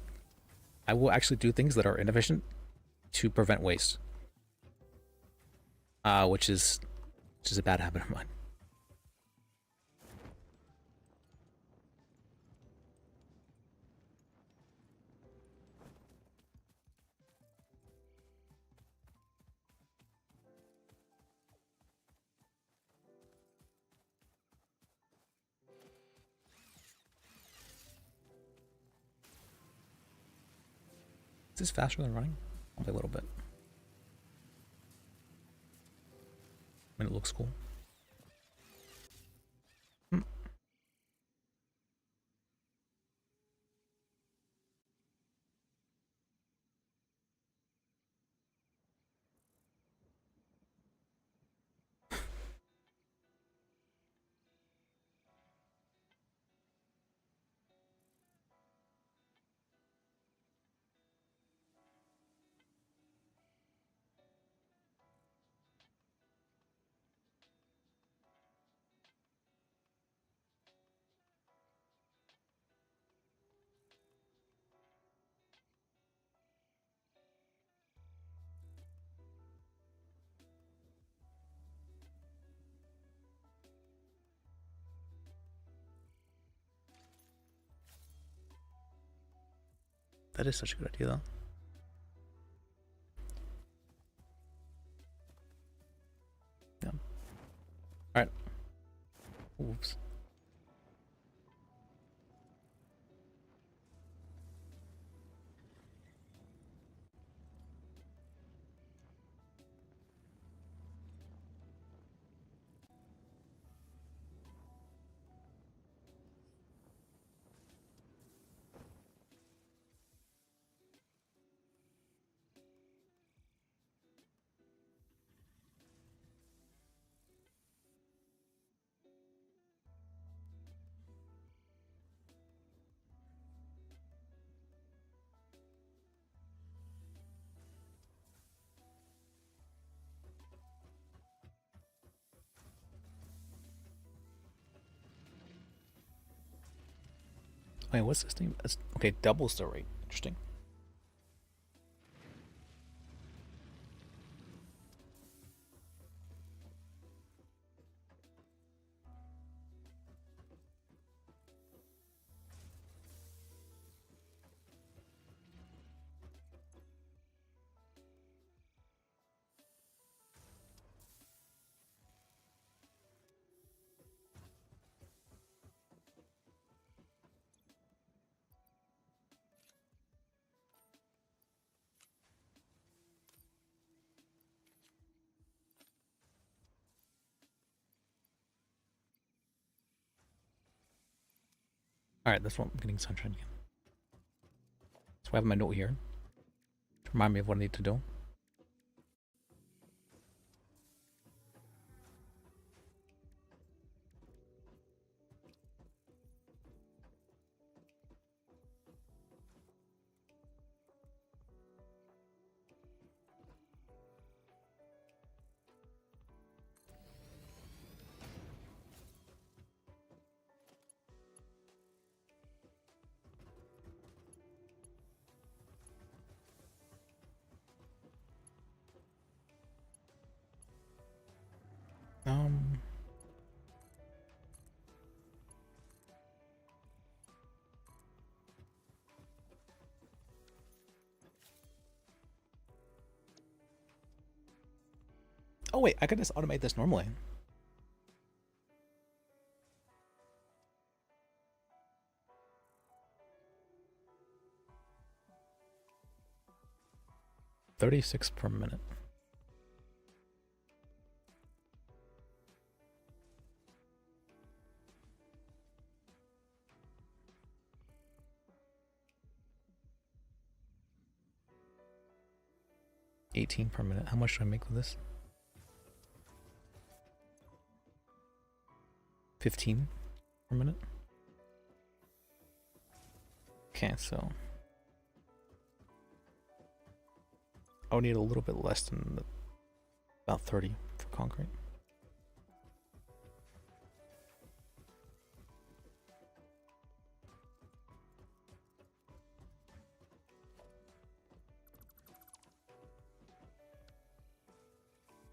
I will actually do things that are inefficient to prevent waste. Which is a bad habit of mine. Is this faster than running? Only a little bit. I mean, it looks cool. That is such a good idea, though. Yeah. All right. Oops. Wait, what's this name? Okay, doubles the rate. Interesting. All right, that's what I'm getting sunshine again. So I have my note here to remind me of what I need to do. Oh wait, I could just automate this normally. $36 per minute. $18 per minute. How much do I make with this? 15 per minute. Okay, so I would need a little bit less than about 30 for concrete.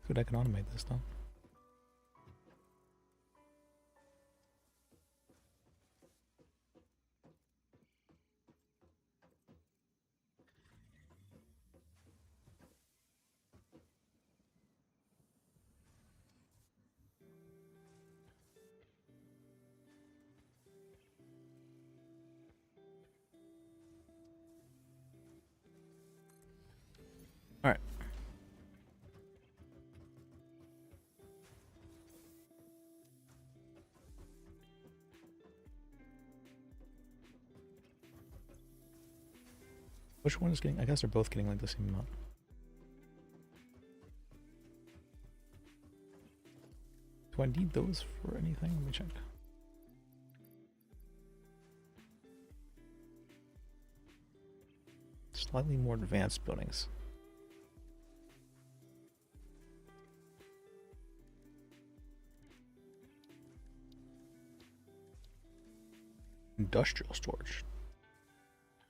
Good, I can automate this though. All right. Which one is getting? I guess they're both getting like the same amount. Do I need those for anything? Let me check. Slightly more advanced buildings. Industrial storage.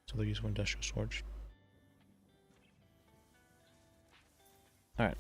So they're using industrial storage. All right.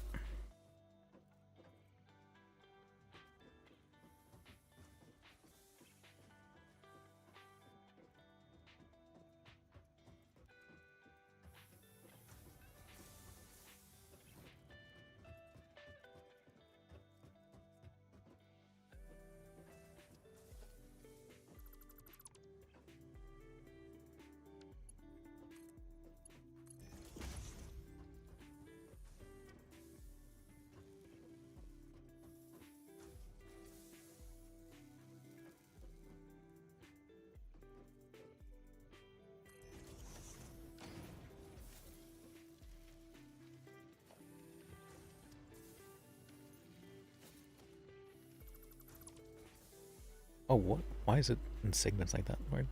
Oh, what? Why is it in segments like that? Weird.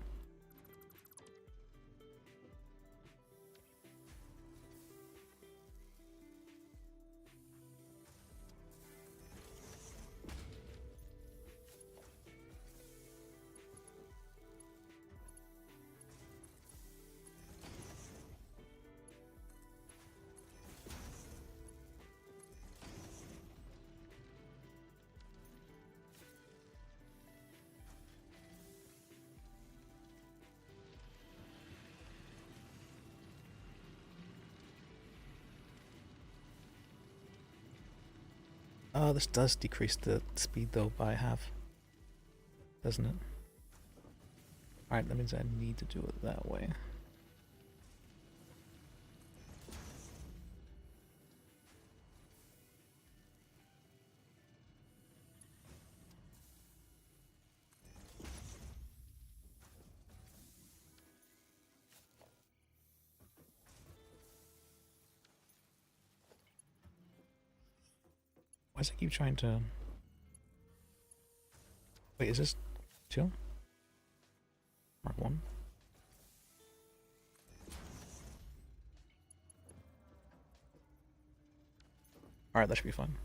This does decrease the speed though by half, doesn't it? Alright, that means I need to do it that way. Why does it keep trying to... Wait, is this 2? Mark 1? Alright, that should be fun.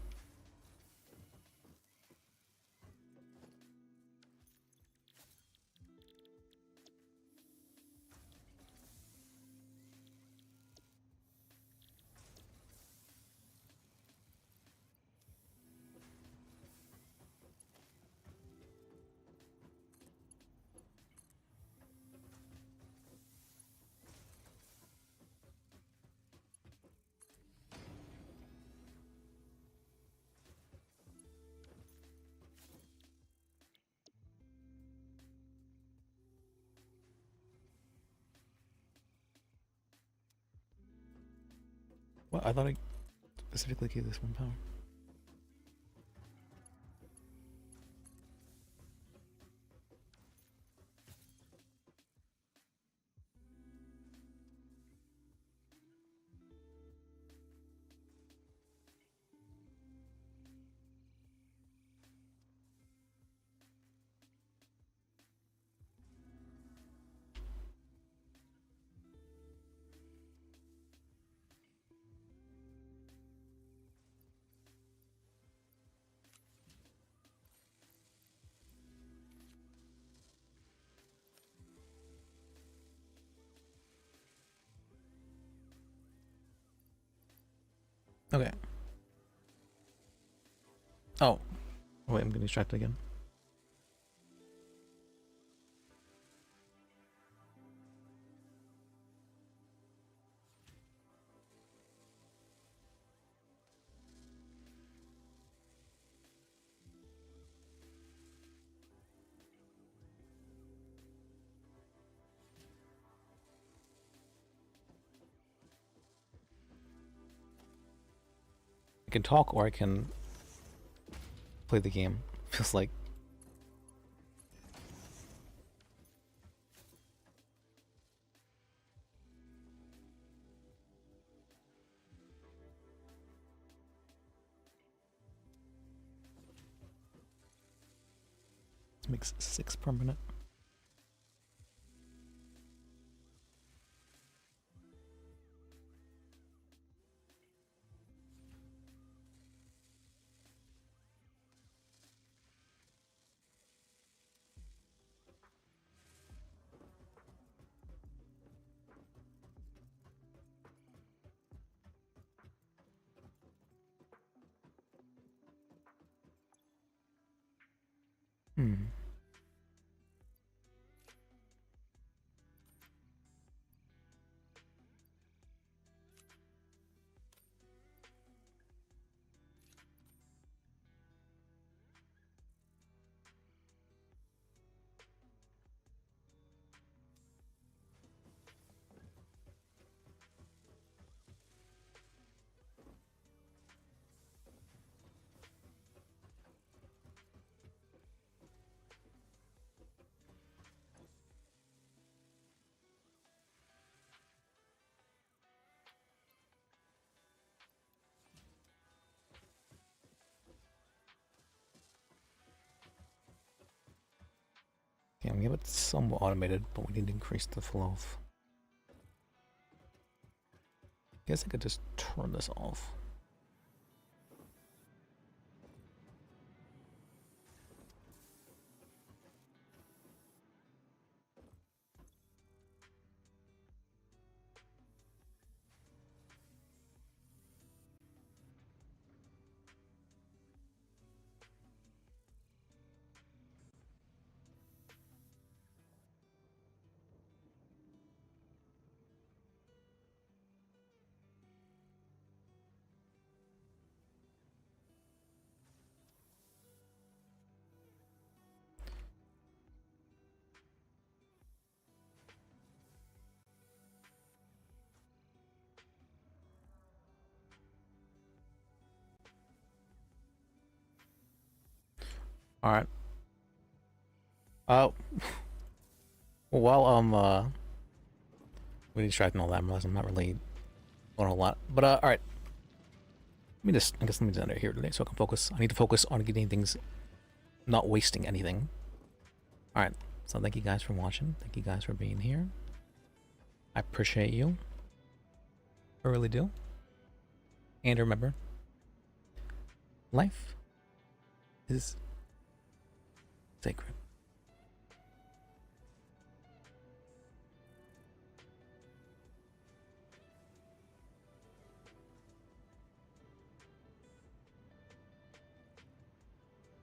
Well, I thought I specifically gave this one power. Okay. Oh. Wait, I'm getting distracted again. I can talk or I can play the game. Feels like. This makes 6 per minute. Hmm. Yeah, we have it somewhat automated, but we need to increase the flow of. I guess I could just turn this off. All right. While we distracting all that, I'm realizing I'm not really on a lot. But all right. I guess let me just end it here today so I can focus. I need to focus on getting things, not wasting anything. All right. So thank you guys for watching. Thank you guys for being here. I appreciate you. I really do. And remember, life is sacred.